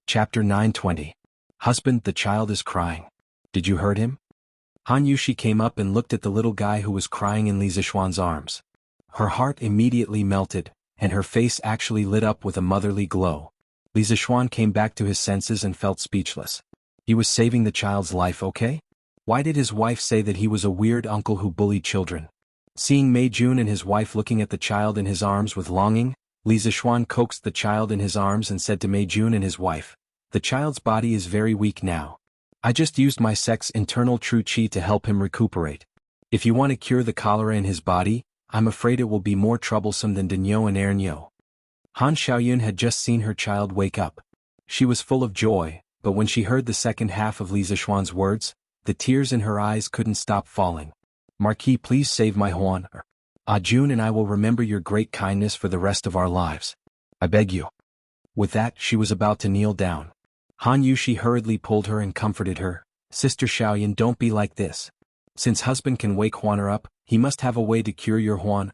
Chapter 920. Husband, the child is crying. Did you hurt him? Han Yushi came up and looked at the little guy who was crying in Li Zixuan's arms. Her heart immediately melted, and her face actually lit up with a motherly glow. Li Zixuan came back to his senses and felt speechless. He was saving the child's life, okay? Why did his wife say that he was a weird uncle who bullied children? Seeing Mei Jun and his wife looking at the child in his arms with longing, Li Zixuan coaxed the child in his arms and said to Mei Jun and his wife, "The child's body is very weak now. I just used my sect's internal true qi to help him recuperate. If you want to cure the cholera in his body, I'm afraid it will be more troublesome than Denyo and Ernyo." Han Xiaoyun had just seen her child wake up. She was full of joy, but when she heard the second half of Li Zixuan's words, the tears in her eyes couldn't stop falling. "Marquis, please save my Huan. Jun and I will remember your great kindness for the rest of our lives. I beg you." With that, she was about to kneel down. Han Yushi hurriedly pulled her and comforted her. "Sister Xiaoyan, don't be like this. Since husband can wake Huaner up, he must have a way to cure your Huan.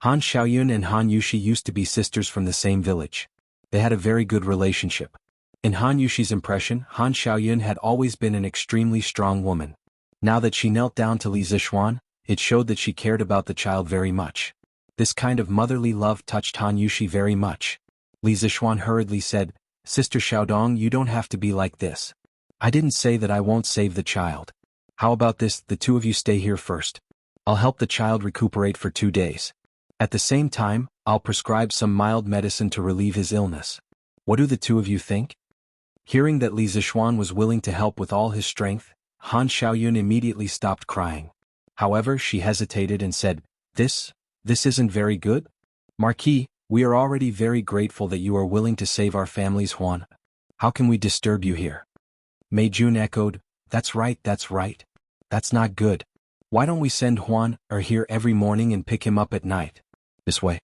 Han Xiaoyun and Han Yushi used to be sisters from the same village. They had a very good relationship. In Han Yushi's impression, Han Xiaoyun had always been an extremely strong woman. Now that she knelt down to Li Zixuan, it showed that she cared about the child very much. This kind of motherly love touched Han Yushi very much. Li Zixuan hurriedly said, "Sister Xiaodong, you don't have to be like this. I didn't say that I won't save the child. How about this, the two of you stay here first. I'll help the child recuperate for 2 days. At the same time, I'll prescribe some mild medicine to relieve his illness. What do the two of you think?" Hearing that Li Zixuan was willing to help with all his strength, Han Xiaoyun immediately stopped crying. However, she hesitated and said, This isn't very good? Marquis, we are already very grateful that you are willing to save our family's Huan. How can we disturb you here?" Mei Jun echoed, That's right. That's not good. Why don't we send Huan here every morning and pick him up at night? This way.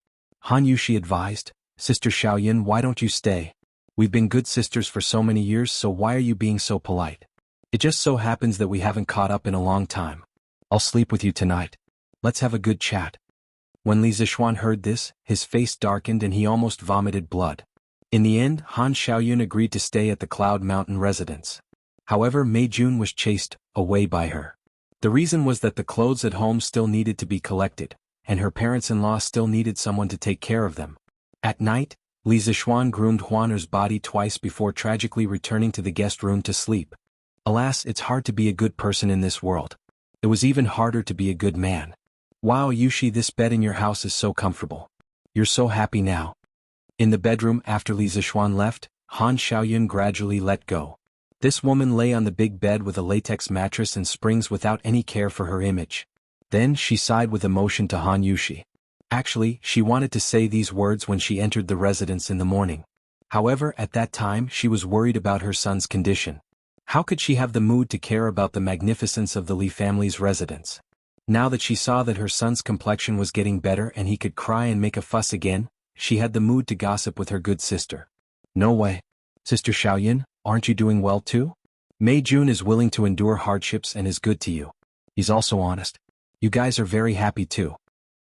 Han Yushi advised, "Sister Xiaoyan, why don't you stay? We've been good sisters for so many years, so why are you being so polite? It just so happens that we haven't caught up in a long time. I'll sleep with you tonight. Let's have a good chat." When Li Zixuan heard this, his face darkened and he almost vomited blood. In the end, Han Xiaoyun agreed to stay at the Cloud Mountain residence. However, Mei Jun was chased away by her. The reason was that the clothes at home still needed to be collected, and her parents-in-law still needed someone to take care of them. At night, Li Zixuan groomed Huaner's body twice before tragically returning to the guest room to sleep. Alas, it's hard to be a good person in this world. It was even harder to be a good man. "Wow, Yushi, this bed in your house is so comfortable. You're so happy now." In the bedroom after Li Zixuan left, Han Xiaoyun gradually let go. This woman lay on the big bed with a latex mattress and springs without any care for her image. Then she sighed with emotion to Han Yushi. Actually, she wanted to say these words when she entered the residence in the morning. However, at that time she was worried about her son's condition. How could she have the mood to care about the magnificence of the Li family's residence? Now that she saw that her son's complexion was getting better and he could cry and make a fuss again, she had the mood to gossip with her good sister. "No way. Sister Xiaoyan, aren't you doing well too? Mei Jun is willing to endure hardships and is good to you. He's also honest. You guys are very happy too."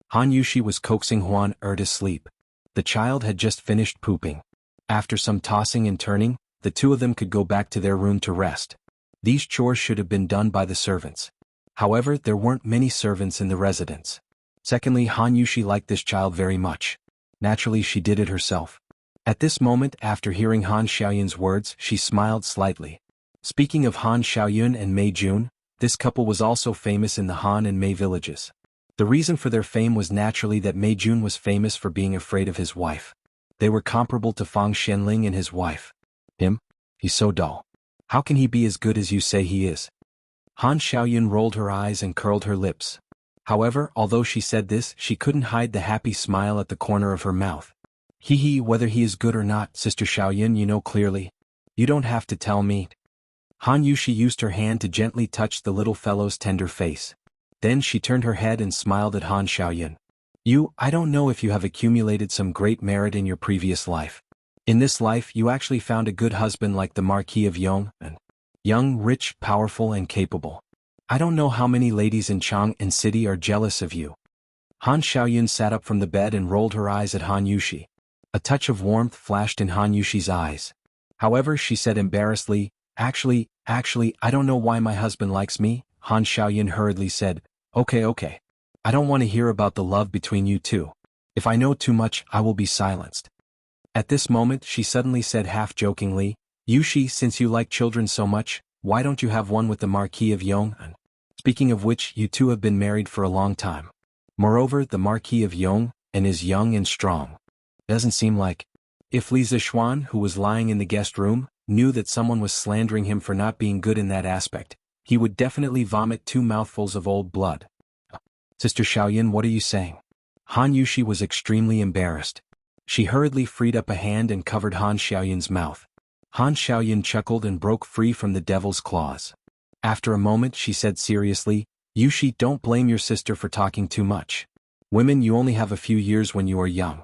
Han Yushi was coaxing Huan to sleep. The child had just finished pooping. After some tossing and turning, the two of them could go back to their room to rest. These chores should have been done by the servants. However, there weren't many servants in the residence. Secondly, Han Yushi liked this child very much. Naturally, she did it herself. At this moment, after hearing Han Xiaoyun's words, she smiled slightly. Speaking of Han Xiaoyun and Mei Jun, this couple was also famous in the Han and Mei villages. The reason for their fame was naturally that Mei Jun was famous for being afraid of his wife. They were comparable to Fang Xianling and his wife. "Him? He's so dull. How can he be as good as you say he is?" Han Xiaoyun rolled her eyes and curled her lips. However, although she said this, she couldn't hide the happy smile at the corner of her mouth. Whether he is good or not, Sister Xiaoyan, you know clearly. You don't have to tell me." Han Yushi used her hand to gently touch the little fellow's tender face. Then she turned her head and smiled at Han Xiaoyan. I don't know if you have accumulated some great merit in your previous life. In this life you actually found a good husband like the Marquis of Yong, young, rich, powerful and capable. I don't know how many ladies in Chang'an City are jealous of you." Han Xiaoyan sat up from the bed and rolled her eyes at Han Yushi. A touch of warmth flashed in Han Yushi's eyes. However, she said embarrassedly, actually, I don't know why my husband likes me. Han Xiaoyan hurriedly said, okay. I don't want to hear about the love between you two. If I know too much, I will be silenced. At this moment, she suddenly said half-jokingly, Yushi, since you like children so much, why don't you have one with the Marquis of Yong? Speaking of which, you two have been married for a long time. Moreover, the Marquis of Yong is young and strong. Doesn't seem like. If Li Zixuan, who was lying in the guest room, knew that someone was slandering him for not being good in that aspect, he would definitely vomit 2 mouthfuls of old blood. Sister Xiaoyan, what are you saying? Han Yushi was extremely embarrassed. She hurriedly freed up a hand and covered Han Xiaoyan's mouth. Han Xiaoyan chuckled and broke free from the devil's claws. After a moment she said seriously, Yushi, don't blame your sister for talking too much. Women, you only have a few years when you are young.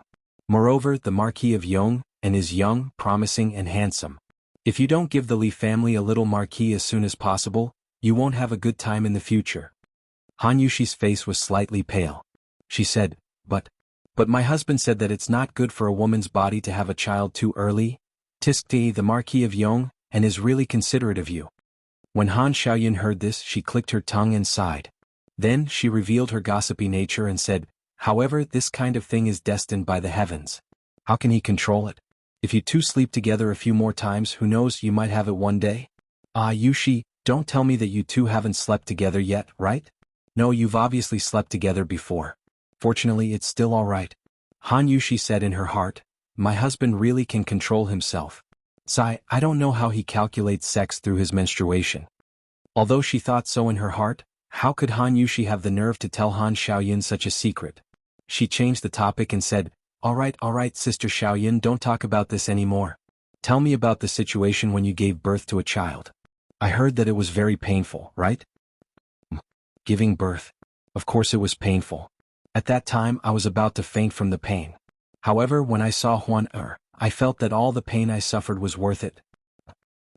Moreover, the Marquis of Yong is young, promising and handsome. If you don't give the Li family a little marquis as soon as possible, you won't have a good time in the future. Han Yushi's face was slightly pale. She said, But my husband said that it's not good for a woman's body to have a child too early. Tiskti, the Marquis of Yong is really considerate of you. When Han Xiaoyan heard this, she clicked her tongue and sighed. Then she revealed her gossipy nature and said, However, this kind of thing is destined by the heavens. How can he control it? If you two sleep together a few more times, who knows, you might have it one day. Ah, Yushi, don't tell me that you two haven't slept together yet, right? No, you've obviously slept together before. Fortunately, it's still all right. Han Yushi said in her heart, My husband really can control himself. Sigh, I don't know how he calculates sex through his menstruation. Although she thought so in her heart, how could Han Yushi have the nerve to tell Han Xiaoyan such a secret? She changed the topic and said, All right, Sister Xiaoyan, don't talk about this anymore. Tell me about the situation when you gave birth to a child. I heard that it was very painful, right? Giving birth. Of course it was painful. At that time I was about to faint from the pain. However, when I saw Huan I felt that all the pain I suffered was worth it.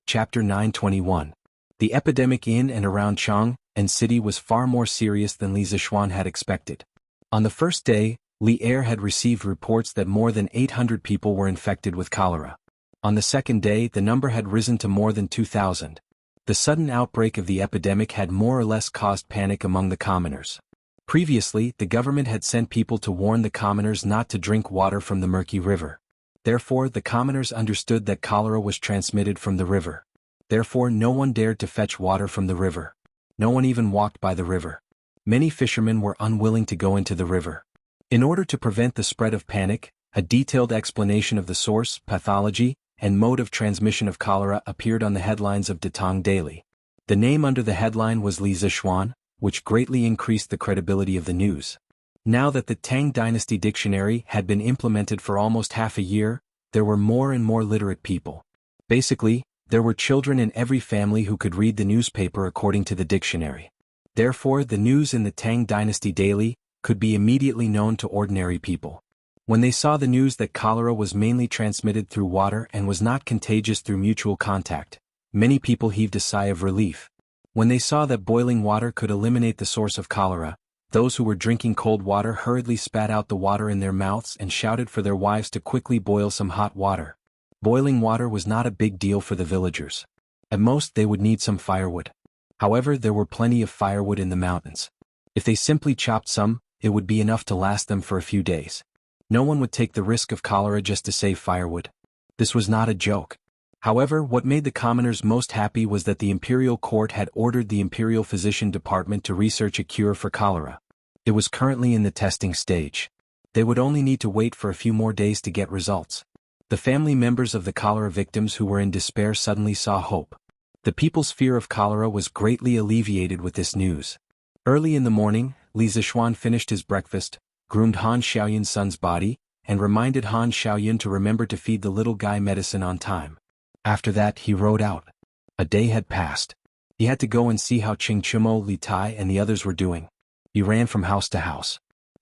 Chapter 921. The epidemic in and around Chang'an city was far more serious than Li Zixuan had expected. On the first day, Li had received reports that more than 800 people were infected with cholera. On the second day, the number had risen to more than 2,000. The sudden outbreak of the epidemic had more or less caused panic among the commoners. Previously, the government had sent people to warn the commoners not to drink water from the murky river. Therefore, the commoners understood that cholera was transmitted from the river. Therefore, no one dared to fetch water from the river. No one even walked by the river. Many fishermen were unwilling to go into the river. In order to prevent the spread of panic, a detailed explanation of the source, pathology, and mode of transmission of cholera appeared on the headlines of Datong Daily. The name under the headline was Li Zixuan, which greatly increased the credibility of the news. Now that the Tang Dynasty Dictionary had been implemented for almost half a year, there were more and more literate people. Basically, there were children in every family who could read the newspaper according to the dictionary. Therefore, the news in the Tang Dynasty Daily could be immediately known to ordinary people. When they saw the news that cholera was mainly transmitted through water and was not contagious through mutual contact, many people heaved a sigh of relief. When they saw that boiling water could eliminate the source of cholera, those who were drinking cold water hurriedly spat out the water in their mouths and shouted for their wives to quickly boil some hot water. Boiling water was not a big deal for the villagers. At most they would need some firewood. However, there were plenty of firewood in the mountains. If they simply chopped some, it would be enough to last them for a few days. No one would take the risk of cholera just to save firewood. This was not a joke. However, what made the commoners most happy was that the imperial court had ordered the imperial physician department to research a cure for cholera. It was currently in the testing stage. They would only need to wait for a few more days to get results. The family members of the cholera victims who were in despair suddenly saw hope. The people's fear of cholera was greatly alleviated with this news. Early in the morning, Li Zixuan finished his breakfast, groomed Han Xiaoyan's son's body, and reminded Han Xiaoyan to remember to feed the little guy medicine on time. After that, he rode out. A day had passed. He had to go and see how Qingchumo, Li Tai and the others were doing. He ran from house to house.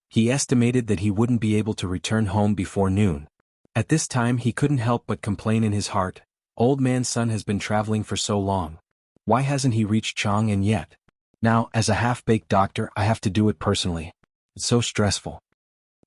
He estimated that he wouldn't be able to return home before noon. At this time he couldn't help but complain in his heart, Old man's son has been traveling for so long. Why hasn't he reached Chang'an yet? Now, as a half-baked doctor, I have to do it personally. It's so stressful.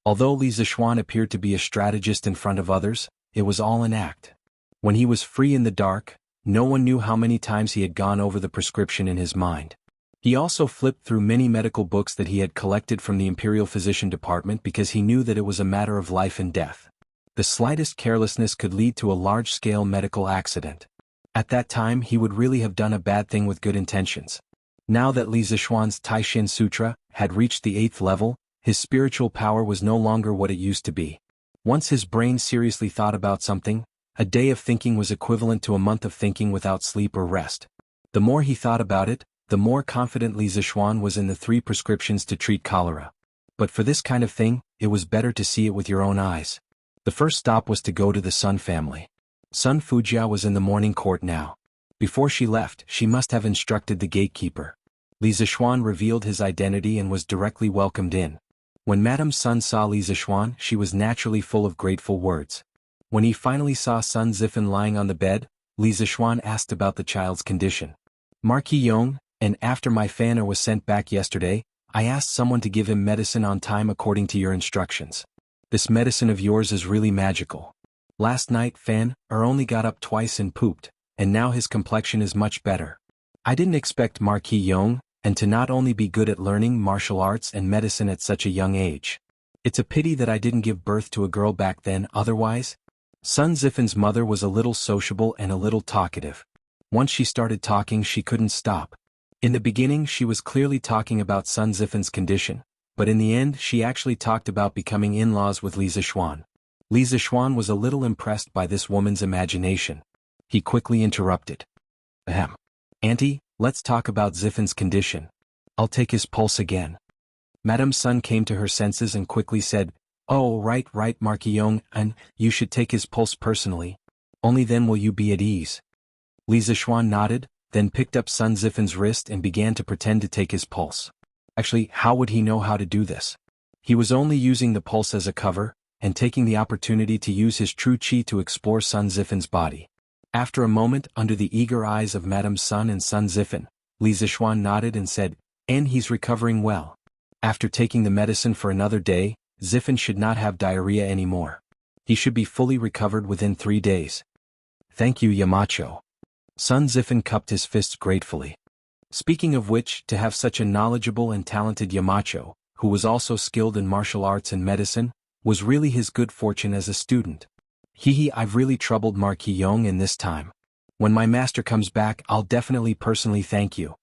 Although Li Zixuan appeared to be a strategist in front of others, it was all an act. When he was free in the dark, no one knew how many times he had gone over the prescription in his mind. He also flipped through many medical books that he had collected from the Imperial Physician Department because he knew that it was a matter of life and death. The slightest carelessness could lead to a large-scale medical accident. At that time he would really have done a bad thing with good intentions. Now that Li Zixuan's Taishin Sutra had reached the 8th level, his spiritual power was no longer what it used to be. Once his brain seriously thought about something, a day of thinking was equivalent to a month of thinking without sleep or rest. The more he thought about it, the more confident Li Zixuan was in the 3 prescriptions to treat cholera. But for this kind of thing, it was better to see it with your own eyes. The first stop was to go to the Sun family. Sun Fujia was in the morning court now. Before she left, she must have instructed the gatekeeper. Li Zixuan revealed his identity and was directly welcomed in. When Madame Sun saw Li Zixuan, she was naturally full of grateful words. When he finally saw Sun Zifan lying on the bed, Li Zixuan asked about the child's condition. Marquis Yong, and after my Fanner was sent back yesterday, I asked someone to give him medicine on time according to your instructions. This medicine of yours is really magical. Last night Fan only got up twice and pooped, and now his complexion is much better. I didn't expect Marquis Yong, and to not only be good at learning martial arts and medicine at such a young age. It's a pity that I didn't give birth to a girl back then, otherwise. Sun Zifan's mother was a little sociable and a little talkative. Once she started talking she couldn't stop. In the beginning she was clearly talking about Sun Zifan's condition, but in the end she actually talked about becoming in-laws with Li Zixuan. Li Zixuan was a little impressed by this woman's imagination. He quickly interrupted. Ahem. Auntie, let's talk about Zifan's condition. I'll take his pulse again. Madame Sun came to her senses and quickly said, Oh, right, Marquis Yong, and you should take his pulse personally. Only then will you be at ease. Li Zixuan nodded, then picked up Sun Zifan's wrist and began to pretend to take his pulse. Actually, how would he know how to do this? He was only using the pulse as a cover, and taking the opportunity to use his true qi to explore Sun Zifan's body. After a moment, under the eager eyes of Madame Sun and Sun Zifan, Li Zixuan nodded and said, And he's recovering well. After taking the medicine for another day, Zifan should not have diarrhea anymore. He should be fully recovered within 3 days. Thank you, Yamacho. Sun Zifan cupped his fists gratefully. Speaking of which, to have such a knowledgeable and talented Yamacho, who was also skilled in martial arts and medicine, was really his good fortune as a student. I've really troubled Marquis Yong in this time. When my master comes back I'll definitely personally thank you.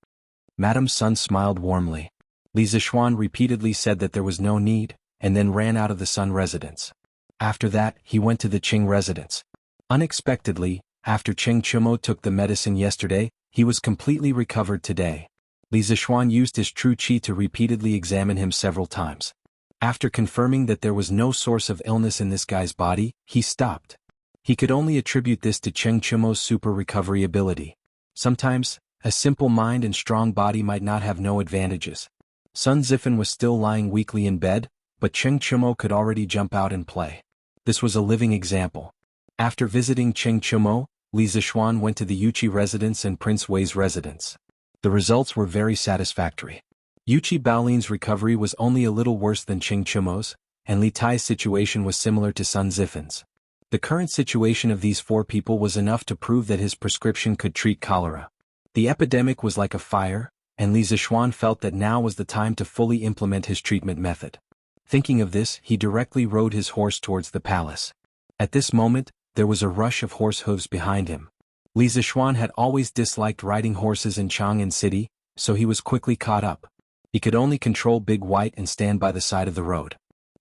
Madame Sun smiled warmly. Li Zixuan repeatedly said that there was no need, and then ran out of the Sun residence. After that, he went to the Qing residence. Unexpectedly, after Cheng Chumo took the medicine yesterday, he was completely recovered today. Li Zixuan used his true qi to repeatedly examine him several times. After confirming that there was no source of illness in this guy's body, he stopped. He could only attribute this to Cheng Chumo's super recovery ability. Sometimes, a simple mind and strong body might not have no advantages. Sun Zifan was still lying weakly in bed, but Cheng Chumo could already jump out and play. This was a living example. After visiting Cheng Chumo, Li Zixuan went to the Yuchi residence and Prince Wei's residence. The results were very satisfactory. Yuchi Baolin's recovery was only a little worse than Cheng Chumo's, and Li Tai's situation was similar to Sun Zifan's. The current situation of these 4 people was enough to prove that his prescription could treat cholera. The epidemic was like a fire, and Li Zixuan felt that now was the time to fully implement his treatment method. Thinking of this, he directly rode his horse towards the palace. At this moment, there was a rush of horse hooves behind him. Li Zixuan had always disliked riding horses in Chang'an City, so he was quickly caught up. He could only control Big White and stand by the side of the road.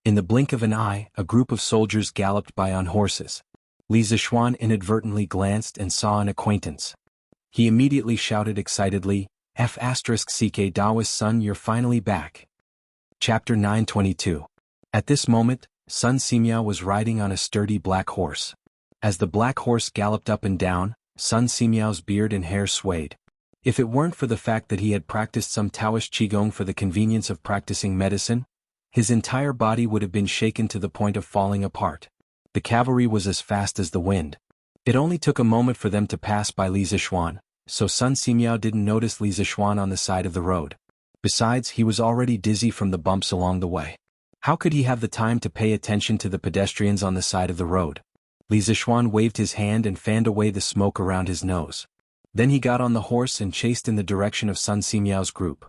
In the blink of an eye, a group of soldiers galloped by on horses. Li Zixuan inadvertently glanced and saw an acquaintance. He immediately shouted excitedly, F***ck Daoist son, you're finally back. Chapter 922. At this moment, Sun Simiao was riding on a sturdy black horse. As the black horse galloped up and down, Sun Simiao's beard and hair swayed. If it weren't for the fact that he had practiced some Taoist Qigong for the convenience of practicing medicine, his entire body would have been shaken to the point of falling apart. The cavalry was as fast as the wind. It only took a moment for them to pass by Li Zixuan, so Sun Simiao didn't notice Li Zixuan on the side of the road. Besides, he was already dizzy from the bumps along the way. How could he have the time to pay attention to the pedestrians on the side of the road? Li Zixuan waved his hand and fanned away the smoke around his nose. Then he got on the horse and chased in the direction of Sun Simiao's group.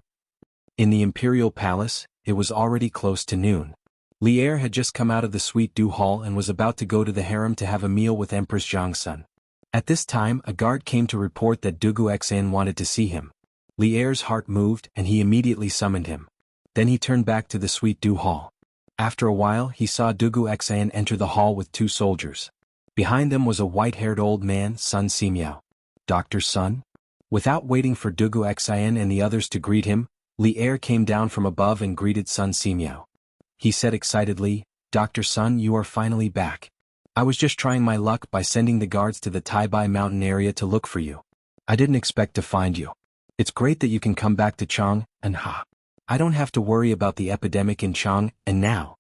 In the imperial palace, it was already close to noon. Li Er had just come out of the Sweet Dew Hall and was about to go to the harem to have a meal with Empress Jiangsun. At this time a guard came to report that Dugu Xan wanted to see him. Li Er's heart moved and he immediately summoned him. Then he turned back to the Sweet Dew Hall. After a while he saw Dugu Xan enter the hall with 2 soldiers. Behind them was a white-haired old man, Sun Simiao. Dr. Sun? Without waiting for Dugu Xan and the others to greet him, Li Er came down from above and greeted Sun Simiao. He said excitedly, "Dr. Sun, you are finally back. I was just trying my luck by sending the guards to the Taibai mountain area to look for you. I didn't expect to find you. It's great that you can come back to Chang, and I don't have to worry about the epidemic in Chang, and now."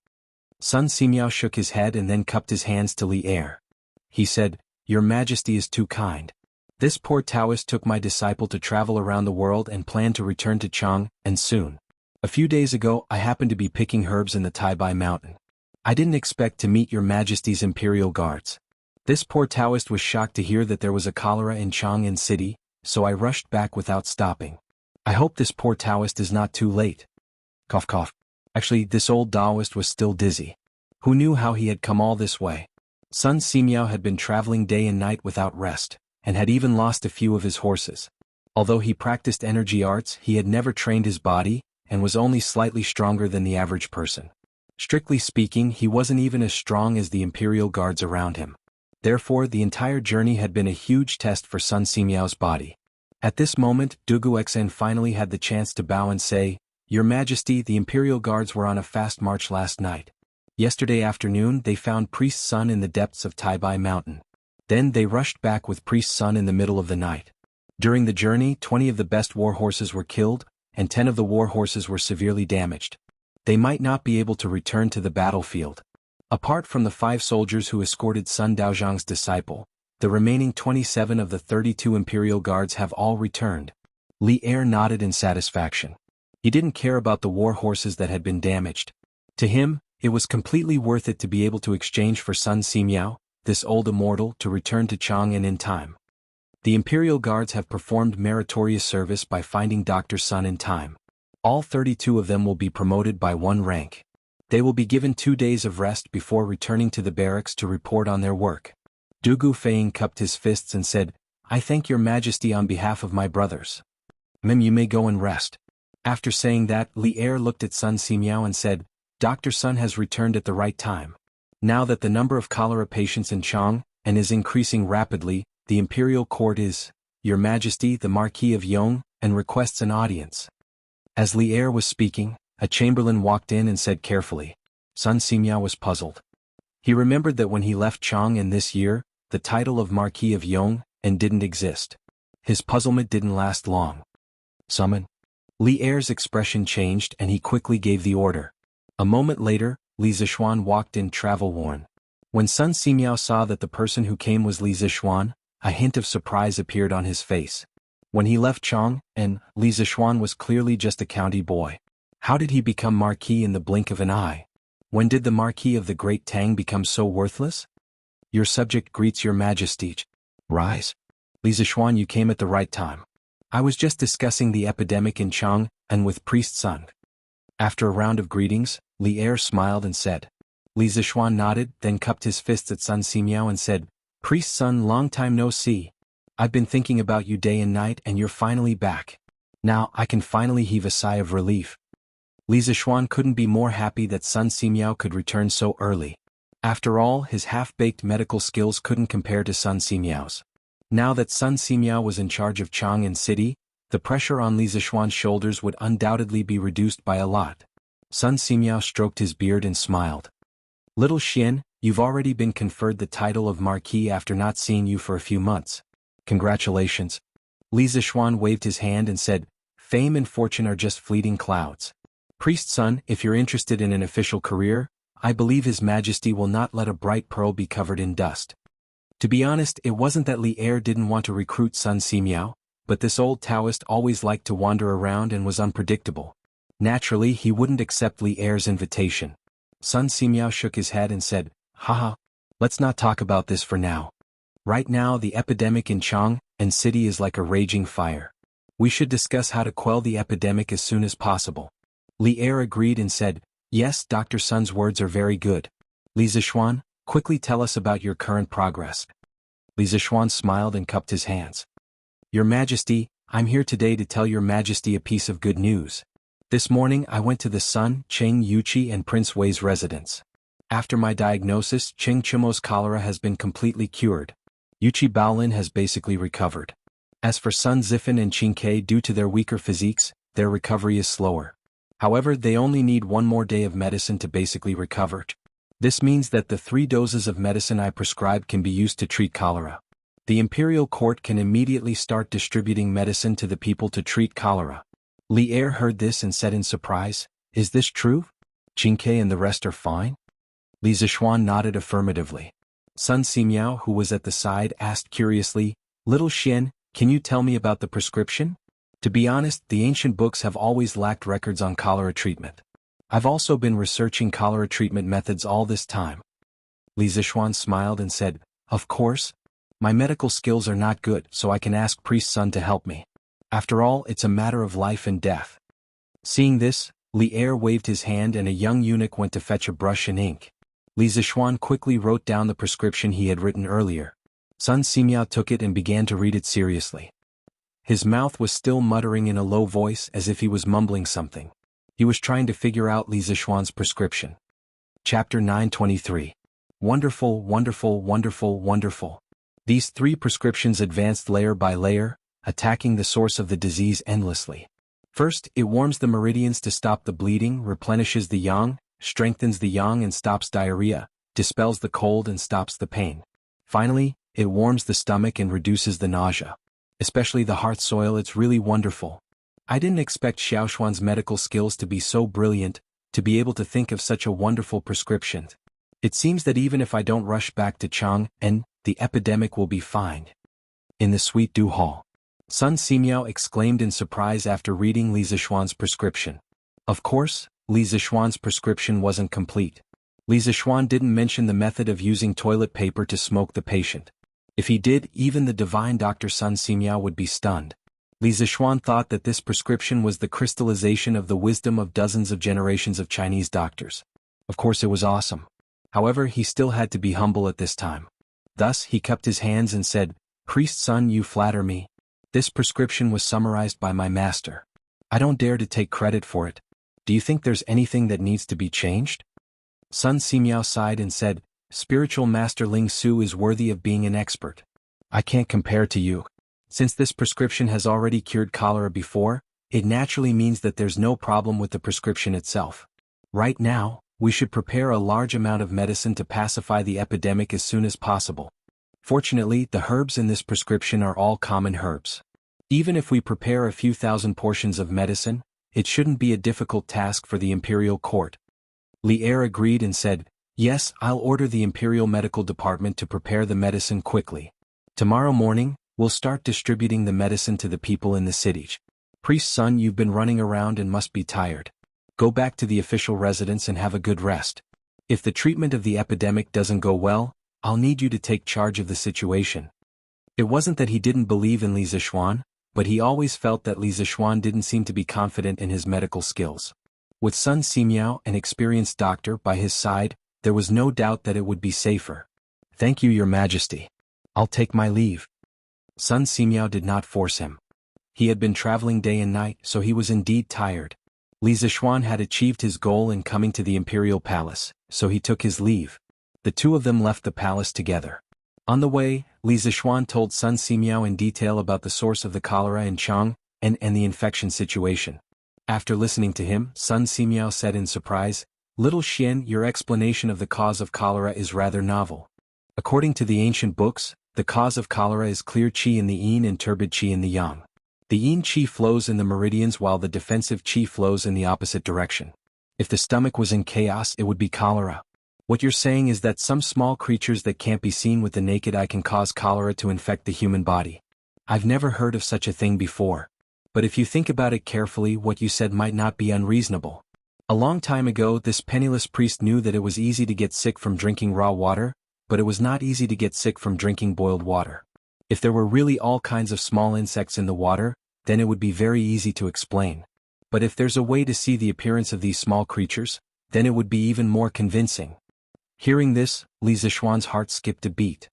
Sun Simiao shook his head and then cupped his hands to Li Er. He said, "Your Majesty is too kind. This poor Taoist took my disciple to travel around the world and planned to return to Chang, and soon. A few days ago I happened to be picking herbs in the Taibai mountain. I didn't expect to meet your Majesty's imperial guards. This poor Taoist was shocked to hear that there was a cholera in Chang'an City, so I rushed back without stopping. I hope this poor Taoist is not too late." Cough cough. Actually, this old Taoist was still dizzy. Who knew how he had come all this way? Sun Simiao had been traveling day and night without rest, and had even lost a few of his horses. Although he practiced energy arts, he had never trained his body, and was only slightly stronger than the average person. Strictly speaking, he wasn't even as strong as the imperial guards around him. Therefore, the entire journey had been a huge test for Sun Simiao's body. At this moment, Dugu Xan finally had the chance to bow and say, "Your Majesty, the imperial guards were on a fast march last night. Yesterday afternoon they found Priest Sun in the depths of Taibai Mountain. Then they rushed back with Priest Sun in the middle of the night. During the journey 20 of the best war horses were killed, and 10 of the war horses were severely damaged. They might not be able to return to the battlefield. Apart from the 5 soldiers who escorted Sun Daozhang's disciple, the remaining 27 of the 32 imperial guards have all returned." Li Er nodded in satisfaction. He didn't care about the war horses that had been damaged. To him, it was completely worth it to be able to exchange for Sun Simiao, this old immortal, to return to Chang'an in time. The imperial guards have performed meritorious service by finding Dr. Sun in time. All 32 of them will be promoted by 1 rank. They will be given 2 days of rest before returning to the barracks to report on their work. Dugu Feiying cupped his fists and said, "I thank your Majesty on behalf of my brothers. You may go and rest." After saying that, Li Er looked at Sun Simiao and said, "Dr. Sun has returned at the right time. Now that the number of cholera patients in Chang, and is increasing rapidly, the imperial court is, Your Majesty the Marquis of Yong, and requests an audience." As Li Er was speaking, a chamberlain walked in and said carefully. Sun Simiao was puzzled. He remembered that when he left Chang'an this year, the title of Marquis of Yong, and didn't exist. His puzzlement didn't last long. "Summon." Li Er's expression changed and he quickly gave the order. A moment later, Li Zixuan walked in travel-worn. When Sun Simiao saw that the person who came was Li Zixuan, a hint of surprise appeared on his face. When he left Chang'an, Li Zixuan was clearly just a county boy. How did he become Marquis in the blink of an eye? When did the Marquis of the Great Tang become so worthless? "Your subject greets your Majesty." "Rise. Li Zixuan, you came at the right time. I was just discussing the epidemic in Chang, and with Priest Sun." After a round of greetings, Li Er smiled and said. Li Zixuan nodded, then cupped his fists at Sun Simiao and said, "Priest Sun, long time no see. I've been thinking about you day and night and you're finally back. Now I can finally heave a sigh of relief." Li Zixuan couldn't be more happy that Sun Simiao could return so early. After all, his half-baked medical skills couldn't compare to Sun Simiao's. Now that Sun Simiao was in charge of Chang'an City, the pressure on Li Zixuan's shoulders would undoubtedly be reduced by a lot. Sun Simiao stroked his beard and smiled. "Little Xian, you've already been conferred the title of Marquis after not seeing you for a few months. Congratulations." Li Zixuan waved his hand and said, "Fame and fortune are just fleeting clouds. Priest Sun, if you're interested in an official career, I believe His Majesty will not let a bright pearl be covered in dust." To be honest, it wasn't that Li Er didn't want to recruit Sun Simiao, but this old Taoist always liked to wander around and was unpredictable. Naturally, he wouldn't accept Li Er's invitation. Sun Simiao shook his head and said, "Haha. Let's not talk about this for now. Right now the epidemic in Jianghu and city is like a raging fire. We should discuss how to quell the epidemic as soon as possible. Li Er agreed and said, yes, Dr. Sun's words are very good. Li Zishuan, quickly tell us about your current progress. Li Zishuan smiled and cupped his hands. Your Majesty, I'm here today to tell your Majesty a piece of good news. This morning I went to the Sun, Cheng Yuqi and Prince Wei's residence. After my diagnosis, Cheng Chumo's cholera has been completely cured. Yuqi Baolin has basically recovered. As for Sun Zifan and Qing Ke, due to their weaker physiques, their recovery is slower. However, they only need one more day of medicine to basically recover. This means that the 3 doses of medicine I prescribed can be used to treat cholera. The imperial court can immediately start distributing medicine to the people to treat cholera. Li Er heard this and said in surprise, is this true? Qing Ke and the rest are fine? Li Zishuan nodded affirmatively. Sun Simiao, who was at the side, asked curiously, Little Xian, can you tell me about the prescription? To be honest, the ancient books have always lacked records on cholera treatment. I've also been researching cholera treatment methods all this time. Li Zishuan smiled and said, of course. My medical skills are not good, so I can ask Priest Sun to help me. After all, it's a matter of life and death. Seeing this, Li Er waved his hand and a young eunuch went to fetch a brush and ink. Li Zishuan quickly wrote down the prescription he had written earlier. Sun Simiao took it and began to read it seriously. His mouth was still muttering in a low voice as if he was mumbling something. He was trying to figure out Li Zishuan's prescription. Chapter 923. Wonderful, wonderful, wonderful, wonderful. These 3 prescriptions advanced layer by layer, attacking the source of the disease endlessly. First, it warms the meridians to stop the bleeding, replenishes the yang, strengthens the yang and stops diarrhea, dispels the cold and stops the pain. Finally, it warms the stomach and reduces the nausea. Especially the heart soil, it's really wonderful. I didn't expect Xiaoshuan's medical skills to be so brilliant, to be able to think of such a wonderful prescription. It seems that even if I don't rush back to Jianghu, the epidemic will be fine. In the Sweet Dew Hall, Sun Simiao exclaimed in surprise after reading Li Zishuan's prescription. Of course, Li Zishuan's prescription wasn't complete. Li Zishuan didn't mention the method of using toilet paper to smoke the patient. If he did, even the divine Dr. Sun Simiao would be stunned. Li Zishuan thought that this prescription was the crystallization of the wisdom of dozens of generations of Chinese doctors. Of course it was awesome. However, he still had to be humble at this time. Thus, he cupped his hands and said, Priest Sun, you flatter me. This prescription was summarized by my master. I don't dare to take credit for it. Do you think there's anything that needs to be changed? Sun Simiao sighed and said, Spiritual Master Ling Su is worthy of being an expert. I can't compare to you. Since this prescription has already cured cholera before, it naturally means that there's no problem with the prescription itself. Right now, we should prepare a large amount of medicine to pacify the epidemic as soon as possible. Fortunately, the herbs in this prescription are all common herbs. Even if we prepare a few thousand portions of medicine, it shouldn't be a difficult task for the imperial court. Li Er agreed and said, yes, I'll order the imperial medical department to prepare the medicine quickly. Tomorrow morning, we'll start distributing the medicine to the people in the city. Priest Sun, you've been running around and must be tired. Go back to the official residence and have a good rest. If the treatment of the epidemic doesn't go well, I'll need you to take charge of the situation. It wasn't that he didn't believe in Li Zishuan, but he always felt that Li Zishuan didn't seem to be confident in his medical skills. With Sun Simiao, an experienced doctor, by his side, there was no doubt that it would be safer. Thank you, Your Majesty. I'll take my leave. Sun Simiao did not force him. He had been traveling day and night, so he was indeed tired. Li Zishuan had achieved his goal in coming to the imperial palace, so he took his leave. The two of them left the palace together. On the way, Li Zishuan told Sun Simiao in detail about the source of the cholera in Jianghu and the infection situation. After listening to him, Sun Simiao said in surprise, Little Xian, your explanation of the cause of cholera is rather novel. According to the ancient books, the cause of cholera is clear qi in the yin and turbid qi in the yang. The yin qi flows in the meridians while the defensive qi flows in the opposite direction. If the stomach was in chaos, it would be cholera. What you're saying is that some small creatures that can't be seen with the naked eye can cause cholera to infect the human body. I've never heard of such a thing before. But if you think about it carefully, what you said might not be unreasonable. A long time ago, this penniless priest knew that it was easy to get sick from drinking raw water, but it was not easy to get sick from drinking boiled water. If there were really all kinds of small insects in the water, then it would be very easy to explain. But if there's a way to see the appearance of these small creatures, then it would be even more convincing. Hearing this, Li Zishuan's heart skipped a beat.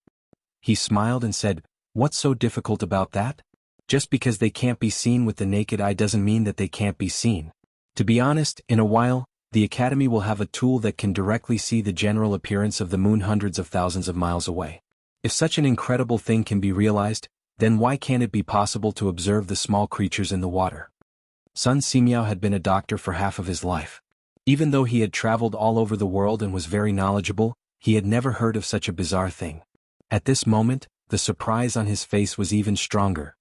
He smiled and said, "What's so difficult about that? Just because they can't be seen with the naked eye doesn't mean that they can't be seen. To be honest, in a while, the Academy will have a tool that can directly see the general appearance of the moon hundreds of thousands of miles away. If such an incredible thing can be realized, then why can't it be possible to observe the small creatures in the water?" Sun Simiao had been a doctor for half of his life. Even though he had traveled all over the world and was very knowledgeable, he had never heard of such a bizarre thing. At this moment, the surprise on his face was even stronger.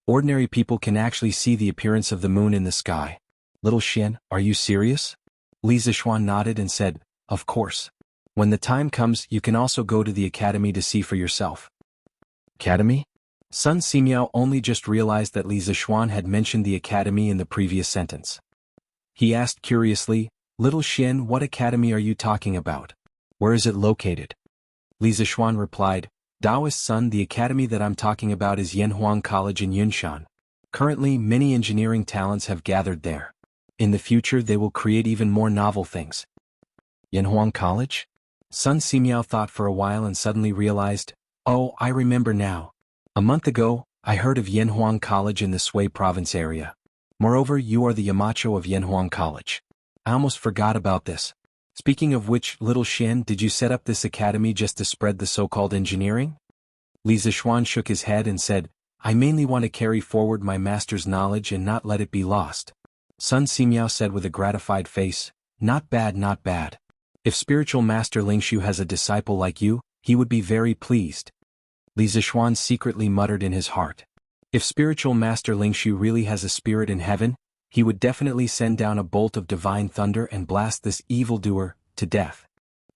Ordinary people can actually see the appearance of the moon in the sky. "Little Xian, are you serious?" Li Zishuan nodded and said, "Of course. When the time comes, you can also go to the academy to see for yourself." Academy? Sun Simiao only just realized that Li Zishuan had mentioned the academy in the previous sentence. He asked curiously, "Little Xian, what academy are you talking about? Where is it located?" Li Zishuan replied, "Taoist son, the academy that I'm talking about is Yanhuang College in Yunshan. Currently, many engineering talents have gathered there. In the future they will create even more novel things." Yanhuang College? Sun Simiao thought for a while and suddenly realized, "Oh, I remember now. A month ago, I heard of Yanhuang College in the Sui province area. Moreover, you are the Yamacho of Yanhuang College. I almost forgot about this. Speaking of which, little Xian, did you set up this academy just to spread the so-called engineering?" Li Zishuan shook his head and said, "I mainly want to carry forward my master's knowledge and not let it be lost." Sun Simiao said with a gratified face, "Not bad, not bad. If spiritual master Lingshu has a disciple like you, he would be very pleased." Li Zishuan secretly muttered in his heart. If spiritual master Lingshu really has a spirit in heaven, he would definitely send down a bolt of divine thunder and blast this evildoer to death.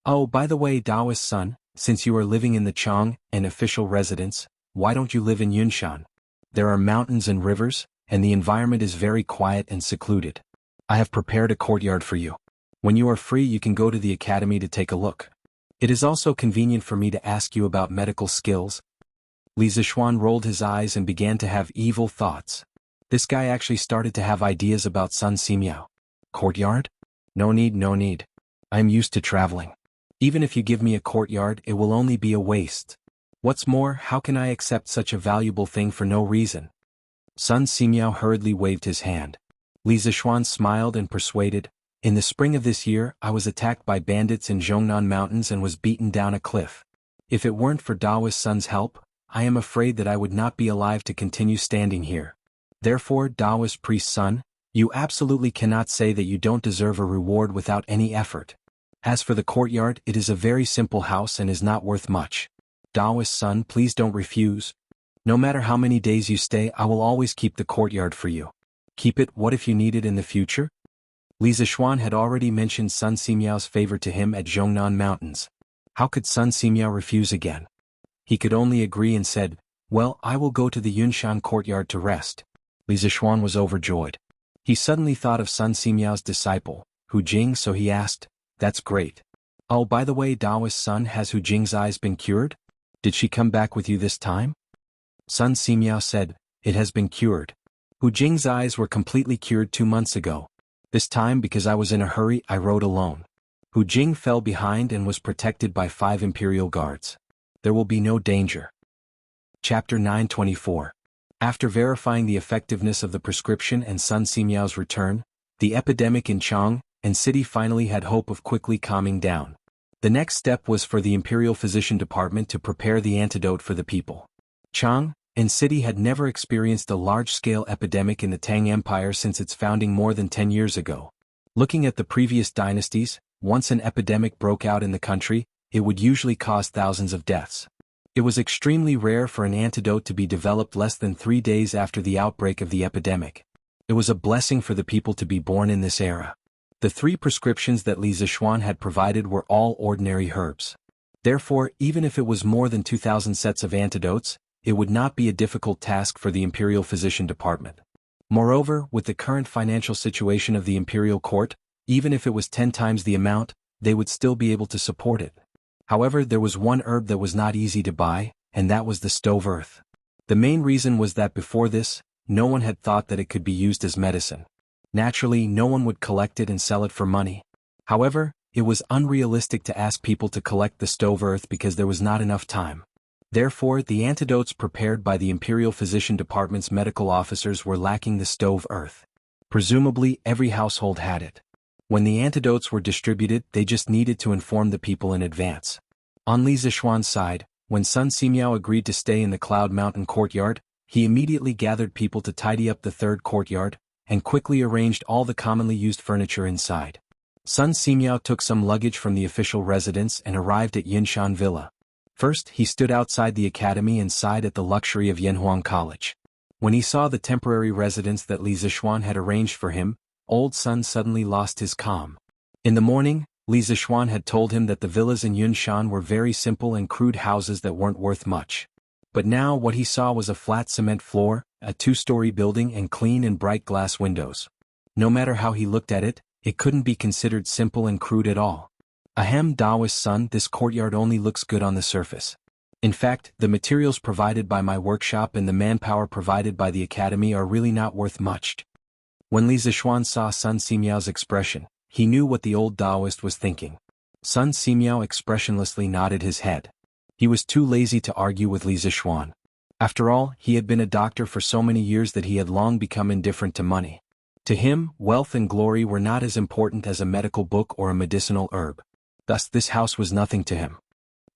"Oh, by the way, Taoist son, since you are living in the Chang, an official residence, why don't you live in Yunshan? There are mountains and rivers, and the environment is very quiet and secluded. I have prepared a courtyard for you. When you are free you can go to the academy to take a look. It is also convenient for me to ask you about medical skills." Li Zishuan rolled his eyes and began to have evil thoughts. This guy actually started to have ideas about Sun Simiao. "Courtyard? No need, no need. I am used to traveling. Even if you give me a courtyard, it will only be a waste. What's more, how can I accept such a valuable thing for no reason?" Sun Simiao hurriedly waved his hand. Li Zishuan smiled and persuaded, "In the spring of this year, I was attacked by bandits in Zhongnan Mountains and was beaten down a cliff. If it weren't for Taoist Sun's help, I am afraid that I would not be alive to continue standing here. Therefore, Taoist priest son, you absolutely cannot say that you don't deserve a reward without any effort. As for the courtyard, it is a very simple house and is not worth much. Taoist son, please don't refuse. No matter how many days you stay, I will always keep the courtyard for you. Keep it, what if you need it in the future?" Li Zishuan had already mentioned Sun Simiao's favor to him at Zhongnan Mountains. How could Sun Simiao refuse again? He could only agree and said, "Well, I will go to the Yunshan courtyard to rest." Li Zishuan was overjoyed. He suddenly thought of Sun Simiao's disciple, Hu Jing, so he asked, "That's great. Oh, by the way, Taoist son, has Hu Jing's eyes been cured? Did she come back with you this time?" Sun Simiao said, "It has been cured. Hu Jing's eyes were completely cured 2 months ago. This time, because I was in a hurry, I rode alone. Hu Jing fell behind and was protected by 5 imperial guards. There will be no danger." Chapter 924. After verifying the effectiveness of the prescription and Sun Simiao's return, the epidemic in Chang and city finally had hope of quickly calming down. The next step was for the Imperial Physician Department to prepare the antidote for the people. Chang and city had never experienced a large-scale epidemic in the Tang Empire since its founding more than 10 years ago. Looking at the previous dynasties, once an epidemic broke out in the country, it would usually cause thousands of deaths. It was extremely rare for an antidote to be developed less than 3 days after the outbreak of the epidemic. It was a blessing for the people to be born in this era. The 3 prescriptions that Li Zishuan had provided were all ordinary herbs. Therefore, even if it was more than 2,000 sets of antidotes, it would not be a difficult task for the Imperial Physician Department. Moreover, with the current financial situation of the Imperial Court, even if it was 10 times the amount, they would still be able to support it. However, there was one herb that was not easy to buy, and that was the stove earth. The main reason was that before this, no one had thought that it could be used as medicine. Naturally, no one would collect it and sell it for money. However, it was unrealistic to ask people to collect the stove earth because there was not enough time. Therefore, the antidotes prepared by the Imperial Physician Department's medical officers were lacking the stove earth. Presumably, every household had it. When the antidotes were distributed, they just needed to inform the people in advance. On Li Zixuan's side, when Sun Simiao agreed to stay in the Cloud Mountain courtyard, he immediately gathered people to tidy up the third courtyard, and quickly arranged all the commonly used furniture inside. Sun Simiao took some luggage from the official residence and arrived at Yinshan Villa. First, he stood outside the academy and sighed at the luxury of Yanhuang College. When he saw the temporary residence that Li Zixuan had arranged for him, old Sun suddenly lost his calm. In the morning, Li Zixuan had told him that the villas in Yunshan were very simple and crude houses that weren't worth much. But now what he saw was a flat cement floor, a two-story building and clean and bright glass windows. No matter how he looked at it, it couldn't be considered simple and crude at all. Ahem, Taoist son, this courtyard only looks good on the surface. In fact, the materials provided by my workshop and the manpower provided by the academy are really not worth much. When Li Zixuan saw Sun Simiao's expression, he knew what the old Taoist was thinking. Sun Simiao expressionlessly nodded his head. He was too lazy to argue with Li Zixuan. After all, he had been a doctor for so many years that he had long become indifferent to money. To him, wealth and glory were not as important as a medical book or a medicinal herb. Thus this house was nothing to him.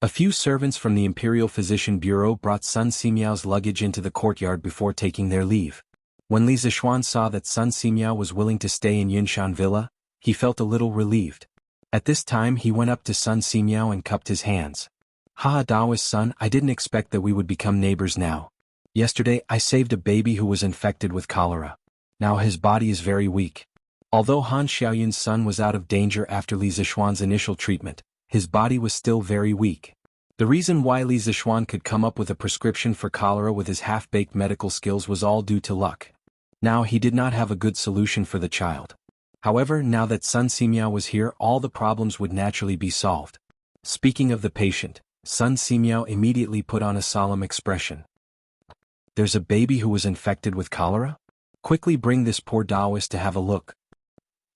A few servants from the Imperial Physician Bureau brought Sun Simiao's luggage into the courtyard before taking their leave. When Li Zixuan saw that Sun Simiao was willing to stay in Yinshan Villa, he felt a little relieved. At this time he went up to Sun Simiao and cupped his hands. "Haha, Taoist son, I didn't expect that we would become neighbors now. Yesterday I saved a baby who was infected with cholera. Now his body is very weak." Although Han Xiaoyun's son was out of danger after Li Zixuan's initial treatment, his body was still very weak. The reason why Li Zixuan could come up with a prescription for cholera with his half-baked medical skills was all due to luck. Now he did not have a good solution for the child. However, now that Sun Simiao was here, all the problems would naturally be solved. Speaking of the patient, Sun Simiao immediately put on a solemn expression. "There's a baby who was infected with cholera? Quickly bring this poor Taoist to have a look."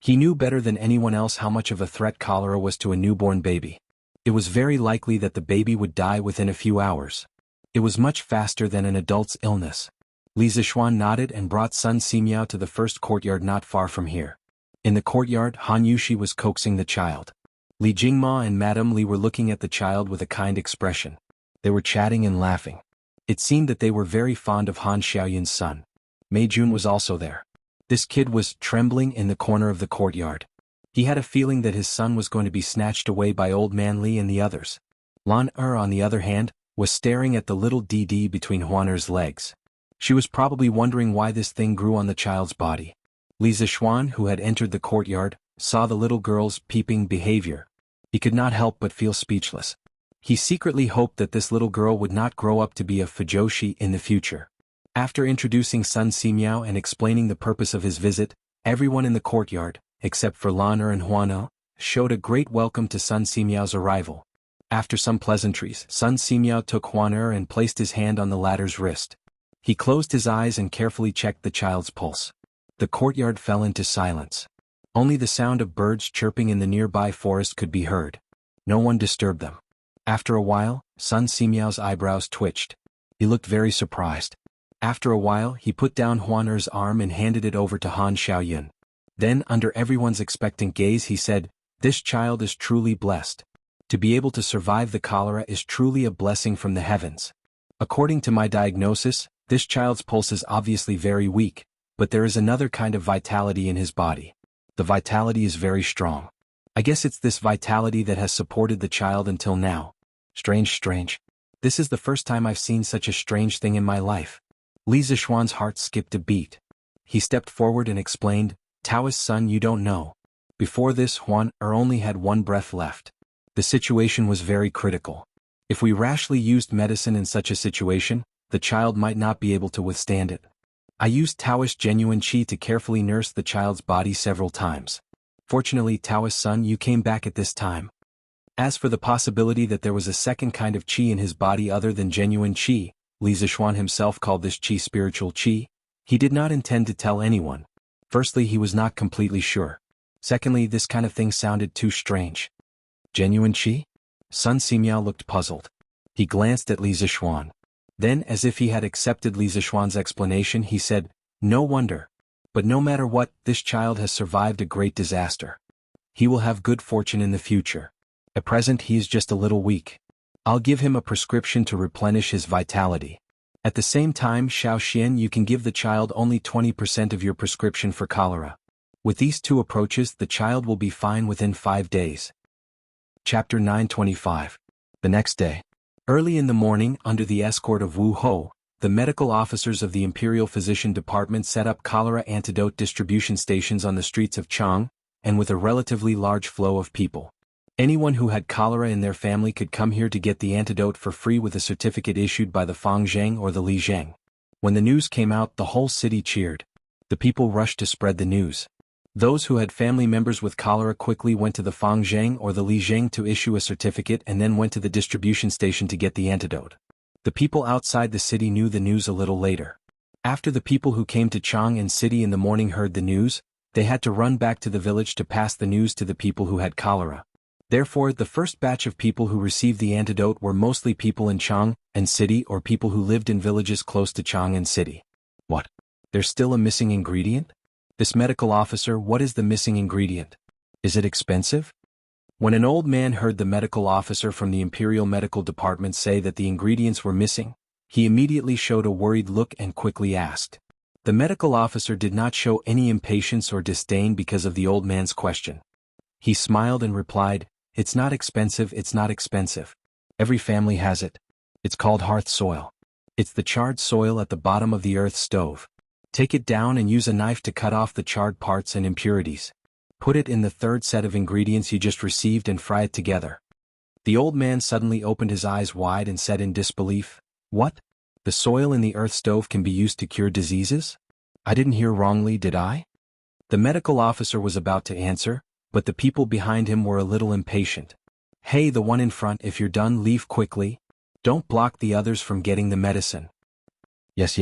He knew better than anyone else how much of a threat cholera was to a newborn baby. It was very likely that the baby would die within a few hours. It was much faster than an adult's illness. Li Zixuan nodded and brought Sun Simiao to the first courtyard not far from here. In the courtyard, Han Yushi was coaxing the child. Li Jingma and Madame Li were looking at the child with a kind expression. They were chatting and laughing. It seemed that they were very fond of Han Xiaoyun's son. Mei Jun was also there. This kid was trembling in the corner of the courtyard. He had a feeling that his son was going to be snatched away by Old Man Li and the others. Lan on the other hand, was staring at the little DD between Huan Er's legs. She was probably wondering why this thing grew on the child's body. Li Zixuan, who had entered the courtyard, saw the little girl's peeping behavior. He could not help but feel speechless. He secretly hoped that this little girl would not grow up to be a fujoshi in the future. After introducing Sun Simiao and explaining the purpose of his visit, everyone in the courtyard, except for Lan and Huana, showed a great welcome to Sun Simiao's arrival. After some pleasantries, Sun Simiao took Huana and placed his hand on the latter's wrist. He closed his eyes and carefully checked the child's pulse. The courtyard fell into silence. Only the sound of birds chirping in the nearby forest could be heard. No one disturbed them. After a while, Sun Simiao's eyebrows twitched. He looked very surprised. After a while, he put down Huan Er's arm and handed it over to Han Xiaoyun. Then, under everyone's expectant gaze, he said, "This child is truly blessed. To be able to survive the cholera is truly a blessing from the heavens. According to my diagnosis, this child's pulse is obviously very weak, but there is another kind of vitality in his body. The vitality is very strong. I guess it's this vitality that has supported the child until now. Strange. This is the first time I've seen such a strange thing in my life." Li Zixuan's heart skipped a beat. He stepped forward and explained, "Taoist son, you don't know. Before this, Huan Er only had one breath left. The situation was very critical. If we rashly used medicine in such a situation, the child might not be able to withstand it. I used Taoist genuine qi to carefully nurse the child's body several times. Fortunately, Taoist son, you came back at this time. As for the possibility that there was a second kind of qi in his body other than genuine qi, Li Zixuan himself called this qi spiritual qi, he did not intend to tell anyone. Firstly, he was not completely sure. Secondly, this kind of thing sounded too strange. Genuine qi? Sun Simiao looked puzzled. He glanced at Li Zixuan. Then, as if he had accepted Li Zixuan's explanation, he said, "No wonder. But no matter what, this child has survived a great disaster. He will have good fortune in the future. At present he is just a little weak. I'll give him a prescription to replenish his vitality. At the same time, Xiao Xian, you can give the child only 20% of your prescription for cholera. With these two approaches, the child will be fine within 5 days." Chapter 925. The next day. Early in the morning, under the escort of Wu Ho, the medical officers of the Imperial Physician Department set up cholera antidote distribution stations on the streets of Chang, and with a relatively large flow of people. Anyone who had cholera in their family could come here to get the antidote for free with a certificate issued by the Fangzheng or the Lizheng. When the news came out, the whole city cheered. The people rushed to spread the news. Those who had family members with cholera quickly went to the Fangzheng or the Lizheng to issue a certificate and then went to the distribution station to get the antidote. The people outside the city knew the news a little later. After the people who came to Chang'an City in the morning heard the news, they had to run back to the village to pass the news to the people who had cholera. Therefore, the first batch of people who received the antidote were mostly people in Chang'an City or people who lived in villages close to Chang'an City. What? There's still a missing ingredient? This medical officer, what is the missing ingredient? Is it expensive? When an old man heard the medical officer from the Imperial Medical Department say that the ingredients were missing, he immediately showed a worried look and quickly asked. The medical officer did not show any impatience or disdain because of the old man's question. He smiled and replied, "It's not expensive, it's not expensive. Every family has it. It's called hearth soil. It's the charred soil at the bottom of the earth stove. Take it down and use a knife to cut off the charred parts and impurities. Put it in the third set of ingredients you just received and fry it together." The old man suddenly opened his eyes wide and said in disbelief, "What? The soil in the earth stove can be used to cure diseases? I didn't hear wrongly, did I?" The medical officer was about to answer, but the people behind him were a little impatient. "Hey, the one in front, if you're done, leave quickly. Don't block the others from getting the medicine." Yes.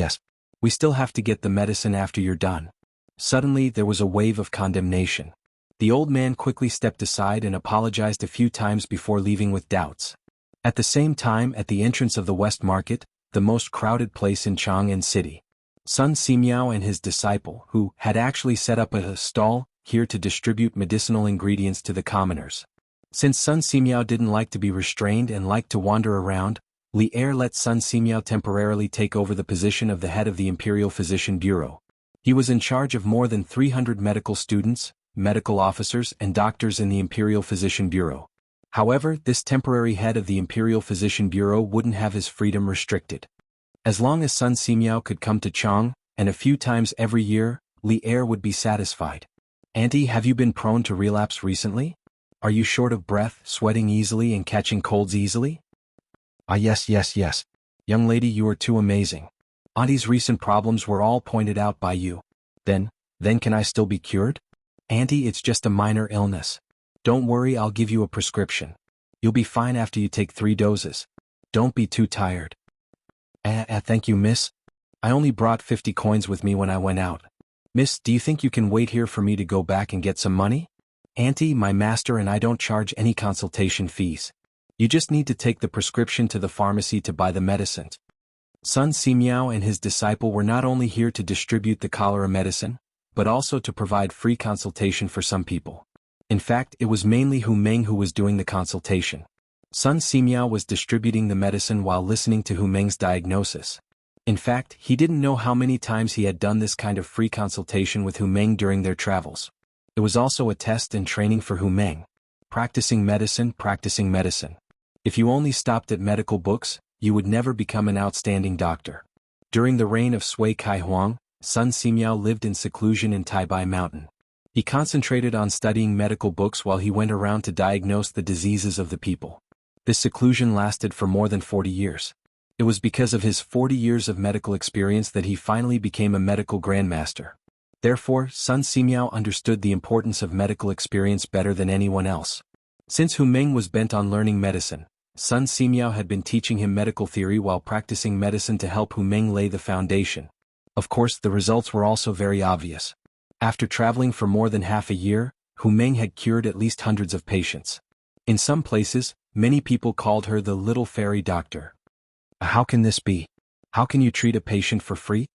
We still have to get the medicine after you're done." Suddenly there was a wave of condemnation. The old man quickly stepped aside and apologized a few times before leaving with doubts. At the same time, at the entrance of the West Market, the most crowded place in Chang'an City, Sun Simiao and his disciple, who had actually set up a stall here to distribute medicinal ingredients to the commoners. Since Sun Simiao didn't like to be restrained and liked to wander around, Li Er let Sun Simiao temporarily take over the position of the head of the Imperial Physician Bureau. He was in charge of more than 300 medical students, medical officers, and doctors in the Imperial Physician Bureau. However, this temporary head of the Imperial Physician Bureau wouldn't have his freedom restricted. As long as Sun Simiao could come to Chang, and a few times every year, Li Er would be satisfied. "Auntie, have you been prone to relapse recently? Are you short of breath, sweating easily and catching colds easily?" "Ah, yes. Young lady, you are too amazing. Auntie's recent problems were all pointed out by you. Then can I still be cured?" "Auntie, it's just a minor illness. Don't worry, I'll give you a prescription. You'll be fine after you take 3 doses. Don't be too tired." Thank you, miss. I only brought 50 coins with me when I went out. Miss, do you think you can wait here for me to go back and get some money?" "Auntie, my master and I don't charge any consultation fees. You just need to take the prescription to the pharmacy to buy the medicines." Sun Simiao and his disciple were not only here to distribute the cholera medicine, but also to provide free consultation for some people. In fact, it was mainly Hu Meng who was doing the consultation. Sun Simiao was distributing the medicine while listening to Hu Meng's diagnosis. In fact, he didn't know how many times he had done this kind of free consultation with Hu Meng during their travels. It was also a test and training for Hu Meng. Practicing medicine. If you only stopped at medical books, you would never become an outstanding doctor. During the reign of Sui Kai Huang, Sun Simiao lived in seclusion in Taibai Mountain. He concentrated on studying medical books while he went around to diagnose the diseases of the people. This seclusion lasted for more than 40 years. It was because of his 40 years of medical experience that he finally became a medical grandmaster. Therefore, Sun Simiao understood the importance of medical experience better than anyone else. Since Hu Meng was bent on learning medicine, Sun Simiao had been teaching him medical theory while practicing medicine to help Hu Meng lay the foundation. Of course, the results were also very obvious. After traveling for more than half a year, Hu Meng had cured at least hundreds of patients. In some places, many people called her the little fairy doctor. How can this be? How can you treat a patient for free?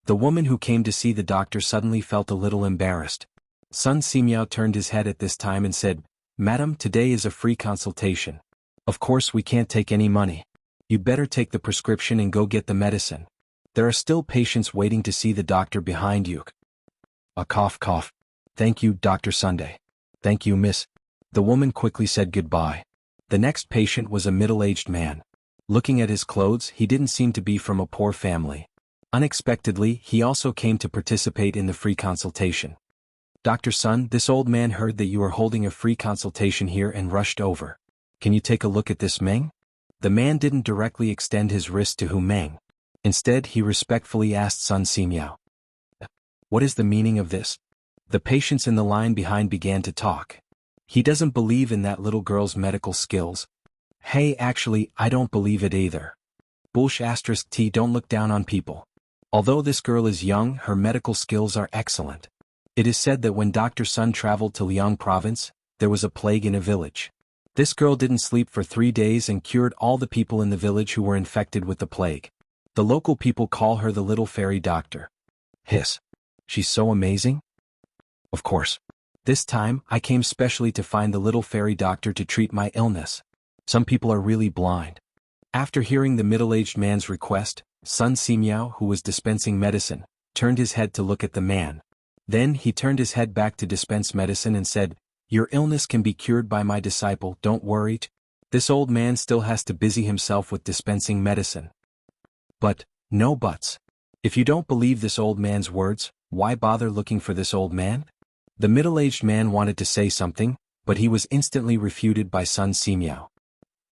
The woman who came to see the doctor suddenly felt a little embarrassed. Sun Simiao turned his head at this time and said, "Madam, today is a free consultation. Of course we can't take any money. You better take the prescription and go get the medicine. There are still patients waiting to see the doctor behind you." A cough cough. "Thank you, Dr. Sunday." "Thank you, miss." The woman quickly said goodbye. The next patient was a middle-aged man. Looking at his clothes, he didn't seem to be from a poor family. Unexpectedly, he also came to participate in the free consultation. "Dr. Sun, this old man heard that you are holding a free consultation here and rushed over. Can you take a look at this, Meng?" The man didn't directly extend his wrist to Hu Meng. Instead, he respectfully asked Sun Simiao, "What is the meaning of this?" The patients in the line behind began to talk. "He doesn't believe in that little girl's medical skills." "Hey, actually, I don't believe it either." *T Don't look down on people. Although this girl is young, her medical skills are excellent. It is said that when Dr. Sun traveled to Liang province, there was a plague in a village. This girl didn't sleep for 3 days and cured all the people in the village who were infected with the plague. The local people call her the little fairy doctor. Hiss. She's so amazing? Of course. This time, I came specially to find the little fairy doctor to treat my illness. Some people are really blind. After hearing the middle-aged man's request, Sun Simiao, who was dispensing medicine, turned his head to look at the man. Then he turned his head back to dispense medicine and said, "Your illness can be cured by my disciple, don't worry." This old man still has to busy himself with dispensing medicine. But, no buts. If you don't believe this old man's words, why bother looking for this old man? The middle-aged man wanted to say something, but he was instantly refuted by Sun Simiao.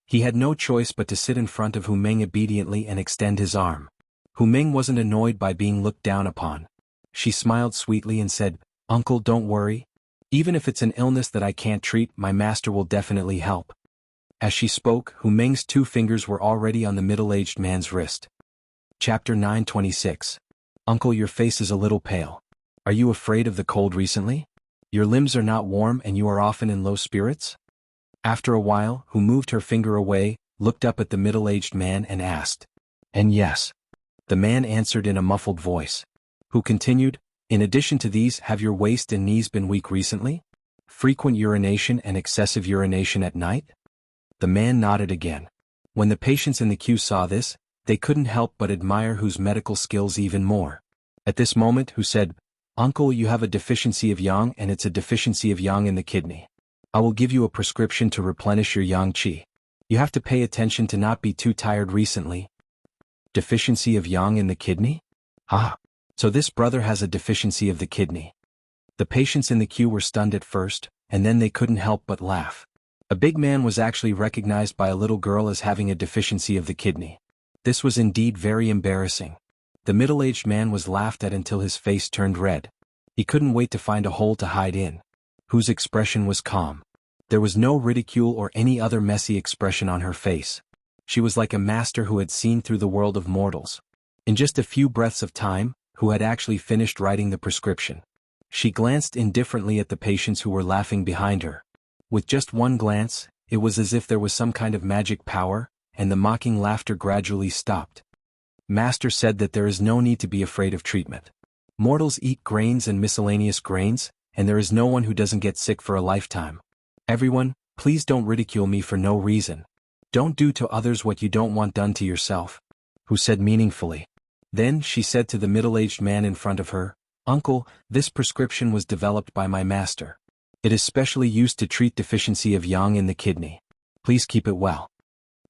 He had no choice but to sit in front of Hu Meng obediently and extend his arm. Hu Meng wasn't annoyed by being looked down upon. She smiled sweetly and said, "Uncle, don't worry. Even if it's an illness that I can't treat, my master will definitely help." As she spoke, Hu Meng's 2 fingers were already on the middle-aged man's wrist. Chapter 926. Uncle, your face is a little pale. Are you afraid of the cold recently? Your limbs are not warm and you are often in low spirits? After a while, Hu moved her finger away, looked up at the middle-aged man and asked. "And yes." The man answered in a muffled voice. Hu continued, "In addition to these, have your waist and knees been weak recently? Frequent urination and excessive urination at night?" The man nodded again. When the patients in the queue saw this, they couldn't help but admire Hu's medical skills even more. At this moment, Hu said, "Uncle, you have a deficiency of yang and it's a deficiency of yang in the kidney. I will give you a prescription to replenish your yang qi. You have to pay attention to not be too tired recently." Deficiency of yang in the kidney? Ah. So this brother has a deficiency of the kidney. The patients in the queue were stunned at first, and then they couldn't help but laugh. A big man was actually recognized by a little girl as having a deficiency of the kidney. This was indeed very embarrassing. The middle-aged man was laughed at until his face turned red. He couldn't wait to find a hole to hide in. Whose expression was calm. There was no ridicule or any other messy expression on her face. She was like a master who had seen through the world of mortals. In just a few breaths of time, Hu had actually finished writing the prescription. She glanced indifferently at the patients who were laughing behind her. With just one glance, it was as if there was some kind of magic power, and the mocking laughter gradually stopped. Master said that there is no need to be afraid of treatment. Mortals eat grains and miscellaneous grains, and there is no one who doesn't get sick for a lifetime. Everyone, please don't ridicule me for no reason. Don't do to others what you don't want done to yourself. Hu said meaningfully. Then she said to the middle-aged man in front of her, "Uncle, this prescription was developed by my master. It is specially used to treat deficiency of yang in the kidney. Please keep it well."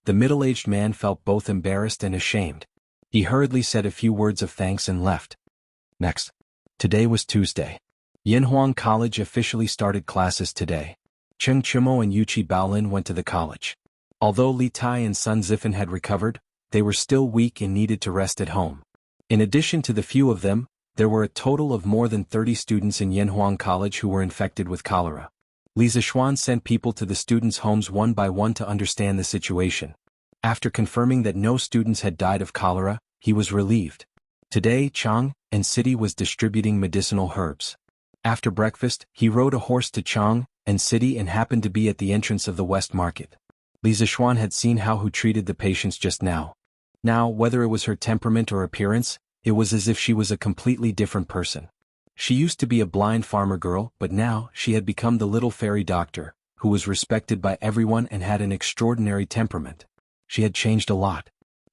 The middle-aged man felt both embarrassed and ashamed. He hurriedly said a few words of thanks and left. Next. Today was Tuesday. Yinhuang College officially started classes today. Cheng Chimo and Yuchi Baolin went to the college. Although Li Tai and Sun Zifan had recovered, they were still weak and needed to rest at home. In addition to the few of them, there were a total of more than 30 students in Yinhuang College who were infected with cholera. Li Zishuan sent people to the students' homes one by one to understand the situation. After confirming that no students had died of cholera, he was relieved. Today, Chang and City was distributing medicinal herbs. After breakfast, he rode a horse to Chang and City and happened to be at the entrance of the West Market. Li Zishuan had seen how Hu treated the patients just now. Now, whether it was her temperament or appearance, it was as if she was a completely different person. She used to be a blind farmer girl, but now she had become the little fairy doctor, who was respected by everyone and had an extraordinary temperament. She had changed a lot.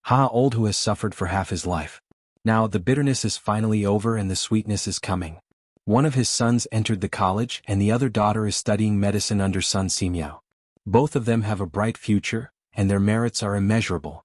Old Hu has suffered for half his life. Now the bitterness is finally over and the sweetness is coming. One of his sons entered the college and the other daughter is studying medicine under Sun Simiao. Both of them have a bright future, and their merits are immeasurable.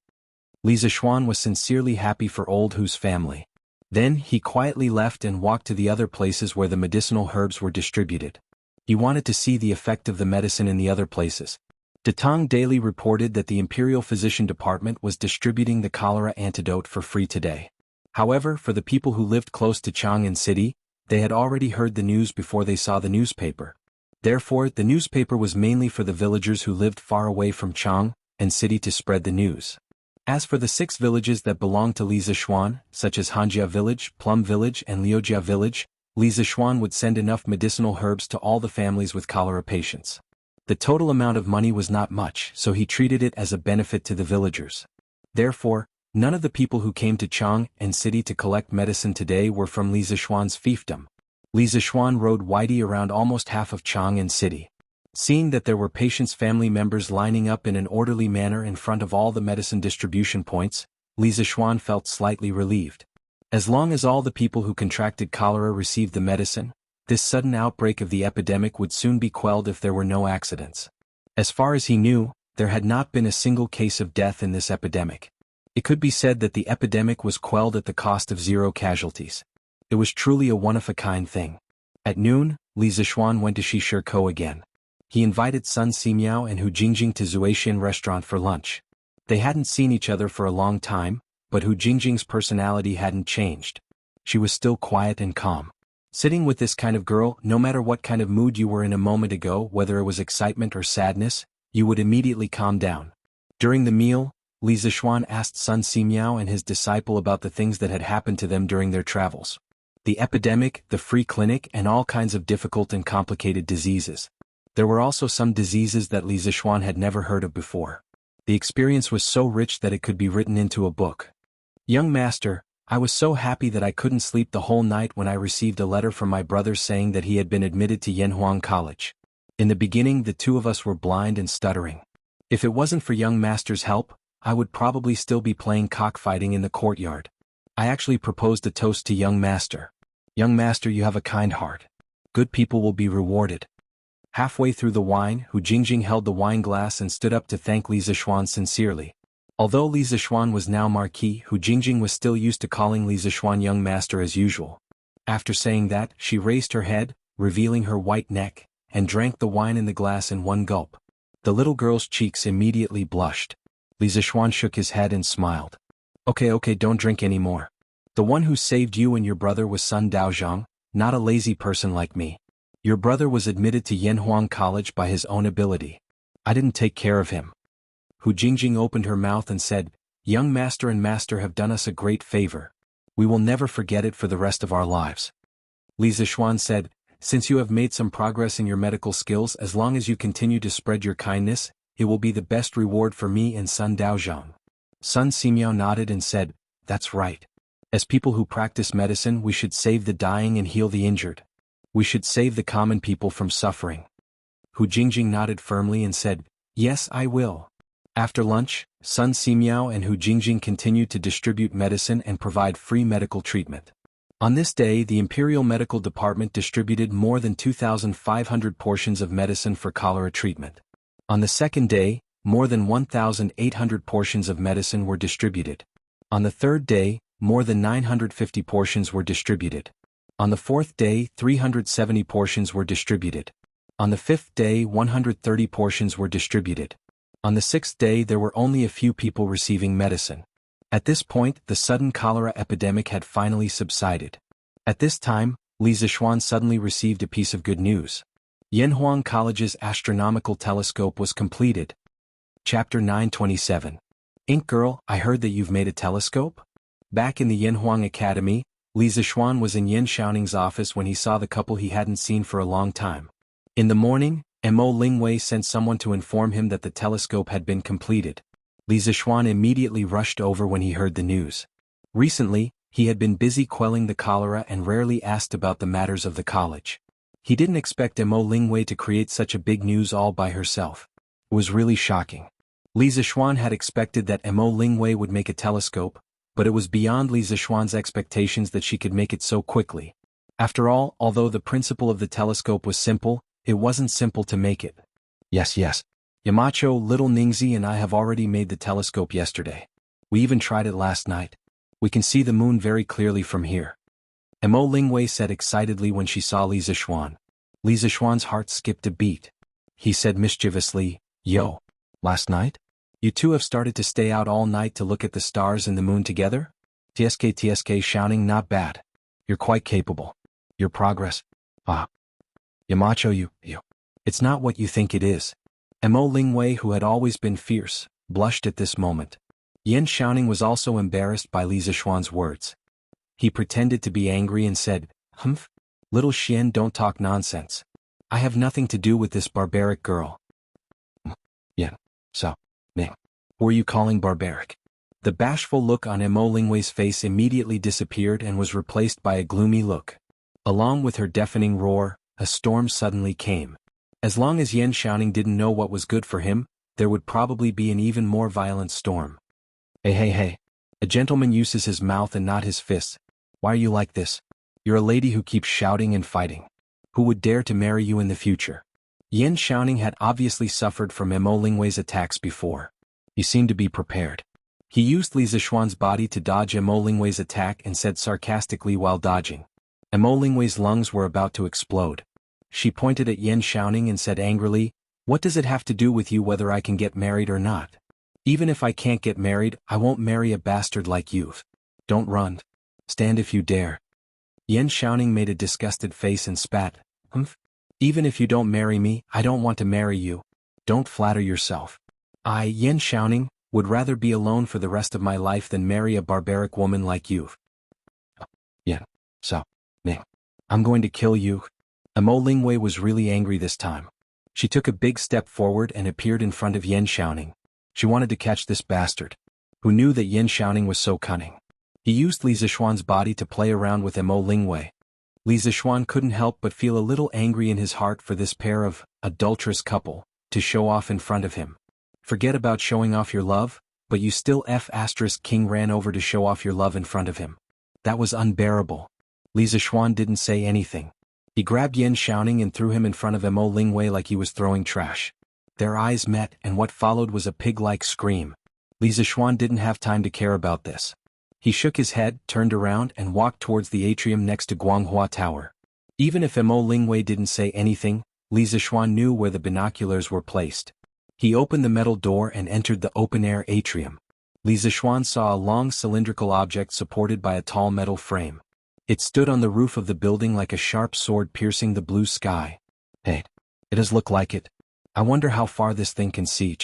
Li Zishuan was sincerely happy for Old Hu's family. Then he quietly left and walked to the other places where the medicinal herbs were distributed. He wanted to see the effect of the medicine in the other places. Datang Daily reported that the Imperial Physician Department was distributing the cholera antidote for free today. However, for the people who lived close to Chang'an City, they had already heard the news before they saw the newspaper. Therefore, the newspaper was mainly for the villagers who lived far away from Chang'an City to spread the news. As for the 6 villages that belonged to Li Zishuan, such as Hanjia Village, Plum Village and Liujia Village, Li Zishuan would send enough medicinal herbs to all the families with cholera patients. The total amount of money was not much, so he treated it as a benefit to the villagers. Therefore, none of the people who came to Chang'an City to collect medicine today were from Li Zishuan's fiefdom. Li Zishuan rode Whitey around almost half of Chang'an City. Seeing that there were patients' family members lining up in an orderly manner in front of all the medicine distribution points, Li Zishuan felt slightly relieved. As long as all the people who contracted cholera received the medicine, this sudden outbreak of the epidemic would soon be quelled if there were no accidents. As far as he knew, there had not been a single case of death in this epidemic. It could be said that the epidemic was quelled at the cost of 0 casualties. It was truly a one-of-a-kind thing. At noon, Li Zishuan went to Shishirkou again. He invited Sun Simiao and Hu Jingjing to Zuaxian restaurant for lunch. They hadn't seen each other for a long time, but Hu Jingjing's personality hadn't changed. She was still quiet and calm. Sitting with this kind of girl, no matter what kind of mood you were in a moment ago, whether it was excitement or sadness, you would immediately calm down. During the meal, Li Zishuan asked Sun Simiao and his disciple about the things that had happened to them during their travels. The epidemic, the free clinic and all kinds of difficult and complicated diseases. There were also some diseases that Li Zishuan had never heard of before. The experience was so rich that it could be written into a book. Young master, I was so happy that I couldn't sleep the whole night when I received a letter from my brother saying that he had been admitted to Yanhuang College. In the beginning the 2 of us were blind and stuttering. If it wasn't for young master's help, I would probably still be playing cockfighting in the courtyard. I actually proposed a toast to young master. Young master, you have a kind heart. Good people will be rewarded. Halfway through the wine, Hu Jingjing held the wine glass and stood up to thank Li Zishuan sincerely. Although Li Zishuan was now Marquis, Hu Jingjing was still used to calling Li Zishuan young master as usual. After saying that, she raised her head, revealing her white neck, and drank the wine in the glass in one gulp. The little girl's cheeks immediately blushed. Li Zishuan shook his head and smiled. Okay, don't drink anymore. The one who saved you and your brother was Sun Daozhang, not a lazy person like me. Your brother was admitted to Yanhuang College by his own ability. I didn't take care of him. Hu Jingjing opened her mouth and said, Young master and master have done us a great favor. We will never forget it for the rest of our lives. Li Zishuan said, Since you have made some progress in your medical skills, as long as you continue to spread your kindness, it will be the best reward for me and Sun Daozhang. Sun Simiao nodded and said, That's right. As people who practice medicine, we should save the dying and heal the injured. We should save the common people from suffering. Hu Jingjing nodded firmly and said, Yes, I will. After lunch, Sun Simiao and Hu Jingjing continued to distribute medicine and provide free medical treatment. On this day, the Imperial Medical Department distributed more than 2,500 portions of medicine for cholera treatment. On the second day, more than 1,800 portions of medicine were distributed. On the third day, more than 950 portions were distributed. On the fourth day, 370 portions were distributed. On the fifth day, 130 portions were distributed. On the sixth day, there were only a few people receiving medicine. At this point, the sudden cholera epidemic had finally subsided. At this time, Li Zishuan suddenly received a piece of good news. Yanhuang College's astronomical telescope was completed. Chapter 927. Ink Girl, I heard that you've made a telescope? Back in the Yanhuang Academy, Li Zixuan was in Yan Xiaoning's office when he saw the couple he hadn't seen for a long time. In the morning, Mo Lingwei sent someone to inform him that the telescope had been completed. Li Zixuan immediately rushed over when he heard the news. Recently, he had been busy quelling the cholera and rarely asked about the matters of the college. He didn't expect Mo Lingwei to create such a big news all by herself. It was really shocking. Li Zixuan had expected that Mo Lingwei would make a telescope, but it was beyond Li Zixuan's expectations that she could make it so quickly. After all, although the principle of the telescope was simple, it wasn't simple to make it. Yes. Yamacho, little Ningzi and I have already made the telescope yesterday. We even tried it last night. We can see the moon very clearly from here. Mo Lingwei said excitedly when she saw Li Zixuan. Li Zixuan's heart skipped a beat. He said mischievously, Yo. Last night? You two have started to stay out all night to look at the stars and the moon together? TSK shouting, not bad. You're quite capable. Your progress. Yamacho, you. It's not what you think it is. Mo Lingwei, who had always been fierce, blushed at this moment. Yan Xiaoning was also embarrassed by Li Zixuan's words. He pretended to be angry and said, Humph? Little Xian, don't talk nonsense. I have nothing to do with this barbaric girl. Yan. So. Ning. Who are you calling barbaric? The bashful look on Mo Lingwei's face immediately disappeared and was replaced by a gloomy look. Along with her deafening roar, a storm suddenly came. As long as Yan Xiaoning didn't know what was good for him, there would probably be an even more violent storm. Hey. A gentleman uses his mouth and not his fists. Why are you like this? You're a lady who keeps shouting and fighting. Who would dare to marry you in the future? Yan Xiaoning had obviously suffered from Mo Lingwei's attacks before. He seemed to be prepared. He used Li Zixuan's body to dodge Mo Lingwei's attack and said sarcastically while dodging. Mo Lingwei's lungs were about to explode. She pointed at Yan Xiaoning and said angrily, What does it have to do with you whether I can get married or not? Even if I can't get married, I won't marry a bastard like you. Don't run. Stand if you dare. Yan Xiaoning made a disgusted face and spat. Humph? Even if you don't marry me, I don't want to marry you. Don't flatter yourself. I, Yan Xiaoning, would rather be alone for the rest of my life than marry a barbaric woman like you. Yan. So. Ning. I'm going to kill you. Mo Lingwei was really angry this time. She took a big step forward and appeared in front of Yan Xiaoning. She wanted to catch this bastard. Who knew that Yan Xiaoning was so cunning? He used Li Zixuan's body to play around with Mo Lingwei. Li Zixuan couldn't help but feel a little angry in his heart for this pair of adulterous couple to show off in front of him. Forget about showing off your love, but you still King ran over to show off your love in front of him. That was unbearable. Li Zixuan didn't say anything. He grabbed Yan Xiaoning and threw him in front of Mo Lingwei like he was throwing trash. Their eyes met and what followed was a pig-like scream. Li Zixuan didn't have time to care about this. He shook his head, turned around and walked towards the atrium next to Guanghua Tower. Even if Mo Lingwei didn't say anything, Li Zixuan knew where the binoculars were placed. He opened the metal door and entered the open-air atrium. Li Zixuan saw a long cylindrical object supported by a tall metal frame. It stood on the roof of the building like a sharp sword piercing the blue sky. Hey, it does look like it. I wonder how far this thing can see.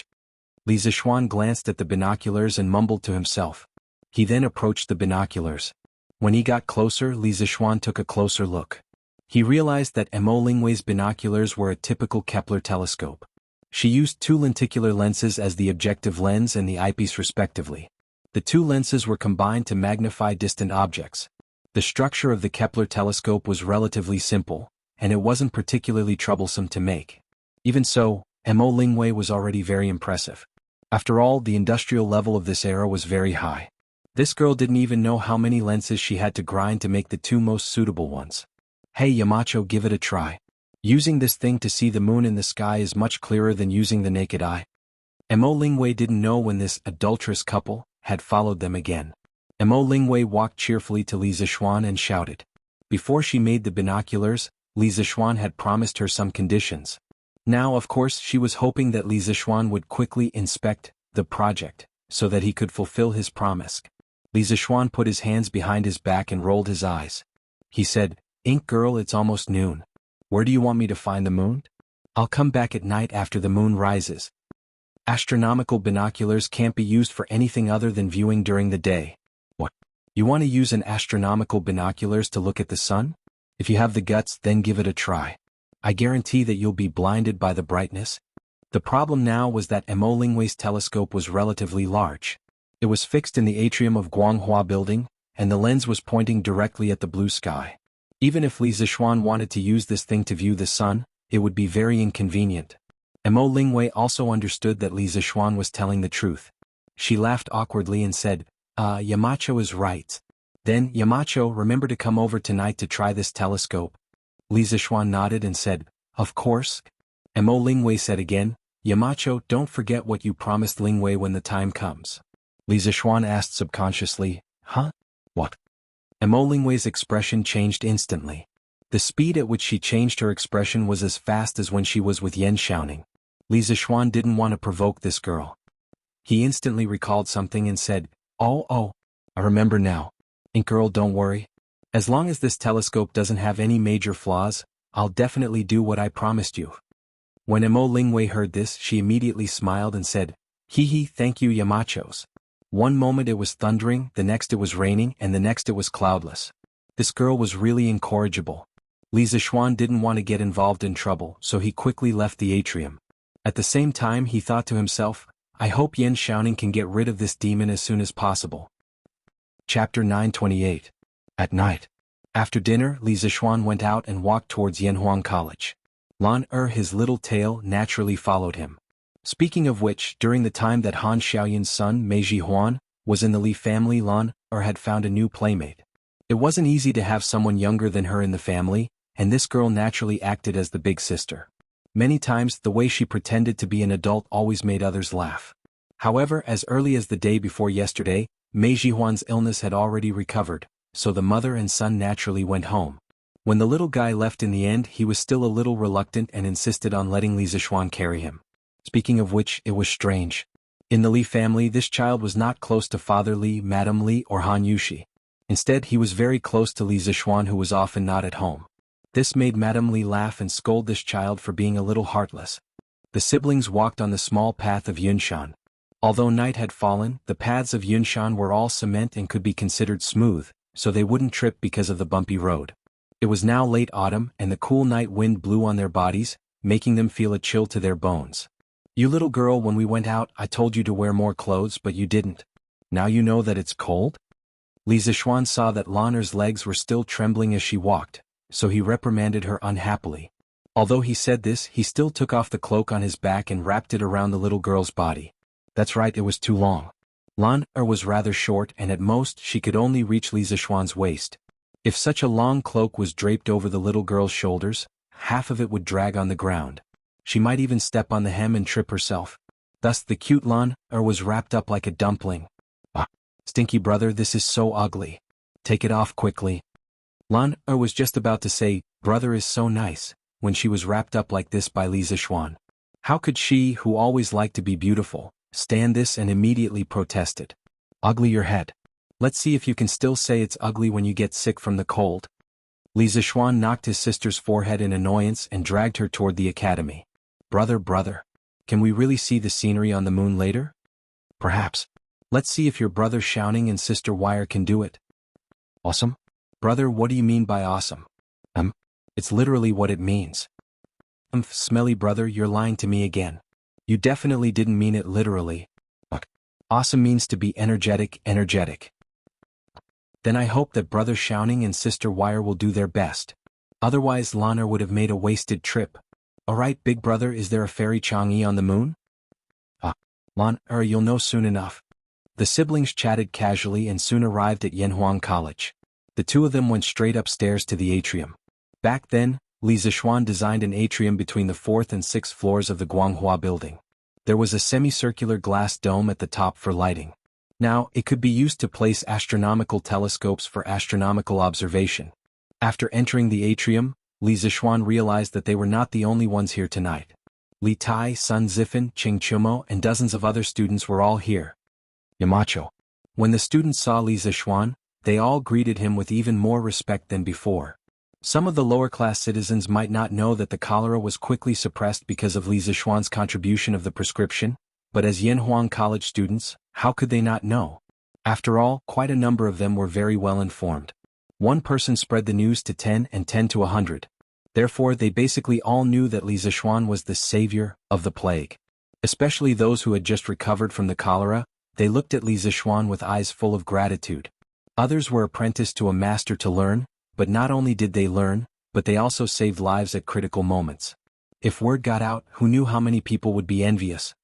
Li Zixuan glanced at the binoculars and mumbled to himself. He then approached the binoculars. When he got closer, Li Zixuan took a closer look. He realized that Mo Lingwei's binoculars were a typical Kepler telescope. She used two lenticular lenses as the objective lens and the eyepiece respectively. The two lenses were combined to magnify distant objects. The structure of the Kepler telescope was relatively simple, and it wasn't particularly troublesome to make. Even so, Mo Lingwei was already very impressive. After all, the industrial level of this era was very high. This girl didn't even know how many lenses she had to grind to make the two most suitable ones. Hey Yamacho, give it a try. Using this thing to see the moon in the sky is much clearer than using the naked eye. Mo Lingwei didn't know when this adulterous couple had followed them again. Mo Lingwei walked cheerfully to Li Zixuan and shouted. Before she made the binoculars, Li Zixuan had promised her some conditions. Now, of course, she was hoping that Li Zixuan would quickly inspect the project, so that he could fulfill his promise. Li Zixuan put his hands behind his back and rolled his eyes. He said, Ink Girl, it's almost noon. Where do you want me to find the moon? I'll come back at night after the moon rises. Astronomical binoculars can't be used for anything other than viewing during the day. What? You want to use an astronomical binoculars to look at the sun? If you have the guts, then give it a try. I guarantee that you'll be blinded by the brightness. The problem now was that Mo Lingwei's telescope was relatively large. It was fixed in the atrium of Guanghua building, and the lens was pointing directly at the blue sky. Even if Li Zixuan wanted to use this thing to view the sun, it would be very inconvenient. Mo Lingwei also understood that Li Zixuan was telling the truth. She laughed awkwardly and said, Yamacho is right. Then, Yamacho, remember to come over tonight to try this telescope. Li Zixuan nodded and said, of course. Mo Lingwei said again, Yamacho, don't forget what you promised Lingwei when the time comes. Li Zixuan asked subconsciously, huh? What? Mo Lingwei's expression changed instantly. The speed at which she changed her expression was as fast as when she was with Yan Xiaoning. Li Zixuan didn't want to provoke this girl. He instantly recalled something and said, oh, I remember now. Girl, don't worry. As long as this telescope doesn't have any major flaws, I'll definitely do what I promised you. When Mo Lingwei heard this, she immediately smiled and said, hee, thank you Yamachos. One moment it was thundering, the next it was raining, and the next it was cloudless. This girl was really incorrigible. Li Zixuan didn't want to get involved in trouble, so he quickly left the atrium. At the same time he thought to himself, I hope Yan Xiaoning can get rid of this demon as soon as possible. Chapter 928. At night. After dinner, Li Zixuan went out and walked towards Yanhuang College. Lan his little tail, naturally followed him. Speaking of which, during the time that Han Xiaoyan's son, Meiji Huan, was in the Li family, Lan had found a new playmate. It wasn't easy to have someone younger than her in the family, and this girl naturally acted as the big sister. Many times, the way she pretended to be an adult always made others laugh. However, as early as the day before yesterday, Meiji Huan's illness had already recovered, so the mother and son naturally went home. When the little guy left in the end, he was still a little reluctant and insisted on letting Li Zixuan carry him. Speaking of which, it was strange. In the Li family, this child was not close to Father Li, Madame Li, or Han Yushi. Instead, he was very close to Li Zixuan, who was often not at home. This made Madame Li laugh and scold this child for being a little heartless. The siblings walked on the small path of Yunshan. Although night had fallen, the paths of Yunshan were all cement and could be considered smooth, so they wouldn't trip because of the bumpy road. It was now late autumn and the cool night wind blew on their bodies, making them feel a chill to their bones. You little girl, when we went out, I told you to wear more clothes, but you didn't. Now you know that it's cold? Li Zixuan saw that Lan'er's legs were still trembling as she walked, so he reprimanded her unhappily. Although he said this, he still took off the cloak on his back and wrapped it around the little girl's body. That's right, it was too long. Lan'er was rather short and at most she could only reach Li Zixuan's waist. If such a long cloak was draped over the little girl's shoulders, half of it would drag on the ground. She might even step on the hem and trip herself. Thus the cute Lan'er was wrapped up like a dumpling. Ah, stinky brother, this is so ugly. Take it off quickly. Lan'er was just about to say, brother is so nice, when she was wrapped up like this by Li Zixuan. How could she, who always liked to be beautiful, stand this and immediately protested? Ugly your head. Let's see if you can still say it's ugly when you get sick from the cold. Li Zixuan knocked his sister's forehead in annoyance and dragged her toward the academy. Brother, can we really see the scenery on the moon later? Perhaps. Let's see if your brother Xiaoning and sister Wire can do it. Awesome? Brother, what do you mean by awesome? It's literally what it means. Smelly brother, you're lying to me again. You definitely didn't mean it literally. Awesome means to be energetic. Then I hope that brother Xiaoning and sister Wire will do their best. Otherwise Lan'er would have made a wasted trip. Alright big brother, is there a fairy Chang'e on the moon? Lan'er, you'll know soon enough. The siblings chatted casually and soon arrived at Yanhuang College. The two of them went straight upstairs to the atrium. Back then, Li Zixuan designed an atrium between the 4th and 6th floors of the Guanghua building. There was a semicircular glass dome at the top for lighting. Now, it could be used to place astronomical telescopes for astronomical observation. After entering the atrium, Li Zixuan realized that they were not the only ones here tonight. Li Tai, Sun Zifan, Qing Chumo, and dozens of other students were all here. Yamacho. When the students saw Li Zixuan, they all greeted him with even more respect than before. Some of the lower-class citizens might not know that the cholera was quickly suppressed because of Li Zishuan's contribution of the prescription, but as Yanhuang College students, how could they not know? After all, quite a number of them were very well informed. One person spread the news to 10 and 10 to 100. Therefore they basically all knew that Li Zishuan was the savior of the plague. Especially those who had just recovered from the cholera, they looked at Li Zishuan with eyes full of gratitude. Others were apprenticed to a master to learn, but not only did they learn, but they also saved lives at critical moments. If word got out, who knew how many people would be envious?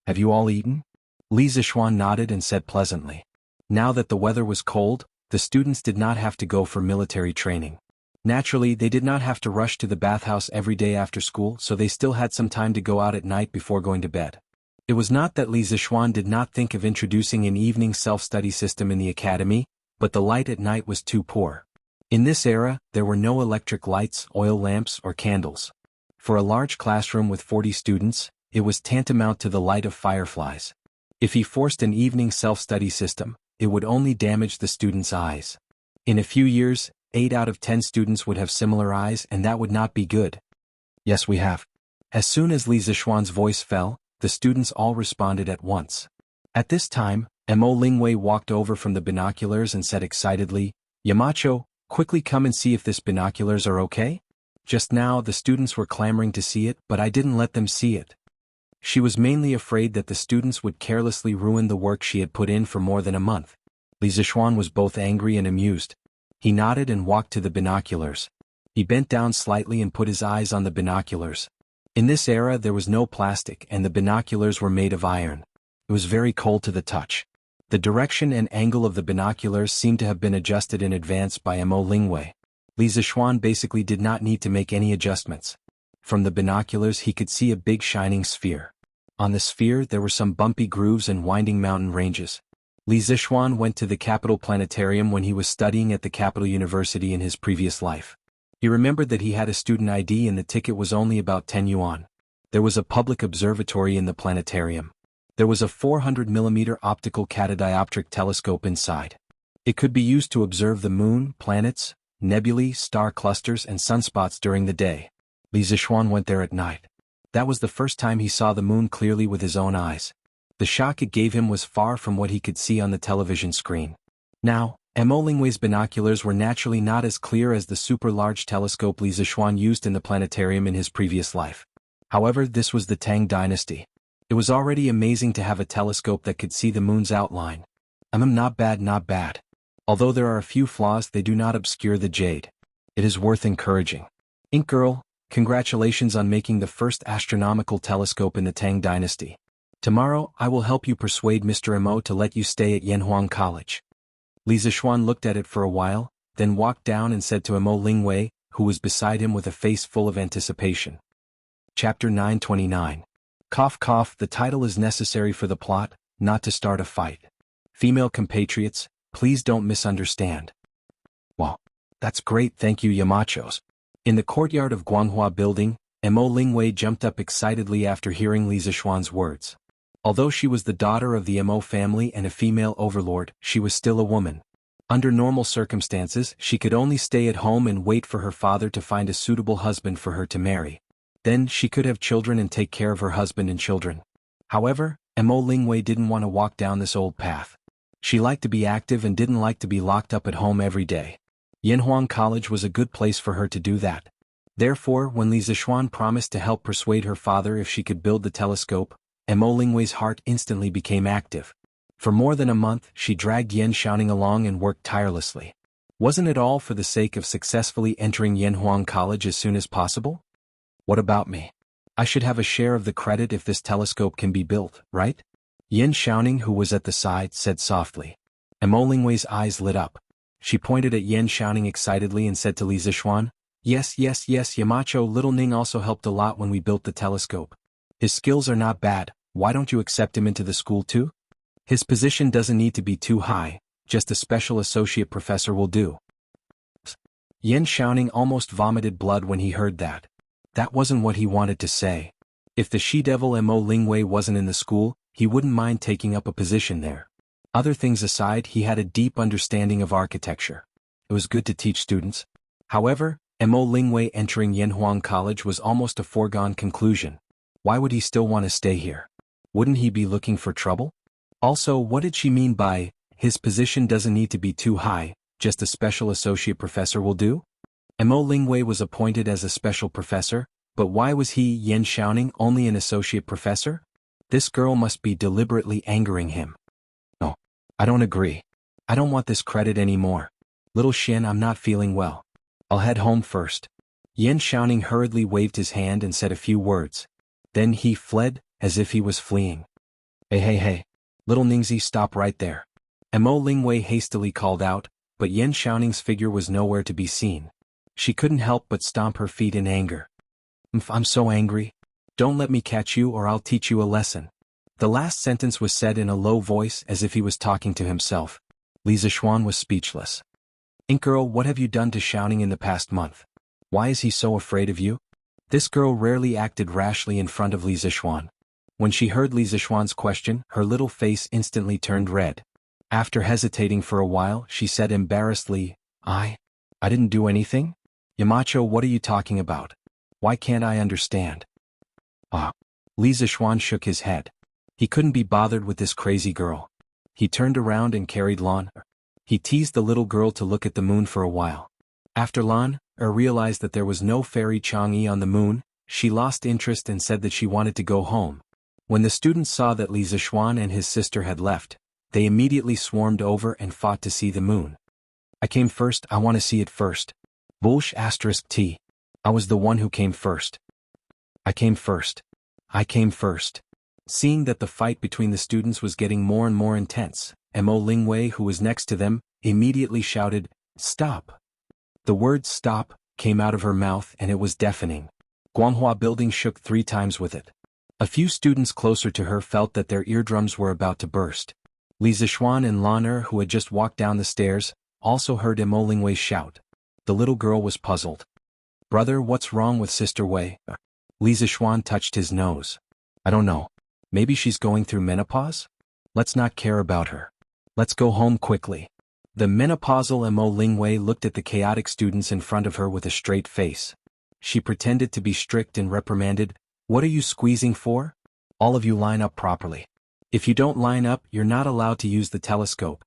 Have you all eaten? Li Zishuan nodded and said pleasantly. Now that the weather was cold, the students did not have to go for military training. Naturally, they did not have to rush to the bathhouse every day after school, so they still had some time to go out at night before going to bed. It was not that Li Zishuan did not think of introducing an evening self-study system in the academy, but the light at night was too poor. In this era, there were no electric lights, oil lamps, or candles. For a large classroom with 40 students, it was tantamount to the light of fireflies. If he forced an evening self-study system, it would only damage the students' eyes. In a few years, 8 out of 10 students would have similar eyes, and that would not be good. Yes, we have. As soon as Li Zishuan's voice fell, the students all responded at once. At this time, Mo Lingwei walked over from the binoculars and said excitedly, "Yamacho, quickly come and see if this binoculars are okay?" Just now the students were clamoring to see it, but I didn't let them see it. She was mainly afraid that the students would carelessly ruin the work she had put in for more than a month. Li Zishuan was both angry and amused. He nodded and walked to the binoculars. He bent down slightly and put his eyes on the binoculars. In this era there was no plastic and the binoculars were made of iron. It was very cold to the touch. The direction and angle of the binoculars seemed to have been adjusted in advance by Mo Lingwei. Li Zishuan basically did not need to make any adjustments. From the binoculars he could see a big shining sphere. On the sphere there were some bumpy grooves and winding mountain ranges. Li Zishuan went to the Capital Planetarium when he was studying at the Capital University in his previous life. He remembered that he had a student ID and the ticket was only about 10 yuan. There was a public observatory in the planetarium. There was a 400mm optical catadioptric telescope inside. It could be used to observe the moon, planets, nebulae, star clusters and sunspots during the day. Li Zishuan went there at night. That was the first time he saw the moon clearly with his own eyes. The shock it gave him was far from what he could see on the television screen. Now, Mo Lingwei's binoculars were naturally not as clear as the super-large telescope Li Zishuan used in the planetarium in his previous life. However, this was the Tang dynasty. It was already amazing to have a telescope that could see the moon's outline. Not bad, not bad. Although there are a few flaws, they do not obscure the jade. It is worth encouraging. Ink Girl, congratulations on making the first astronomical telescope in the Tang dynasty. Tomorrow, I will help you persuade Mr. Mo to let you stay at Yanhuang College. Li Zishuan looked at it for a while, then walked down and said to Mo Lingwei, who was beside him with a face full of anticipation. Chapter 929. Cough cough, the title is necessary for the plot, not to start a fight. Female compatriots, please don't misunderstand. Wow. That's great, thank you Yamachos. In the courtyard of Guanghua Building, Mo Lingwei jumped up excitedly after hearing Li Zishuan's words. Although she was the daughter of the Mo family and a female overlord, she was still a woman. Under normal circumstances, she could only stay at home and wait for her father to find a suitable husband for her to marry. Then she could have children and take care of her husband and children. However, Mo Lingwei didn't want to walk down this old path. She liked to be active and didn't like to be locked up at home every day. Yanhuang College was a good place for her to do that. Therefore, when Li Zishuan promised to help persuade her father if she could build the telescope, Mo Lingwei's heart instantly became active. For more than a month, she dragged Yan Xiaoning along and worked tirelessly. Wasn't it all for the sake of successfully entering Yanhuang College as soon as possible? What about me? I should have a share of the credit if this telescope can be built, right? Yan Xiaoning, who was at the side, said softly. Mo Lingwei's eyes lit up. She pointed at Yan Xiaoning excitedly and said to Li Zishuan, Yes, Yamacho, little Ning also helped a lot when we built the telescope. His skills are not bad, why don't you accept him into the school too? His position doesn't need to be too high, just a special associate professor will do. Yan Xiaoning almost vomited blood when he heard that. That wasn't what he wanted to say. If the she-devil Mo Lingwei wasn't in the school, he wouldn't mind taking up a position there. Other things aside, he had a deep understanding of architecture. It was good to teach students. However, Mo Lingwei entering Yanhuang College was almost a foregone conclusion. Why would he still want to stay here? Wouldn't he be looking for trouble? Also, what did she mean by, his position doesn't need to be too high, just a special associate professor will do? Mo Lingwei was appointed as a special professor, but why was he, Yan Xiaoning, only an associate professor? This girl must be deliberately angering him. No, I don't agree. I don't want this credit anymore. Little Xian, I'm not feeling well. I'll head home first. Yan Xiaoning hurriedly waved his hand and said a few words. Then he fled, as if he was fleeing. Hey, little Ningzi, stop right there. Mo Lingwei hastily called out, but Yan Xiaoning's figure was nowhere to be seen. She couldn't help but stomp her feet in anger. I'm so angry. Don't let me catch you or I'll teach you a lesson. The last sentence was said in a low voice as if he was talking to himself. Li Zixuan was speechless. Girl, what have you done to Xiaoning in the past month? Why is he so afraid of you? This girl rarely acted rashly in front of Li Zixuan. When she heard Li Zixuan's question, her little face instantly turned red. After hesitating for a while, she said embarrassedly, I didn't do anything? Yamacho, what are you talking about? Why can't I understand? Li Zixuan shook his head. He couldn't be bothered with this crazy girl. He turned around and carried Lan. He teased the little girl to look at the moon for a while. After Lan realized that there was no fairy Chang'e on the moon, she lost interest and said that she wanted to go home. When the students saw that Li Zixuan and his sister had left, they immediately swarmed over and fought to see the moon. I came first, I want to see it first. Bullsh *T. I was the one who came first. I came first. I came first. Seeing that the fight between the students was getting more and more intense, Mo Lingwei, who was next to them, immediately shouted, Stop! The word stop came out of her mouth and it was deafening. Guanghua Building shook 3 times with it. A few students closer to her felt that their eardrums were about to burst. Li Zixuan and Lan who had just walked down the stairs, also heard Mo Lingwei shout. The little girl was puzzled. Brother, what's wrong with Sister Wei? Li Zixuan touched his nose. I don't know. Maybe she's going through menopause? Let's not care about her. Let's go home quickly. The menopausal Mo Lingwei looked at the chaotic students in front of her with a straight face. She pretended to be strict and reprimanded. What are you squeezing for? All of you line up properly. If you don't line up, you're not allowed to use the telescope.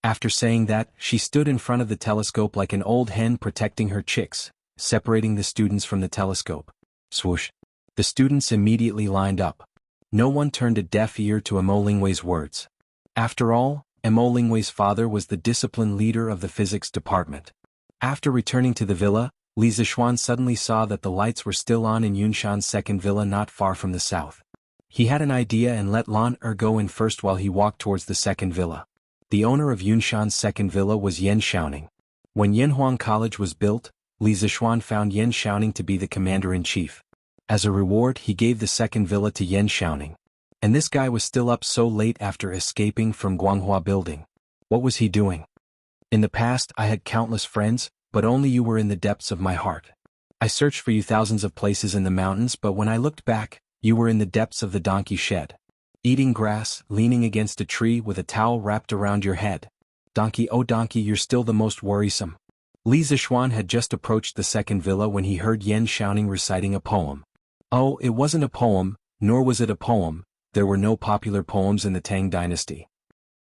After saying that, she stood in front of the telescope like an old hen protecting her chicks, separating the students from the telescope. Swoosh. The students immediately lined up. No one turned a deaf ear to Mo Lingwei's words. After all, Mo Lingwei's father was the discipline leader of the physics department. After returning to the villa, Li Zixuan suddenly saw that the lights were still on in Yunshan's second villa not far from the south. He had an idea and let Lan go in first while he walked towards the second villa. The owner of Yunshan's second villa was Yan Xiaoning. When Yanhuang College was built, Li Zixuan found Yan Xiaoning to be the commander-in-chief. As a reward, he gave the second villa to Yan Xiaoning. And this guy was still up so late after escaping from Guanghua Building. What was he doing? In the past, I had countless friends, but only you were in the depths of my heart. I searched for you thousands of places in the mountains, but when I looked back, you were in the depths of the donkey shed. Eating grass, leaning against a tree with a towel wrapped around your head. Donkey, oh donkey, you're still the most worrisome. Li Zixuan had just approached the second villa when he heard Yan Xiaoning reciting a poem. Oh, it wasn't a poem, nor was it a poem. There were no popular poems in the Tang dynasty.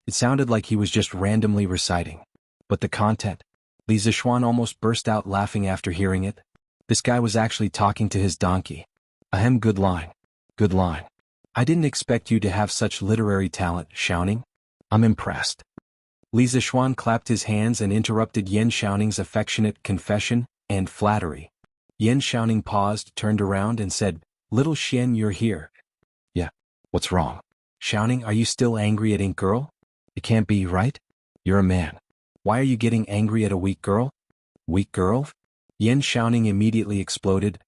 It sounded like he was just randomly reciting. But the content? Li Zixuan almost burst out laughing after hearing it. This guy was actually talking to his donkey. Ahem, good line. Good line. I didn't expect you to have such literary talent, Xiaoning. I'm impressed. Li Zixuan clapped his hands and interrupted Yan Xiaoning's affectionate confession and flattery. Yan Xiaoning paused, turned around and said, Little Xian, you're here. Yeah. What's wrong? Xiaoning, are you still angry at Ink Girl? It can't be, right? You're a man. Why are you getting angry at a weak girl? Weak girl? Yan Xiaoning immediately exploded.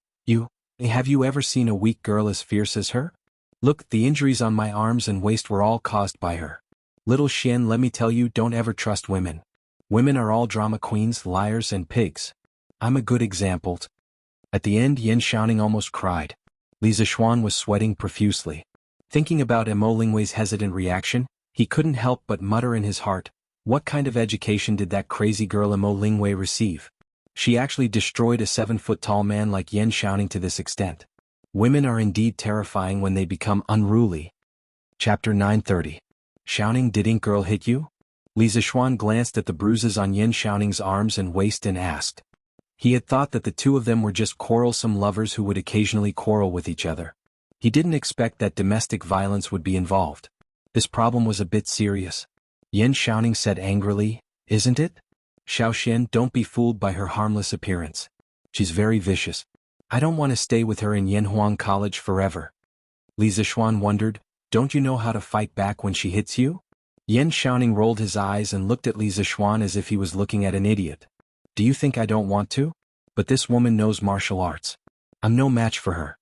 Have you ever seen a weak girl as fierce as her? Look, the injuries on my arms and waist were all caused by her. Little Xian, let me tell you, don't ever trust women. Women are all drama queens, liars and pigs. I'm a good example. At the end, Yan Xiaoning almost cried. Li Zixuan was sweating profusely. Thinking about Mo Lingwei's hesitant reaction, he couldn't help but mutter in his heart, what kind of education did that crazy girl Mo Lingwei receive? She actually destroyed a 7-foot-tall man like Yan Xiaoning to this extent. Women are indeed terrifying when they become unruly. Chapter 930. Xiaoning, did Ink Girl hit you? Li Zixuan glanced at the bruises on Yan Xiaoning's arms and waist and asked. He had thought that the two of them were just quarrelsome lovers who would occasionally quarrel with each other. He didn't expect that domestic violence would be involved. This problem was a bit serious. Yan Xiaoning said angrily, isn't it? Xiaoxian, don't be fooled by her harmless appearance. She's very vicious. I don't want to stay with her in Yanhuang College forever. Li Zixuan wondered, don't you know how to fight back when she hits you? Yan Xiaoning rolled his eyes and looked at Li Zixuan as if he was looking at an idiot. Do you think I don't want to? But this woman knows martial arts. I'm no match for her.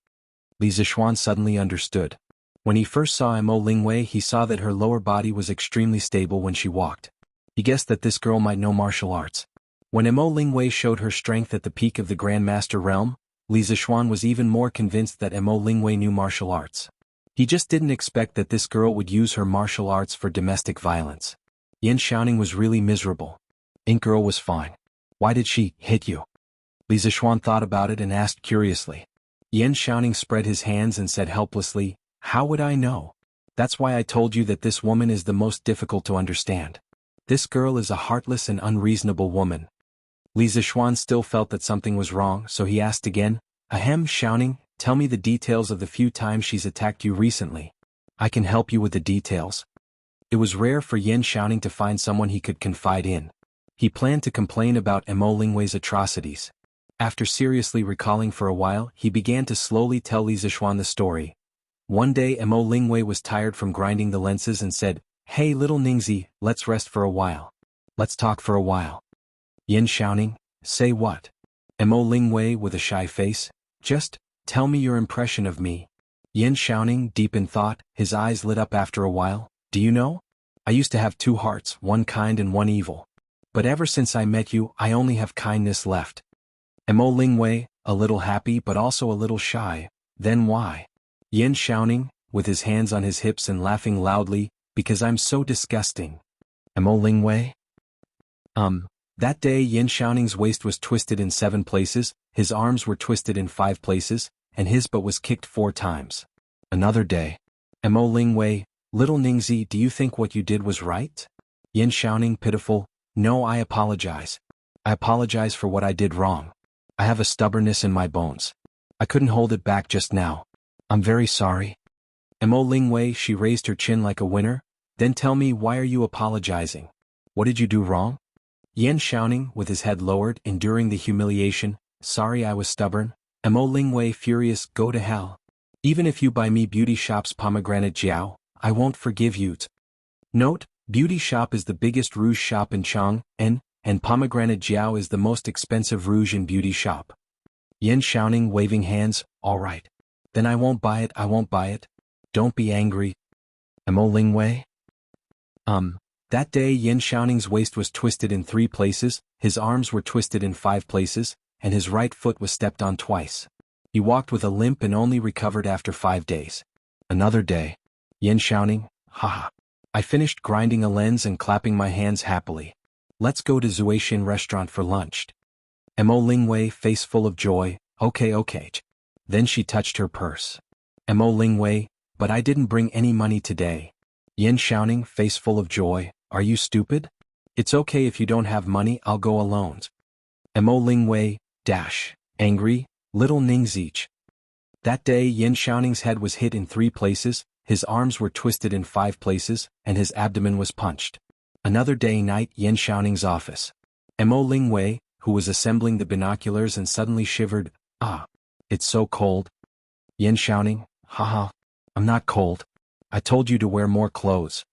Li Zixuan suddenly understood. When he first saw Mo Lingwei, he saw that her lower body was extremely stable when she walked. He guessed that this girl might know martial arts. When Mo Lingwei showed her strength at the peak of the Grandmaster realm, Li Zixuan was even more convinced that Mo Lingwei knew martial arts. He just didn't expect that this girl would use her martial arts for domestic violence. Yan Xiaoning was really miserable. Ink Girl was fine. Why did she hit you? Li Zixuan thought about it and asked curiously. Yan Xiaoning spread his hands and said helplessly, how would I know? That's why I told you that this woman is the most difficult to understand. This girl is a heartless and unreasonable woman. Li Zixuan still felt that something was wrong, so he asked again, Ahem, Xiaoning, tell me the details of the few times she's attacked you recently. I can help you with the details. It was rare for Yan Xiaoning to find someone he could confide in. He planned to complain about Mo Lingwei's atrocities. After seriously recalling for a while, he began to slowly tell Li Zixuan the story. One day Mo Lingwei was tired from grinding the lenses and said, Hey little Ningzi, let's rest for a while. Let's talk for a while. Yan Xiaoning, say what? Mo Lingwei with a shy face, just, tell me your impression of me. Yan Xiaoning, deep in thought, his eyes lit up after a while, do you know? I used to have 2 hearts, one kind and one evil. But ever since I met you, I only have kindness left. Mo Lingwei, a little happy but also a little shy, then why? Yan Xiaoning, with his hands on his hips and laughing loudly, because I'm so disgusting. Mo Lingwei? That day Yan Xiaoning's waist was twisted in 7 places, his arms were twisted in 5 places, and his butt was kicked 4 times. Another day. Mo Lingwei, little Ningzi, do you think what you did was right? Yan Xiaoning, pitiful, no, I apologize. I apologize for what I did wrong. I have a stubbornness in my bones. I couldn't hold it back just now. I'm very sorry. Mo Lingwei, she raised her chin like a winner, then tell me, why are you apologizing? What did you do wrong? Yan Xiaoning, with his head lowered, enduring the humiliation, sorry I was stubborn. Mo Lingwei, furious, go to hell. Even if you buy me Beauty Shop's pomegranate jiao, I won't forgive you. Note, Beauty Shop is the biggest rouge shop in Chang'an, and pomegranate jiao is the most expensive rouge in Beauty Shop. Yan Xiaoning, waving hands, all right. Then I won't buy it, I won't buy it. Don't be angry. Mo Lingwei? That day Yan Xiaoning's waist was twisted in 3 places, his arms were twisted in 5 places, and his right foot was stepped on twice. He walked with a limp and only recovered after 5 days. Another day. Yan Xiaoning, haha. I finished grinding a lens and clapping my hands happily. Let's go to Zuaixin restaurant for lunch. Mo Lingwei, face full of joy, okay. Then she touched her purse. Mo Lingwei, but I didn't bring any money today. Yan Xiaoning, face full of joy, are you stupid? It's okay if you don't have money, I'll go alone. Mo Lingwei, angry, little Ningzi. That day Yan Xiaoning's head was hit in 3 places, his arms were twisted in 5 places, and his abdomen was punched. Another day night Yan Xiaoning's office. Mo Lingwei, who was assembling the binoculars and suddenly shivered, it's so cold. Yan Xiaoning, haha, I'm not cold. I told you to wear more clothes.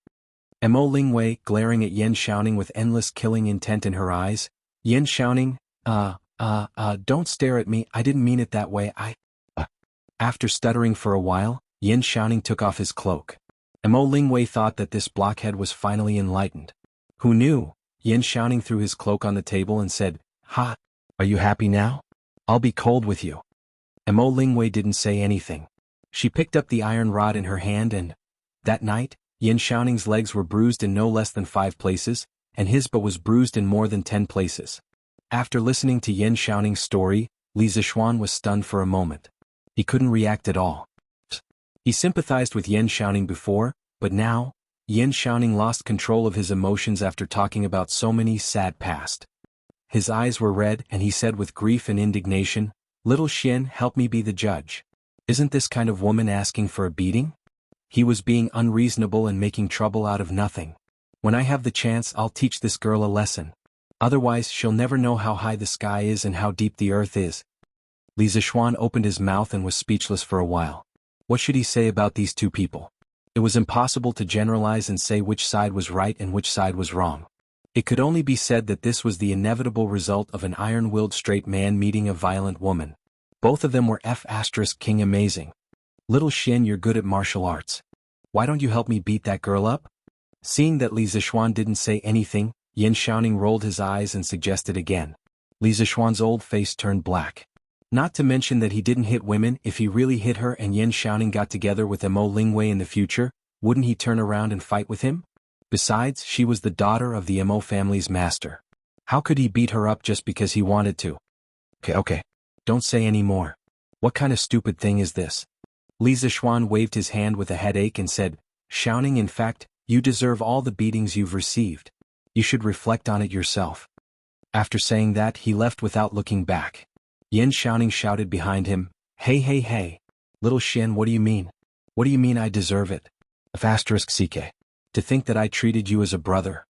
Mo Lingwei, glaring at Yan Xiaoning with endless killing intent in her eyes, Yan Xiaoning, don't stare at me, I didn't mean it that way, After stuttering for a while, Yan Xiaoning took off his cloak. Mo Lingwei thought that this blockhead was finally enlightened. Who knew? Yan Xiaoning threw his cloak on the table and said, are you happy now? I'll be cold with you. Mo Lingwei didn't say anything. She picked up the iron rod in her hand and, that night, Yan Xiaoning's legs were bruised in no less than 5 places, and his butt was bruised in more than 10 places. After listening to Yin Xiaoning's story, Li Zixuan was stunned for a moment. He couldn't react at all. He sympathized with Yin Xiaoning before, but now, Yin Xiaoning lost control of his emotions after talking about so many sad past. His eyes were red and he said with grief and indignation, "Little Xin, help me be the judge. Isn't this kind of woman asking for a beating?" He was being unreasonable and making trouble out of nothing. "When I have the chance, I'll teach this girl a lesson. Otherwise she'll never know how high the sky is and how deep the earth is." Li Zixuan opened his mouth and was speechless for a while. What should he say about these two people? It was impossible to generalize and say which side was right and which side was wrong. It could only be said that this was the inevitable result of an iron-willed straight man meeting a violent woman. Both of them were King amazing. "Little Xin, you're good at martial arts. Why don't you help me beat that girl up?" Seeing that Li Zixuan didn't say anything, Yin Xiaoning rolled his eyes and suggested again. Li Zixuan's old face turned black. Not to mention that he didn't hit women. If he really hit her and Yin Xiaoning got together with Mo Lingwei in the future, wouldn't he turn around and fight with him? Besides, she was the daughter of the Mo family's master. How could he beat her up just because he wanted to? Okay. Don't say any more. What kind of stupid thing is this? Li Zixuan waved his hand with a headache and said, "Xiaoning, in fact, you deserve all the beatings you've received. You should reflect on it yourself." After saying that, he left without looking back. Yin Xiaoning shouted behind him, Hey, little Xin, what do you mean? What do you mean I deserve it? *CK. To think that I treated you as a brother."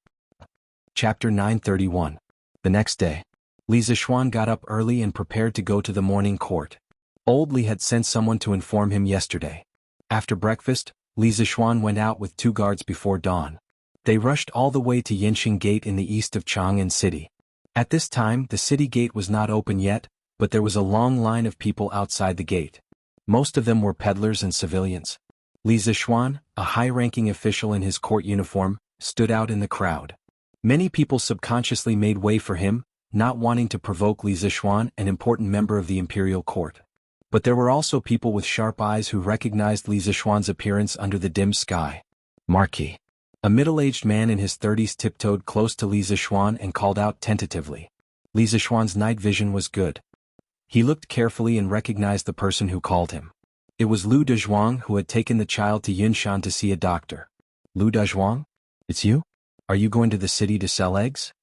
Chapter 931. The next day, Li Zixuan got up early and prepared to go to the morning court. Old Li had sent someone to inform him yesterday. After breakfast, Li Zixuan went out with 2 guards before dawn. They rushed all the way to Yinxing Gate in the east of Chang'an City. At this time, the city gate was not open yet, but there was a long line of people outside the gate. Most of them were peddlers and civilians. Li Zixuan, a high-ranking official in his court uniform, stood out in the crowd. Many people subconsciously made way for him, not wanting to provoke Li Zixuan, an important member of the imperial court. But there were also people with sharp eyes who recognized Li Zixuan's appearance under the dim sky. Marquis. A middle-aged man in his 30s tiptoed close to Li Zixuan and called out tentatively. Li Zixuan's night vision was good. He looked carefully and recognized the person who called him. It was Lu Dezhuang, who had taken the child to Yunshan to see a doctor. "Lu Dezhuang? It's you? Are you going to the city to sell eggs?"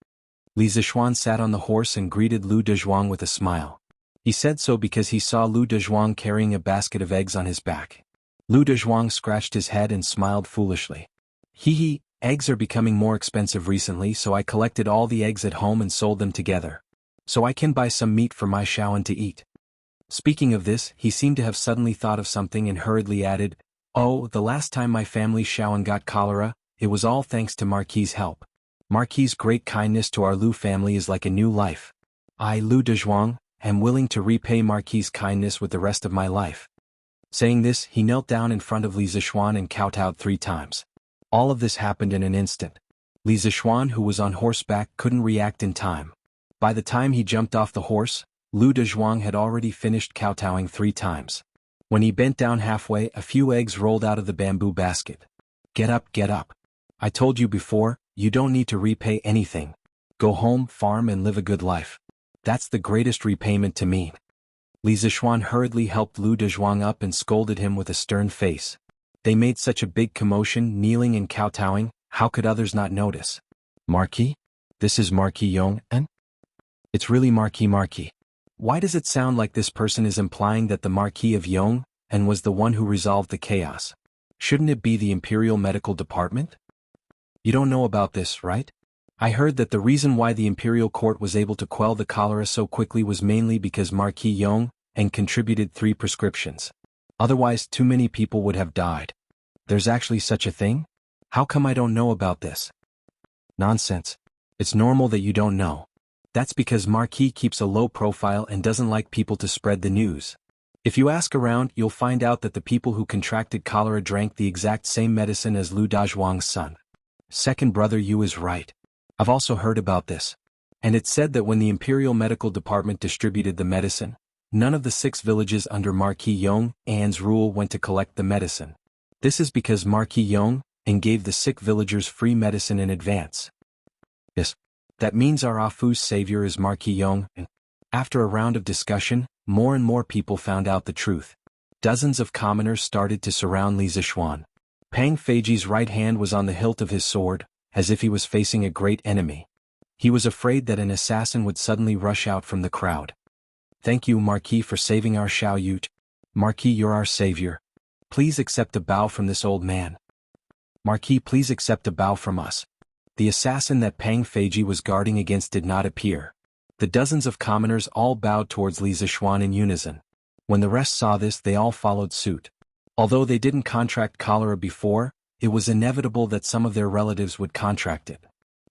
Li Zixuan sat on the horse and greeted Lu Dezhuang with a smile. He said so because he saw Lu Dezhuang carrying a basket of eggs on his back. Lu Dezhuang scratched his head and smiled foolishly. Eggs are becoming more expensive recently, so I collected all the eggs at home and sold them together. So I can buy some meat for my Shaoan to eat." Speaking of this, he seemed to have suddenly thought of something and hurriedly added, "Oh, the last time my family Shaoan got cholera, it was all thanks to Marquis's help. Marquis's great kindness to our Lu family is like a new life. I, Lu Dezhuang, am willing to repay Marquis's kindness with the rest of my life." Saying this, he knelt down in front of Li Zixuan and kowtowed 3 times. All of this happened in an instant. Li Zixuan, who was on horseback, couldn't react in time. By the time he jumped off the horse, Lu Dezhuang had already finished kowtowing 3 times. When he bent down halfway, a few eggs rolled out of the bamboo basket. Get up. I told you before, you don't need to repay anything. Go home, farm and live a good life. That's the greatest repayment to me." Li Zixuan hurriedly helped Lu Dezhuang up and scolded him with a stern face. They made such a big commotion, kneeling and kowtowing, how could others not notice? "Marquis? This is Marquis Yong, and?" "It's really Marquis. Why does it sound like this person is implying that the Marquis of Yong, and was the one who resolved the chaos? Shouldn't it be the Imperial Medical Department?" "You don't know about this, right? I heard that the reason why the Imperial Court was able to quell the cholera so quickly was mainly because Marquis Yong and contributed 3 prescriptions. Otherwise, too many people would have died. There's actually such a thing? How come I don't know about this?" "Nonsense. It's normal that you don't know. That's because Marquis keeps a low profile and doesn't like people to spread the news. If you ask around, you'll find out that the people who contracted cholera drank the exact same medicine as Lu Dezhuang's son. Second brother Yu is right. I've also heard about this. And it's said that when the Imperial Medical Department distributed the medicine, none of the 6 villages under Marquis Yong An's rule went to collect the medicine. This is because Marquis Yong and gave the sick villagers free medicine in advance." "Yes. That means our Afu's savior is Marquis Yong, and after a round of discussion, more and more people found out the truth. Dozens of commoners started to surround Li Zixuan. Pang Feiji's right hand was on the hilt of his sword, as if he was facing a great enemy. He was afraid that an assassin would suddenly rush out from the crowd. Thank you, Marquis, for saving our Xiao Yute. Marquis, you're our savior. Please accept a bow from this old man. Marquis, please accept a bow from us. The assassin that Pang Feiji was guarding against did not appear. The dozens of commoners all bowed towards Li Zixuan in unison. When the rest saw this, they all followed suit. Although they didn't contract cholera before, it was inevitable that some of their relatives would contract it.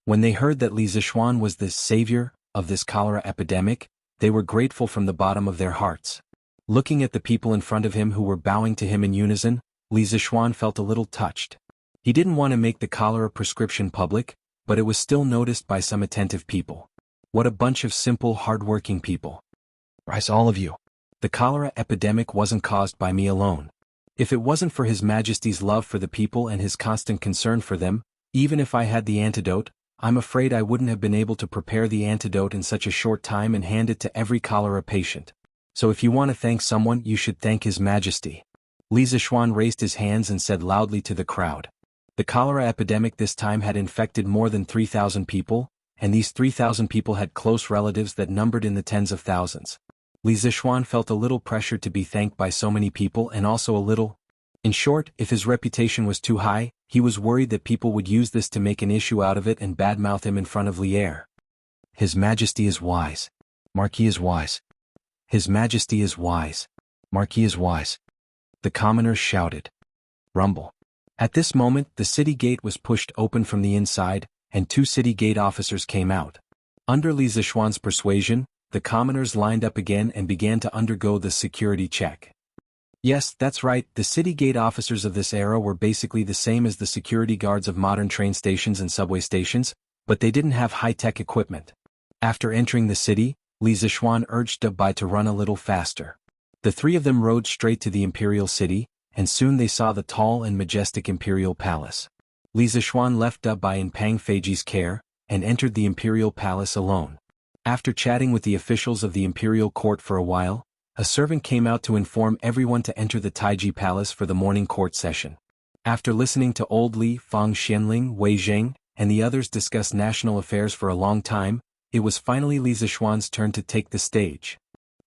When they heard that Li Zixuan was the savior of this cholera epidemic, they were grateful from the bottom of their hearts. Looking at the people in front of him who were bowing to him in unison, Li Zixuan felt a little touched. He didn't want to make the cholera prescription public, but it was still noticed by some attentive people. What a bunch of simple, hard-working people. Rise, all of you. The cholera epidemic wasn't caused by me alone. If it wasn't for His Majesty's love for the people and his constant concern for them, even if I had the antidote, I'm afraid I wouldn't have been able to prepare the antidote in such a short time and hand it to every cholera patient. So if you want to thank someone, you should thank His Majesty. Li Zixuan raised his hands and said loudly to the crowd. The cholera epidemic this time had infected more than 3,000 people, and these 3,000 people had close relatives that numbered in the tens of thousands. Li Zixuan felt a little pressure to be thanked by so many people and also a little. In short, if his reputation was too high, he was worried that people would use this to make an issue out of it and badmouth him in front of Lier. His Majesty is wise. Marquis is wise. His Majesty is wise. Marquis is wise. The commoners shouted. Rumble. At this moment, the city gate was pushed open from the inside, and 2 city gate officers came out. Under Li Zixuan's persuasion, the commoners lined up again and began to undergo the security check. Yes, that's right, the city gate officers of this era were basically the same as the security guards of modern train stations and subway stations, but they didn't have high-tech equipment. After entering the city, Li Zixuan urged Dabai to run a little faster. The 3 of them rode straight to the imperial city, and soon they saw the tall and majestic imperial palace. Li Zixuan left Dabai in Pang Feiji's care, and entered the imperial palace alone. After chatting with the officials of the imperial court for a while, a servant came out to inform everyone to enter the Taiji Palace for the morning court session. After listening to old Li, Fang Xianling, Wei Zheng, and the others discuss national affairs for a long time, it was finally Li Zixuan's turn to take the stage.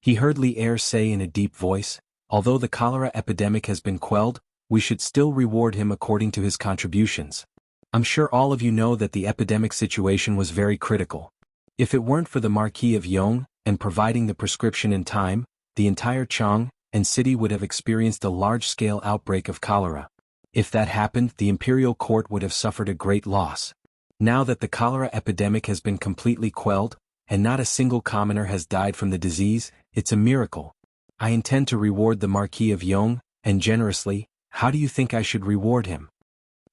He heard Li Er say in a deep voice, although the cholera epidemic has been quelled, we should still reward him according to his contributions. I'm sure all of you know that the epidemic situation was very critical. If it weren't for the Marquis of Yong, and providing the prescription in time, the entire Chang and city would have experienced a large-scale outbreak of cholera. If that happened, the imperial court would have suffered a great loss. Now that the cholera epidemic has been completely quelled, and not a single commoner has died from the disease, it's a miracle. I intend to reward the Marquis of Yong, and generously. How do you think I should reward him?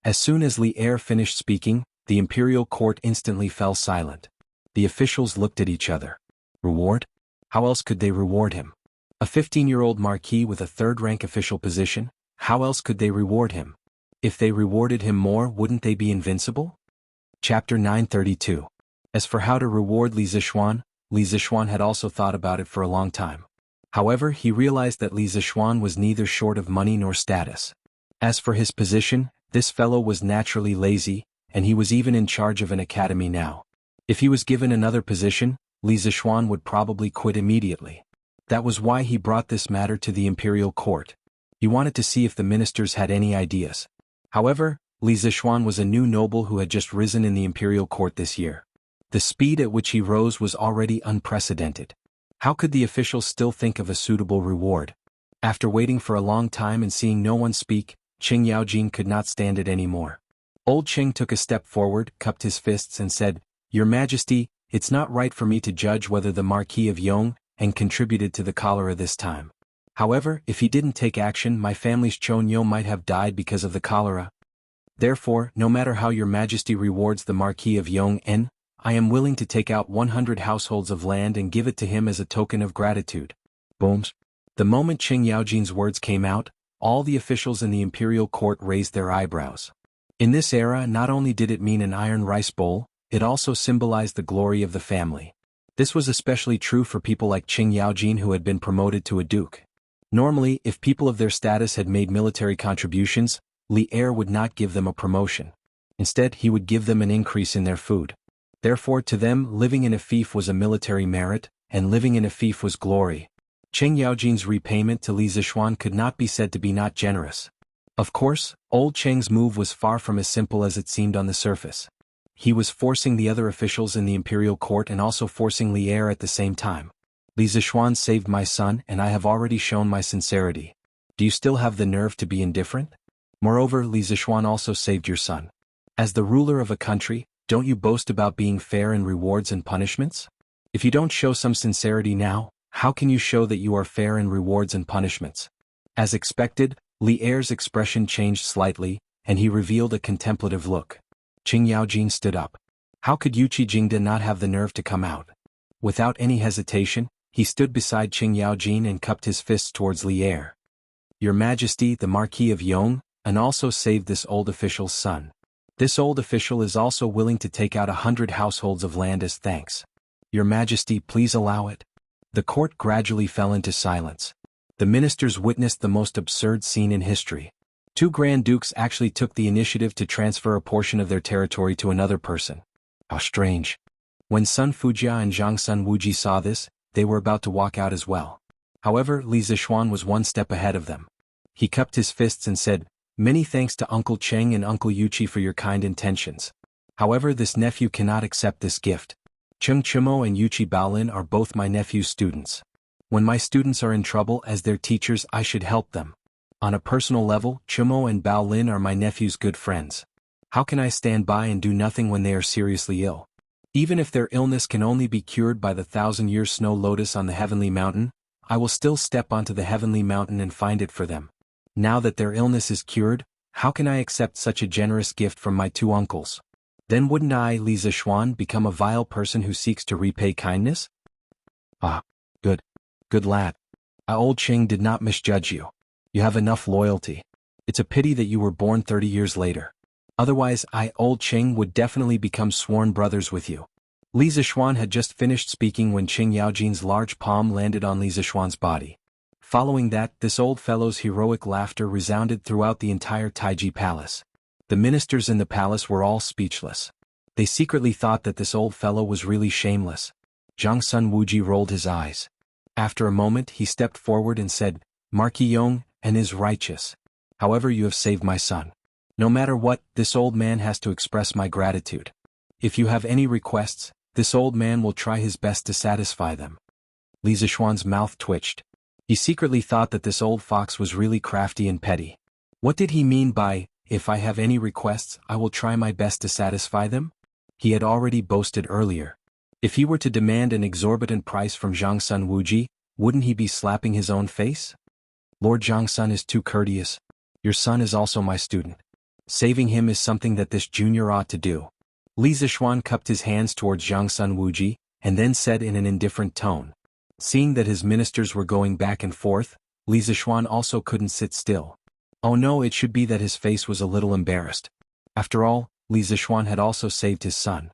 As soon as Li Er finished speaking, the imperial court instantly fell silent. The officials looked at each other. Reward? How else could they reward him? A 15-year-old marquis with a third-rank official position, how else could they reward him? If they rewarded him more, wouldn't they be invincible? Chapter 932. As for how to reward Li Zixuan had also thought about it for a long time. However, he realized that Li Zixuan was neither short of money nor status. As for his position, this fellow was naturally lazy, and he was even in charge of an academy now. If he was given another position, Li Zixuan would probably quit immediately. That was why he brought this matter to the imperial court. He wanted to see if the ministers had any ideas. However, Li Zixuan was a new noble who had just risen in the imperial court this year. The speed at which he rose was already unprecedented. How could the officials still think of a suitable reward? After waiting for a long time and seeing no one speak, Qing Yaojin could not stand it anymore. Old Qing took a step forward, cupped his fists and said, Your Majesty, it's not right for me to judge whether the Marquis of Yong and contributed to the cholera this time. However, if he didn't take action, my family's Chonyo might have died because of the cholera. Therefore, no matter how your Majesty rewards the Marquis of Yong, I am willing to take out 100 households of land and give it to him as a token of gratitude. Booms. The moment Qing Yaojin's words came out, all the officials in the imperial court raised their eyebrows. In this era, not only did it mean an iron rice bowl, it also symbolized the glory of the family. This was especially true for people like Qing Yaojin who had been promoted to a duke. Normally, if people of their status had made military contributions, Li Er would not give them a promotion. Instead, he would give them an increase in their food. Therefore, to them, living in a fief was a military merit, and living in a fief was glory. Qing Yaojin's repayment to Li Zixuan could not be said to be not generous. Of course, old Cheng's move was far from as simple as it seemed on the surface. He was forcing the other officials in the imperial court and also forcing Li Er at the same time. Li Zixuan saved my son and I have already shown my sincerity. Do you still have the nerve to be indifferent? Moreover, Li Zixuan also saved your son. As the ruler of a country, don't you boast about being fair in rewards and punishments? If you don't show some sincerity now, how can you show that you are fair in rewards and punishments? As expected, Li Er's expression changed slightly, and he revealed a contemplative look. Qing Yaojin stood up. How could Yuqi Jingde not have the nerve to come out? Without any hesitation, he stood beside Qing Yaojin and cupped his fists towards Li Er. Your Majesty, the Marquis of Yong, and also saved this old official's son. This old official is also willing to take out 100 households of land as thanks. Your Majesty, please allow it. The court gradually fell into silence. The ministers witnessed the most absurd scene in history. Two Grand Dukes actually took the initiative to transfer a portion of their territory to another person. How strange. When Sun Fujia and Zhang Sun Wuji saw this, they were about to walk out as well. However, Li Zixuan was one step ahead of them. He cupped his fists and said, "Many thanks to Uncle Cheng and Uncle Yuqi for your kind intentions. However, this nephew cannot accept this gift. Cheng Chimo and Yuqi Baolin are both my nephew's students. When my students are in trouble as their teachers, I should help them. On a personal level, Chimo and Baolin are my nephew's good friends. How can I stand by and do nothing when they are seriously ill? Even if their illness can only be cured by the 1,000-year snow lotus on the heavenly mountain, I will still step onto the heavenly mountain and find it for them. Now that their illness is cured, how can I accept such a generous gift from my two uncles? Then wouldn't I, Li Zixuan, become a vile person who seeks to repay kindness?" "Ah, good. Good lad. Old Cheng did not misjudge you. You have enough loyalty. It's a pity that you were born 30 years later. Otherwise Old Cheng would definitely become sworn brothers with you." Li Zixuan had just finished speaking when Qing Yaojin's large palm landed on Li Zixuan's body. Following that, this old fellow's heroic laughter resounded throughout the entire Taiji palace. The ministers in the palace were all speechless. They secretly thought that this old fellow was really shameless. Zhang Sun Wuji rolled his eyes. After a moment he stepped forward and said, "Marquis Yong, and is righteous. However, you have saved my son. No matter what, this old man has to express my gratitude. If you have any requests, this old man will try his best to satisfy them." Li Zixuan's mouth twitched. He secretly thought that this old fox was really crafty and petty. What did he mean by, "If I have any requests, I will try my best to satisfy them"? He had already boasted earlier. If he were to demand an exorbitant price from Zhang Sun Wuji, wouldn't he be slapping his own face? Lord Zhang Sun is too courteous. Your son is also my student. Saving him is something that this junior ought to do. Li Zixuan cupped his hands towards Zhang Sun Wuji, and then said in an indifferent tone. Seeing that his ministers were going back and forth, Li Zixuan also couldn't sit still. Oh no, it should be that his face was a little embarrassed. After all, Li Zixuan had also saved his son.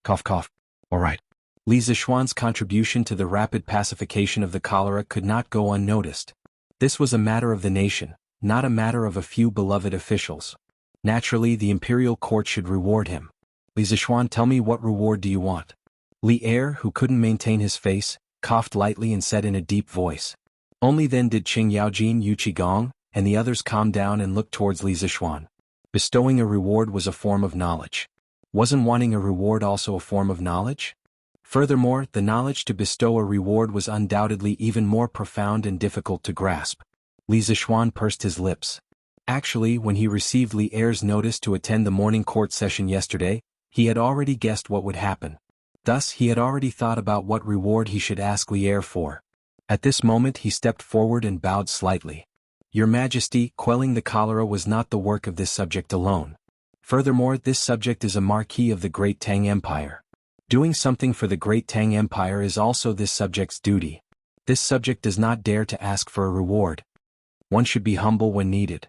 Cough cough. All right. Li Zixuan's contribution to the rapid pacification of the cholera could not go unnoticed. This was a matter of the nation, not a matter of a few beloved officials. Naturally, the imperial court should reward him. Li Zixuan, tell me, what reward do you want? Li Er, who couldn't maintain his face, coughed lightly and said in a deep voice. Only then did Qing Yaojin, Yuqi Gong, and the others calm down and look towards Li Zixuan. Bestowing a reward was a form of knowledge. Wasn't wanting a reward also a form of knowledge? Furthermore, the knowledge to bestow a reward was undoubtedly even more profound and difficult to grasp. Li Zixuan pursed his lips. Actually, when he received Li Er's notice to attend the morning court session yesterday, he had already guessed what would happen. Thus, he had already thought about what reward he should ask Li Er for. At this moment he stepped forward and bowed slightly. Your Majesty, quelling the cholera was not the work of this subject alone. Furthermore, this subject is a marquis of the Great Tang Empire. Doing something for the Great Tang Empire is also this subject's duty. This subject does not dare to ask for a reward. One should be humble when needed.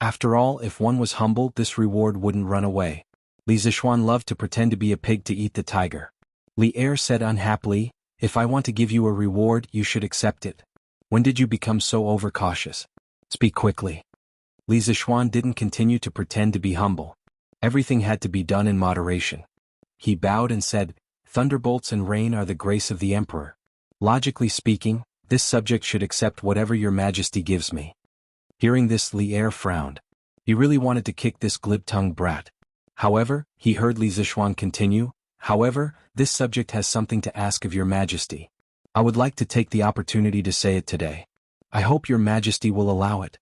After all, if one was humble, this reward wouldn't run away. Li Zixuan loved to pretend to be a pig to eat the tiger. Li Er said unhappily, "If I want to give you a reward, you should accept it. When did you become so overcautious? Speak quickly." Li Zixuan didn't continue to pretend to be humble. Everything had to be done in moderation. He bowed and said, "Thunderbolts and rain are the grace of the emperor. Logically speaking, this subject should accept whatever your majesty gives me." Hearing this, Li Er frowned. He really wanted to kick this glib-tongued brat. However, he heard Li Zixuan continue, "However, this subject has something to ask of your majesty. I would like to take the opportunity to say it today. I hope your majesty will allow it."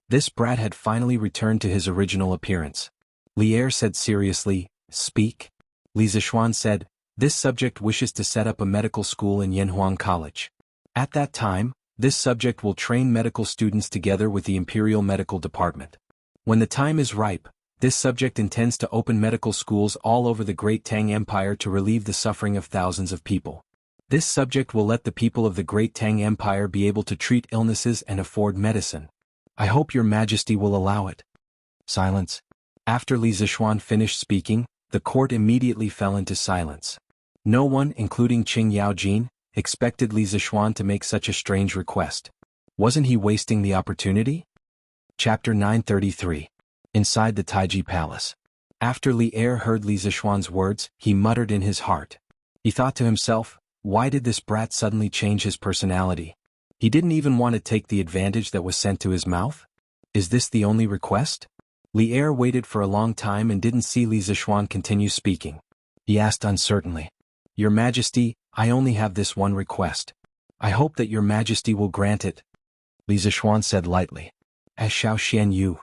This brat had finally returned to his original appearance. Li Er said seriously, "Speak." Li Zixuan said, "This subject wishes to set up a medical school in Yanhuang College. At that time, this subject will train medical students together with the Imperial Medical Department. When the time is ripe, this subject intends to open medical schools all over the Great Tang Empire to relieve the suffering of thousands of people. This subject will let the people of the Great Tang Empire be able to treat illnesses and afford medicine. I hope your majesty will allow it." Silence. After Li Zixuan finished speaking, the court immediately fell into silence. No one, including Qing Yaojin, expected Li Zixuan to make such a strange request. Wasn't he wasting the opportunity? Chapter 933. Inside the Taiji Palace. After Li Er heard Li Zixuan's words, he muttered in his heart. He thought to himself, why did this brat suddenly change his personality? He didn't even want to take the advantage that was sent to his mouth? Is this the only request? Li Er waited for a long time and didn't see Li Zixuan continue speaking. He asked uncertainly, "Your Majesty, I only have this one request. I hope that your Majesty will grant it." Li Zixuan said lightly, "As Xiao Xian Yu."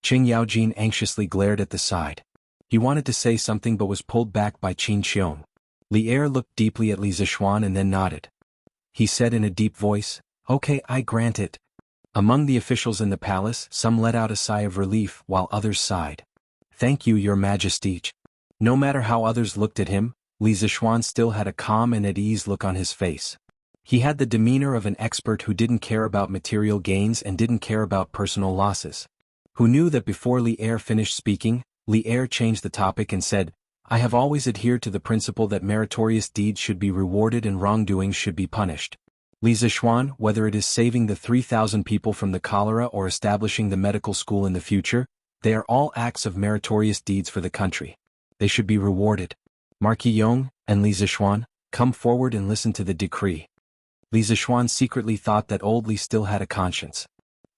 Qing Yaojin anxiously glared at the side. He wanted to say something but was pulled back by Qin Qiong. Li Er looked deeply at Li Zixuan and then nodded. He said in a deep voice, "Okay, I grant it." Among the officials in the palace, some let out a sigh of relief while others sighed. "Thank you, your Majesty." No matter how others looked at him, Li Zixuan still had a calm and at ease look on his face. He had the demeanor of an expert who didn't care about material gains and didn't care about personal losses. Who knew that before Li Er finished speaking, Li Er changed the topic and said, "I have always adhered to the principle that meritorious deeds should be rewarded and wrongdoings should be punished. Li Zixuan, whether it is saving the 3,000 people from the cholera or establishing the medical school in the future, they are all acts of meritorious deeds for the country. They should be rewarded. Marquis Yong and Li Zixuan, come forward and listen to the decree." Li Zixuan secretly thought that old Li still had a conscience.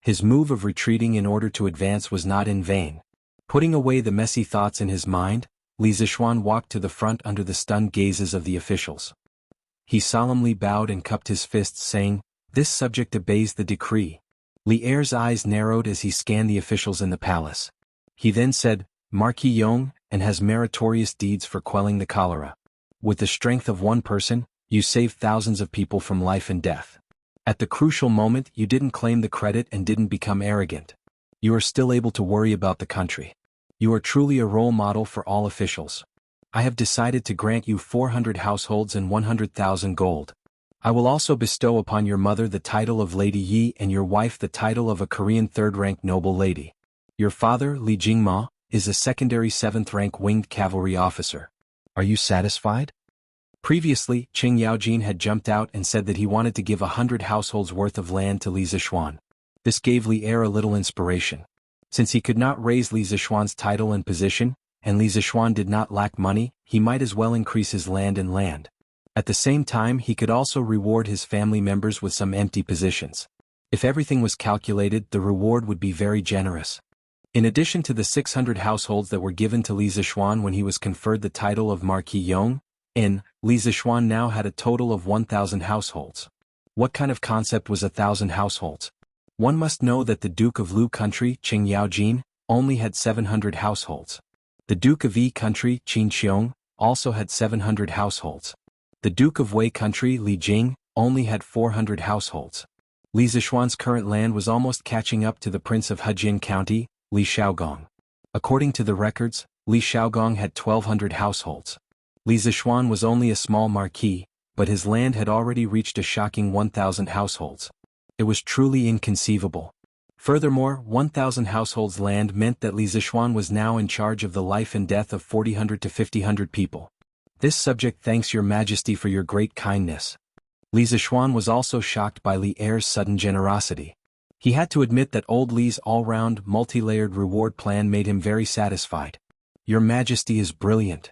His move of retreating in order to advance was not in vain. Putting away the messy thoughts in his mind, Li Zixuan walked to the front under the stunned gazes of the officials. He solemnly bowed and cupped his fists saying, "This subject obeys the decree." Li Er's eyes narrowed as he scanned the officials in the palace. He then said, "Marquis Yong, and has meritorious deeds for quelling the cholera. With the strength of one person, you saved thousands of people from life and death. At the crucial moment you didn't claim the credit and didn't become arrogant. You are still able to worry about the country. You are truly a role model for all officials. I have decided to grant you 400 households and 100,000 gold. I will also bestow upon your mother the title of Lady Yi and your wife the title of a Korean third-rank noble lady. Your father, Li Jingma, is a secondary 7th-rank winged cavalry officer. Are you satisfied?" Previously, Qing Yaojin had jumped out and said that he wanted to give 100 households worth of land to Li Zixuan. This gave Li Er a little inspiration. Since he could not raise Li Zixuan's title and position, and Li Zixuan did not lack money, he might as well increase his land and land. At the same time he could also reward his family members with some empty positions. If everything was calculated, the reward would be very generous. In addition to the 600 households that were given to Li Zixuan when he was conferred the title of Marquis Yong, Li Zixuan now had a total of 1,000 households. What kind of concept was 1,000 households? One must know that the Duke of Lu country, Qing Yaojin, only had 700 households. The Duke of Yi country, Qin Qiong, also had 700 households. The Duke of Wei country, Li Jing, only had 400 households. Li Zixuan's current land was almost catching up to the Prince of Hejin County, Li Shaogong. According to the records, Li Shaogong had 1,200 households. Li Zixuan was only a small marquis, but his land had already reached a shocking 1,000 households. It was truly inconceivable. Furthermore, 1,000 households land meant that Li Zixuan was now in charge of the life and death of 400 to 500 people. This subject thanks your majesty for your great kindness. Li Zixuan was also shocked by Li Er's sudden generosity. He had to admit that old Li's all-round, multi-layered reward plan made him very satisfied. Your majesty is brilliant.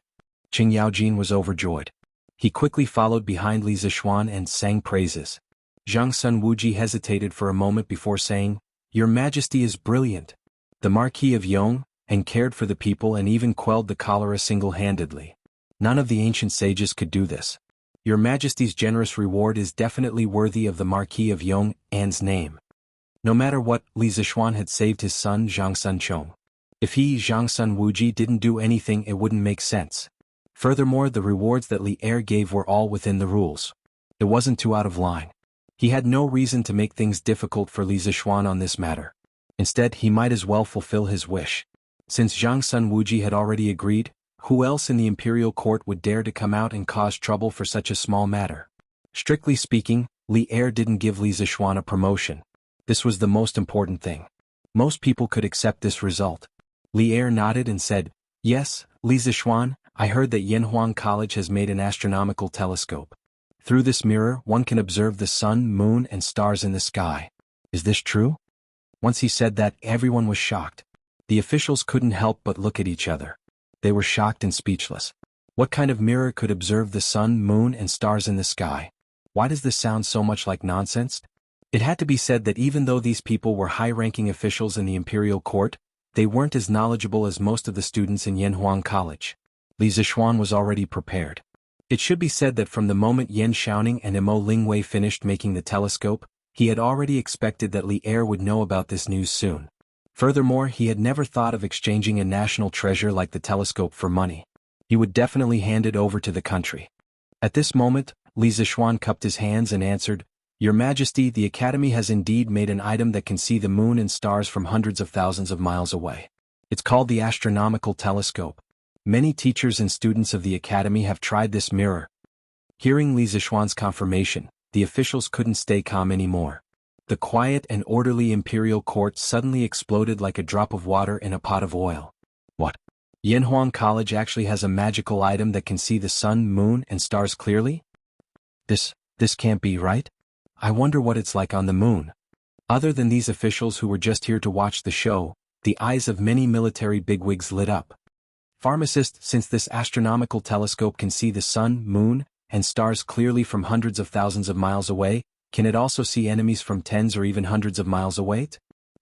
Qing Yaojin was overjoyed. He quickly followed behind Li Zixuan and sang praises. Zhang Sun Wuji hesitated for a moment before saying, Your majesty is brilliant. The Marquis of Yong, and cared for the people and even quelled the cholera single-handedly. None of the ancient sages could do this. Your majesty's generous reward is definitely worthy of the Marquis of Yong and's name. No matter what, Li Zixuan had saved his son Zhang Sun Chong. If he, Zhang Sun Wuji, didn't do anything, it wouldn't make sense. Furthermore, the rewards that Li Er gave were all within the rules. It wasn't too out of line. He had no reason to make things difficult for Li Zixuan on this matter. Instead, he might as well fulfill his wish. Since Zhang Sun Wuji had already agreed, who else in the imperial court would dare to come out and cause trouble for such a small matter? Strictly speaking, Li Er didn't give Li Zixuan a promotion. This was the most important thing. Most people could accept this result. Li Er nodded and said, Yes, Li Zixuan, I heard that Yanhuang College has made an astronomical telescope. Through this mirror, one can observe the sun, moon, and stars in the sky. Is this true? Once he said that, everyone was shocked. The officials couldn't help but look at each other. They were shocked and speechless. What kind of mirror could observe the sun, moon, and stars in the sky? Why does this sound so much like nonsense? It had to be said that even though these people were high-ranking officials in the imperial court, they weren't as knowledgeable as most of the students in Yanhuang College. Li Zixuan was already prepared. It should be said that from the moment Yan Xiaoning and Mo Lingwei finished making the telescope, he had already expected that Li Er would know about this news soon. Furthermore, he had never thought of exchanging a national treasure like the telescope for money. He would definitely hand it over to the country. At this moment, Li Zixuan cupped his hands and answered, Your Majesty, the Academy has indeed made an item that can see the moon and stars from hundreds of thousands of miles away. It's called the astronomical telescope. Many teachers and students of the Academy have tried this mirror. Hearing Li Zixuan's confirmation, the officials couldn't stay calm anymore. The quiet and orderly imperial court suddenly exploded like a drop of water in a pot of oil. What? Yanhuang College actually has a magical item that can see the sun, moon, and stars clearly? This can't be right? I wonder what it's like on the moon. Other than these officials who were just here to watch the show, the eyes of many military bigwigs lit up. Pharmacist, since this astronomical telescope can see the sun, moon, and stars clearly from hundreds of thousands of miles away, can it also see enemies from tens or even hundreds of miles away?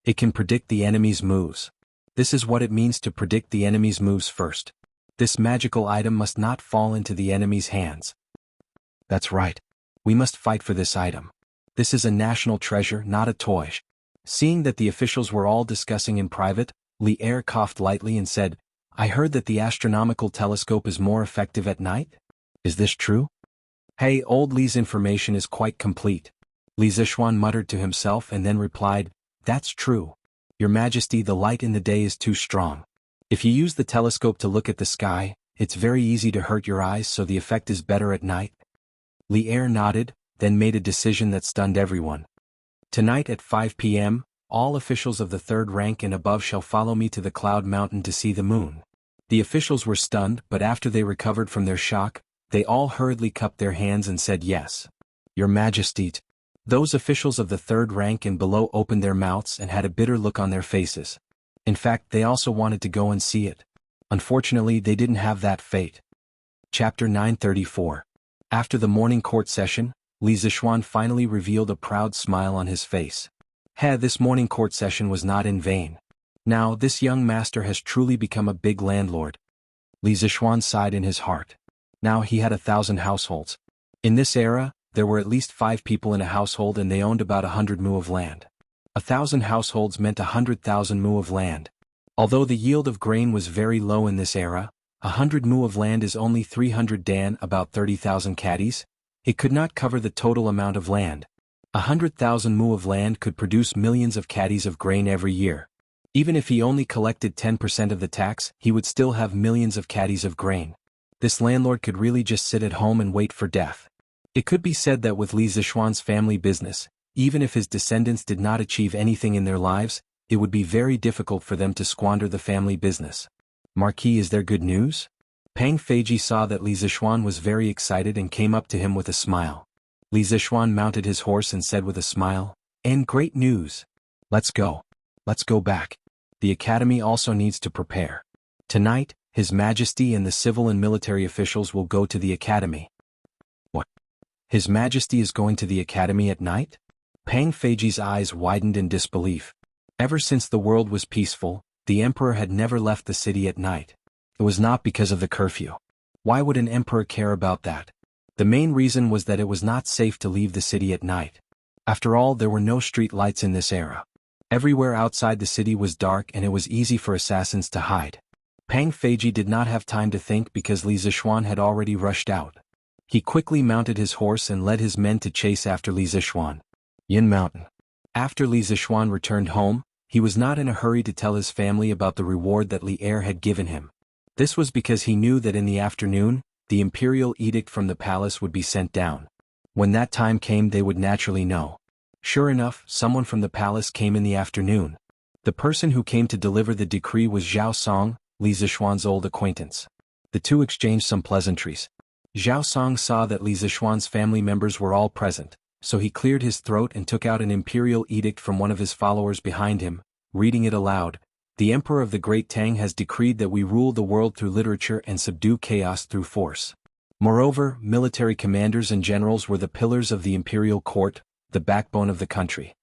It can predict the enemy's moves. This is what it means to predict the enemy's moves first. This magical item must not fall into the enemy's hands. That's right. We must fight for this item. This is a national treasure, not a toy. Seeing that the officials were all discussing in private, Li Er coughed lightly and said, I heard that the astronomical telescope is more effective at night? Is this true? Hey, old Li's information is quite complete. Li Zixuan muttered to himself and then replied, That's true. Your Majesty, the light in the day is too strong. If you use the telescope to look at the sky, it's very easy to hurt your eyes, so the effect is better at night. Li Er nodded, then made a decision that stunned everyone. Tonight at 5 p.m., all officials of the third rank and above shall follow me to the Cloud Mountain to see the moon. The officials were stunned, but after they recovered from their shock, they all hurriedly cupped their hands and said yes. Your Majesty. Those officials of the third rank and below opened their mouths and had a bitter look on their faces. In fact, they also wanted to go and see it. Unfortunately, they didn't have that fate. Chapter 934. After the morning court session, Li Zixuan finally revealed a proud smile on his face. This morning court session was not in vain. Now, this young master has truly become a big landlord. Li Zixuan sighed in his heart. Now he had 1,000 households. In this era, there were at least 5 people in a household and they owned about 100 mu of land. 1,000 households meant 100,000 mu of land. Although the yield of grain was very low in this era, 100 mu of land is only 300 dan, about 30,000 caddies. It could not cover the total amount of land. 100,000 mu of land could produce millions of caddies of grain every year. Even if he only collected 10% of the tax, he would still have millions of caddies of grain. This landlord could really just sit at home and wait for death. It could be said that with Li Zixuan's family business, Even if his descendants did not achieve anything in their lives, it would be very difficult for them to squander the family business. Marquis, is there good news? Pang Feiji saw that Li Zixuan was very excited and came up to him with a smile. Li Zixuan mounted his horse and said with a smile, "And great news. Let's go. Let's go back. The academy also needs to prepare. Tonight, His Majesty and the civil and military officials will go to the academy." What? His Majesty is going to the academy at night? Pang Feiji's eyes widened in disbelief. Ever since the world was peaceful, the emperor had never left the city at night. It was not because of the curfew. Why would an emperor care about that? The main reason was that it was not safe to leave the city at night. After all, there were no street lights in this era. Everywhere outside the city was dark and it was easy for assassins to hide. Pang Feiji did not have time to think because Li Zixuan had already rushed out. He quickly mounted his horse and led his men to chase after Li Zixuan. Yin Mountain. After Li Zixuan returned home, he was not in a hurry to tell his family about the reward that Li Er had given him. This was because he knew that in the afternoon, the imperial edict from the palace would be sent down. When that time came, they would naturally know. Sure enough, someone from the palace came in the afternoon. The person who came to deliver the decree was Zhao Song, Li Zixuan's old acquaintance. The two exchanged some pleasantries. Zhao Song saw that Li Zixuan's family members were all present, so he cleared his throat and took out an imperial edict from one of his followers behind him, reading it aloud. "The Emperor of the Great Tang has decreed that we rule the world through literature and subdue chaos through force. Moreover, military commanders and generals were the pillars of the imperial court, the backbone of the country.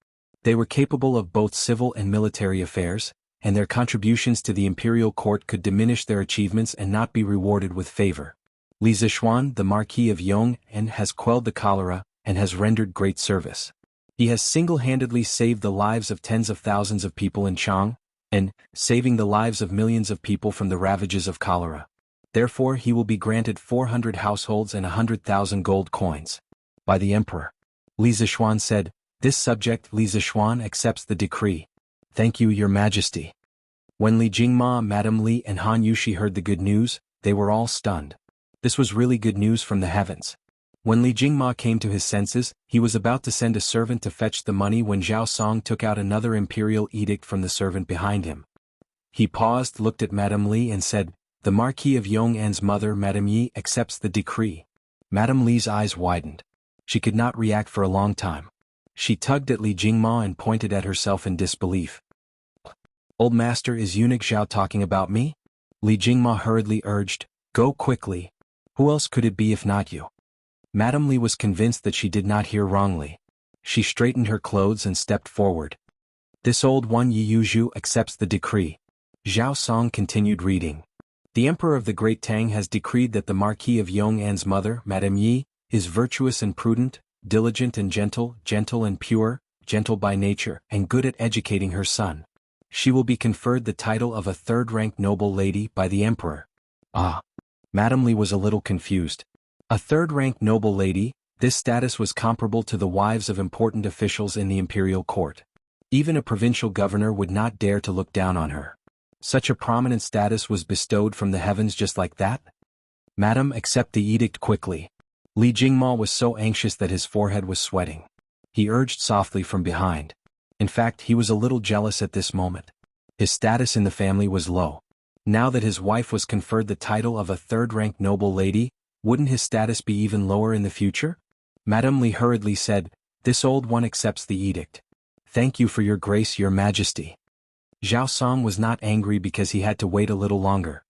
They were capable of both civil and military affairs, and their contributions to the imperial court could diminish their achievements and not be rewarded with favor. Li Zixuan, the Marquis of Yong'an, has quelled the cholera and has rendered great service. He has single-handedly saved the lives of tens of thousands of people in Chang, and saving the lives of millions of people from the ravages of cholera. Therefore he will be granted 400 households and 100,000 gold coins. By the Emperor." Li Zixuan said, "This subject Li Zixuan accepts the decree. Thank you, Your Majesty." When Li Jingma, Madame Li and Han Yushi heard the good news, they were all stunned. This was really good news from the heavens. When Li Jingma came to his senses, he was about to send a servant to fetch the money when Zhao Song took out another imperial edict from the servant behind him. He paused, looked at Madame Li and said, "The Marquis of Yong'an's mother, Madame Yi, accepts the decree." Madame Li's eyes widened. She could not react for a long time. She tugged at Li Jingma and pointed at herself in disbelief. "Old master, is eunuch Zhao talking about me?" Li Jingma hurriedly urged, "Go quickly. Who else could it be if not you?" Madame Li was convinced that she did not hear wrongly. She straightened her clothes and stepped forward. "This old one Yi Yuzhu accepts the decree." Zhao Song continued reading. "The Emperor of the Great Tang has decreed that the Marquis of Yong'an's mother, Madame Yi, is virtuous and prudent, diligent and gentle, gentle and pure, gentle by nature, and good at educating her son. She will be conferred the title of a third-rank noble lady by the Emperor." Ah! Madame Li was a little confused. A third-rank noble lady, this status was comparable to the wives of important officials in the imperial court. Even a provincial governor would not dare to look down on her. Such a prominent status was bestowed from the heavens just like that? "Madam, accept the edict quickly." Li Jingma was so anxious that his forehead was sweating. He urged softly from behind. In fact, he was a little jealous at this moment. His status in the family was low. Now that his wife was conferred the title of a third-rank noble lady, wouldn't his status be even lower in the future? Madame Li hurriedly said, "This old one accepts the edict. Thank you for your grace, Your Majesty." Zhao Song was not angry because he had to wait a little longer.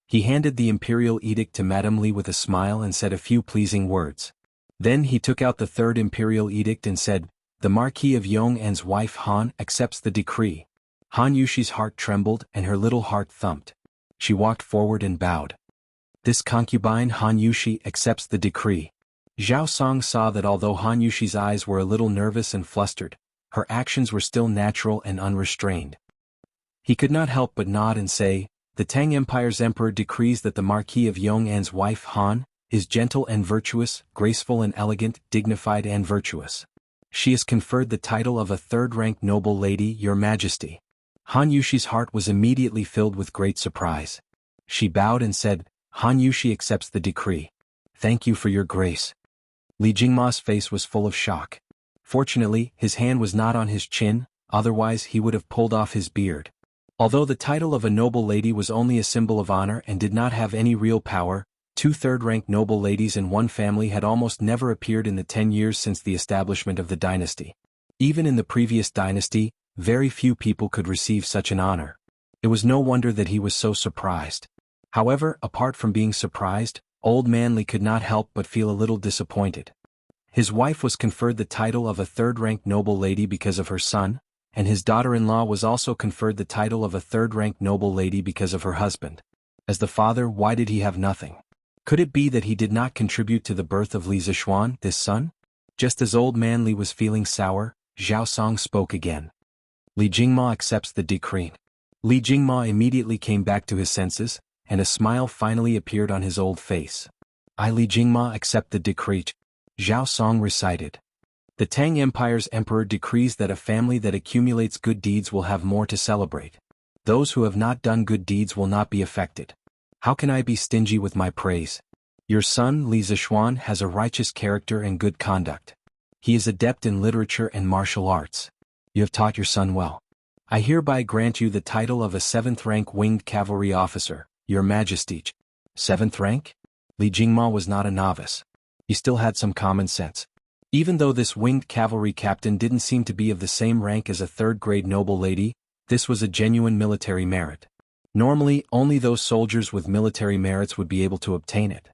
He handed the imperial edict to Madame Li with a smile and said a few pleasing words. Then he took out the third imperial edict and said, "The Marquis of Yong'an's wife Han accepts the decree." Han Yushi's heart trembled and her little heart thumped. She walked forward and bowed. "This concubine Han Yushi accepts the decree." Zhao Song saw that although Han Yushi's eyes were a little nervous and flustered, her actions were still natural and unrestrained. He could not help but nod and say, "The Tang Empire's emperor decrees that the Marquis of Yong'an's wife Han is gentle and virtuous, graceful and elegant, dignified and virtuous. She is conferred the title of a third-rank noble lady, Your Majesty." Han Yushi's heart was immediately filled with great surprise. She bowed and said, "Han Yushi accepts the decree. Thank you for your grace." Li Jingma's face was full of shock. Fortunately, his hand was not on his chin, otherwise he would have pulled off his beard. Although the title of a noble lady was only a symbol of honor and did not have any real power, 2 third-rank noble ladies in one family had almost never appeared in the 10 years since the establishment of the dynasty. Even in the previous dynasty, very few people could receive such an honor. It was no wonder that he was so surprised. However, apart from being surprised, Old Man Li could not help but feel a little disappointed. His wife was conferred the title of a third-rank noble lady because of her son, and his daughter-in-law was also conferred the title of a third-rank noble lady because of her husband. As the father, why did he have nothing? Could it be that he did not contribute to the birth of Li Zishuan, this son? Just as Old Man Li was feeling sour, Zhao Song spoke again. Li Jingma accepts the decree. Li Jingma immediately came back to his senses, and a smile finally appeared on his old face. I Li Jingma accept the decree. Zhao Song recited. The Tang Empire's emperor decrees that a family that accumulates good deeds will have more to celebrate. Those who have not done good deeds will not be affected. How can I be stingy with my praise? Your son, Li Zishuan, has a righteous character and good conduct. He is adept in literature and martial arts. You have taught your son well. I hereby grant you the title of a 7th-rank winged cavalry officer, Your Majesty. 7th rank? Li Jingma was not a novice. He still had some common sense. Even though this winged cavalry captain didn't seem to be of the same rank as a third-grade noble lady, this was a genuine military merit. Normally, only those soldiers with military merits would be able to obtain it.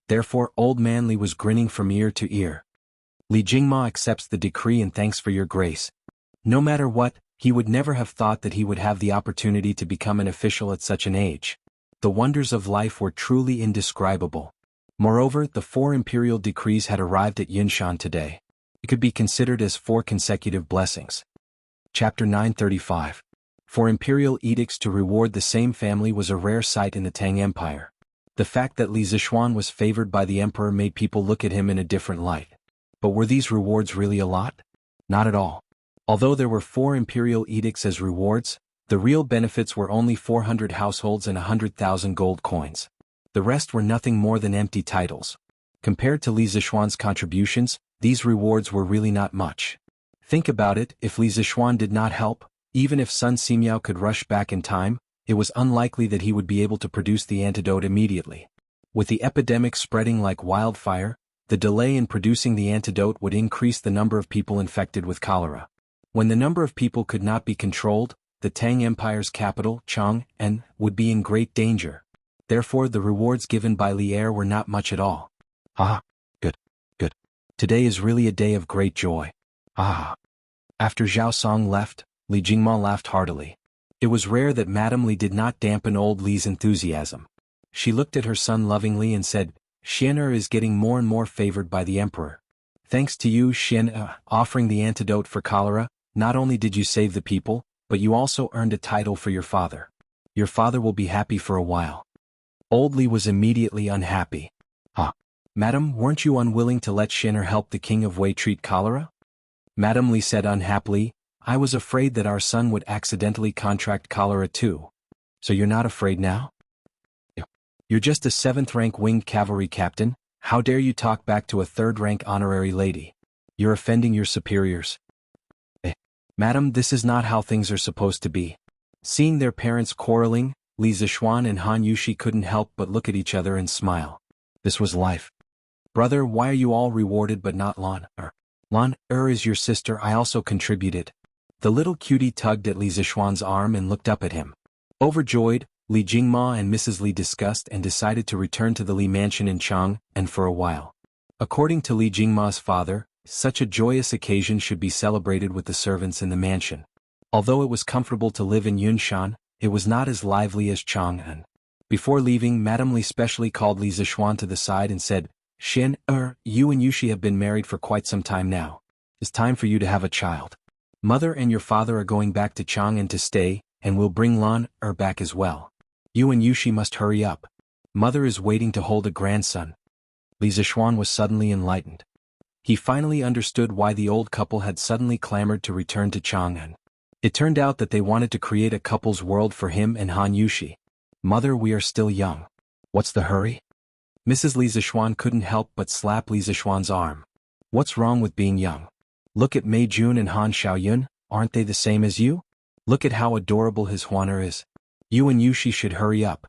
Therefore, Old Man Li was grinning from ear to ear. Li Jingma accepts the decree and thanks for your grace. No matter what, he would never have thought that he would have the opportunity to become an official at such an age. The wonders of life were truly indescribable. Moreover, the 4 imperial decrees had arrived at Yinshan today. It could be considered as 4 consecutive blessings. Chapter 935. 4 imperial edicts to reward the same family was a rare sight in the Tang Empire. The fact that Li Zishuan was favored by the emperor made people look at him in a different light. But were these rewards really a lot? Not at all. Although there were 4 imperial edicts as rewards, the real benefits were only 400 households and 100,000 gold coins. The rest were nothing more than empty titles. Compared to Li Zishuan's contributions, these rewards were really not much. Think about it, if Li Zishuan did not help, even if Sun Simiao could rush back in time, it was unlikely that he would be able to produce the antidote immediately. With the epidemic spreading like wildfire, the delay in producing the antidote would increase the number of people infected with cholera. When the number of people could not be controlled, the Tang Empire's capital, Chang'an, would be in great danger. Therefore, the rewards given by Li Er were not much at all. Ah, good. Today is really a day of great joy. Ah. After Zhao Song left, Li Jingma laughed heartily. It was rare that Madame Li did not dampen old Li's enthusiasm. She looked at her son lovingly and said, Xian'er is getting more and more favored by the emperor. Thanks to you, Xian'er, offering the antidote for cholera, not only did you save the people, but you also earned a title for your father. Your father will be happy for a while. Old Li was immediately unhappy. Madam, weren't you unwilling to let Xian'er help the king of Wei treat cholera? Madame Li said unhappily, I was afraid that our son would accidentally contract cholera too. So you're not afraid now? You're just a 7th-rank winged cavalry captain, how dare you talk back to a 3rd-rank honorary lady? You're offending your superiors. Madam, this is not how things are supposed to be. Seeing their parents quarreling, Li Zishuan and Han Yushi couldn't help but look at each other and smile. This was life. Brother, why are you all rewarded but not Lan Er? Lan Er is your sister, I also contributed. The little cutie tugged at Li Zishuan's arm and looked up at him. Overjoyed, Li Jingma and Mrs. Li discussed and decided to return to the Li mansion in Chang'an for a while. According to Li Jingma's father, such a joyous occasion should be celebrated with the servants in the mansion. Although it was comfortable to live in Yunshan, it was not as lively as Chang'an. Before leaving, Madame Li specially called Li Zishuan to the side and said, Xian'er, you and Yushi have been married for quite some time now. It's time for you to have a child. Mother and your father are going back to Chang'an to stay, and will bring Lan Er back as well. You and Yushi must hurry up. Mother is waiting to hold a grandson. Li Zishuan was suddenly enlightened. He finally understood why the old couple had suddenly clamored to return to Chang'an. It turned out that they wanted to create a couple's world for him and Han Yushi. Mother, we are still young. What's the hurry? Mrs. Li Zishuan couldn't help but slap Li Zishuan's arm. What's wrong with being young? Look at Mei Jun and Han Xiaoyun, aren't they the same as you? Look at how adorable his Huaner is. You and Yushi should hurry up.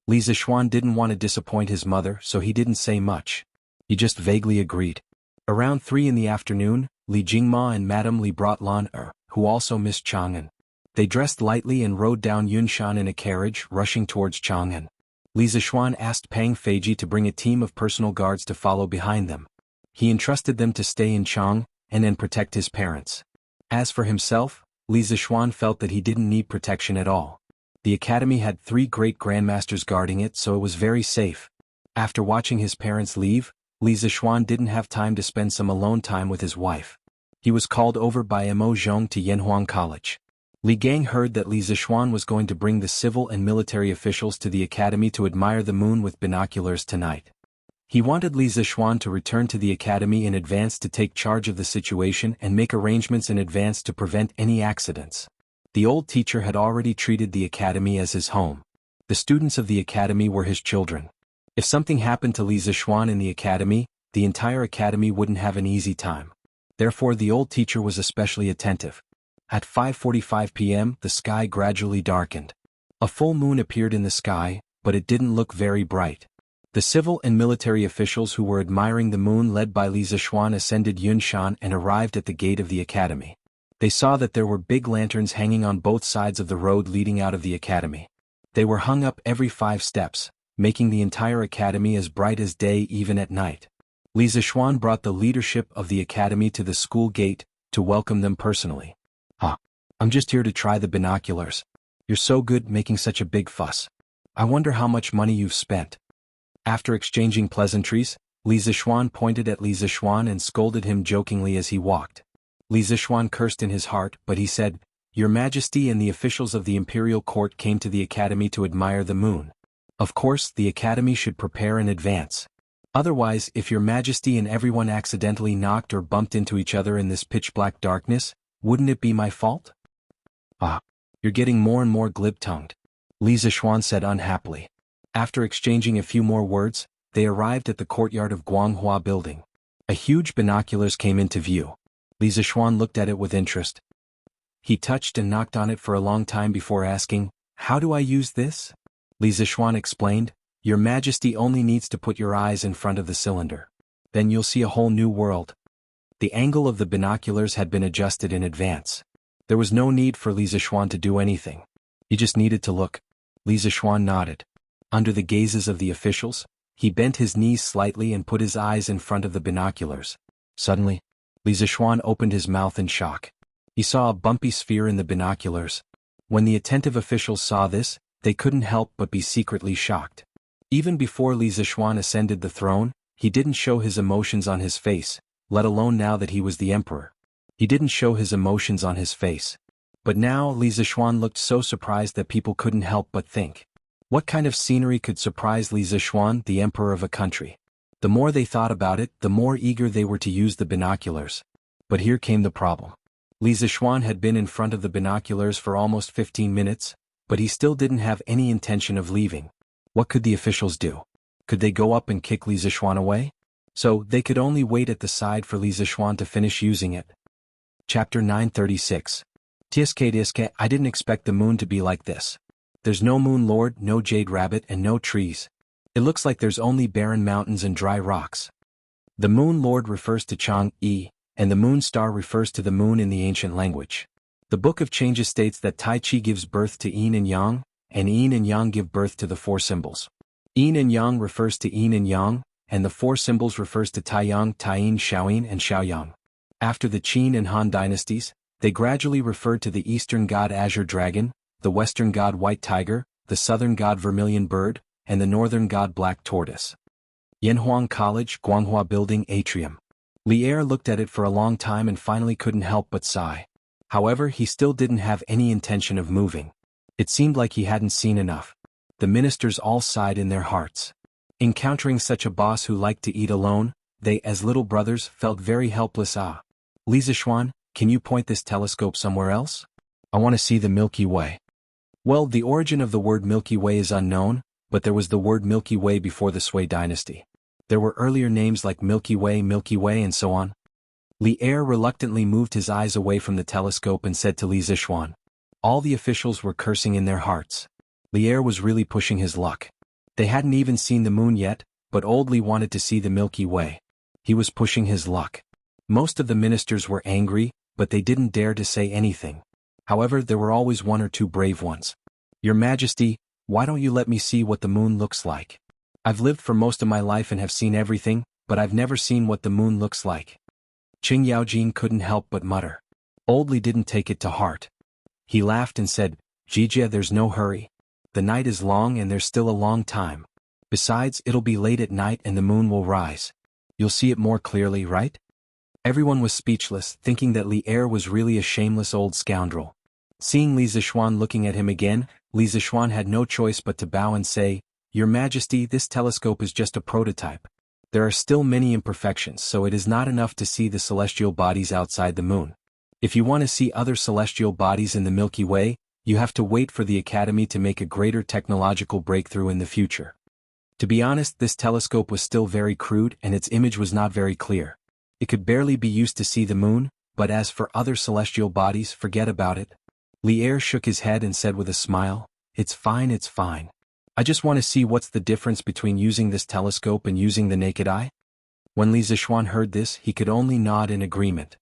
Li Zixuan didn't want to disappoint his mother, so he didn't say much. He just vaguely agreed. Around 3 in the afternoon, Li Jingma and Madame Li brought Lan who also missed Chang'an. They dressed lightly and rode down Yunshan in a carriage, rushing towards Chang'an. Li Zixuan asked Pang Feiji to bring a team of personal guards to follow behind them. He entrusted them to stay in Chang, and then protect his parents. As for himself, Li Zixuan felt that he didn't need protection at all. The academy had 3 great grandmasters guarding it, so it was very safe. After watching his parents leave, Li Zixuan didn't have time to spend some alone time with his wife. He was called over by Mo Zhong to Yanhuang College. Li Gang heard that Li Zixuan was going to bring the civil and military officials to the academy to admire the moon with binoculars tonight. He wanted Li Zixuan to return to the academy in advance to take charge of the situation and make arrangements in advance to prevent any accidents. The old teacher had already treated the academy as his home. The students of the academy were his children. If something happened to Li Zixuan in the academy, the entire academy wouldn't have an easy time. Therefore the old teacher was especially attentive. At 5:45 p.m. the sky gradually darkened. A full moon appeared in the sky, but it didn't look very bright. The civil and military officials who were admiring the moon led by Li Zixuan ascended Yunshan and arrived at the gate of the academy. They saw that there were big lanterns hanging on both sides of the road leading out of the academy. They were hung up every 5 steps, making the entire academy as bright as day even at night. Li Zixuan brought the leadership of the academy to the school gate to welcome them personally. I'm just here to try the binoculars. You're so good making such a big fuss. I wonder how much money you've spent. After exchanging pleasantries, Li Zixuan pointed at Li Zixuan and scolded him jokingly as he walked. Li Zixuan cursed in his heart, but he said, "Your Majesty and the officials of the imperial court came to the academy to admire the moon. Of course, the academy should prepare in advance. Otherwise, if your Majesty and everyone accidentally knocked or bumped into each other in this pitch-black darkness, wouldn't it be my fault?" You're getting more and more glib-tongued, Li Zixuan said unhappily. After exchanging a few more words, they arrived at the courtyard of Guanghua Building. A huge binoculars came into view. Li Zixuan looked at it with interest. He touched and knocked on it for a long time before asking, "How do I use this?" Li Zixuan explained, "Your Majesty only needs to put your eyes in front of the cylinder. Then you'll see a whole new world." The angle of the binoculars had been adjusted in advance. There was no need for Li Zixuan to do anything. He just needed to look. Li Zixuan nodded. Under the gazes of the officials, he bent his knees slightly and put his eyes in front of the binoculars. Suddenly, Li Zixuan opened his mouth in shock. He saw a bumpy sphere in the binoculars. When the attentive officials saw this, they couldn't help but be secretly shocked. Even before Li Zixuan ascended the throne, he didn't show his emotions on his face, let alone now that he was the emperor. He didn't show his emotions on his face. But now Li Zixuan looked so surprised that people couldn't help but think, what kind of scenery could surprise Li Zixuan, the emperor of a country? The more they thought about it, the more eager they were to use the binoculars. But here came the problem. Li Zixuan had been in front of the binoculars for almost 15 minutes, but he still didn't have any intention of leaving. What could the officials do? Could they go up and kick Li Zixuan away? So they could only wait at the side for Li Zixuan to finish using it. Chapter 936. Tiske, I didn't expect the moon to be like this. There's no moon lord, no jade rabbit, and no trees. It looks like there's only barren mountains and dry rocks. The moon lord refers to Chang'e, and the moon star refers to the moon in the ancient language. The Book of Changes states that Tai Chi gives birth to Yin and Yang, and Yin and Yang give birth to the 4 symbols. Yin and Yang refers to Yin and Yang, and the 4 symbols refers to Taiyang, Taiyin, Shaoyin, and Shaoyang. After the Qin and Han dynasties, they gradually referred to the eastern god Azure Dragon, the western god White Tiger, the southern god Vermilion Bird, and the northern god Black Tortoise. Yanhuang College, Guanghua Building, Atrium. Li Er looked at it for a long time and finally couldn't help but sigh. However, he still didn't have any intention of moving. It seemed like he hadn't seen enough. The ministers all sighed in their hearts. Encountering such a boss who liked to eat alone, they, as little brothers, felt very helpless. Li Zixuan, can you point this telescope somewhere else? I want to see the Milky Way. Well, the origin of the word Milky Way is unknown, but there was the word Milky Way before the Sui dynasty. There were earlier names like Milky Way, and so on. Li Er reluctantly moved his eyes away from the telescope and said to Li Zixuan. All the officials were cursing in their hearts. Li Er was really pushing his luck. They hadn't even seen the moon yet, but old Li wanted to see the Milky Way. He was pushing his luck. Most of the ministers were angry, but they didn't dare to say anything. However, there were always one or two brave ones. Your Majesty, why don't you let me see what the moon looks like? I've lived for most of my life and have seen everything, but I've never seen what the moon looks like. Qing Yaojin couldn't help but mutter. Old Li didn't take it to heart. He laughed and said, Jijia, there's no hurry. The night is long and there's still a long time. Besides, it'll be late at night and the moon will rise. You'll see it more clearly, right? Everyone was speechless, thinking that Li Er was really a shameless old scoundrel. Seeing Li Zixuan looking at him again, Li Zixuan had no choice but to bow and say, Your Majesty, this telescope is just a prototype. There are still many imperfections, so it is not enough to see the celestial bodies outside the moon. If you want to see other celestial bodies in the Milky Way, you have to wait for the Academy to make a greater technological breakthrough in the future. To be honest, this telescope was still very crude and its image was not very clear. It could barely be used to see the moon, but as for other celestial bodies, forget about it. Li Er shook his head and said with a smile, It's fine, it's fine. I just want to see what's the difference between using this telescope and using the naked eye. When Li Zixuan heard this, he could only nod in agreement.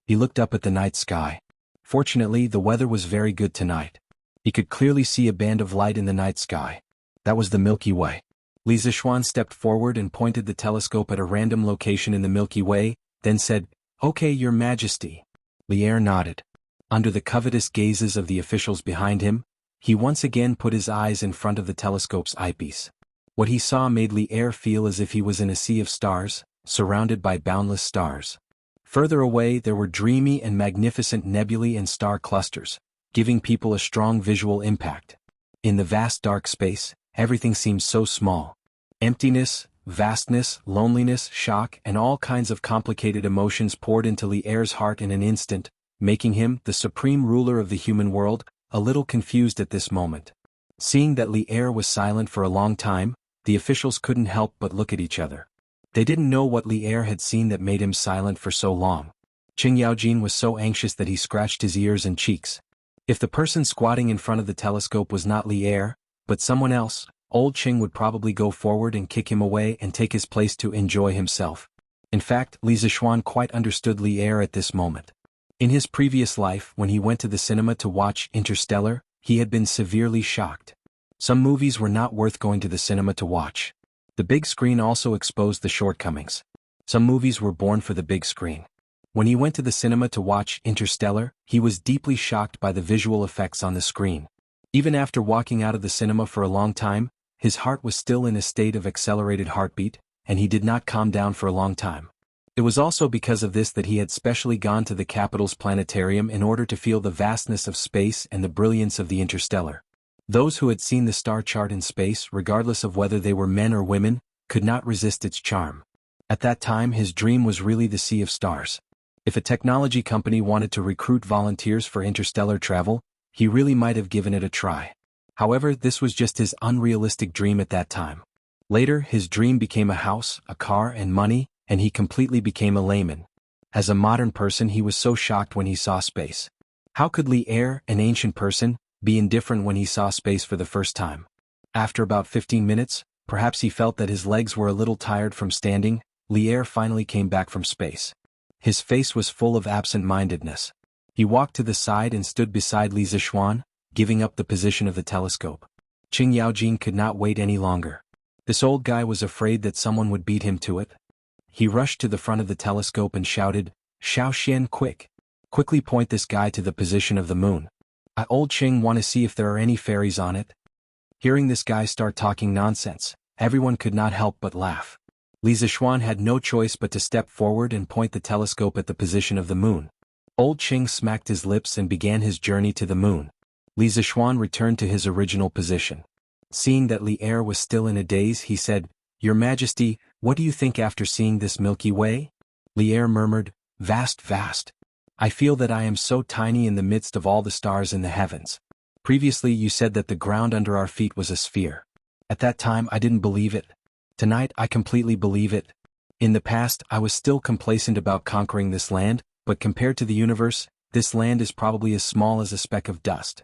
He looked up at the night sky. Fortunately, the weather was very good tonight. He could clearly see a band of light in the night sky. That was the Milky Way. Li Zixuan stepped forward and pointed the telescope at a random location in the Milky Way, then said, Okay, Your Majesty. Li Er nodded. Under the covetous gazes of the officials behind him, he once again put his eyes in front of the telescope's eyepiece. What he saw made Li Er feel as if he was in a sea of stars, surrounded by boundless stars. Further away there were dreamy and magnificent nebulae and star clusters, giving people a strong visual impact. In the vast dark space, everything seemed so small. Emptiness, vastness, loneliness, shock, and all kinds of complicated emotions poured into Li Er's heart in an instant, making him, the supreme ruler of the human world, a little confused at this moment. Seeing that Li Er was silent for a long time, the officials couldn't help but look at each other. They didn't know what Li Er had seen that made him silent for so long. Qing Yaojin was so anxious that he scratched his ears and cheeks. If the person squatting in front of the telescope was not Li Er, but someone else, old Qing would probably go forward and kick him away and take his place to enjoy himself. In fact, Li Zixuan quite understood Li Er at this moment. In his previous life, when he went to the cinema to watch Interstellar, he had been severely shocked. Some movies were not worth going to the cinema to watch. The big screen also exposed the shortcomings. Some movies were born for the big screen. When he went to the cinema to watch Interstellar, he was deeply shocked by the visual effects on the screen. Even after walking out of the cinema for a long time, his heart was still in a state of accelerated heartbeat, and he did not calm down for a long time. It was also because of this that he had specially gone to the capital's planetarium in order to feel the vastness of space and the brilliance of the interstellar. Those who had seen the star chart in space, regardless of whether they were men or women, could not resist its charm. At that time, his dream was really the sea of stars. If a technology company wanted to recruit volunteers for interstellar travel, he really might have given it a try. However, this was just his unrealistic dream at that time. Later, his dream became a house, a car, and money, and he completely became a layman. As a modern person, he was so shocked when he saw space. How could Li Er, an ancient person, be indifferent when he saw space for the first time? After about 15 minutes, perhaps he felt that his legs were a little tired from standing, Li Er finally came back from space. His face was full of absent-mindedness. He walked to the side and stood beside Li Zixuan, giving up the position of the telescope. Qing Yaojin could not wait any longer. This old guy was afraid that someone would beat him to it. He rushed to the front of the telescope and shouted, "Xiao Xian, quick! Quickly point this guy to the position of the moon. I old Qing want to see if there are any fairies on it." Hearing this guy start talking nonsense, everyone could not help but laugh. Li Zixuan had no choice but to step forward and point the telescope at the position of the moon. Old Qing smacked his lips and began his journey to the moon. Li Zixuan returned to his original position. Seeing that Li Er was still in a daze, he said, "Your Majesty, what do you think after seeing this Milky Way?" Li Er murmured, "Vast, vast. I feel that I am so tiny in the midst of all the stars in the heavens. Previously you said that the ground under our feet was a sphere. At that time I didn't believe it. Tonight I completely believe it. In the past, I was still complacent about conquering this land, but compared to the universe, this land is probably as small as a speck of dust.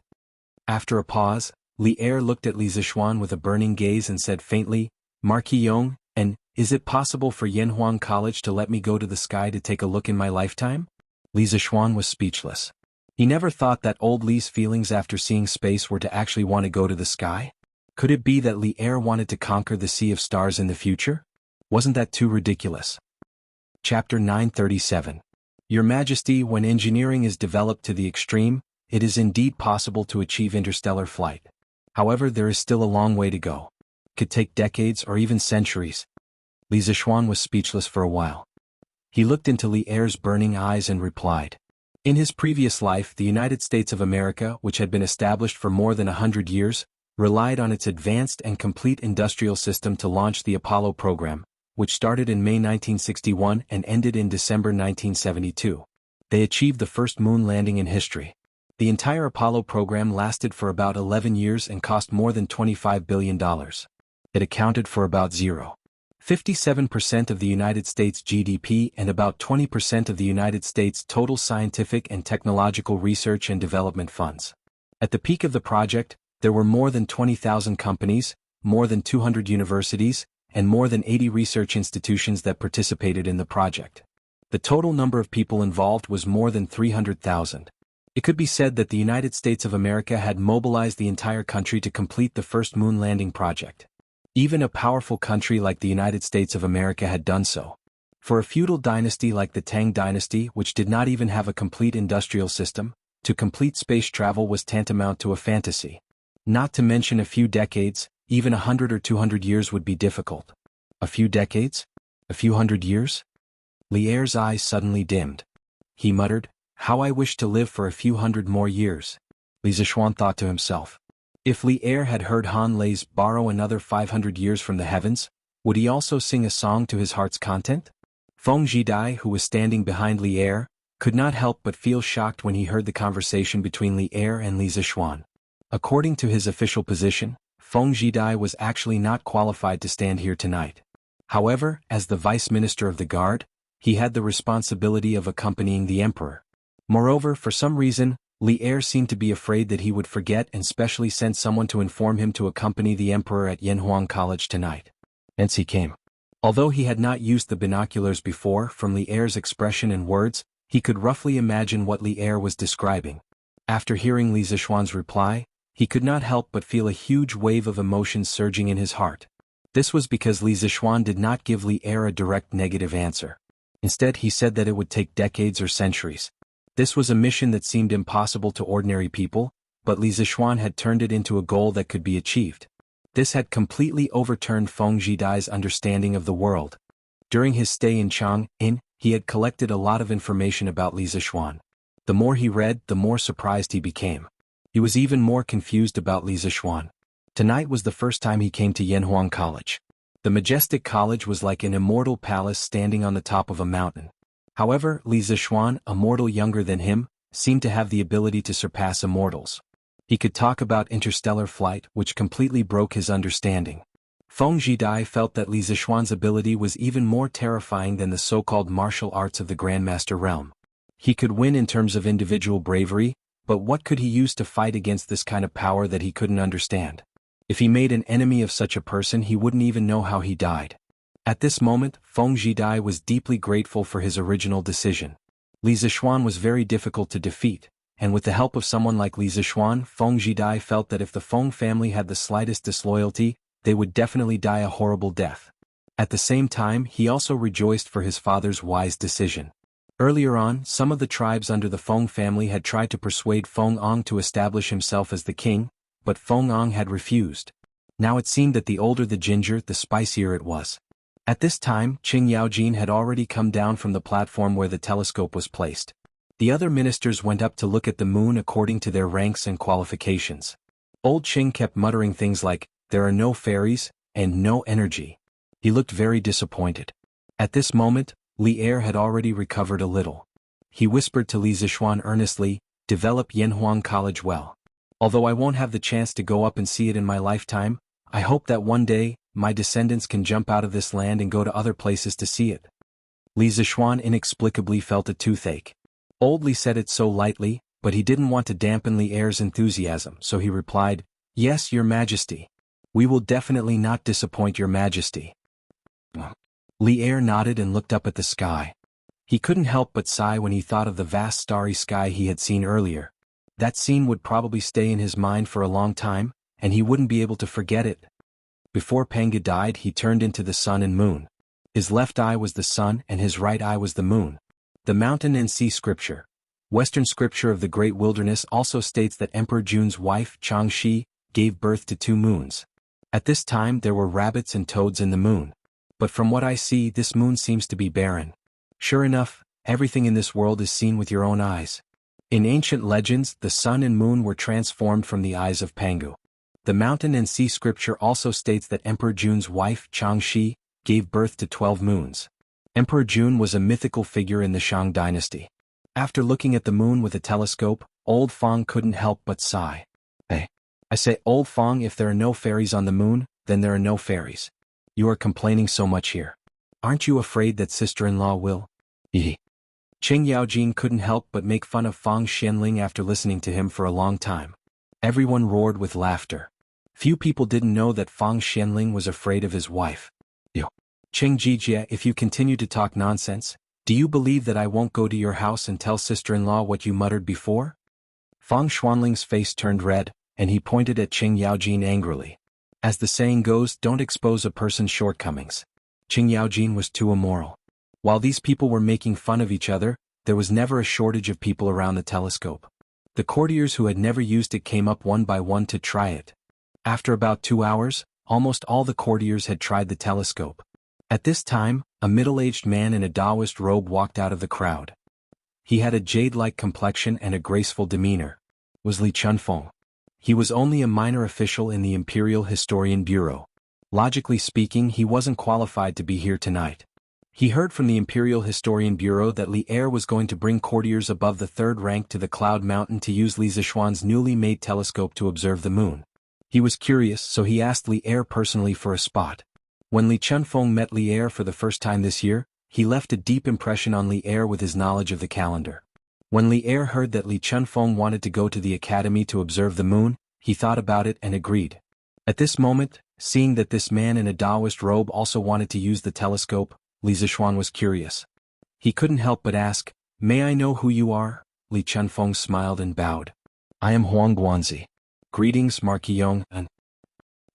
After a pause, Li Er looked at Li Zixuan with a burning gaze and said faintly, Marquis Yong, and, is it possible for Yanhuang College to let me go to the sky to take a look in my lifetime? Li Zixuan was speechless. He never thought that old Li's feelings after seeing space were to actually want to go to the sky. Could it be that Li Er wanted to conquer the sea of stars in the future? Wasn't that too ridiculous? Chapter 937. Your Majesty, when engineering is developed to the extreme, it is indeed possible to achieve interstellar flight. However, there is still a long way to go. It could take decades or even centuries. Li Zixuan was speechless for a while. He looked into Li Er's burning eyes and replied. In his previous life, the United States of America, which had been established for more than 100 years, relied on its advanced and complete industrial system to launch the Apollo program, which started in May 1961 and ended in December 1972. They achieved the first moon landing in history. The entire Apollo program lasted for about 11 years and cost more than $25 billion. It accounted for about 0.57% of the United States GDP and about 20% of the United States total scientific and technological research and development funds. At the peak of the project, there were more than 20,000 companies, more than 200 universities, and more than 80 research institutions that participated in the project. The total number of people involved was more than 300,000. It could be said that the United States of America had mobilized the entire country to complete the first moon landing project. Even a powerful country like the United States of America had done so. For a feudal dynasty like the Tang dynasty, which did not even have a complete industrial system, to complete space travel was tantamount to a fantasy. Not to mention a few decades, even 100 or 200 years would be difficult. A few decades? A few hundred years? Li Er's eyes suddenly dimmed. He muttered, How I wish to live for a few hundred more years. Li Zixuan thought to himself. If Li Er had heard Han Lei's borrow another 500 years from the heavens, would he also sing a song to his heart's content? Feng Zhidai, who was standing behind Li Er, could not help but feel shocked when he heard the conversation between Li Er and Li Zixuan. According to his official position, Feng Zhidai was actually not qualified to stand here tonight. However, as the Vice Minister of the Guard, he had the responsibility of accompanying the Emperor. Moreover, for some reason, Li Er seemed to be afraid that he would forget and specially sent someone to inform him to accompany the Emperor at Yanhuang College tonight. Hence he came. Although he had not used the binoculars before, from Li Er's expression and words, he could roughly imagine what Li Er was describing. After hearing Li Zixuan's reply, he could not help but feel a huge wave of emotions surging in his heart. This was because Li Zixuan did not give Li Er a direct negative answer. Instead, he said that it would take decades or centuries. This was a mission that seemed impossible to ordinary people, but Li Zixuan had turned it into a goal that could be achieved. This had completely overturned Feng Zhidai's understanding of the world. During his stay in Chang'an, he had collected a lot of information about Li Zixuan. The more he read, the more surprised he became. He was even more confused about Li Zixuan. Tonight was the first time he came to Yanhuang College. The majestic college was like an immortal palace standing on the top of a mountain. However, Li Zixuan, a mortal younger than him, seemed to have the ability to surpass immortals. He could talk about interstellar flight, which completely broke his understanding. Feng Zhidai felt that Li Zixuan's ability was even more terrifying than the so-called martial arts of the Grandmaster realm. He could win in terms of individual bravery, but what could he use to fight against this kind of power that he couldn't understand? If he made an enemy of such a person, he wouldn't even know how he died. At this moment, Feng Zhidai was deeply grateful for his original decision. Li Zixuan was very difficult to defeat, and with the help of someone like Li Zixuan, Feng Zhidai felt that if the Feng family had the slightest disloyalty, they would definitely die a horrible death. At the same time, he also rejoiced for his father's wise decision. Earlier on, some of the tribes under the Feng family had tried to persuade Feng Ong to establish himself as the king, but Feng Ong had refused. Now it seemed that the older the ginger, the spicier it was. At this time, Qing Yaojin had already come down from the platform where the telescope was placed. The other ministers went up to look at the moon according to their ranks and qualifications. Old Qing kept muttering things like, "There are no fairies," and "no energy." He looked very disappointed. At this moment, Li Er had already recovered a little. He whispered to Li Zixuan earnestly, "Develop Yanhuang College well. Although I won't have the chance to go up and see it in my lifetime, I hope that one day, my descendants can jump out of this land and go to other places to see it. Li Zishuan inexplicably felt a toothache. Old Li said it so lightly, but he didn't want to dampen Li Er's enthusiasm, so he replied, "Yes, Your Majesty. We will definitely not disappoint Your Majesty." Li Er nodded and looked up at the sky. He couldn't help but sigh when he thought of the vast starry sky he had seen earlier. That scene would probably stay in his mind for a long time, and he wouldn't be able to forget it. Before Panga died, he turned into the sun and moon. His left eye was the sun and his right eye was the moon. The Mountain and Sea Scripture. Western scripture of the Great Wilderness also states that Emperor Jun's wife, Changxi, gave birth to 2 moons. At this time there were rabbits and toads in the moon. But from what I see, this moon seems to be barren. Sure enough, everything in this world is seen with your own eyes. In ancient legends, the sun and moon were transformed from the eyes of Pangu. The Mountain and Sea Scripture also states that Emperor Jun's wife, Changxi, gave birth to 12 moons. Emperor Jun was a mythical figure in the Shang dynasty. After looking at the moon with a telescope, Old Fong couldn't help but sigh. Hey, I say, Old Fong, if there are no fairies on the moon, then there are no fairies. You are complaining so much here. Aren't you afraid that sister-in-law will? Qing Yaojin couldn't help but make fun of Fang Xianling after listening to him for a long time. Everyone roared with laughter. Few people didn't know that Fang Xianling was afraid of his wife. Qing Jijia, if you continue to talk nonsense, do you believe that I won't go to your house and tell sister-in-law what you muttered before? Fang Xuanling's face turned red, and he pointed at Qing Yaojin angrily. As the saying goes, don't expose a person's shortcomings. Qing Yaojin was too immoral. While these people were making fun of each other, there was never a shortage of people around the telescope. The courtiers who had never used it came up one by one to try it. After about 2 hours, almost all the courtiers had tried the telescope. At this time, a middle-aged man in a Taoist robe walked out of the crowd. He had a jade-like complexion and a graceful demeanor. Was Li Chunfeng. He was only a minor official in the Imperial Historian Bureau. Logically speaking, he wasn't qualified to be here tonight. He heard from the Imperial Historian Bureau that Li Er was going to bring courtiers above the 3rd rank to the Cloud Mountain to use Li Zishuan's newly made telescope to observe the moon. He was curious, so he asked Li Er personally for a spot. When Li Chunfeng met Li Er for the first time this year, he left a deep impression on Li Er with his knowledge of the calendar. When Li Er heard that Li Chunfeng wanted to go to the academy to observe the moon, he thought about it and agreed. At this moment, seeing that this man in a Taoist robe also wanted to use the telescope, Li Zishuan was curious. He couldn't help but ask, "May I know who you are?" Li Chunfeng smiled and bowed. "I am Huang Guanzi. Greetings, Marquis Yong."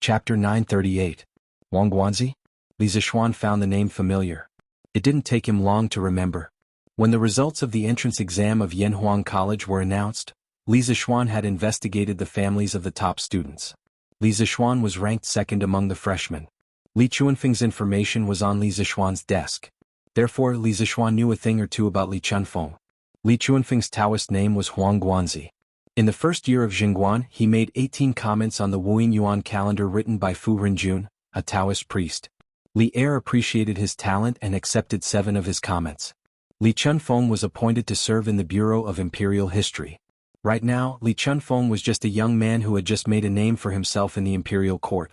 Chapter 938. Huang Guanzi? Li Zishuan found the name familiar. It didn't take him long to remember. When the results of the entrance exam of Yanhuang College were announced, Li Zishuan had investigated the families of the top students. Li Zishuan was ranked 2nd among the freshmen. Li Chunfeng's information was on Li Zishuan's desk. Therefore, Li Zishuan knew a thing or two about Li Chunfeng. Li Chunfeng's Taoist name was Huang Guanzi. In the first year of Jingguan, he made 18 comments on the Wuyin Yuan calendar written by Fu Rinjun, a Taoist priest. Li Er appreciated his talent and accepted 7 of his comments. Li Chunfeng was appointed to serve in the Bureau of Imperial History. Right now, Li Chunfeng was just a young man who had just made a name for himself in the imperial court.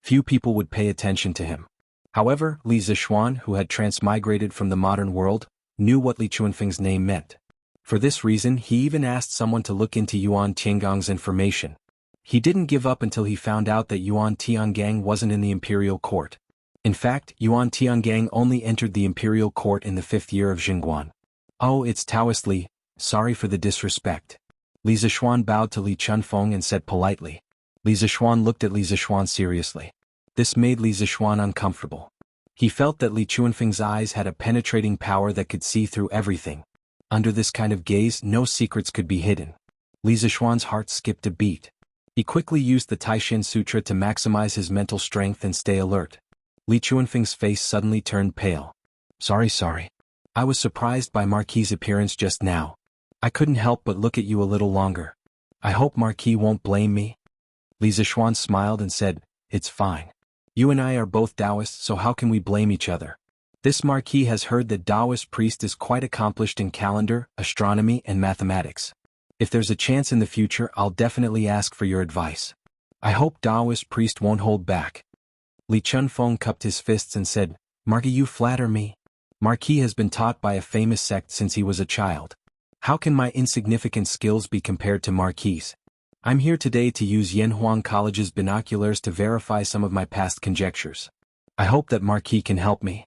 Few people would pay attention to him. However, Li Zishuan, who had transmigrated from the modern world, knew what Li Chunfeng's name meant. For this reason, he even asked someone to look into Yuan Tiangong's information. He didn't give up until he found out that Yuan Tiangong wasn't in the imperial court. In fact, Yuan Tiangong only entered the imperial court in the 5th year of Jingguan. "Oh, it's Taoist Li, sorry for the disrespect." Li Zishuan bowed to Li Chunfeng and said politely. Li Zishuan looked at Li Zishuan seriously. This made Li Zishuan uncomfortable. He felt that Li Chunfeng's eyes had a penetrating power that could see through everything. Under this kind of gaze, no secrets could be hidden. Li Zishuan's heart skipped a beat. He quickly used the Taishan Sutra to maximize his mental strength and stay alert. Li Chunfeng's face suddenly turned pale. Sorry. I was surprised by Marquis' appearance just now. I couldn't help but look at you a little longer. I hope Marquis won't blame me." Li Zishuan smiled and said, "It's fine. You and I are both Taoists, so how can we blame each other? This Marquis has heard that Taoist priest is quite accomplished in calendar, astronomy and mathematics. If there's a chance in the future, I'll definitely ask for your advice." I hope Taoist priest won't hold back. Li Chunfeng cupped his fists and said, Marquis, you flatter me. Marquis has been taught by a famous sect since he was a child. How can my insignificant skills be compared to Marquis? I'm here today to use Yanhuang College's binoculars to verify some of my past conjectures. I hope that Marquis can help me.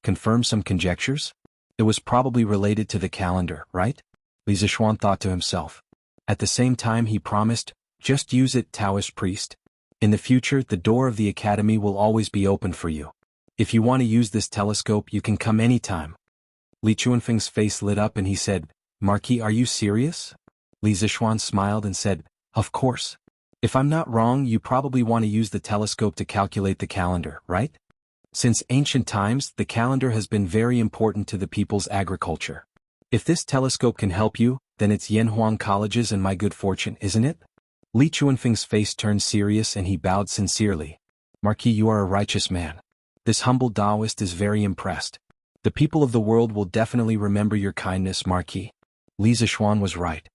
Confirm some conjectures? It was probably related to the calendar, right? Li Zishuan thought to himself. At the same time he promised, just use it, Taoist priest. In the future the door of the academy will always be open for you. If you want to use this telescope you can come anytime. Li Chuanfeng's face lit up and he said, Marquis, are you serious? Li Zishuan smiled and said, of course. If I'm not wrong you probably want to use the telescope to calculate the calendar, right? Since ancient times the calendar has been very important to the people's agriculture. If this telescope can help you, then it's Yanhuang College's and my good fortune, isn't it? Li Chuanfeng's face turned serious and he bowed sincerely. Marquis, you are a righteous man. This humble Taoist is very impressed. The people of the world will definitely remember your kindness, Marquis. Li Zishuan was right.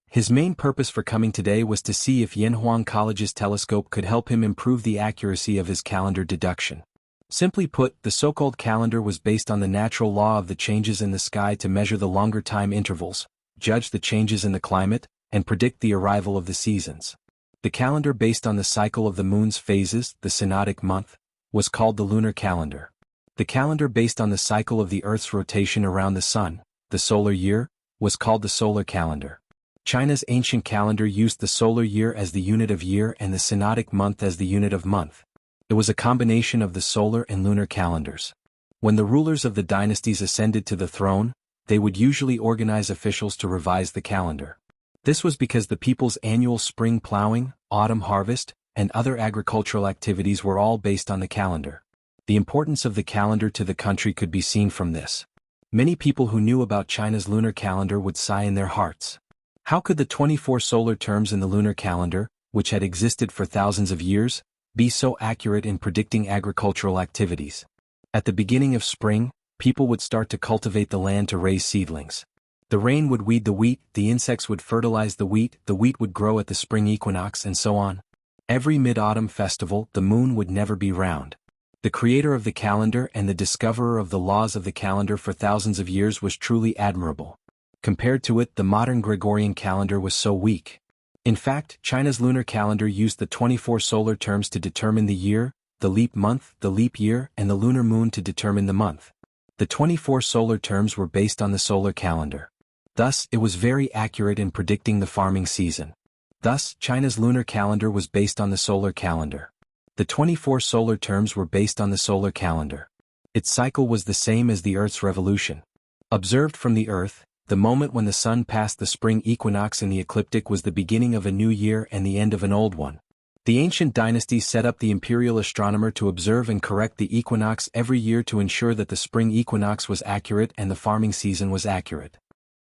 His main purpose for coming today was to see if Yanhuang College's telescope could help him improve the accuracy of his calendar deduction. Simply put, the so-called calendar was based on the natural law of the changes in the sky to measure the longer time intervals, judge the changes in the climate, and predict the arrival of the seasons. The calendar based on the cycle of the moon's phases, the synodic month, was called the lunar calendar. The calendar based on the cycle of the Earth's rotation around the sun, the solar year, was called the solar calendar. China's ancient calendar used the solar year as the unit of year and the synodic month as the unit of month. It was a combination of the solar and lunar calendars. When the rulers of the dynasties ascended to the throne, they would usually organize officials to revise the calendar. This was because the people's annual spring plowing, autumn harvest, and other agricultural activities were all based on the calendar. The importance of the calendar to the country could be seen from this. Many people who knew about China's lunar calendar would sigh in their hearts. How could the 24 solar terms in the lunar calendar, which had existed for thousands of years, be so accurate in predicting agricultural activities? At the beginning of spring, people would start to cultivate the land to raise seedlings. The rain would weed the wheat, the insects would fertilize the wheat would grow at the spring equinox, and so on. Every mid-autumn festival, the moon would never be round. The creator of the calendar and the discoverer of the laws of the calendar for thousands of years was truly admirable. Compared to it, the modern Gregorian calendar was so weak. In fact, China's lunar calendar used the 24 solar terms to determine the year, the leap month, the leap year, and the lunar moon to determine the month. The 24 solar terms were based on the solar calendar. Thus, it was very accurate in predicting the farming season. Thus, China's lunar calendar was based on the solar calendar. The 24 solar terms were based on the solar calendar. Its cycle was the same as the Earth's revolution. Observed from the Earth, the moment when the sun passed the spring equinox in the ecliptic was the beginning of a new year and the end of an old one. The ancient dynasties set up the imperial astronomer to observe and correct the equinox every year to ensure that the spring equinox was accurate and the farming season was accurate.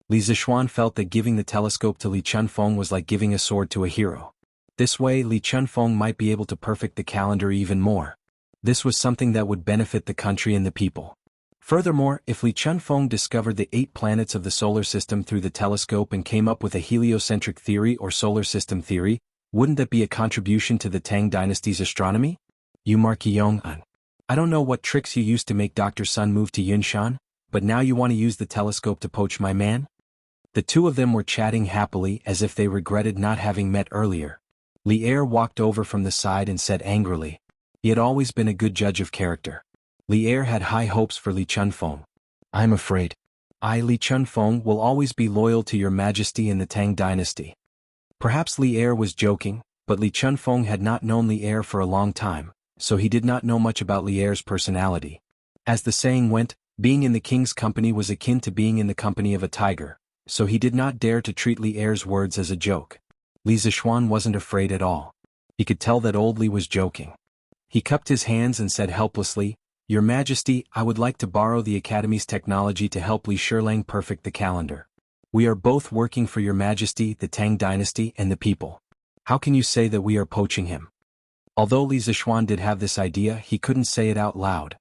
Li Zishuan felt that giving the telescope to Li Chunfeng was like giving a sword to a hero. This way Li Chunfeng might be able to perfect the calendar even more. This was something that would benefit the country and the people. Furthermore, if Li Chunfeng discovered the 8 planets of the solar system through the telescope and came up with a heliocentric theory or solar system theory, wouldn't that be a contribution to the Tang dynasty's astronomy? You Marquis Yong-un. I don't know what tricks you used to make Dr. Sun move to Yunshan, but now you want to use the telescope to poach my man? The two of them were chatting happily as if they regretted not having met earlier. Li Er walked over from the side and said angrily. He had always been a good judge of character. Li Er had high hopes for Li Chunfeng. I'm afraid. I, Li Chunfeng, will always be loyal to your majesty in the Tang dynasty. Perhaps Li Er was joking, but Li Chunfeng had not known Li Er for a long time, so he did not know much about Li Er's personality. As the saying went, being in the king's company was akin to being in the company of a tiger, so he did not dare to treat Li Er's words as a joke. Li Zishuan wasn't afraid at all. He could tell that old Li was joking. He cupped his hands and said helplessly, Your Majesty, I would like to borrow the Academy's technology to help Li Shirlang perfect the calendar. We are both working for your Majesty, the Tang dynasty, and the people. How can you say that we are poaching him? Although Li Zishuan did have this idea, he couldn't say it out loud.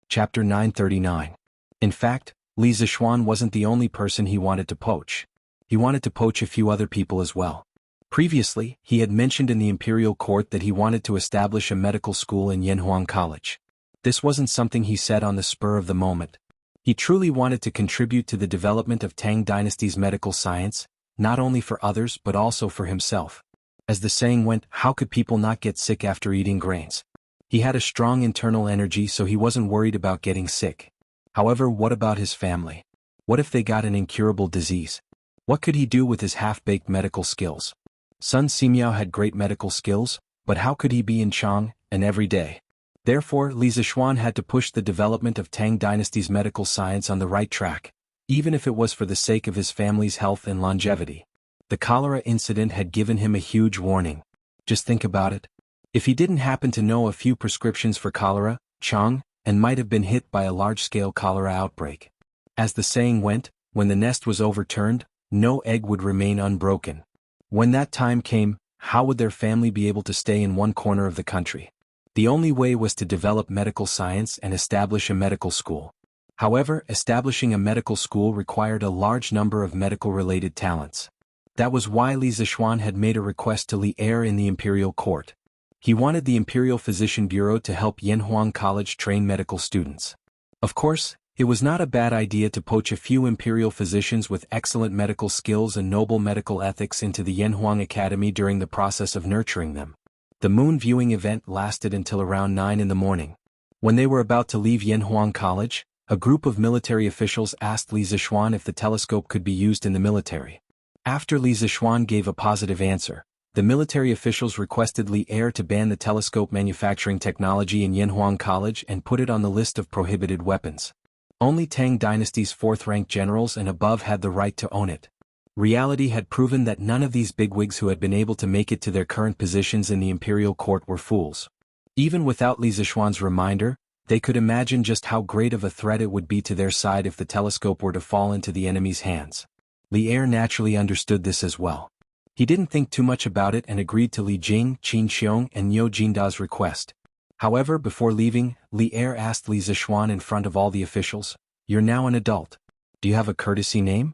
Chapter 939. In fact, Li Zishuan wasn't the only person he wanted to poach. He wanted to poach a few other people as well. Previously, he had mentioned in the imperial court that he wanted to establish a medical school in Yanhuang College. This wasn't something he said on the spur of the moment. He truly wanted to contribute to the development of Tang Dynasty's medical science, not only for others but also for himself. As the saying went, how could people not get sick after eating grains? He had a strong internal energy, so he wasn't worried about getting sick. However, what about his family? What if they got an incurable disease? What could he do with his half-baked medical skills? Sun Simiao had great medical skills, but how could he be in Chang, and every day? Therefore, Li Zixuan had to push the development of Tang Dynasty's medical science on the right track, even if it was for the sake of his family's health and longevity. The cholera incident had given him a huge warning. Just think about it. If he didn't happen to know a few prescriptions for cholera, Chang, and might have been hit by a large-scale cholera outbreak. As the saying went, when the nest was overturned, no egg would remain unbroken. When that time came, how would their family be able to stay in one corner of the country? The only way was to develop medical science and establish a medical school. However, establishing a medical school required a large number of medical-related talents. That was why Li Zixuan had made a request to Li Er in the imperial court. He wanted the Imperial Physician Bureau to help Yanhuang College train medical students. Of course, it was not a bad idea to poach a few imperial physicians with excellent medical skills and noble medical ethics into the Yanhuang Academy during the process of nurturing them. The moon viewing event lasted until around 9 in the morning. When they were about to leave Yanhuang College, a group of military officials asked Li Zixuan if the telescope could be used in the military. After Li Zixuan gave a positive answer, the military officials requested Li Er to ban the telescope manufacturing technology in Yanhuang College and put it on the list of prohibited weapons. Only Tang Dynasty's fourth-rank generals and above had the right to own it. Reality had proven that none of these bigwigs who had been able to make it to their current positions in the imperial court were fools. Even without Li Zixuan's reminder, they could imagine just how great of a threat it would be to their side if the telescope were to fall into the enemy's hands. Li Er naturally understood this as well. He didn't think too much about it and agreed to Li Jing, Qin Xiong and Niu Jinda's request. However, before leaving, Li Er asked Li Zixuan in front of all the officials, "You're now an adult. Do you have a courtesy name?"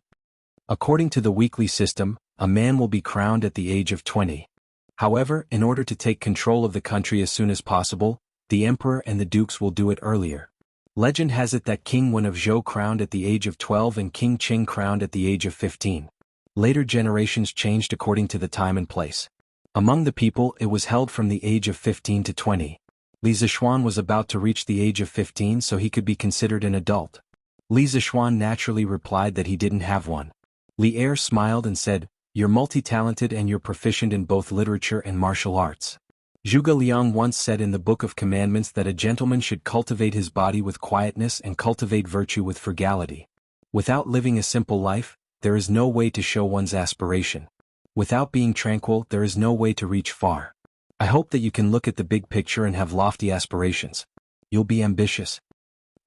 According to the weekly system, a man will be crowned at the age of 20. However, in order to take control of the country as soon as possible, the emperor and the dukes will do it earlier. Legend has it that King Wen of Zhou crowned at the age of 12 and King Qing crowned at the age of 15. Later generations changed according to the time and place. Among the people, it was held from the age of 15 to 20. Li Zixuan was about to reach the age of 15, so he could be considered an adult. Li Zixuan naturally replied that he didn't have one. Li Er smiled and said, "You're multi-talented and you're proficient in both literature and martial arts." Zhuge Liang once said in the Book of Commandments that a gentleman should cultivate his body with quietness and cultivate virtue with frugality. Without living a simple life, there is no way to show one's aspiration. Without being tranquil, there is no way to reach far. I hope that you can look at the big picture and have lofty aspirations. You'll be ambitious.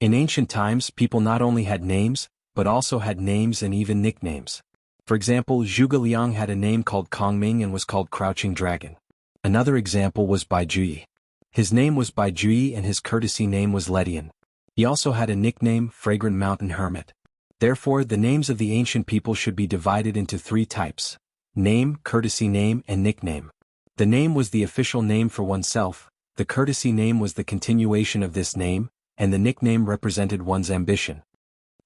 In ancient times, people not only had names, but also had names and even nicknames. For example, Zhuge Liang had a name called Kongming and was called Crouching Dragon. Another example was Bai Juyi. His name was Bai Juyi and his courtesy name was Ledian. He also had a nickname, Fragrant Mountain Hermit. Therefore, the names of the ancient people should be divided into 3 types: name, courtesy name, and nickname. The name was the official name for oneself, the courtesy name was the continuation of this name, and the nickname represented one's ambition.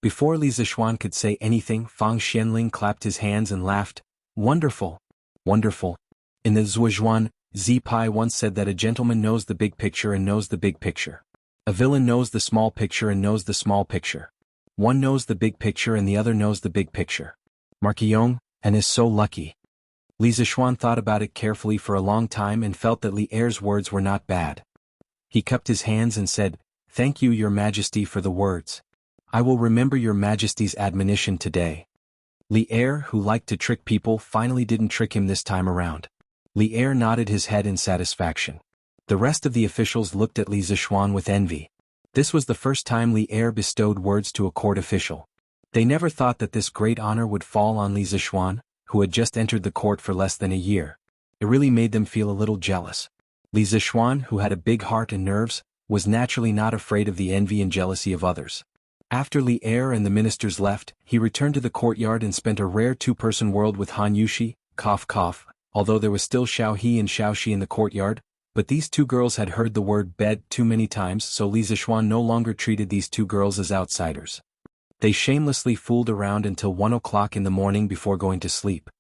Before Li Zixuan could say anything, Fang Xianling clapped his hands and laughed. "Wonderful! Wonderful!" In the Zhuozhuan, Zi Pai once said that a gentleman knows the big picture and knows the big picture. A villain knows the small picture and knows the small picture. One knows the big picture and the other knows the big picture. Marquillon, and is so lucky. Li Zixuan thought about it carefully for a long time and felt that Li Er's words were not bad. He cupped his hands and said, "Thank you, Your Majesty, for the words. I will remember Your Majesty's admonition today." Li Er, who liked to trick people, finally didn't trick him this time around. Li Er nodded his head in satisfaction. The rest of the officials looked at Li Zixuan with envy. This was the first time Li Er bestowed words to a court official. They never thought that this great honor would fall on Li Zixuan, who had just entered the court for less than a year. It really made them feel a little jealous. Li Zixuan, who had a big heart and nerves, was naturally not afraid of the envy and jealousy of others. After Li Er and the ministers left, he returned to the courtyard and spent a rare 2-person world with Han Yushi, cough cough, although there was still Xiao He and Xiao Shi in the courtyard, but these two girls had heard the word bed too many times, so Li Zixuan no longer treated these two girls as outsiders. They shamelessly fooled around until 1 o'clock in the morning before going to sleep.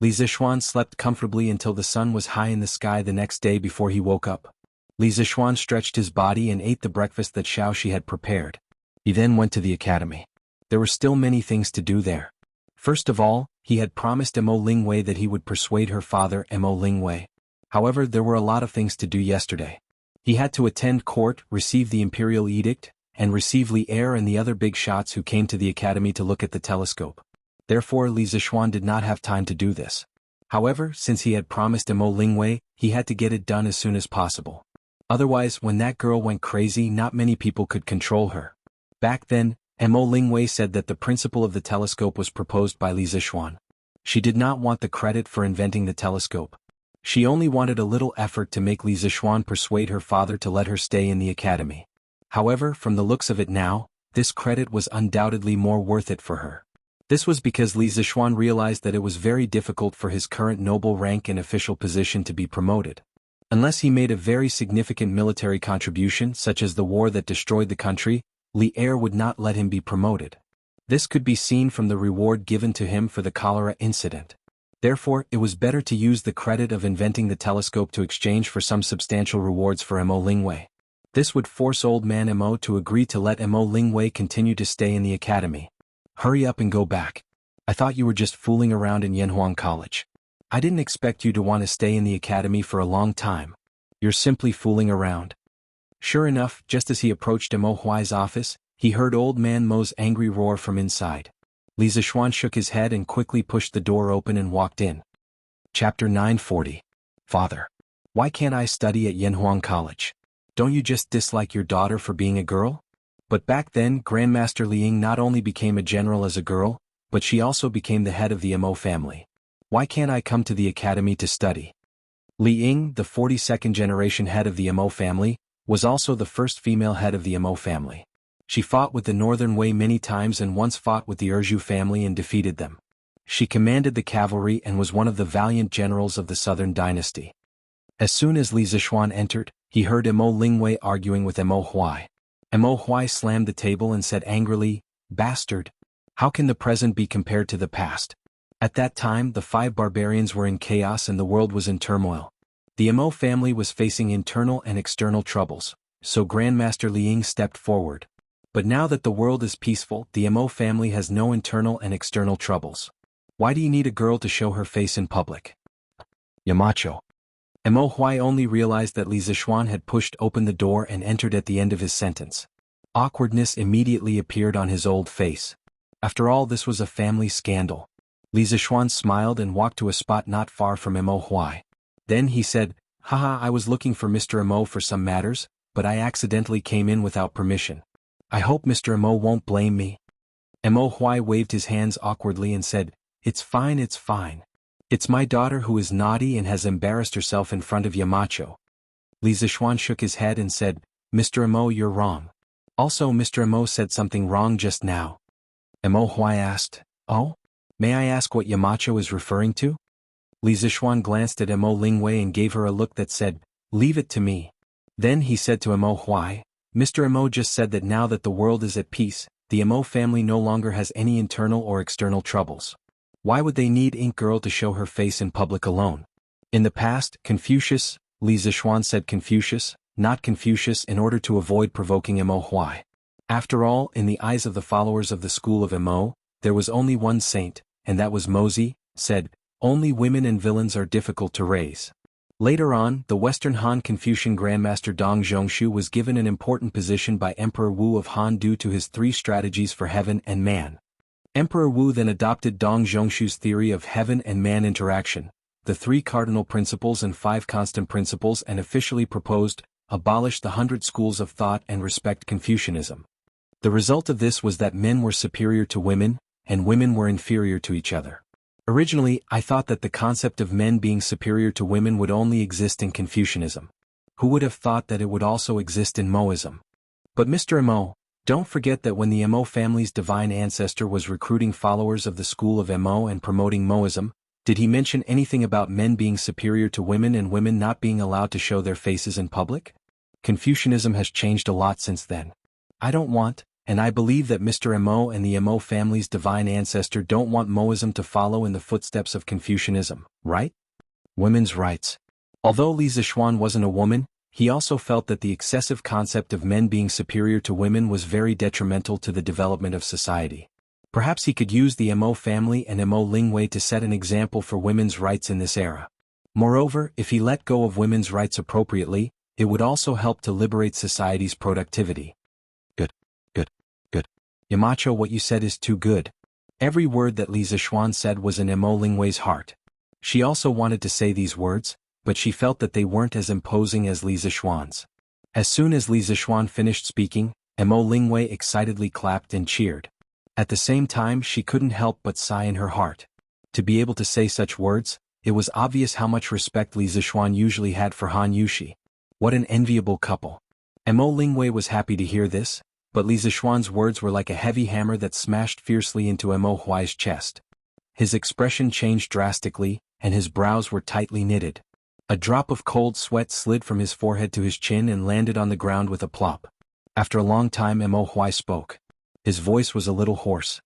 Li Zixuan slept comfortably until the sun was high in the sky the next day before he woke up. Li Zixuan stretched his body and ate the breakfast that Xiao Shi had prepared. He then went to the academy. There were still many things to do there. First of all, he had promised Mo Lingwei that he would persuade her father, Mo Lingwei. However, there were a lot of things to do yesterday. He had to attend court, receive the imperial edict, and receive Li Er and the other big shots who came to the academy to look at the telescope. Therefore, Li Zixuan did not have time to do this. However, since he had promised Mo Lingwei, he had to get it done as soon as possible. Otherwise, when that girl went crazy, not many people could control her. Back then, Mo Lingwei said that the principle of the telescope was proposed by Li Zixuan. She did not want the credit for inventing the telescope. She only wanted a little effort to make Li Zixuan persuade her father to let her stay in the academy. However, from the looks of it now, this credit was undoubtedly more worth it for her. This was because Li Zixuan realized that it was very difficult for his current noble rank and official position to be promoted. Unless he made a very significant military contribution, such as the war that destroyed the country, Li Er would not let him be promoted. This could be seen from the reward given to him for the cholera incident. Therefore, it was better to use the credit of inventing the telescope to exchange for some substantial rewards for Mo Lingwei. This would force old man Mo to agree to let Mo Lingwei continue to stay in the academy. Hurry up and go back. I thought you were just fooling around in Yanhuang College. I didn't expect you to want to stay in the academy for a long time. You're simply fooling around. Sure enough, just as he approached Mo Huai's office, he heard old man Mo's angry roar from inside. Li Zixuan shook his head and quickly pushed the door open and walked in. Chapter 940. Father. Why can't I study at Yanhuang College? Don't you just dislike your daughter for being a girl? But back then, Grandmaster Li Ying not only became a general as a girl, but she also became the head of the Mo family. Why can't I come to the academy to study? Li Ying, the 42nd generation head of the Mo family, was also the first female head of the Mo family. She fought with the Northern Wei many times and once fought with the Erju family and defeated them. She commanded the cavalry and was one of the valiant generals of the Southern dynasty. As soon as Li Zixuan entered, he heard Mo Lingwei arguing with Mo Huai. Mo Huai slammed the table and said angrily, "Bastard! How can the present be compared to the past?" At that time, the 5 barbarians were in chaos and the world was in turmoil. The Mo family was facing internal and external troubles, so Grandmaster Li Ying stepped forward. But now that the world is peaceful, the Mo family has no internal and external troubles. Why do you need a girl to show her face in public? Yamacho. Mo Huai only realized that Li Zixuan had pushed open the door and entered at the end of his sentence. Awkwardness immediately appeared on his old face. After all, this was a family scandal. Li Zixuan smiled and walked to a spot not far from Mo Huai. Then he said, "Haha, I was looking for Mr. Mo for some matters, but I accidentally came in without permission. I hope Mr. Mo won't blame me." Mo Huai waved his hands awkwardly and said, "It's fine, it's fine. It's my daughter who is naughty and has embarrassed herself in front of Yamacho." Li Zixuan shook his head and said, "Mr. Mo, you're wrong. Also, Mr. Mo said something wrong just now." Mo Huai asked, "Oh? May I ask what Yamacho is referring to?" Li Zixuan glanced at Mo Lingwei and gave her a look that said, "Leave it to me." Then he said to Mo Huai, "Mr. Mo just said that now that the world is at peace, the Mo family no longer has any internal or external troubles. Why would they need Ink Girl to show her face in public alone? In the past, Confucius," Li Zixuan said Confucius, not Confucius, in order to avoid provoking Mo Huai. After all, in the eyes of the followers of the school of Mo, there was only one saint, and that was Mozi, said, "Only women and villains are difficult to raise." Later on, the Western Han Confucian Grandmaster Dong Zhongshu was given an important position by Emperor Wu of Han due to his 3 strategies for heaven and man. Emperor Wu then adopted Dong Zhongshu's theory of heaven and man interaction, the 3 cardinal principles and 5 constant principles, and officially proposed, abolish the 100 schools of thought and respect Confucianism. The result of this was that men were superior to women, and women were inferior to each other. Originally, I thought that the concept of men being superior to women would only exist in Confucianism. Who would have thought that it would also exist in Moism? But Mr. Mo, don't forget that when the Mo family's divine ancestor was recruiting followers of the school of Mo and promoting Moism, Did he mention anything about men being superior to women and women not being allowed to show their faces in public? Confucianism has changed a lot since then. I don't want, and I believe that Mr. Mo and the Mo family's divine ancestor don't want Moism to follow in the footsteps of Confucianism, right? Women's rights. Although Li Zixuan wasn't a woman, he also felt that the excessive concept of men being superior to women was very detrimental to the development of society. Perhaps he could use the Mo family and Mo Lingwei to set an example for women's rights in this era. Moreover, if he let go of women's rights appropriately, it would also help to liberate society's productivity. Good. Yamacho, what you said is too good. Every word that Li Zixuan said was in Mo Lingwei's heart. She also wanted to say these words, but she felt that they weren't as imposing as Li Zixuan's. As soon as Li Zixuan finished speaking, Mo Lingwei excitedly clapped and cheered. At the same time, she couldn't help but sigh in her heart. To be able to say such words, it was obvious how much respect Li Zixuan usually had for Han Yushi. What an enviable couple. Mo Lingwei was happy to hear this, but Li Zixuan's words were like a heavy hammer that smashed fiercely into Mo Huai's chest. His expression changed drastically, and his brows were tightly knitted. A drop of cold sweat slid from his forehead to his chin and landed on the ground with a plop. After a long time, Mo Huai spoke. His voice was a little hoarse.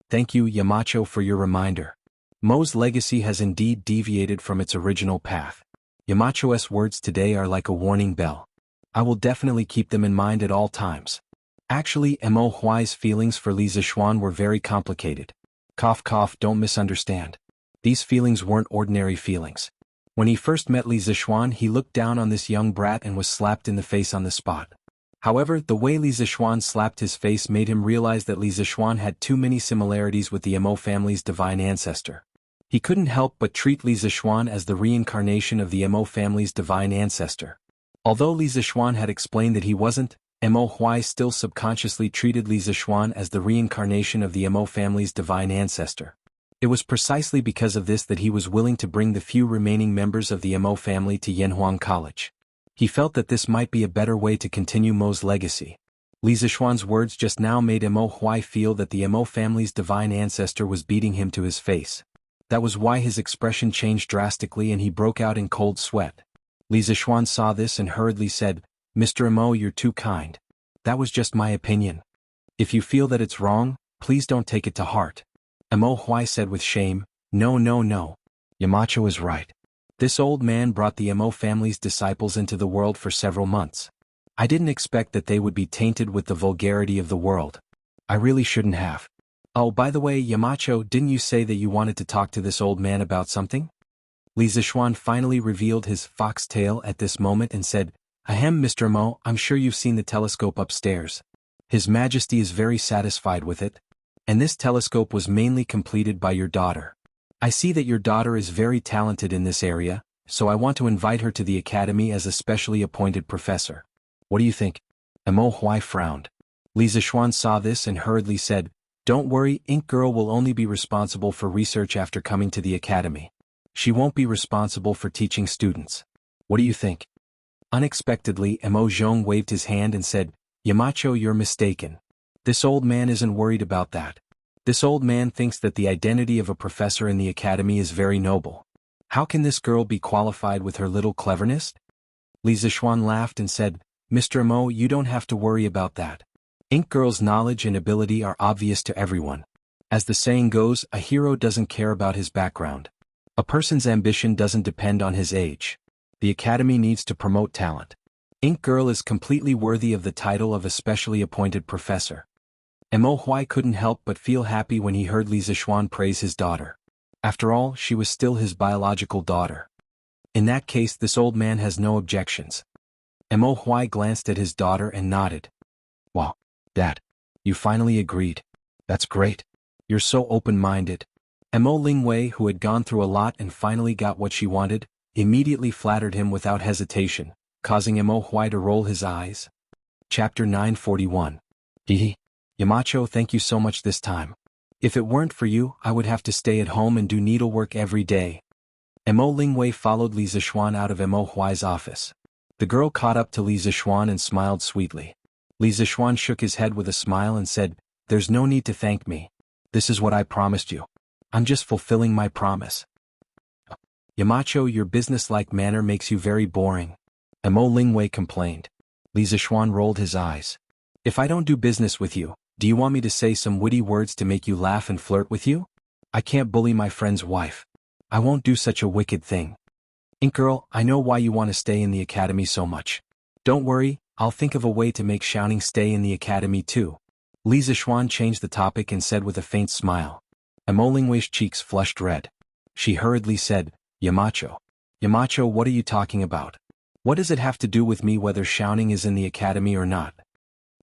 Thank you, Yamacho, for your reminder. Mo's legacy has indeed deviated from its original path. Yamacho's words today are like a warning bell. I will definitely keep them in mind at all times. Actually, Mo Huai's feelings for Li Zixuan were very complicated. Cough, don't misunderstand. These feelings weren't ordinary feelings. When he first met Li Zixuan, he looked down on this young brat and was slapped in the face on the spot. However, the way Li Zixuan slapped his face made him realize that Li Zixuan had too many similarities with the Mo family's divine ancestor. He couldn't help but treat Li Zixuan as the reincarnation of the Mo family's divine ancestor. Although Li Zixuan had explained that he wasn't, Mo Huai still subconsciously treated Li Zixuan as the reincarnation of the Mo family's divine ancestor. It was precisely because of this that he was willing to bring the few remaining members of the Mo family to Yanhuang College. He felt that this might be a better way to continue Mo's legacy. Li Zixuan's words just now made Mo Huai feel that the Mo family's divine ancestor was beating him to his face. That was why his expression changed drastically and he broke out in cold sweat. Li Zixuan saw this and hurriedly said, Mr. Mo, you're too kind. That was just my opinion. If you feel that it's wrong, please don't take it to heart. Mo Huai said with shame, No. Yamacho is right. This old man brought the Mo family's disciples into the world for several months. I didn't expect that they would be tainted with the vulgarity of the world. I really shouldn't have. Oh, by the way, Yamacho, didn't you say that you wanted to talk to this old man about something? Li Zixuan finally revealed his foxtail at this moment and said, Ahem, Mr. Mo, I'm sure you've seen the telescope upstairs. His Majesty is very satisfied with it. And this telescope was mainly completed by your daughter. I see that your daughter is very talented in this area, so I want to invite her to the academy as a specially appointed professor. What do you think? Mo Huai frowned. Li Zixuan saw this and hurriedly said, Don't worry, Ink Girl will only be responsible for research after coming to the academy. She won't be responsible for teaching students. What do you think? Unexpectedly, Mo Zhong waved his hand and said, Yamacho, you're mistaken. This old man isn't worried about that. This old man thinks that the identity of a professor in the academy is very noble. How can this girl be qualified with her little cleverness? Li Zixuan laughed and said, Mr. Mo, you don't have to worry about that. Ink Girl's knowledge and ability are obvious to everyone. As the saying goes, a hero doesn't care about his background. A person's ambition doesn't depend on his age. The academy needs to promote talent. Ink Girl is completely worthy of the title of a specially appointed professor. Mo Huai couldn't help but feel happy when he heard Li Zixuan praise his daughter. After all, she was still his biological daughter. In that case, this old man has no objections. Mo Huai glanced at his daughter and nodded. Wow, Dad, you finally agreed. That's great. You're so open-minded. Mo Lingwei, who had gone through a lot and finally got what she wanted, immediately flattered him without hesitation, causing Mo Huai to roll his eyes. Chapter 941. Hehe. Yamacho, thank you so much this time. If it weren't for you, I would have to stay at home and do needlework every day. Mo Lingwei followed Li Zixuan out of Mo Huai's office. The girl caught up to Li Zixuan and smiled sweetly. Li Zixuan shook his head with a smile and said, There's no need to thank me. This is what I promised you. I'm just fulfilling my promise. Yamacho, your businesslike manner makes you very boring. Mo Lingwei complained. Li Zixuan rolled his eyes. If I don't do business with you, do you want me to say some witty words to make you laugh and flirt with you? I can't bully my friend's wife. I won't do such a wicked thing. Ink girl, I know why you want to stay in the academy so much. Don't worry, I'll think of a way to make Xiaoning stay in the academy too. Li Zixuan changed the topic and said with a faint smile. Mo Lingwei's cheeks flushed red. She hurriedly said, Yamacho. Yamacho, what are you talking about? What does it have to do with me whether Xiaoning is in the academy or not?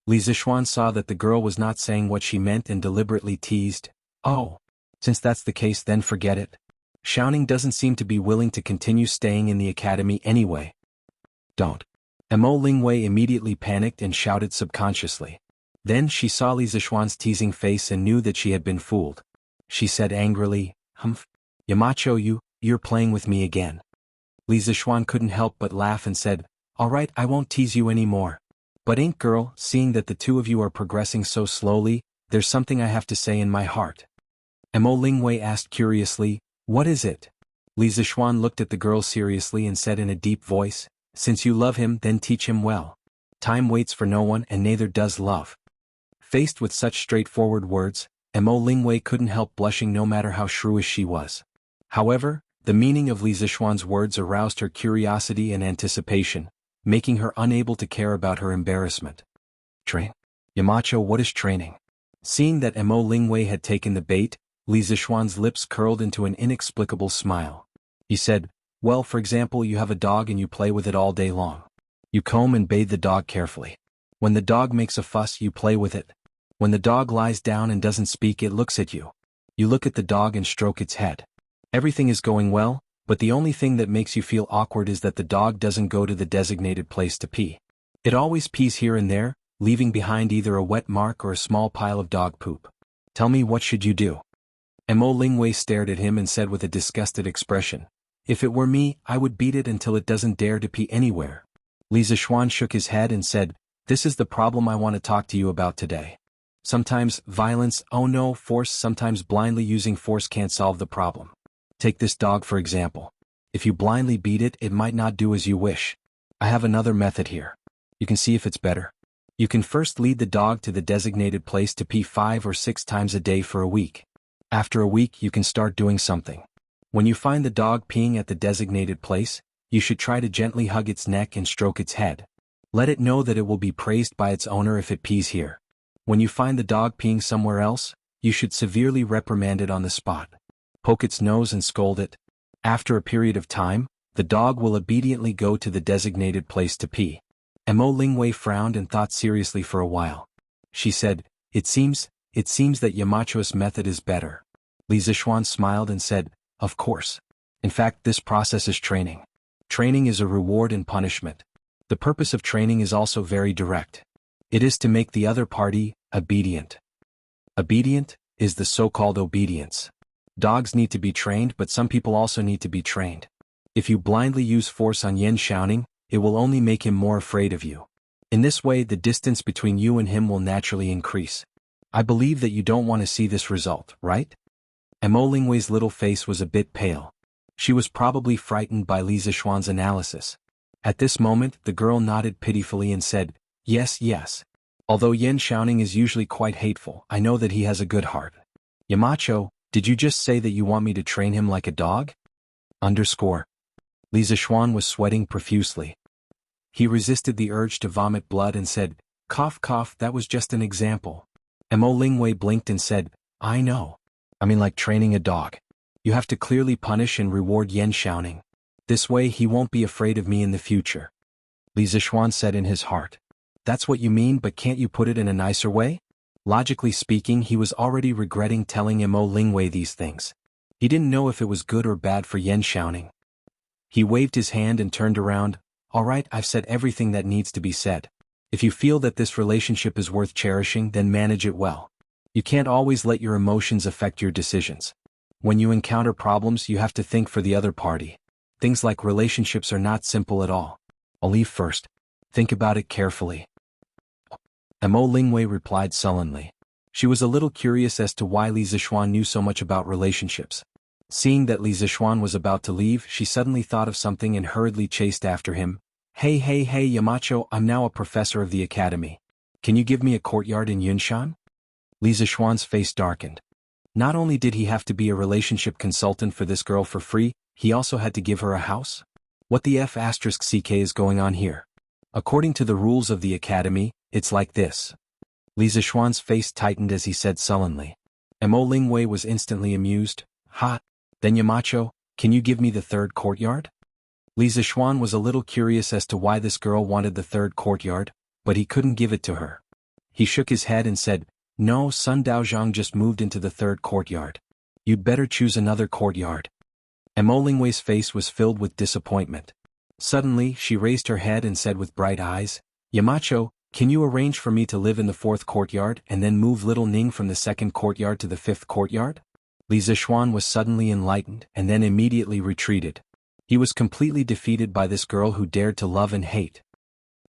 Li Zixuan saw that the girl was not saying what she meant and deliberately teased. Oh. Since that's the case, then forget it. Xiaoning doesn't seem to be willing to continue staying in the academy anyway. Don't. Mo Lingwei immediately panicked and shouted subconsciously. Then she saw Li Zixuan's teasing face and knew that she had been fooled. She said angrily, Humph. Yamacho, you're playing with me again. Li Zixuan couldn't help but laugh and said, all right, I won't tease you anymore. But Ink girl, seeing that the two of you are progressing so slowly, there's something I have to say in my heart. Mo Lingwei asked curiously, what is it? Li Zixuan looked at the girl seriously and said in a deep voice, since you love him, then teach him well. Time waits for no one and neither does love. Faced with such straightforward words, Mo Lingwei couldn't help blushing no matter how shrewish she was. However, the meaning of Li Zixuan's words aroused her curiosity and anticipation, making her unable to care about her embarrassment. Train? Yamacho, what is training? Seeing that Mo Lingwei had taken the bait, Li Zixuan's lips curled into an inexplicable smile. He said, well, for example, you have a dog and you play with it all day long. You comb and bathe the dog carefully. When the dog makes a fuss, you play with it. When the dog lies down and doesn't speak, it looks at you. You look at the dog and stroke its head. Everything is going well, but the only thing that makes you feel awkward is that the dog doesn't go to the designated place to pee. It always pees here and there, leaving behind either a wet mark or a small pile of dog poop. Tell me, what should you do? Mo Lingwei stared at him and said with a disgusted expression, if it were me, I would beat it until it doesn't dare to pee anywhere. Li Zixuan shook his head and said, this is the problem I want to talk to you about today. Sometimes violence, oh no, force, sometimes blindly using force can't solve the problem. Take this dog for example. If you blindly beat it, it might not do as you wish. I have another method here. You can see if it's better. You can first lead the dog to the designated place to pee 5 or 6 times a day for a week. After a week, you can start doing something. When you find the dog peeing at the designated place, you should try to gently hug its neck and stroke its head. Let it know that it will be praised by its owner if it pees here. When you find the dog peeing somewhere else, you should severely reprimand it on the spot. Poke its nose and scold it. After a period of time, the dog will obediently go to the designated place to pee. Mo Lingwei frowned and thought seriously for a while. She said, It seems that Yamacho's method is better. Li Zixuan smiled and said, of course. In fact, this process is training. Training is a reward and punishment. The purpose of training is also very direct. It is to make the other party obedient. Obedient is the so-called obedience. Dogs need to be trained, but some people also need to be trained. If you blindly use force on Yan Xiaoning, it will only make him more afraid of you. In this way, the distance between you and him will naturally increase. I believe that you don't want to see this result, right? Mo Lingwei's little face was a bit pale. She was probably frightened by Li Zixuan's analysis. At this moment, the girl nodded pitifully and said, yes, yes. Although Yan Xiaoning is usually quite hateful, I know that he has a good heart. Yamacho, did you just say that you want me to train him like a dog? Li Zixuan was sweating profusely. He resisted the urge to vomit blood and said, cough cough, that was just an example. Mo Lingwei blinked and said, I know. I mean like training a dog. You have to clearly punish and reward Yan Xiaoning. This way he won't be afraid of me in the future. Li Zixuan said in his heart. That's what you mean, but can't you put it in a nicer way? Logically speaking, he was already regretting telling Mo Lingwei these things. He didn't know if it was good or bad for Yan Xiaoning. He waved his hand and turned around. All right, I've said everything that needs to be said. If you feel that this relationship is worth cherishing, then manage it well. You can't always let your emotions affect your decisions. When you encounter problems, you have to think for the other party. Things like relationships are not simple at all. I'll leave first. Think about it carefully. Mo Lingwei replied sullenly. She was a little curious as to why Li Zixuan knew so much about relationships. Seeing that Li Zixuan was about to leave, she suddenly thought of something and hurriedly chased after him. Hey hey hey Yamacho, I'm now a professor of the academy. Can you give me a courtyard in Yunshan? Li Zixuan's face darkened. Not only did he have to be a relationship consultant for this girl for free, he also had to give her a house? What the F***ck is going on here? According to the rules of the academy, it's like this. Li Zixuan's face tightened as he said sullenly. Mo Lingwei was instantly amused. Ha! Then Yamacho, can you give me the third courtyard? Li Zixuan was a little curious as to why this girl wanted the third courtyard, but he couldn't give it to her. He shook his head and said, No, Sun Daozhang just moved into the third courtyard. You'd better choose another courtyard. Mo Lingwei's face was filled with disappointment. Suddenly, she raised her head and said with bright eyes, Yamacho, can you arrange for me to live in the fourth courtyard and then move little Ning from the second courtyard to the fifth courtyard? Li Zixuan was suddenly enlightened and then immediately retreated. He was completely defeated by this girl who dared to love and hate.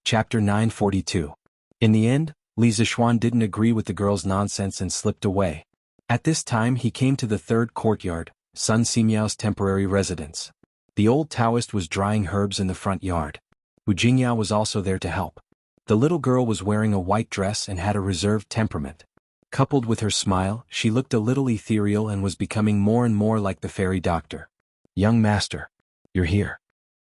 Chapter 942. In the end, Li Zixuan didn't agree with the girl's nonsense and slipped away. At this time he came to the third courtyard, Sun Simiao's temporary residence. The old Taoist was drying herbs in the front yard. Hu Jingyao was also there to help. The little girl was wearing a white dress and had a reserved temperament. Coupled with her smile, she looked a little ethereal and was becoming more and more like the fairy doctor. Young master. You're here.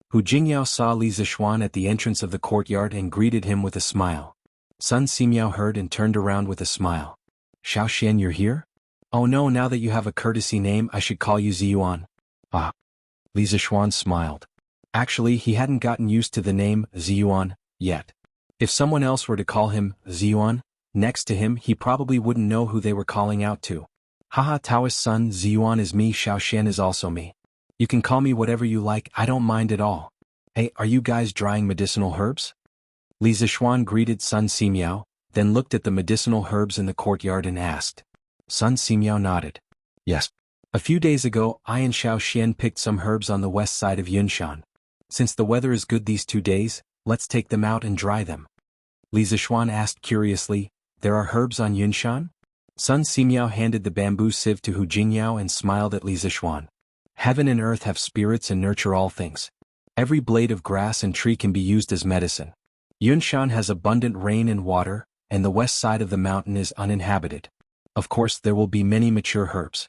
Hu Jingyao saw Li Zixuan at the entrance of the courtyard and greeted him with a smile. Sun Simiao heard and turned around with a smile. Xiao Xian, you're here? Oh no, now that you have a courtesy name I should call you Ziyuan. Ah. Li Zixuan smiled. Actually, he hadn't gotten used to the name Ziyuan yet. If someone else were to call him Ziyuan next to him, he probably wouldn't know who they were calling out to. Haha, Taoist son, Ziyuan is me, Xiao Xian is also me. You can call me whatever you like, I don't mind at all. Hey, are you guys drying medicinal herbs? Li Zixuan greeted Sun Simiao, then looked at the medicinal herbs in the courtyard and asked. Sun Simiao nodded. Yes. A few days ago, I and Xiao Xian picked some herbs on the west side of Yunshan. Since the weather is good these 2 days, let's take them out and dry them. Li Zixuan asked curiously, There are herbs on Yunshan? Sun Simiao handed the bamboo sieve to Hu Jingyao and smiled at Li Zixuan. Heaven and earth have spirits and nurture all things. Every blade of grass and tree can be used as medicine. Yunshan has abundant rain and water, and the west side of the mountain is uninhabited. Of course, there will be many mature herbs.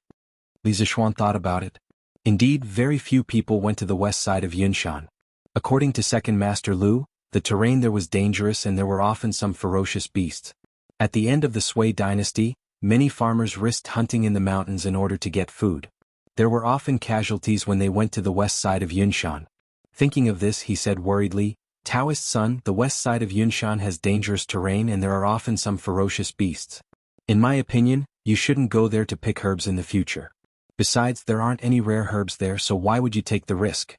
Li Zixuan thought about it. Indeed, very few people went to the west side of Yunshan. According to Second Master Lu, the terrain there was dangerous and there were often some ferocious beasts. At the end of the Sui dynasty, many farmers risked hunting in the mountains in order to get food. There were often casualties when they went to the west side of Yunshan. Thinking of this, he said worriedly, Taoist son, the west side of Yunshan has dangerous terrain and there are often some ferocious beasts. In my opinion, you shouldn't go there to pick herbs in the future. Besides, there aren't any rare herbs there, so why would you take the risk?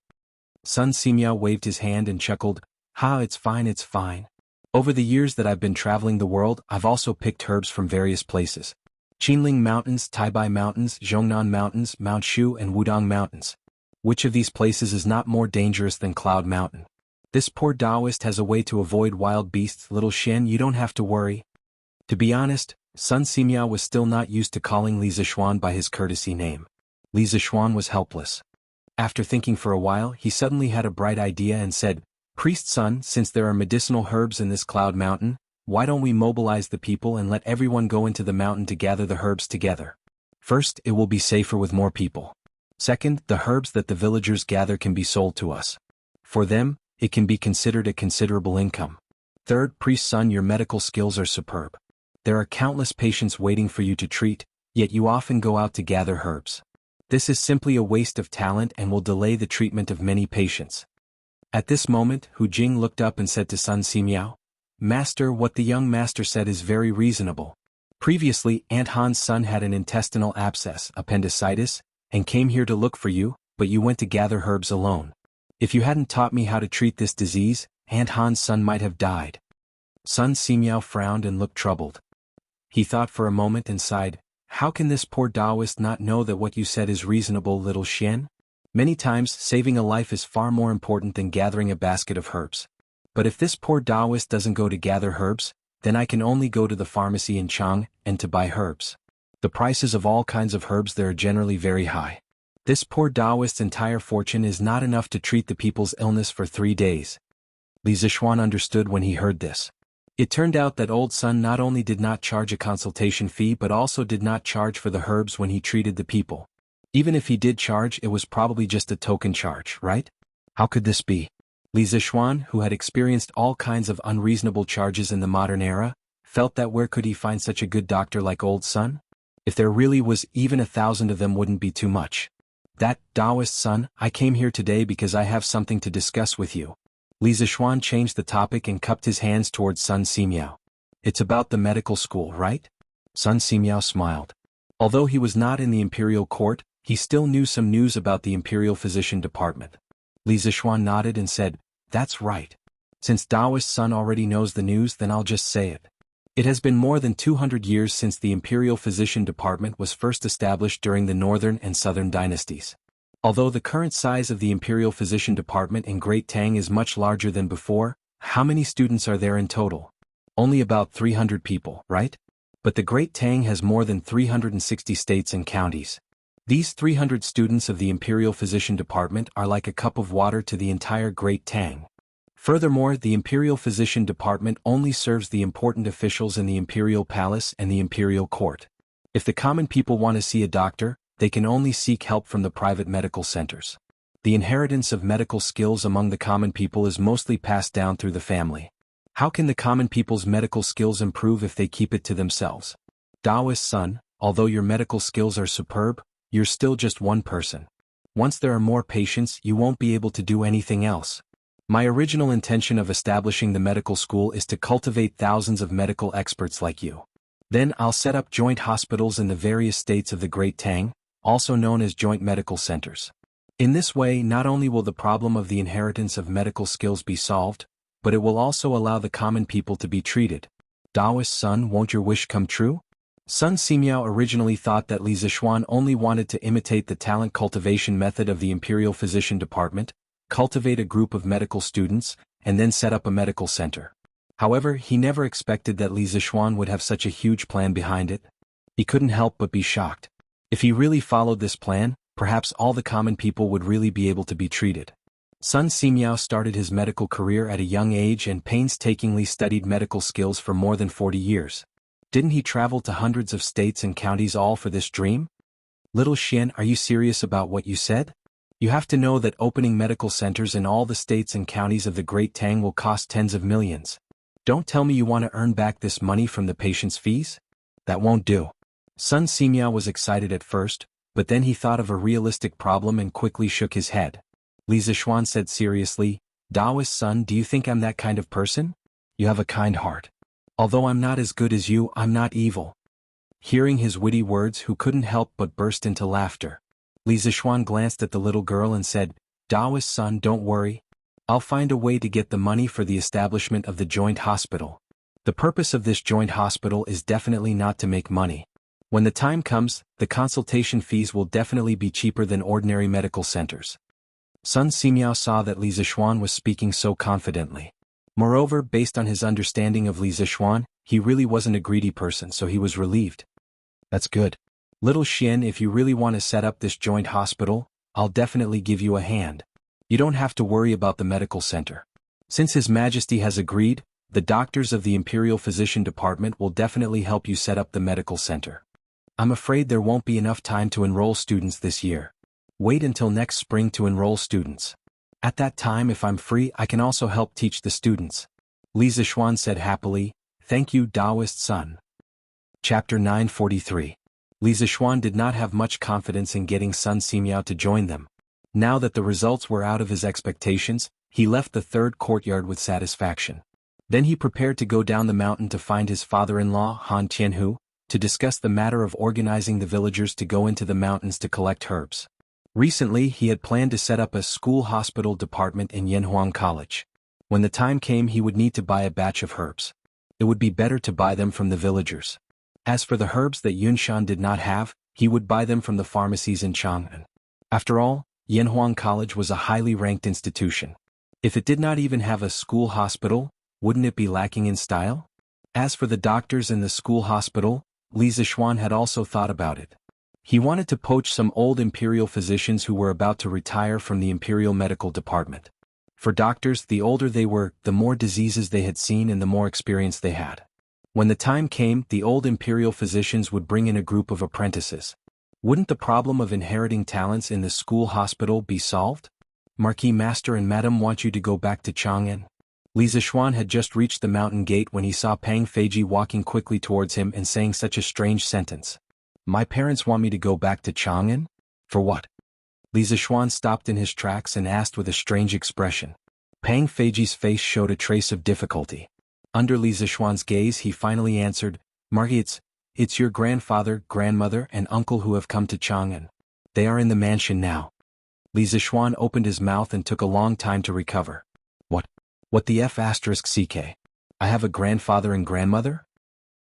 Sun Simiao waved his hand and chuckled, Ha, it's fine, it's fine. Over the years that I've been traveling the world, I've also picked herbs from various places. Qinling Mountains, Taibai Mountains, Zhongnan Mountains, Mount Shu and Wudong Mountains. Which of these places is not more dangerous than Cloud Mountain? This poor Taoist has a way to avoid wild beasts, little Shen, you don't have to worry. To be honest, Sun Simiao was still not used to calling Li Zixuan by his courtesy name. Li Zixuan was helpless. After thinking for a while, he suddenly had a bright idea and said, Priest son, since there are medicinal herbs in this Cloud Mountain, why don't we mobilize the people and let everyone go into the mountain to gather the herbs together? First, it will be safer with more people. Second, the herbs that the villagers gather can be sold to us. For them, it can be considered a considerable income. Third, priest son, your medical skills are superb. There are countless patients waiting for you to treat, yet you often go out to gather herbs. This is simply a waste of talent and will delay the treatment of many patients. At this moment, Hu Jing looked up and said to Sun Simiao, Master, what the young master said is very reasonable. Previously, Aunt Han's son had an intestinal abscess, appendicitis, and came here to look for you, but you went to gather herbs alone. If you hadn't taught me how to treat this disease, Aunt Han's son might have died. Sun Simiao frowned and looked troubled. He thought for a moment and sighed, How can this poor Taoist not know that what you said is reasonable, little Xian? Many times, saving a life is far more important than gathering a basket of herbs. But if this poor Taoist doesn't go to gather herbs, then I can only go to the pharmacy in Chang and to buy herbs. The prices of all kinds of herbs there are generally very high. This poor Taoist's entire fortune is not enough to treat the people's illness for 3 days. Li Zixuan understood when he heard this. It turned out that old Sun not only did not charge a consultation fee but also did not charge for the herbs when he treated the people. Even if he did charge, it was probably just a token charge, right? How could this be? Li Zixuan, who had experienced all kinds of unreasonable charges in the modern era, felt that where could he find such a good doctor like old Sun? If there really was, even 1,000 of them wouldn't be too much. That, Taoist son, I came here today because I have something to discuss with you. Li Zixuan changed the topic and cupped his hands towards Sun Simiao. It's about the medical school, right? Sun Simiao smiled. Although he was not in the imperial court, he still knew some news about the imperial physician department. Li Zixuan nodded and said, "That's right. Since Taoist Sun already knows the news, then I'll just say it. It has been more than 200 years since the imperial physician department was first established during the northern and southern dynasties. Although the current size of the imperial physician department in Great Tang is much larger than before, how many students are there in total? Only about 300 people, right? But the Great Tang has more than 360 states and counties. These 300 students of the imperial physician department are like a cup of water to the entire Great Tang. Furthermore, the imperial physician department only serves the important officials in the imperial palace and the imperial court. If the common people want to see a doctor, they can only seek help from the private medical centers. The inheritance of medical skills among the common people is mostly passed down through the family. How can the common people's medical skills improve if they keep it to themselves? Taoist son, although your medical skills are superb, you're still just one person. Once there are more patients, you won't be able to do anything else. My original intention of establishing the medical school is to cultivate thousands of medical experts like you. Then I'll set up joint hospitals in the various states of the Great Tang, also known as joint medical centers. In this way, not only will the problem of the inheritance of medical skills be solved, but it will also allow the common people to be treated. Taoist son, won't your wish come true? Sun Simiao originally thought that Li Zixuan only wanted to imitate the talent cultivation method of the imperial physician department, cultivate a group of medical students, and then set up a medical center. However, he never expected that Li Zixuan would have such a huge plan behind it. He couldn't help but be shocked. If he really followed this plan, perhaps all the common people would really be able to be treated. Sun Simiao started his medical career at a young age and painstakingly studied medical skills for more than 40 years. Didn't he travel to hundreds of states and counties all for this dream? Little Xian, are you serious about what you said? You have to know that opening medical centers in all the states and counties of the Great Tang will cost tens of millions. Don't tell me you want to earn back this money from the patients' fees? That won't do. Sun Simiao was excited at first, but then he thought of a realistic problem and quickly shook his head. Li Zixuan said seriously, Taoist son, do you think I'm that kind of person? You have a kind heart. Although I'm not as good as you, I'm not evil. Hearing his witty words, who couldn't help but burst into laughter. Li Zixuan glanced at the little girl and said, Taoist son, don't worry. I'll find a way to get the money for the establishment of the joint hospital. The purpose of this joint hospital is definitely not to make money. When the time comes, the consultation fees will definitely be cheaper than ordinary medical centers. Sun Simiao saw that Li Zixuan was speaking so confidently. Moreover, based on his understanding of Li Zixuan, he really wasn't a greedy person, so he was relieved. That's good. Little Xian, if you really want to set up this joint hospital, I'll definitely give you a hand. You don't have to worry about the medical center. Since His Majesty has agreed, the doctors of the Imperial Physician Department will definitely help you set up the medical center. I'm afraid there won't be enough time to enroll students this year. Wait until next spring to enroll students. At that time, if I'm free, I can also help teach the students. Li Zixuan said happily, Thank you, Taoist son. Chapter 943. Li Zixuan did not have much confidence in getting Sun Simiao to join them. Now that the results were out of his expectations, he left the third courtyard with satisfaction. Then he prepared to go down the mountain to find his father-in-law, Han Tianhu, to discuss the matter of organizing the villagers to go into the mountains to collect herbs. Recently, he had planned to set up a school hospital department in Yanhuang College. When the time came, he would need to buy a batch of herbs. It would be better to buy them from the villagers. As for the herbs that Yunshan did not have, he would buy them from the pharmacies in Chang'an. After all, Yanhuang College was a highly ranked institution. If it did not even have a school hospital, wouldn't it be lacking in style? As for the doctors in the school hospital, Li Zixuan had also thought about it. He wanted to poach some old imperial physicians who were about to retire from the imperial medical department. For doctors, the older they were, the more diseases they had seen and the more experience they had. When the time came, the old imperial physicians would bring in a group of apprentices. Wouldn't the problem of inheriting talents in the school hospital be solved? Marquis Master and Madam want you to go back to Chang'an. Li Zixuan had just reached the mountain gate when he saw Pang Feiji walking quickly towards him and saying such a strange sentence. My parents want me to go back to Chang'an? For what? Li Zixuan stopped in his tracks and asked with a strange expression. Pang Feiji's face showed a trace of difficulty. Under Li Zixuan's gaze he finally answered, Marquis, it's your grandfather, grandmother, and uncle who have come to Chang'an. They are in the mansion now. Li Zixuan opened his mouth and took a long time to recover. What the F***ck? I have a grandfather and grandmother?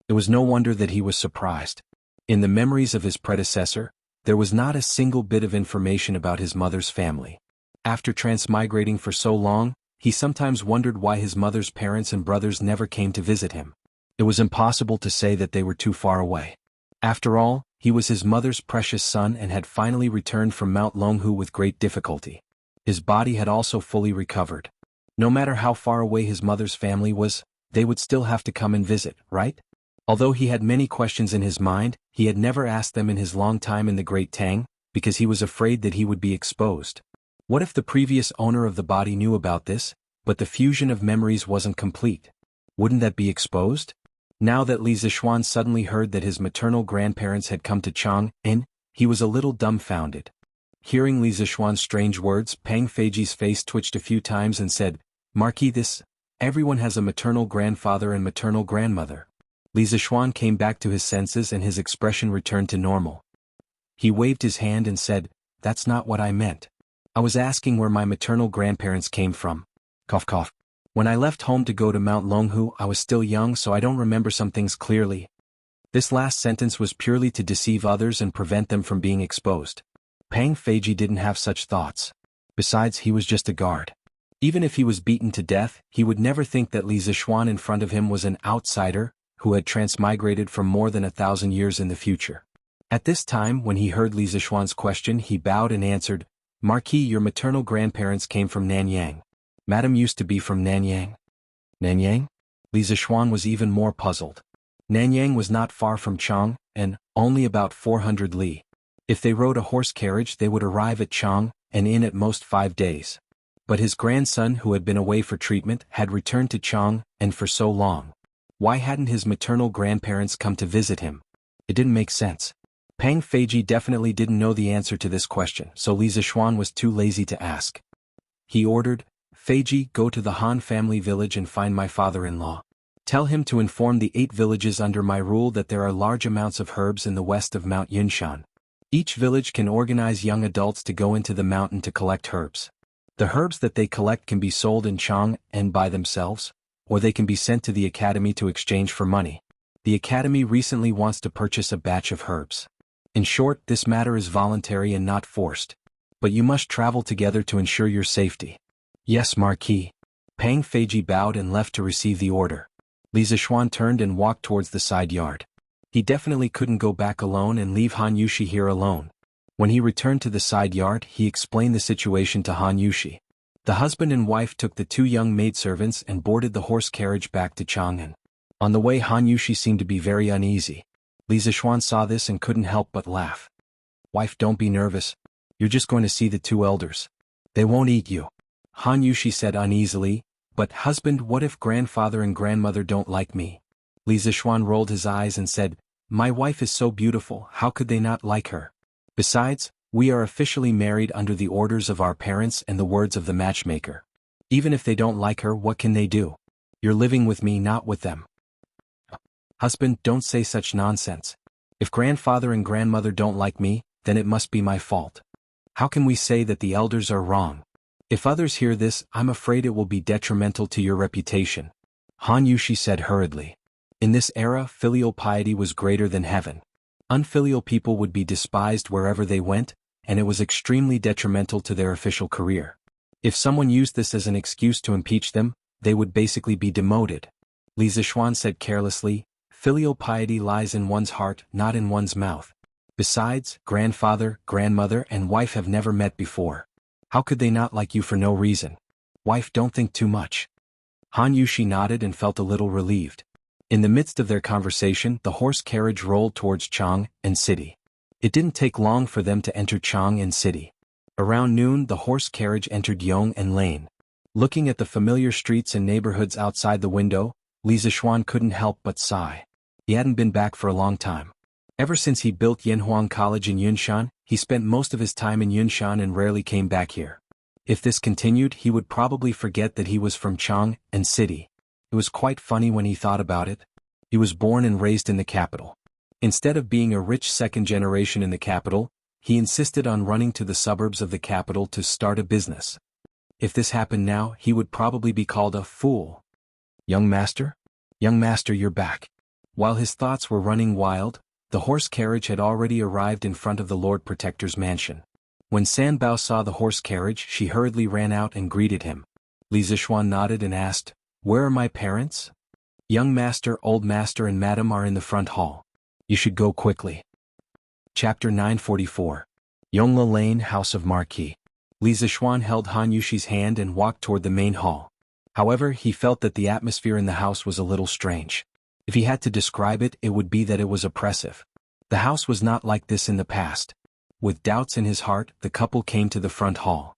It was no wonder that he was surprised. In the memories of his predecessor, there was not a single bit of information about his mother's family. After transmigrating for so long, he sometimes wondered why his mother's parents and brothers never came to visit him. It was impossible to say that they were too far away. After all, he was his mother's precious son and had finally returned from Mount Longhu with great difficulty. His body had also fully recovered. No matter how far away his mother's family was, they would still have to come and visit, right? Although he had many questions in his mind, he had never asked them in his long time in the Great Tang, because he was afraid that he would be exposed. What if the previous owner of the body knew about this, but the fusion of memories wasn't complete? Wouldn't that be exposed? Now that Li Zixuan suddenly heard that his maternal grandparents had come to Chang'an, he was a little dumbfounded. Hearing Li Zixuan's strange words, Pang Feiji's face twitched a few times and said, Marquis, everyone has a maternal grandfather and maternal grandmother. Li Zixuan came back to his senses and his expression returned to normal. He waved his hand and said, That's not what I meant. I was asking where my maternal grandparents came from. Cough cough. When I left home to go to Mount Longhu, I was still young, so I don't remember some things clearly. This last sentence was purely to deceive others and prevent them from being exposed. Pang Feiji didn't have such thoughts. Besides, he was just a guard. Even if he was beaten to death, he would never think that Li Zixuan in front of him was an outsider who had transmigrated from more than 1,000 years in the future. At this time, when he heard Li Zixuan's question, he bowed and answered, Marquis, your maternal grandparents came from Nanyang. Madam used to be from Nanyang. Nanyang? Li Zixuan was even more puzzled. Nanyang was not far from Chang'an, and only about 400 li. If they rode a horse carriage, they would arrive at Chang'an in at most 5 days. But his grandson, who had been away for treatment, had returned to Chang'an for so long. Why hadn't his maternal grandparents come to visit him? It didn't make sense. Pang Feiji definitely didn't know the answer to this question, so Li Zixuan was too lazy to ask. He ordered, Feiji, go to the Han family village and find my father-in-law. Tell him to inform the 8 villages under my rule that there are large amounts of herbs in the west of Mount Yinshan. Each village can organize young adults to go into the mountain to collect herbs. The herbs that they collect can be sold in Chang'an by themselves, or they can be sent to the academy to exchange for money. The academy recently wants to purchase a batch of herbs. In short, this matter is voluntary and not forced. But you must travel together to ensure your safety. Yes, Marquis. Pang Feiji bowed and left to receive the order. Li Zixuan turned and walked towards the side yard. He definitely couldn't go back alone and leave Han Yushi here alone. When he returned to the side yard, he explained the situation to Han Yushi. The husband and wife took the 2 young maidservants and boarded the horse carriage back to Chang'an. On the way, Han Yushi seemed to be very uneasy. Li Zixuan saw this and couldn't help but laugh. Wife, don't be nervous. You're just going to see the 2 elders. They won't eat you. Han Yushi said uneasily, but husband, what if grandfather and grandmother don't like me? Li Zixuan rolled his eyes and said, my wife is so beautiful, how could they not like her? Besides, we are officially married under the orders of our parents and the words of the matchmaker. Even if they don't like her, what can they do? You're living with me, not with them. Husband, don't say such nonsense. If grandfather and grandmother don't like me, then it must be my fault. How can we say that the elders are wrong? If others hear this, I'm afraid it will be detrimental to your reputation. Han Yushi said hurriedly. In this era, filial piety was greater than heaven. Unfilial people would be despised wherever they went, and it was extremely detrimental to their official career. If someone used this as an excuse to impeach them, they would basically be demoted. Li Zixuan said carelessly, filial piety lies in one's heart, not in one's mouth. Besides, grandfather, grandmother and wife have never met before. How could they not like you for no reason? Wife, don't think too much. Han Yushi nodded and felt a little relieved. In the midst of their conversation, the horse carriage rolled towards Chang'an City. It didn't take long for them to enter Chang'an City. Around noon, the horse carriage entered Yong'an Lane. Looking at the familiar streets and neighborhoods outside the window, Li Zishuan couldn't help but sigh. He hadn't been back for a long time. Ever since he built Yanhuang College in Yunshan, he spent most of his time in Yunshan and rarely came back here. If this continued, he would probably forget that he was from Chang'an City. It was quite funny when he thought about it. He was born and raised in the capital. Instead of being a rich second generation in the capital, he insisted on running to the suburbs of the capital to start a business. If this happened now, he would probably be called a fool. Young master? Young master, you're back. While his thoughts were running wild, the horse carriage had already arrived in front of the Lord Protector's mansion. When Sanbao saw the horse carriage, she hurriedly ran out and greeted him. Li Zishuan nodded and asked, "Where are my parents?" "Young master, old master and madam are in the front hall. You should go quickly." Chapter 944. Yongla Lane, House of Marquis. Li Zishuan held Han Yushi's hand and walked toward the main hall. However, he felt that the atmosphere in the house was a little strange. If he had to describe it, it would be that it was oppressive. The house was not like this in the past. With doubts in his heart, the couple came to the front hall.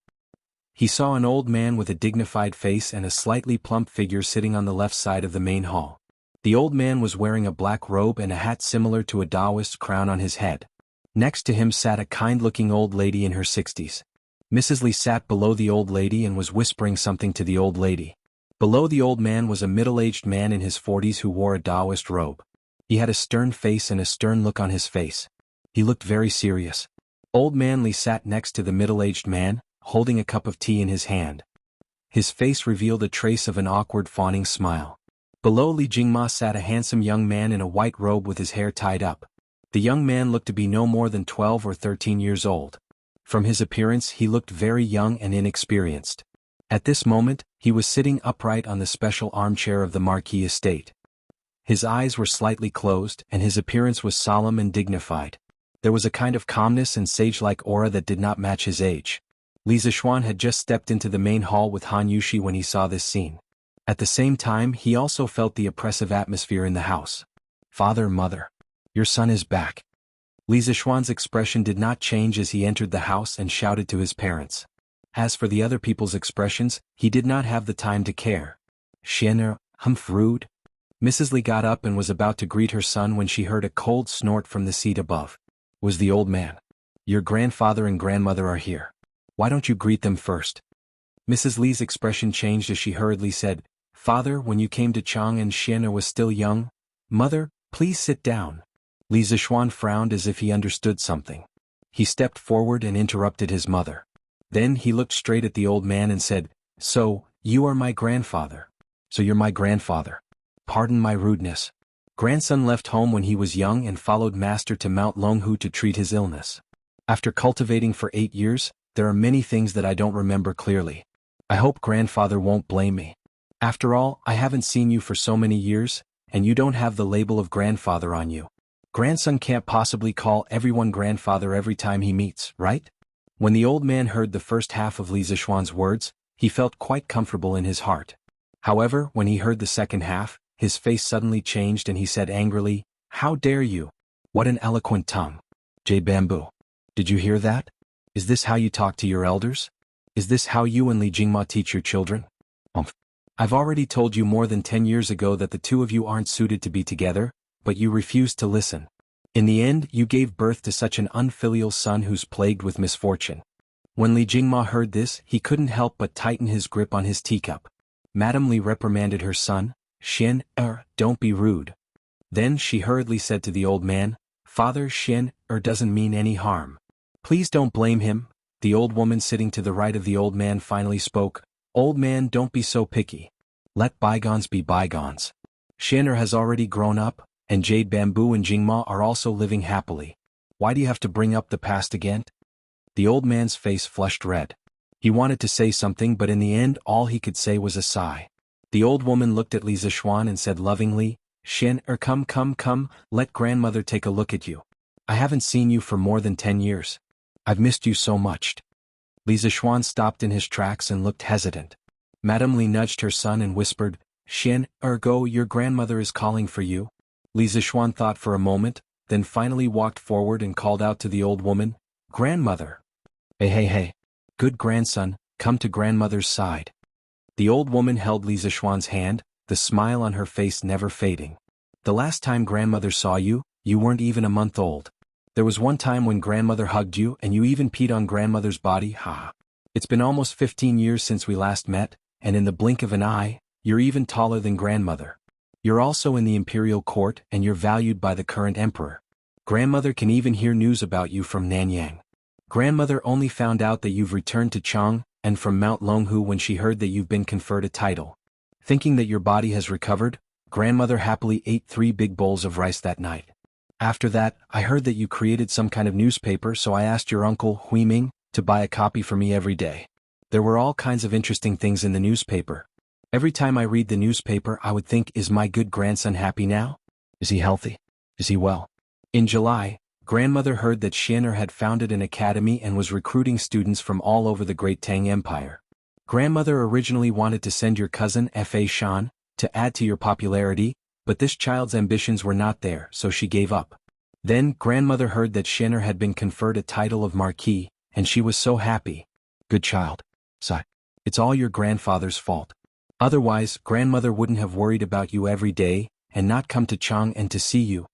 He saw an old man with a dignified face and a slightly plump figure sitting on the left side of the main hall. The old man was wearing a black robe and a hat similar to a Taoist's crown on his head. Next to him sat a kind-looking old lady in her 60s. Mrs. Li sat below the old lady and was whispering something to the old lady. Below the old man was a middle-aged man in his 40s who wore a Taoist robe. He had a stern face and a stern look on his face. He looked very serious. Old man Li sat next to the middle-aged man, holding a cup of tea in his hand. His face revealed a trace of an awkward fawning smile. Below Li Jingma sat a handsome young man in a white robe with his hair tied up. The young man looked to be no more than 12 or 13 years old. From his appearance he looked very young and inexperienced. At this moment, he was sitting upright on the special armchair of the Marquis estate. His eyes were slightly closed and his appearance was solemn and dignified. There was a kind of calmness and sage-like aura that did not match his age. Li Zishuan had just stepped into the main hall with Han Yushi when he saw this scene. At the same time, he also felt the oppressive atmosphere in the house. "Father, mother. Your son is back." Li Zishuan's expression did not change as he entered the house and shouted to his parents. As for the other people's expressions, he did not have the time to care. "Xian, humph, rude." Mrs. Li got up and was about to greet her son when she heard a cold snort from the seat above. It was the old man. "Your grandfather and grandmother are here. Why don't you greet them first?" Mrs. Li's expression changed as she hurriedly said, "Father, when you came to Chang'an, Xian was still young. Mother, please sit down." Li Zishuan frowned as if he understood something. He stepped forward and interrupted his mother. Then he looked straight at the old man and said, "So, you are my grandfather. So you're my grandfather. Pardon my rudeness. Grandson left home when he was young and followed master to Mount Longhu to treat his illness. After cultivating for 8 years, there are many things that I don't remember clearly. I hope grandfather won't blame me. After all, I haven't seen you for so many years, and you don't have the label of grandfather on you. Grandson can't possibly call everyone grandfather every time he meets, right?" When the old man heard the first half of Li Zishuan's words, he felt quite comfortable in his heart. However, when he heard the second half, his face suddenly changed and he said angrily, "How dare you? What an eloquent tongue. Jade Bamboo. Did you hear that? Is this how you talk to your elders? Is this how you and Li Jingma teach your children? I've already told you more than 10 years ago that the two of you aren't suited to be together, but you refused to listen. In the end, you gave birth to such an unfilial son who's plagued with misfortune." When Li Jingma heard this, he couldn't help but tighten his grip on his teacup. Madame Li reprimanded her son, "Xian, don't be rude." Then she hurriedly said to the old man, "Father, Xian, doesn't mean any harm. Please don't blame him." The old woman sitting to the right of the old man finally spoke, "Old man, don't be so picky. Let bygones be bygones. Xian has already grown up, and Jade Bamboo and Jingma are also living happily. Why do you have to bring up the past again?" The old man's face flushed red. He wanted to say something, but in the end all he could say was a sigh. The old woman looked at Li Zishuan and said lovingly, "Xian, come, let grandmother take a look at you." I haven't seen you for more than 10 years. I've missed you so much. Li Zixuan stopped in his tracks and looked hesitant. Madame Li nudged her son and whispered, Xian, ergo your grandmother is calling for you. Li Zixuan thought for a moment, then finally walked forward and called out to the old woman, Grandmother. Hey hey hey. Good grandson, come to grandmother's side. The old woman held Li Zixuan's hand, the smile on her face never fading. The last time grandmother saw you, you weren't even a month old. There was one time when grandmother hugged you and you even peed on grandmother's body, ha. It's been almost 15 years since we last met, and in the blink of an eye, you're even taller than grandmother. You're also in the imperial court and you're valued by the current emperor. Grandmother can even hear news about you from Nanyang. Grandmother only found out that you've returned to Chang and from Mount Longhu when she heard that you've been conferred a title. Thinking that your body has recovered, grandmother happily ate 3 big bowls of rice that night. After that, I heard that you created some kind of newspaper, so I asked your uncle, Huiming, to buy a copy for me every day. There were all kinds of interesting things in the newspaper. Every time I read the newspaper I would think, is my good grandson happy now? Is he healthy? Is he well? In July, grandmother heard that Xianer had founded an academy and was recruiting students from all over the Great Tang Empire. Grandmother originally wanted to send your cousin Fa Shan to add to your popularity, but this child's ambitions were not there, so she gave up. Then grandmother heard that Xianer had been conferred a title of Marquis, and she was so happy. Good child. Sigh. It's all your grandfather's fault. Otherwise, grandmother wouldn't have worried about you every day, and not come to Chang and to see you.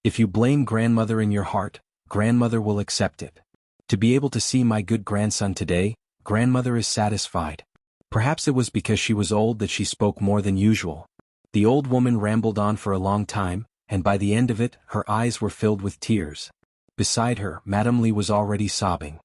If you blame grandmother in your heart, grandmother will accept it. To be able to see my good grandson today, grandmother is satisfied. Perhaps it was because she was old that she spoke more than usual. The old woman rambled on for a long time, and by the end of it, her eyes were filled with tears. Beside her, Madame Li was already sobbing.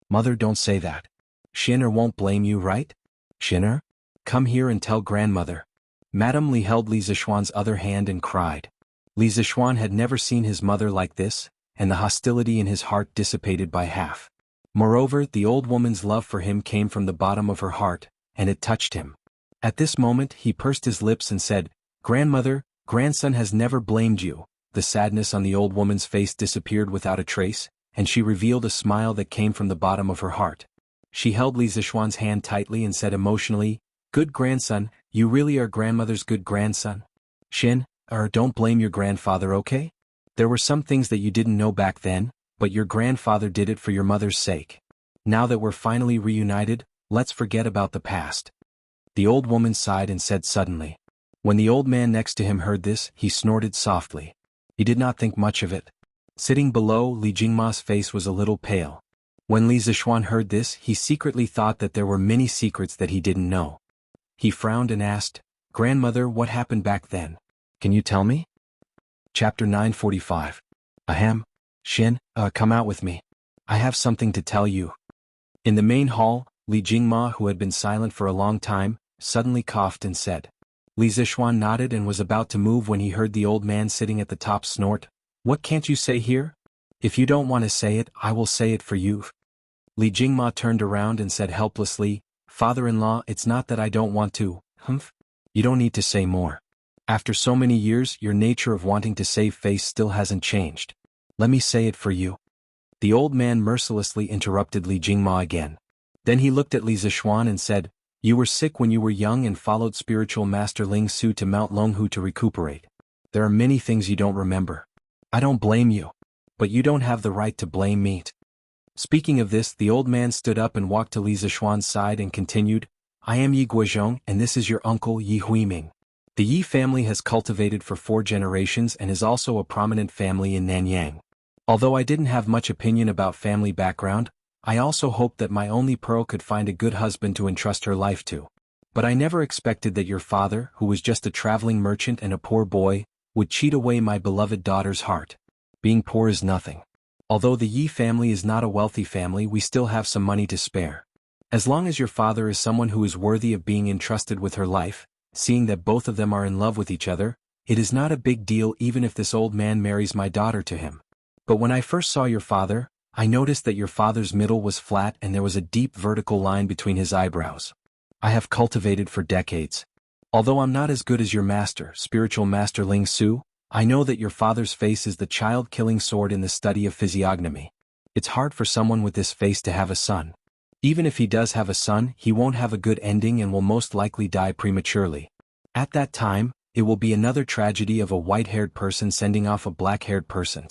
Mother, don't say that. Xianer won't blame you, right? Xianer? Come here and tell grandmother. Madame Li held Li Zixuan's other hand and cried. Li Zixuan had never seen his mother like this, and the hostility in his heart dissipated by half. Moreover, the old woman's love for him came from the bottom of her heart, and it touched him. At this moment he pursed his lips and said, Grandmother, grandson has never blamed you. The sadness on the old woman's face disappeared without a trace, and she revealed a smile that came from the bottom of her heart. She held Li Zixuan's hand tightly and said emotionally, Good grandson, you really are grandmother's good grandson. Xin, don't blame your grandfather, okay? There were some things that you didn't know back then, but your grandfather did it for your mother's sake. Now that we're finally reunited, let's forget about the past. The old woman sighed and said suddenly. When the old man next to him heard this, he snorted softly. He did not think much of it. Sitting below, Li Jingma's face was a little pale. When Li Zixuan heard this, he secretly thought that there were many secrets that he didn't know. He frowned and asked, Grandmother, what happened back then? Can you tell me? Chapter 945. Ahem. Xin, come out with me. I have something to tell you. In the main hall, Li Jingma, who had been silent for a long time, suddenly coughed and said. Li Zixuan nodded and was about to move when he heard the old man sitting at the top snort, What can't you say here? If you don't want to say it, I will say it for you. Li Jingma turned around and said helplessly, Father-in-law, it's not that I don't want to, humph. You don't need to say more. After so many years, your nature of wanting to save face still hasn't changed. Let me say it for you. The old man mercilessly interrupted Li Jingma again. Then he looked at Li Zixuan and said, You were sick when you were young and followed spiritual master Ling Su to Mount Longhu to recuperate. There are many things you don't remember. I don't blame you. But you don't have the right to blame me. Speaking of this, the old man stood up and walked to Li Zixuan's side and continued, I am Yi Guozhong and this is your uncle Yi Huiming. The Yi family has cultivated for 4 generations and is also a prominent family in Nanyang. Although I didn't have much opinion about family background, I also hoped that my only pearl could find a good husband to entrust her life to. But I never expected that your father, who was just a traveling merchant and a poor boy, would cheat away my beloved daughter's heart. Being poor is nothing. Although the Yi family is not a wealthy family, we still have some money to spare. As long as your father is someone who is worthy of being entrusted with her life, seeing that both of them are in love with each other, it is not a big deal even if this old man marries my daughter to him. But when I first saw your father, I noticed that your father's middle was flat and there was a deep vertical line between his eyebrows. I have cultivated for decades. Although I'm not as good as your master, spiritual master Ling Su, I know that your father's face is the child-killing sword in the study of physiognomy. It's hard for someone with this face to have a son. Even if he does have a son, he won't have a good ending and will most likely die prematurely. At that time, it will be another tragedy of a white-haired person sending off a black-haired person.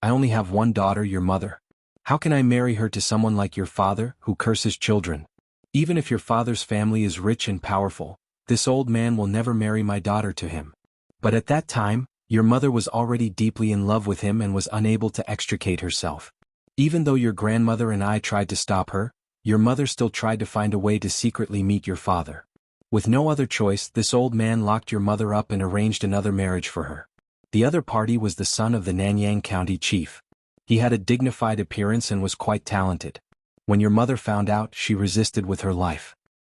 I only have one daughter, your mother. How can I marry her to someone like your father, who curses children? Even if your father's family is rich and powerful, this old man will never marry my daughter to him. But at that time, your mother was already deeply in love with him and was unable to extricate herself. Even though your grandmother and I tried to stop her, your mother still tried to find a way to secretly meet your father. With no other choice, this old man locked your mother up and arranged another marriage for her. The other party was the son of the Nanyang County chief. He had a dignified appearance and was quite talented. When your mother found out, she resisted with her life.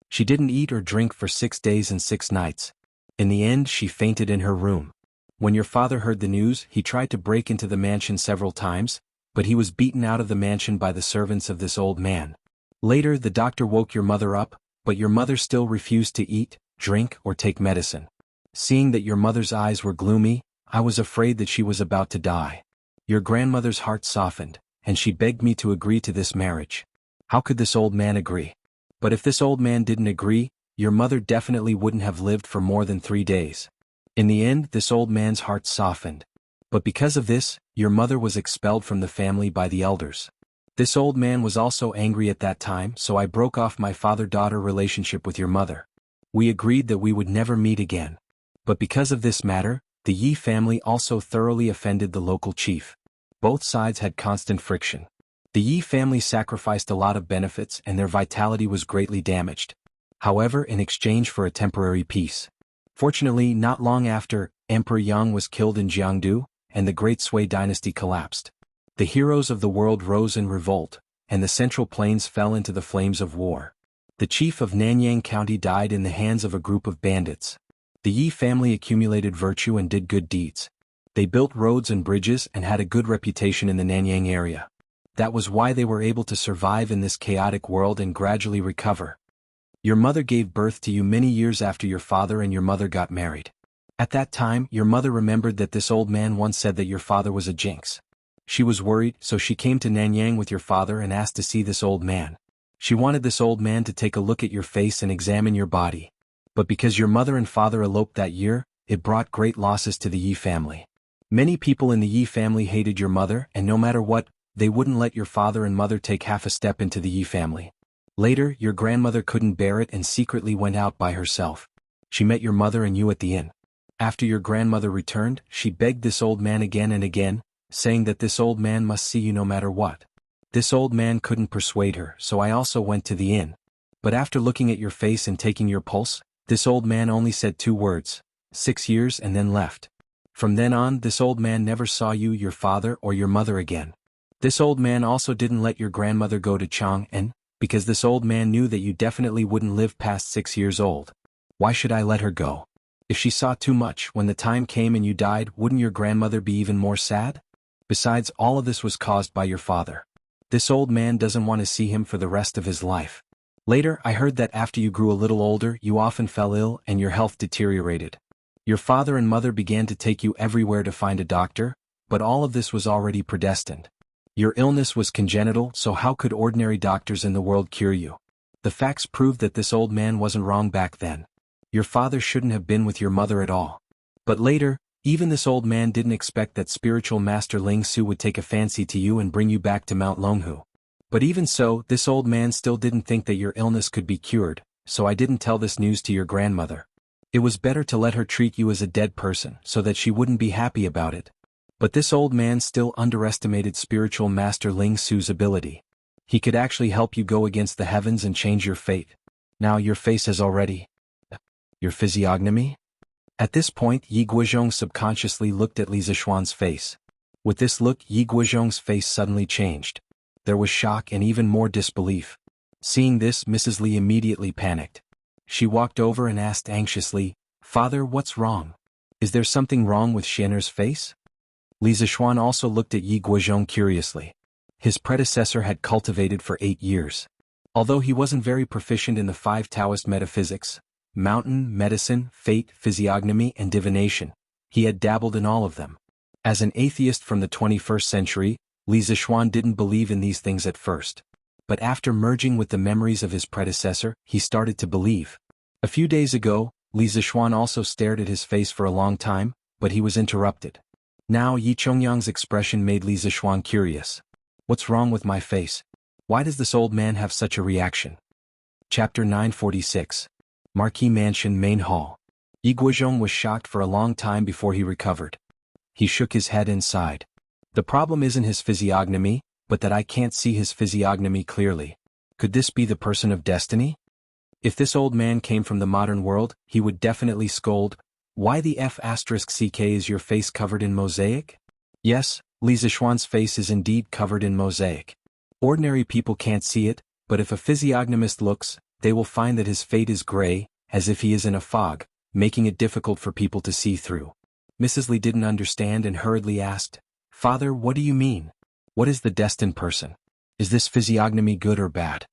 She didn't eat or drink for 6 days and 6 nights. In the end, she fainted in her room. When your father heard the news, he tried to break into the mansion several times, but he was beaten out of the mansion by the servants of this old man. Later, the doctor woke your mother up, but your mother still refused to eat, drink, or take medicine. Seeing that your mother's eyes were gloomy, I was afraid that she was about to die. Your grandmother's heart softened, and she begged me to agree to this marriage. How could this old man agree? But if this old man didn't agree, your mother definitely wouldn't have lived for more than 3 days. In the end, this old man's heart softened. But because of this, your mother was expelled from the family by the elders. This old man was also angry at that time, so I broke off my father-daughter relationship with your mother. We agreed that we would never meet again. But because of this matter, the Yi family also thoroughly offended the local chief. Both sides had constant friction. The Yi family sacrificed a lot of benefits and their vitality was greatly damaged. However, in exchange for a temporary peace. Fortunately, not long after, Emperor Yang was killed in Jianghu, and the Great Sui dynasty collapsed. The heroes of the world rose in revolt, and the Central Plains fell into the flames of war. The chief of Nanyang County died in the hands of a group of bandits. The Yi family accumulated virtue and did good deeds. They built roads and bridges and had a good reputation in the Nanyang area. That was why they were able to survive in this chaotic world and gradually recover. Your mother gave birth to you many years after your father and your mother got married. At that time, your mother remembered that this old man once said that your father was a jinx. She was worried, so she came to Nanyang with your father and asked to see this old man. She wanted this old man to take a look at your face and examine your body. But because your mother and father eloped that year, it brought great losses to the Yi family. Many people in the Yi family hated your mother, and no matter what, they wouldn't let your father and mother take half a step into the Yi family. Later, your grandmother couldn't bear it and secretly went out by herself. She met your mother and you at the inn. After your grandmother returned, she begged this old man again and again, saying that this old man must see you no matter what. This old man couldn't persuade her, so I also went to the inn. But after looking at your face and taking your pulse, this old man only said 2 words, 6 years, and then left. From then on, this old man never saw you, your father, or your mother again. This old man also didn't let your grandmother go to Chang'an, because this old man knew that you definitely wouldn't live past 6 years old. Why should I let her go? If she saw too much, when the time came and you died, wouldn't your grandmother be even more sad? Besides, all of this was caused by your father. This old man doesn't want to see him for the rest of his life. Later, I heard that after you grew a little older, you often fell ill and your health deteriorated. Your father and mother began to take you everywhere to find a doctor, but all of this was already predestined. Your illness was congenital, so how could ordinary doctors in the world cure you? The facts proved that this old man wasn't wrong back then. Your father shouldn't have been with your mother at all. But later, even this old man didn't expect that spiritual master Ling Su would take a fancy to you and bring you back to Mount Longhu. But even so, this old man still didn't think that your illness could be cured, so I didn't tell this news to your grandmother. It was better to let her treat you as a dead person so that she wouldn't be happy about it. But this old man still underestimated spiritual master Ling Su's ability. He could actually help you go against the heavens and change your fate. Now your face has already... Your physiognomy? At this point, Yi Guozhong subconsciously looked at Li Zixuan's face. With this look, Yi Guozhong's face suddenly changed. There was shock and even more disbelief. Seeing this, Mrs. Li immediately panicked. She walked over and asked anxiously, "Father, what's wrong? Is there something wrong with Xianer's face?" Li Zixuan also looked at Yi Guozhong curiously. His predecessor had cultivated for 8 years. Although he wasn't very proficient in the 5 Taoist metaphysics, mountain, medicine, fate, physiognomy, and divination, He had dabbled in all of them. As an atheist from the 21st century, Li Zixuan didn't believe in these things at first. But after merging with the memories of his predecessor, he started to believe. A few days ago, Li Zixuan also stared at his face for a long time, but he was interrupted. Now Yi Chongyang's expression made Li Zixuan curious. What's wrong with my face? Why does this old man have such a reaction? Chapter 946. Marquis Mansion Main Hall. Yi Guozhong was shocked for a long time before he recovered. He shook his head and sighed. The problem isn't his physiognomy, but that I can't see his physiognomy clearly. Could this be the person of destiny? If this old man came from the modern world, he would definitely scold, "Why the F***ck is your face covered in mosaic?" Yes, Li Zixuan's face is indeed covered in mosaic. Ordinary people can't see it, but if a physiognomist looks, they will find that his fate is gray, as if he is in a fog, making it difficult for people to see through. Mrs. Li didn't understand and hurriedly asked, "Father, what do you mean? What is the destined person? Is this physiognomy good or bad?"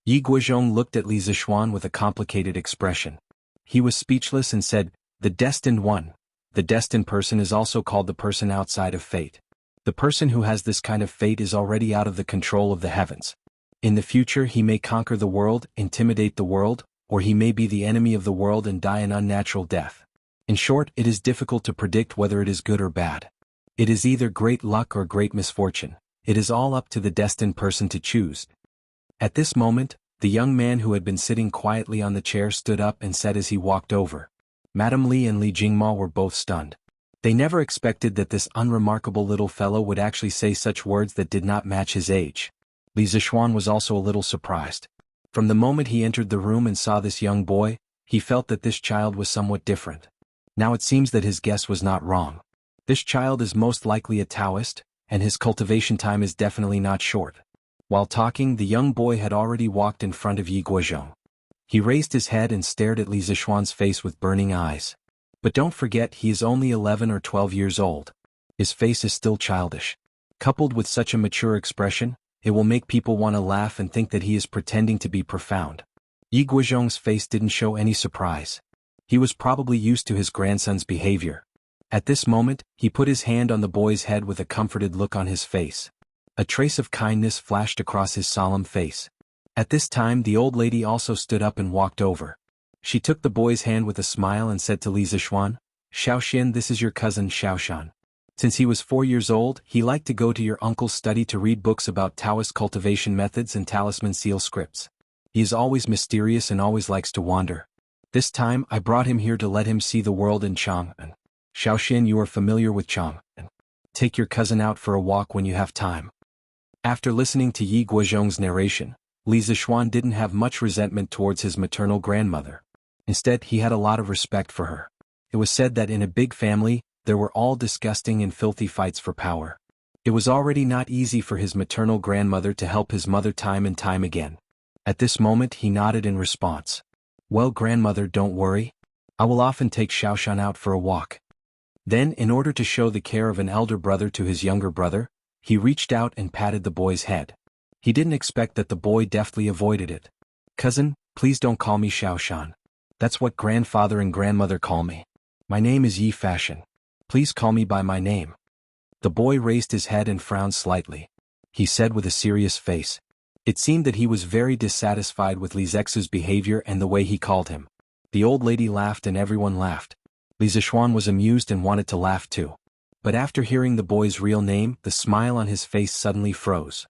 Yi Guozhong looked at Li Zixuan with a complicated expression. He was speechless and said, "The destined one. The destined person is also called the person outside of fate. The person who has this kind of fate is already out of the control of the heavens. In the future he may conquer the world, intimidate the world, or he may be the enemy of the world and die an unnatural death. In short, it is difficult to predict whether it is good or bad. It is either great luck or great misfortune. It is all up to the destined person to choose." At this moment, the young man who had been sitting quietly on the chair stood up and said as he walked over. Madame Li and Li Jingma were both stunned. They never expected that this unremarkable little fellow would actually say such words that did not match his age. Li Zixuan was also a little surprised. From the moment he entered the room and saw this young boy, he felt that this child was somewhat different. Now it seems that his guess was not wrong. This child is most likely a Taoist, and his cultivation time is definitely not short. While talking, the young boy had already walked in front of Yi Guozhong. He raised his head and stared at Li Zixuan's face with burning eyes. But don't forget, he is only 11 or 12 years old. His face is still childish. Coupled with such a mature expression, it will make people want to laugh and think that he is pretending to be profound. Yi Guozhong's face didn't show any surprise. He was probably used to his grandson's behavior. At this moment, he put his hand on the boy's head with a comforted look on his face. A trace of kindness flashed across his solemn face. At this time the old lady also stood up and walked over. She took the boy's hand with a smile and said to Li Zixuan, "Xiaoxian, this is your cousin Xiaoshan. Since he was 4 years old, he liked to go to your uncle's study to read books about Taoist cultivation methods and talisman seal scripts. He is always mysterious and always likes to wander. This time I brought him here to let him see the world in Chang'an. Xiaoxian, you are familiar with Chang'an. Take your cousin out for a walk when you have time." After listening to Yi Guozhong's narration, Li Zixuan didn't have much resentment towards his maternal grandmother. Instead, he had a lot of respect for her. It was said that in a big family, there were all disgusting and filthy fights for power. It was already not easy for his maternal grandmother to help his mother time and time again. At this moment he nodded in response. "Well, grandmother, don't worry. I will often take Xiaoshan out for a walk." Then, in order to show the care of an elder brother to his younger brother, he reached out and patted the boy's head. He didn't expect that the boy deftly avoided it. "Cousin, please don't call me Xiaoshan. That's what grandfather and grandmother call me. My name is Yi Fashion. Please call me by my name." The boy raised his head and frowned slightly. He said with a serious face. It seemed that he was very dissatisfied with Li Zexu's behavior and the way he called him. The old lady laughed and everyone laughed. Li Zixuan was amused and wanted to laugh too. But after hearing the boy's real name, the smile on his face suddenly froze.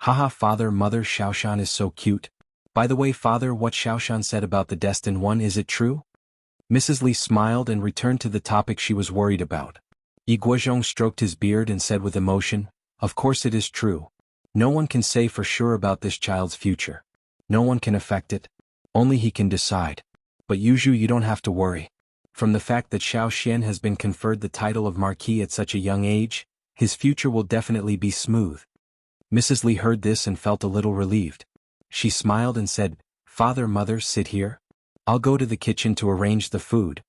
"Haha, father, mother, Xiaoshan is so cute. By the way, father, what Xiaoshan said about the destined one, is it true?" Mrs. Li smiled and returned to the topic she was worried about. Yi Guozhong stroked his beard and said with emotion, "Of course it is true. No one can say for sure about this child's future. No one can affect it. Only he can decide. But Yuzhu, you don't have to worry. From the fact that Xiao Xian has been conferred the title of Marquis at such a young age, his future will definitely be smooth." Mrs. Li heard this and felt a little relieved. She smiled and said, "Father, mother, sit here. I'll go to the kitchen to arrange the food."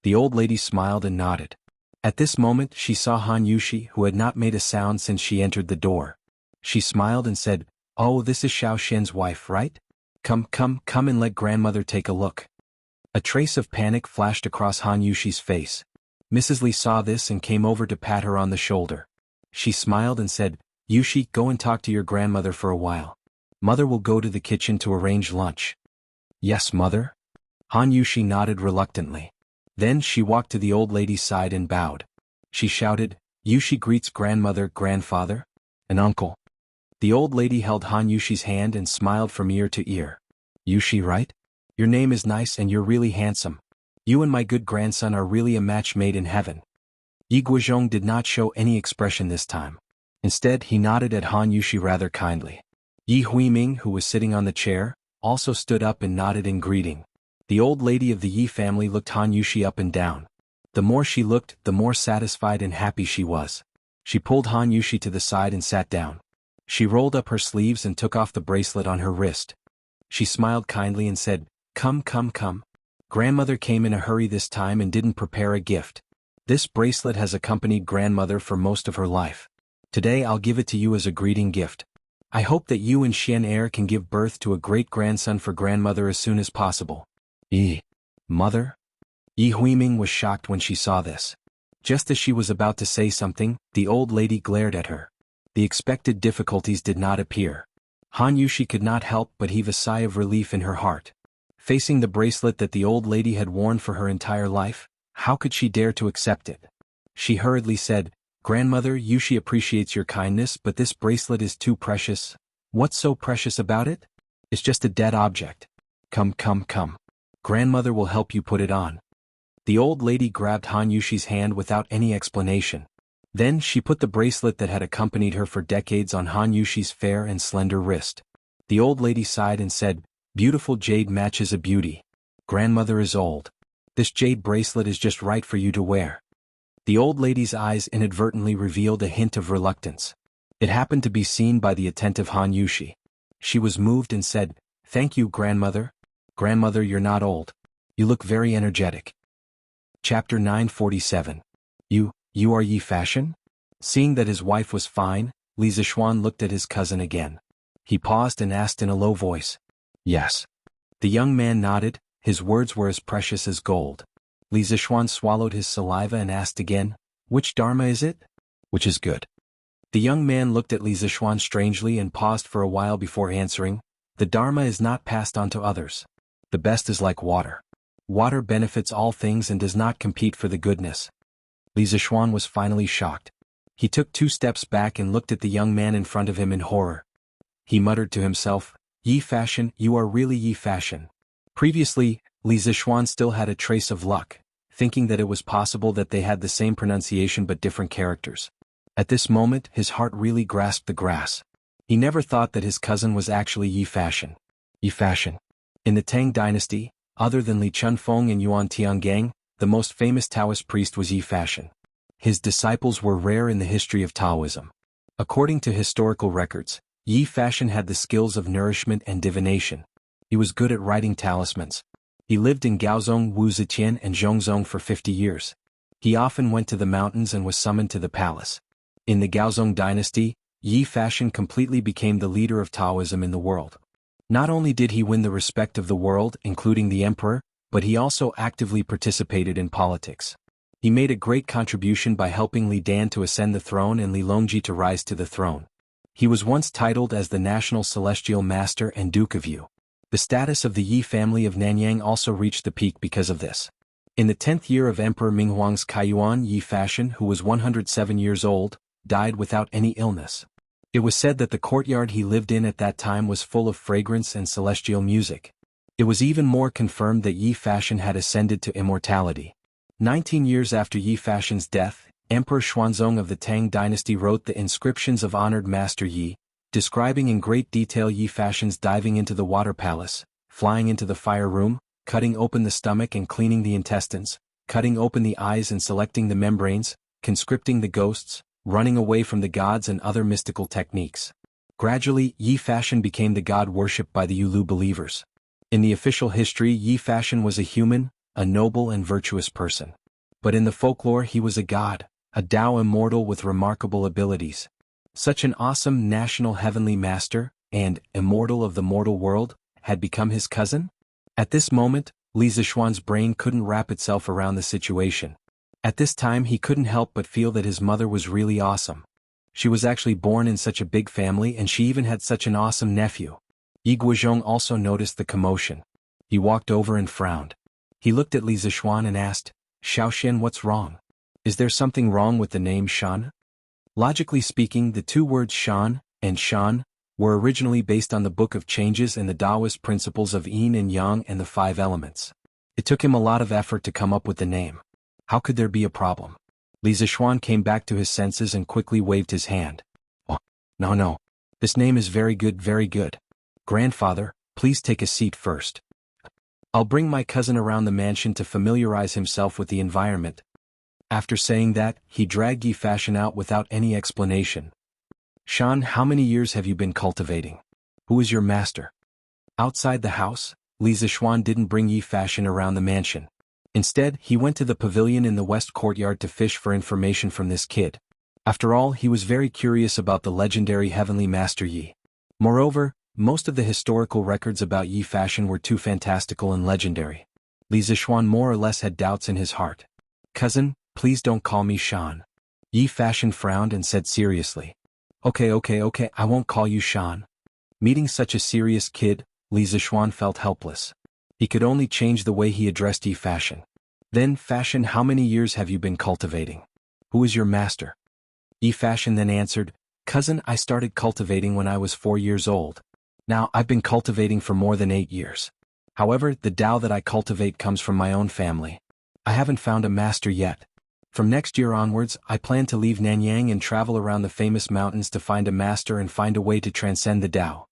The old lady smiled and nodded. At this moment she saw Han Yushi, who had not made a sound since she entered the door. She smiled and said, "Oh, this is Xiao Xian's wife, right? Come and let grandmother take a look." A trace of panic flashed across Han Yushi's face. Mrs. Li saw this and came over to pat her on the shoulder. She smiled and said, Yushi, go and talk to your grandmother for a while. Mother will go to the kitchen to arrange lunch. Yes, mother? Han Yushi nodded reluctantly. Then she walked to the old lady's side and bowed. She shouted, Yushi greets grandmother, grandfather, and uncle. The old lady held Han Yushi's hand and smiled from ear to ear. Yushi, right? Your name is nice and you're really handsome. You and my good grandson are really a match made in heaven. Yi Guozhong did not show any expression this time. Instead, he nodded at Han Yushi rather kindly. Yi Huiming, who was sitting on the chair, also stood up and nodded in greeting. The old lady of the Yi family looked Han Yushi up and down. The more she looked, the more satisfied and happy she was. She pulled Han Yushi to the side and sat down. She rolled up her sleeves and took off the bracelet on her wrist. She smiled kindly and said, Come, come, come. Grandmother came in a hurry this time and didn't prepare a gift. This bracelet has accompanied grandmother for most of her life. Today I'll give it to you as a greeting gift. I hope that you and Xian Er can give birth to a great-grandson for grandmother as soon as possible. Mother? Yi Huiming was shocked when she saw this. Just as she was about to say something, the old lady glared at her. The expected difficulties did not appear. Han Yushi could not help but heave a sigh of relief in her heart. Facing the bracelet that the old lady had worn for her entire life, how could she dare to accept it? She hurriedly said, Grandmother, Yushi appreciates your kindness, but this bracelet is too precious. What's so precious about it? It's just a dead object. Come, come, come. Grandmother will help you put it on. The old lady grabbed Han Yushi's hand without any explanation. Then she put the bracelet that had accompanied her for decades on Han Yushi's fair and slender wrist. The old lady sighed and said, Beautiful jade matches a beauty. Grandmother is old. This jade bracelet is just right for you to wear. The old lady's eyes inadvertently revealed a hint of reluctance. It happened to be seen by the attentive Han Yushi. She was moved and said, Thank you, Grandmother. Grandmother, you're not old. You look very energetic. Chapter 947. You are Yi Fashion? Seeing that his wife was fine, Li Zixuan looked at his cousin again. He paused and asked in a low voice. Yes. The young man nodded, his words were as precious as gold. Li Zixuan swallowed his saliva and asked again, Which dharma is it? Which is good? The young man looked at Li Zixuan strangely and paused for a while before answering, The dharma is not passed on to others. The best is like water. Water benefits all things and does not compete for the goodness. Li Zixuan was finally shocked. He took 2 steps back and looked at the young man in front of him in horror. He muttered to himself, Yi Fashion, you are really Yi Fashion. Previously, Li Zixuan still had a trace of luck, thinking that it was possible that they had the same pronunciation but different characters. At this moment, his heart really grasped the grass. He never thought that his cousin was actually Yi Fashion. Yi Fashion. In the Tang dynasty, other than Li Chunfeng and Yuan Tiangang, the most famous Taoist priest was Yi Fashion. His disciples were rare in the history of Taoism. According to historical records, Yi Fashion had the skills of nourishment and divination. He was good at writing talismans. He lived in Gaozong, Wuzetian and Zhongzong for 50 years. He often went to the mountains and was summoned to the palace. In the Gaozong dynasty, Yi Fashion completely became the leader of Taoism in the world. Not only did he win the respect of the world, including the emperor, but he also actively participated in politics. He made a great contribution by helping Li Dan to ascend the throne and Li Longji to rise to the throne. He was once titled as the National Celestial Master and Duke of Yu. The status of the Yi family of Nanyang also reached the peak because of this. In the 10th year of Emperor Minghuang's Kaiyuan, Yi Fashion, who was 107 years old, died without any illness. It was said that the courtyard he lived in at that time was full of fragrance and celestial music. It was even more confirmed that Yi Fashion had ascended to immortality. 19 years after Yi Fashion's death, Emperor Xuanzong of the Tang dynasty wrote the inscriptions of honored Master Yi, describing in great detail Yi Fashion's diving into the water palace, flying into the fire room, cutting open the stomach and cleaning the intestines, cutting open the eyes and selecting the membranes, conscripting the ghosts, running away from the gods and other mystical techniques. Gradually, Yi Fashion became the god worshipped by the Yulu believers. In the official history, Yi Fashion was a human, a noble and virtuous person. But in the folklore he was a god, a Tao immortal with remarkable abilities. Such an awesome national heavenly master, and immortal of the mortal world, had become his cousin? At this moment, Li Zixuan's brain couldn't wrap itself around the situation. At this time he couldn't help but feel that his mother was really awesome. She was actually born in such a big family and she even had such an awesome nephew. Yi Guozhong also noticed the commotion. He walked over and frowned. He looked at Li Zixuan and asked, Xiaoxian, what's wrong? Is there something wrong with the name Shan? Logically speaking, the two words Shan and Shan were originally based on the Book of Changes and the Taoist principles of Yin and Yang and the 5 elements. It took him a lot of effort to come up with the name. How could there be a problem? Li Zixuan came back to his senses and quickly waved his hand. Oh, no. This name is very good, very good. Grandfather, please take a seat first. I'll bring my cousin around the mansion to familiarize himself with the environment. After saying that, he dragged Yi Fashion out without any explanation. Shan, how many years have you been cultivating? Who is your master? Outside the house, Li Zixuan didn't bring Yi Fashion around the mansion. Instead, he went to the pavilion in the west courtyard to fish for information from this kid. After all, he was very curious about the legendary heavenly master Yi. Moreover, most of the historical records about Yi Fashion were too fantastical and legendary. Li Zixuan more or less had doubts in his heart. Cousin, please don't call me Shan. Yi Fashion frowned and said seriously. Okay, I won't call you Shan. Meeting such a serious kid, Li Zixuan felt helpless. He could only change the way he addressed Yi Fashion. Then, Fashion, how many years have you been cultivating? Who is your master? Yi Fashion then answered, Cousin, I started cultivating when I was 4 years old. Now, I've been cultivating for more than 8 years. However, the Tao that I cultivate comes from my own family. I haven't found a master yet. From next year onwards, I plan to leave Nanyang and travel around the famous mountains to find a master and find a way to transcend the Tao.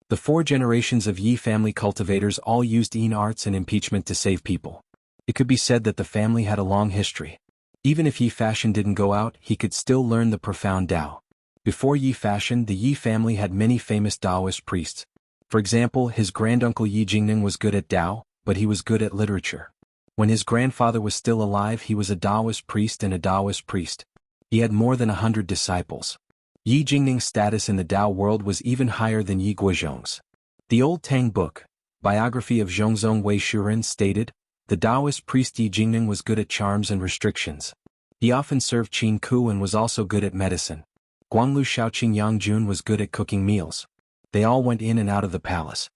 The 4 generations of Yi family cultivators all used Yin arts and impeachment to save people. It could be said that the family had a long history. Even if Yi Fashion didn't go out, he could still learn the profound Tao. Before Yi Fashion, the Yi family had many famous Taoist priests. For example, his granduncle Yi Jingning was good at Tao, but he was good at literature. When his grandfather was still alive, he was a Taoist priest and a Taoist priest. He had more than 100 disciples. Yi Jingning's status in the Tao world was even higher than Yi Guozhong's. The Old Tang book, biography of Zhongzong Wei Shuren, stated, the Taoist priest Yi Jingning was good at charms and restrictions. He often served Qin Ku and was also good at medicine. Guanglu Shaoqing Yangjun was good at cooking meals. They all went in and out of the palace.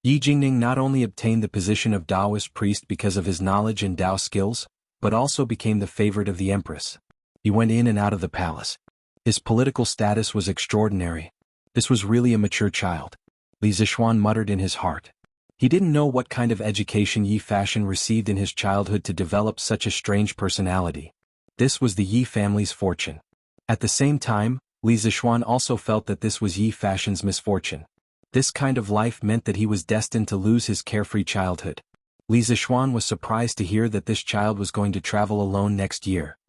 Yi Jingning not only obtained the position of Taoist priest because of his knowledge and Tao skills, but also became the favorite of the empress. He went in and out of the palace. His political status was extraordinary. This was really a mature child. Li Zixuan muttered in his heart. He didn't know what kind of education Yi Fashion received in his childhood to develop such a strange personality. This was the Yi family's fortune. At the same time, Li Zixuan also felt that this was Yi Fashion's misfortune. This kind of life meant that he was destined to lose his carefree childhood. Li Zixuan was surprised to hear that this child was going to travel alone next year.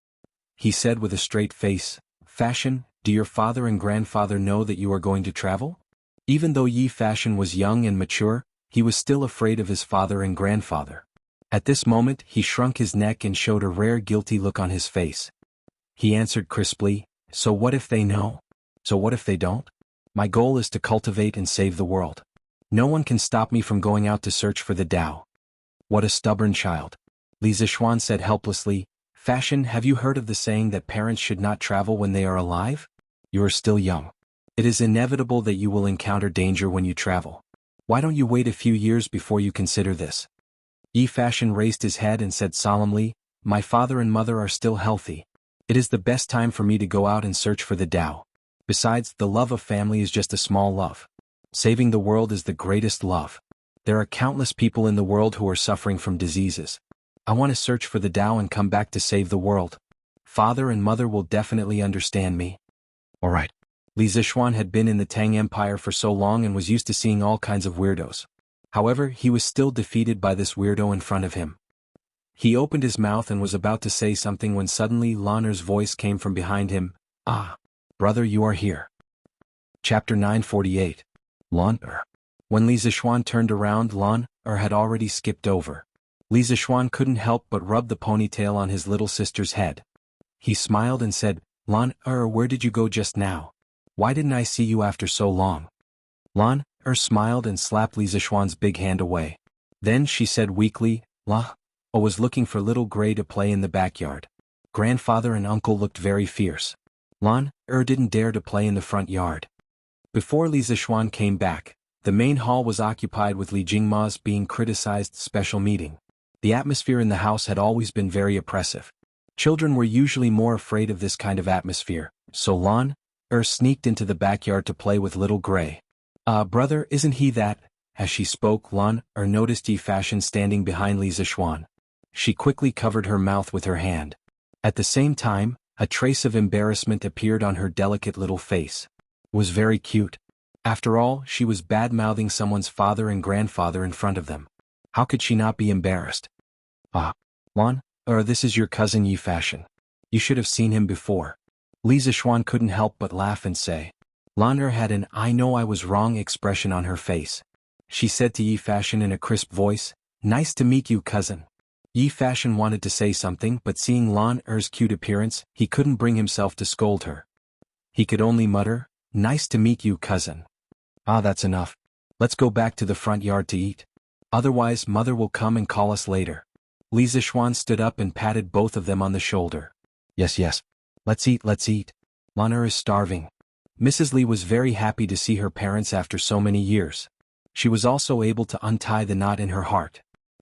He said with a straight face, Fashion, do your father and grandfather know that you are going to travel? Even though Yi Fashion was young and mature, he was still afraid of his father and grandfather. At this moment, he shrunk his neck and showed a rare guilty look on his face. He answered crisply, So what if they know? So what if they don't? My goal is to cultivate and save the world. No one can stop me from going out to search for the Tao. What a stubborn child. Li Zixuan said helplessly, Fashion, have you heard of the saying that parents should not travel when they are alive? You are still young. It is inevitable that you will encounter danger when you travel. Why don't you wait a few years before you consider this? Yi Fashion raised his head and said solemnly, My father and mother are still healthy. It is the best time for me to go out and search for the Tao. Besides, the love of family is just a small love. Saving the world is the greatest love. There are countless people in the world who are suffering from diseases. I want to search for the Tao and come back to save the world. Father and mother will definitely understand me. Alright. Li Zixuan had been in the Tang Empire for so long and was used to seeing all kinds of weirdos. However, he was still defeated by this weirdo in front of him. He opened his mouth and was about to say something when suddenly Lan voice came from behind him. Ah, brother, you are here. Chapter 948. Lan When Li Zixuan turned around, Lan had already skipped over. Li Zixuan couldn't help but rub the ponytail on his little sister's head. He smiled and said, Lan where did you go just now? Why didn't I see you after so long? Lan smiled and slapped Li Zixuan's big hand away. Then she said weakly, I was looking for little Gray to play in the backyard. Grandfather and uncle looked very fierce. Lan didn't dare to play in the front yard. Before Li Zixuan came back, the main hall was occupied with Li Jingma's being criticized special meeting. The atmosphere in the house had always been very oppressive. Children were usually more afraid of this kind of atmosphere, so Lan sneaked into the backyard to play with little Gray. Brother, isn't he that? As she spoke, Lan noticed Yi Fashion standing behind Li Zixuan. She quickly covered her mouth with her hand. At the same time, a trace of embarrassment appeared on her delicate little face. It was very cute. After all, she was bad-mouthing someone's father and grandfather in front of them. How could she not be embarrassed? Lan, this is your cousin Yi Fashion. You should have seen him before. Li Zixuan couldn't help but laugh and say. Lan had an "I know I was wrong" expression on her face. She said to Yi Fashion in a crisp voice, "Nice to meet you, cousin." Yi Fashion wanted to say something, but seeing Lan's cute appearance, he couldn't bring himself to scold her. He could only mutter, "Nice to meet you, cousin." That's enough. Let's go back to the front yard to eat. Otherwise, mother will come and call us later. Li Zixuan stood up and patted both of them on the shoulder. Yes. Let's eat. Lan is starving. Mrs. Li was very happy to see her parents after so many years. She was also able to untie the knot in her heart.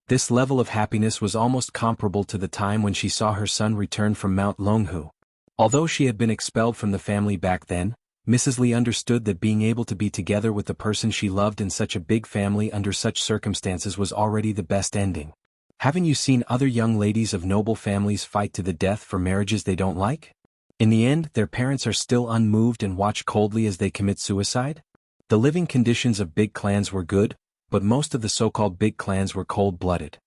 This level of happiness was almost comparable to the time when she saw her son return from Mount Longhu. Although she had been expelled from the family back then, Mrs. Li understood that being able to be together with the person she loved in such a big family under such circumstances was already the best ending. Haven't you seen other young ladies of noble families fight to the death for marriages they don't like? In the end, their parents are still unmoved and watch coldly as they commit suicide? The living conditions of big clans were good, but most of the so-called big clans were cold-blooded.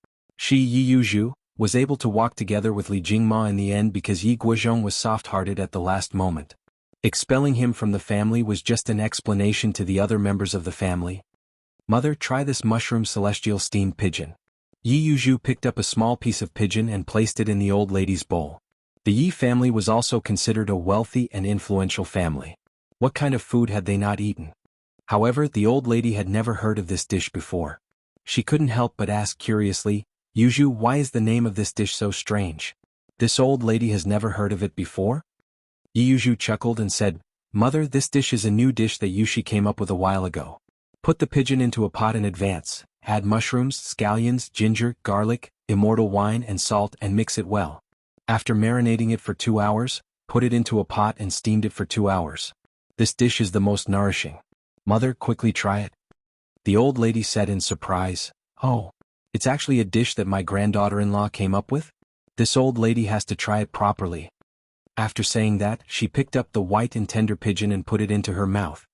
Yi Yuzhu was able to walk together with Li Jingma in the end because Yi Guozhong was soft-hearted at the last moment. Expelling him from the family was just an explanation to the other members of the family. Mother, try this mushroom celestial steamed pigeon. Yi Yuzhu picked up a small piece of pigeon and placed it in the old lady's bowl. The Yi family was also considered a wealthy and influential family. What kind of food had they not eaten? However, the old lady had never heard of this dish before. She couldn't help but ask curiously, "Yuzhu, why is the name of this dish so strange? This old lady has never heard of it before?" Yi Yuzhu chuckled and said, "Mother, this dish is a new dish that Yushi came up with a while ago. Put the pigeon into a pot in advance, add mushrooms, scallions, ginger, garlic, immortal wine and salt and mix it well. After marinating it for 2 hours, put it into a pot and steamed it for 2 hours. This dish is the most nourishing. Mother, quickly try it." The old lady said in surprise, "Oh, it's actually a dish that my granddaughter-in-law came up with? This old lady has to try it properly." After saying that, she picked up the white and tender pigeon and put it into her mouth.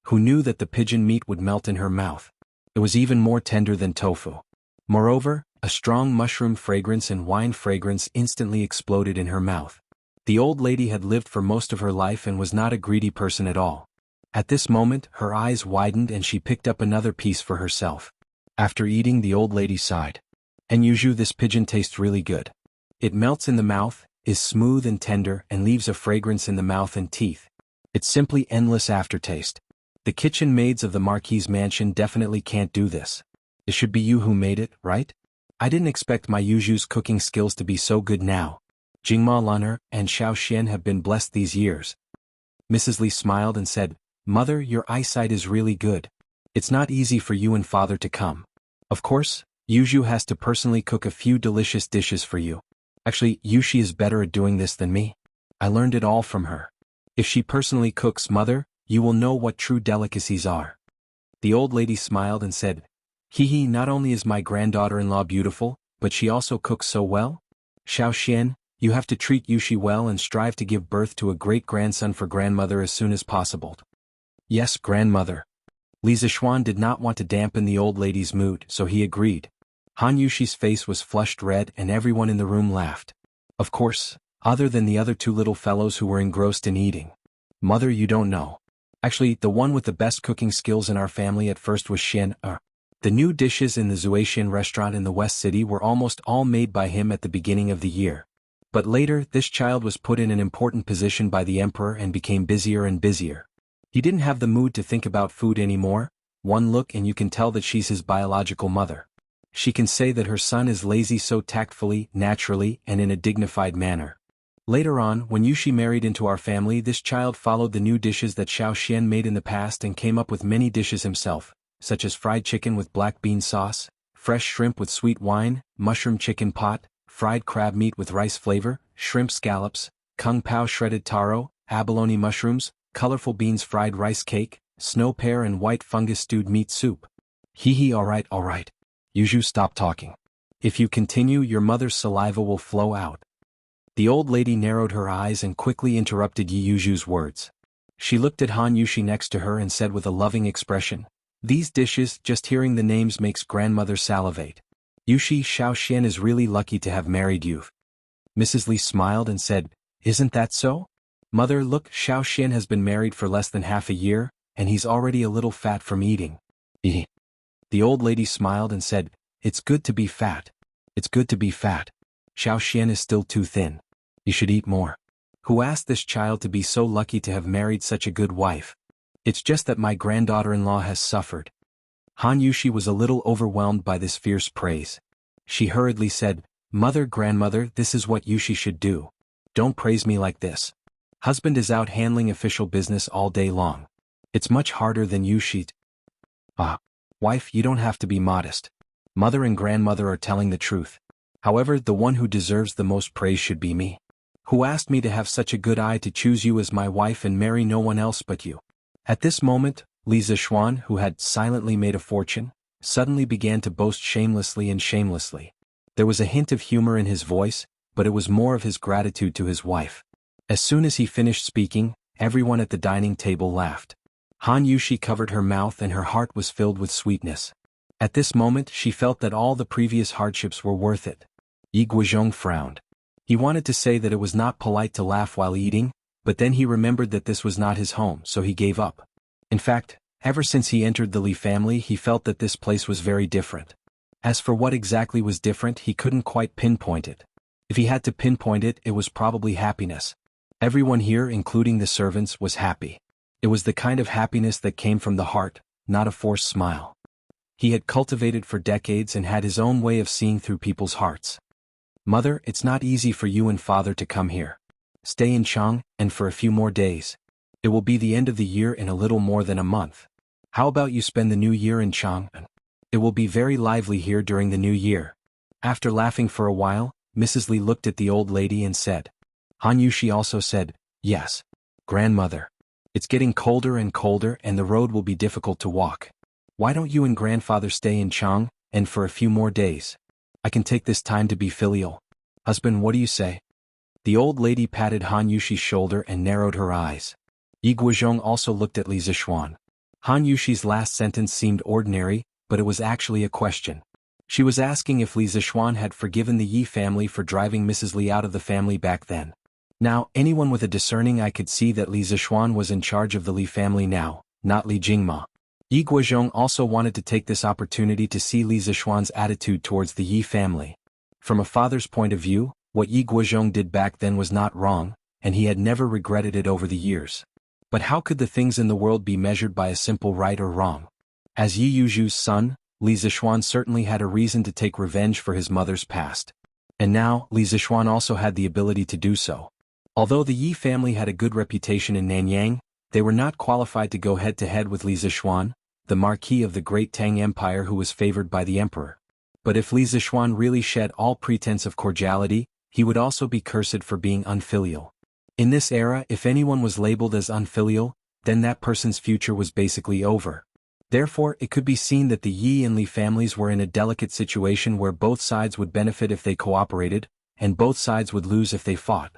Who knew that the pigeon meat would melt in her mouth? It was even more tender than tofu. Moreover, a strong mushroom fragrance and wine fragrance instantly exploded in her mouth. The old lady had lived for most of her life and was not a greedy person at all. At this moment, her eyes widened and she picked up another piece for herself. After eating, the old lady sighed. "And Yuzhu, this pigeon tastes really good. It melts in the mouth, is smooth and tender and leaves a fragrance in the mouth and teeth. It's simply endless aftertaste. The kitchen maids of the Marquis's mansion definitely can't do this. It should be you who made it, right? I didn't expect my Yuzhu's cooking skills to be so good now. Jingma Lan'er and Xiao Xian have been blessed these years." Mrs. Li smiled and said, "Mother, your eyesight is really good. It's not easy for you and father to come. Of course, Yuzhu has to personally cook a few delicious dishes for you. Actually, Yushi is better at doing this than me. I learned it all from her. If she personally cooks, Mother, you will know what true delicacies are." The old lady smiled and said, "Hee, not only is my granddaughter-in-law beautiful, but she also cooks so well. Xiao Xian, you have to treat Yushi well and strive to give birth to a great-grandson for grandmother as soon as possible." "Yes, grandmother." Li Zixuan did not want to dampen the old lady's mood, so he agreed. Han Yushi's face was flushed red and everyone in the room laughed. Of course, other than the other two little fellows who were engrossed in eating. "Mother, you don't know. Actually, the one with the best cooking skills in our family at first was Xian. The new dishes in the Zuaxian restaurant in the West City were almost all made by him at the beginning of the year. But later, this child was put in an important position by the emperor and became busier and busier. He didn't have the mood to think about food anymore. One look and you can tell that she's his biological mother. She can say that her son is lazy so tactfully, naturally, and in a dignified manner. Later on, when Yushi married into our family, this child followed the new dishes that Xiao Xian made in the past and came up with many dishes himself, such as fried chicken with black bean sauce, fresh shrimp with sweet wine, mushroom chicken pot, fried crab meat with rice flavor, shrimp scallops, kung pao shredded taro, abalone mushrooms, colorful beans fried rice cake, snow pear and white fungus stewed meat soup. Hee alright. Yuju, stop talking. If you continue, your mother's saliva will flow out. The old lady narrowed her eyes and quickly interrupted Yi Yuju's words. She looked at Han Yushi next to her and said with a loving expression, "These dishes, just hearing the names makes grandmother salivate. Yushi, Xiao Xian is really lucky to have married you." Mrs. Li smiled and said, "Isn't that so? Mother, look, Xiao Xian has been married for less than half a year, and he's already a little fat from eating." The old lady smiled and said, "It's good to be fat. It's good to be fat. Xiao Xian is still too thin. You should eat more. Who asked this child to be so lucky to have married such a good wife? It's just that my granddaughter-in-law has suffered." Han Yushi was a little overwhelmed by this fierce praise. She hurriedly said, "Mother, grandmother, this is what Yushi should do. Don't praise me like this. Husband is out handling official business all day long. It's much harder than Yushi." Wife, you don't have to be modest. Mother and grandmother are telling the truth. However, the one who deserves the most praise should be me. Who asked me to have such a good eye to choose you as my wife and marry no one else but you?" At this moment, Li Zishuan, who had silently made a fortune, suddenly began to boast shamelessly. There was a hint of humor in his voice, but it was more of his gratitude to his wife. As soon as he finished speaking, everyone at the dining table laughed. Han Yushi covered her mouth and her heart was filled with sweetness. At this moment she felt that all the previous hardships were worth it. Yi Guozhong frowned. He wanted to say that it was not polite to laugh while eating, but then he remembered that this was not his home, so he gave up. In fact, ever since he entered the Li family he felt that this place was very different. As for what exactly was different, he couldn't quite pinpoint it. If he had to pinpoint it, it was probably happiness. Everyone here, including the servants, was happy. It was the kind of happiness that came from the heart, not a forced smile. He had cultivated for decades and had his own way of seeing through people's hearts. "Mother, it's not easy for you and father to come here. Stay in Chang, and for a few more days. It will be the end of the year in a little more than a month. How about you spend the new year in Chang? It will be very lively here during the new year." After laughing for a while, Mrs. Li looked at the old lady and said. Han Yushi also said, "Yes. Grandmother. It's getting colder and colder and the road will be difficult to walk. Why don't you and grandfather stay in Chang, and for a few more days? I can take this time to be filial. Husband, what do you say?" The old lady patted Han Yushi's shoulder and narrowed her eyes. Yi Guozhong also looked at Li Zishuan. Han Yushi's last sentence seemed ordinary, but it was actually a question. She was asking if Li Zishuan had forgiven the Yi family for driving Mrs. Li out of the family back then. Now, anyone with a discerning eye could see that Li Zishuan was in charge of the Li family now, not Li Jingma. Yi Guozhong also wanted to take this opportunity to see Li Zishuan's attitude towards the Yi family. From a father's point of view, what Yi Guozhong did back then was not wrong, and he had never regretted it over the years. But how could the things in the world be measured by a simple right or wrong? As Yi Yuju's son, Li Zishuan certainly had a reason to take revenge for his mother's past. And now, Li Zishuan also had the ability to do so. Although the Yi family had a good reputation in Nanyang, they were not qualified to go head-to-head with Li Zishuan, the Marquis of the Great Tang Empire who was favored by the emperor. But if Li Zishuan really shed all pretense of cordiality, he would also be cursed for being unfilial. In this era, if anyone was labeled as unfilial, then that person's future was basically over. Therefore, it could be seen that the Yi and Li families were in a delicate situation where both sides would benefit if they cooperated, and both sides would lose if they fought.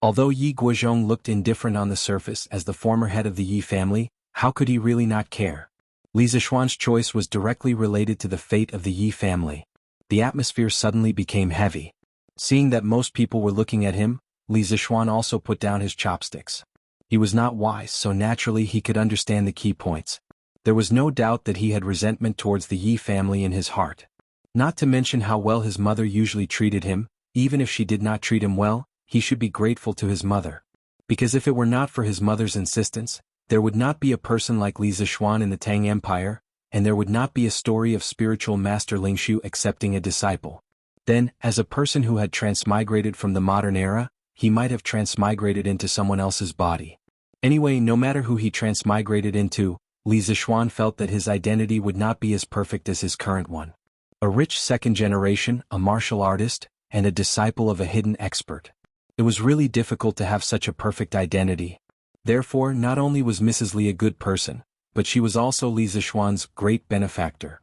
Although Yi Guozhong looked indifferent on the surface as the former head of the Yi family, how could he really not care? Li Zishuan's choice was directly related to the fate of the Yi family. The atmosphere suddenly became heavy. Seeing that most people were looking at him, Li Zishuan also put down his chopsticks. He was not wise, so naturally he could understand the key points. There was no doubt that he had resentment towards the Yi family in his heart. Not to mention how well his mother usually treated him. Even if she did not treat him well, he should be grateful to his mother. Because if it were not for his mother's insistence, there would not be a person like Li Zishuan in the Tang Empire, and there would not be a story of spiritual master Lingshu accepting a disciple. Then, as a person who had transmigrated from the modern era, he might have transmigrated into someone else's body. Anyway, no matter who he transmigrated into, Li Zishuan felt that his identity would not be as perfect as his current one. A rich second generation, a martial artist, and a disciple of a hidden expert. It was really difficult to have such a perfect identity. Therefore, not only was Mrs. Li a good person, but she was also Li Zishuan's great benefactor.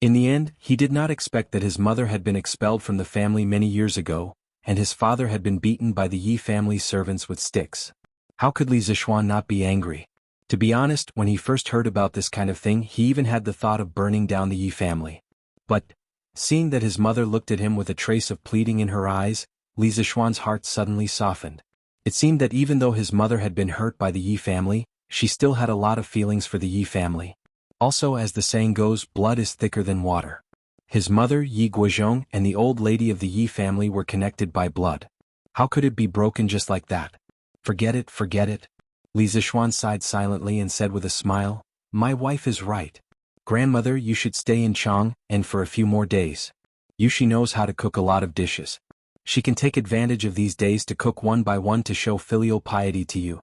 In the end, he did not expect that his mother had been expelled from the family many years ago, and his father had been beaten by the Yi family servants with sticks. How could Li Zishuan not be angry? To be honest, when he first heard about this kind of thing, he even had the thought of burning down the Yi family. But, seeing that his mother looked at him with a trace of pleading in her eyes, Li Zishuan's heart suddenly softened. It seemed that even though his mother had been hurt by the Yi family, she still had a lot of feelings for the Yi family. Also, as the saying goes, blood is thicker than water. His mother, Yi Guozhong, and the old lady of the Yi family were connected by blood. How could it be broken just like that? Forget it, forget it. Li Zishuan sighed silently and said with a smile, "My wife is right. Grandmother, you should stay in Chang, and for a few more days. She knows how to cook a lot of dishes. She can take advantage of these days to cook one by one to show filial piety to you."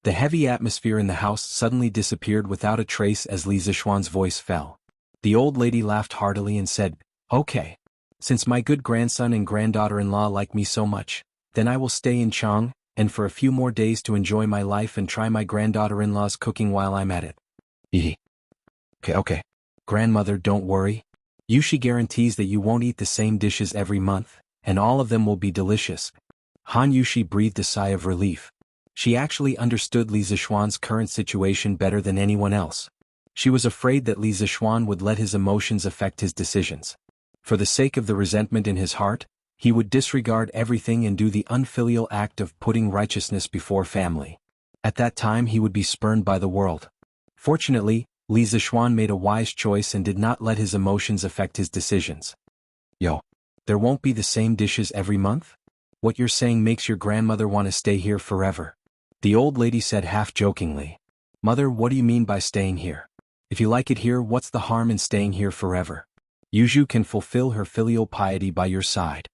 The heavy atmosphere in the house suddenly disappeared without a trace as Li Zishuan's voice fell. The old lady laughed heartily and said, "Okay. Since my good grandson and granddaughter-in-law like me so much, then I will stay in Chang, and for a few more days to enjoy my life and try my granddaughter-in-law's cooking while I'm at it." Okay. Grandmother, don't worry. She guarantees that you won't eat the same dishes every month, and all of them will be delicious. Han Yushi breathed a sigh of relief. She actually understood Li Zishuan's current situation better than anyone else. She was afraid that Li Zishuan would let his emotions affect his decisions. For the sake of the resentment in his heart, he would disregard everything and do the unfilial act of putting righteousness before family. At that time he would be spurned by the world. Fortunately, Li Zishuan made a wise choice and did not let his emotions affect his decisions. There won't be the same dishes every month? What you're saying makes your grandmother want to stay here forever. The old lady said half-jokingly. Mother, what do you mean by staying here? If you like it here, what's the harm in staying here forever? Yuju can fulfill her filial piety by your side.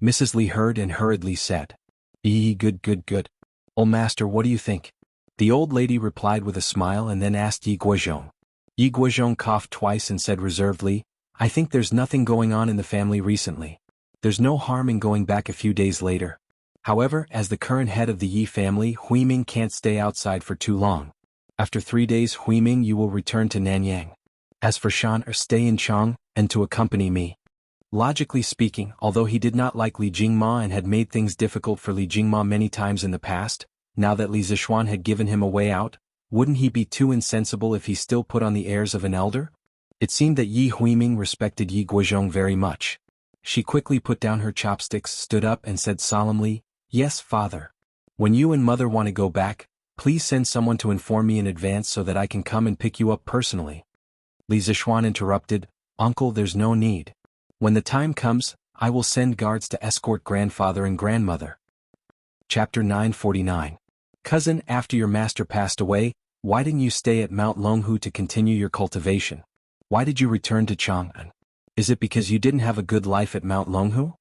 Mrs. Li heard and hurriedly said. Good. Old master, what do you think? The old lady replied with a smile and then asked Yi Guozhong. Yi Guozhong coughed twice and said reservedly, I think there's nothing going on in the family recently. There's no harm in going back a few days later. However, as the current head of the Yi family, Huiming can't stay outside for too long. After 3 days, Huiming, you will return to Nanyang. As for Shan, stay in Chang, and to accompany me. Logically speaking, although he did not like Li Jingma and had made things difficult for Li Jingma many times in the past, now that Li Zishuan had given him a way out, wouldn't he be too insensible if he still put on the airs of an elder? It seemed that Yi Huiming respected Yi Guozhong very much. She quickly put down her chopsticks, stood up and said solemnly, Yes, father. When you and mother want to go back, please send someone to inform me in advance so that I can come and pick you up personally. Li Zishuan interrupted, Uncle, there's no need. When the time comes, I will send guards to escort grandfather and grandmother. Chapter 949. Cousin, after your master passed away, why didn't you stay at Mount Longhu to continue your cultivation? Why did you return to Chang'an? Is it because you didn't have a good life at Mount Longhu?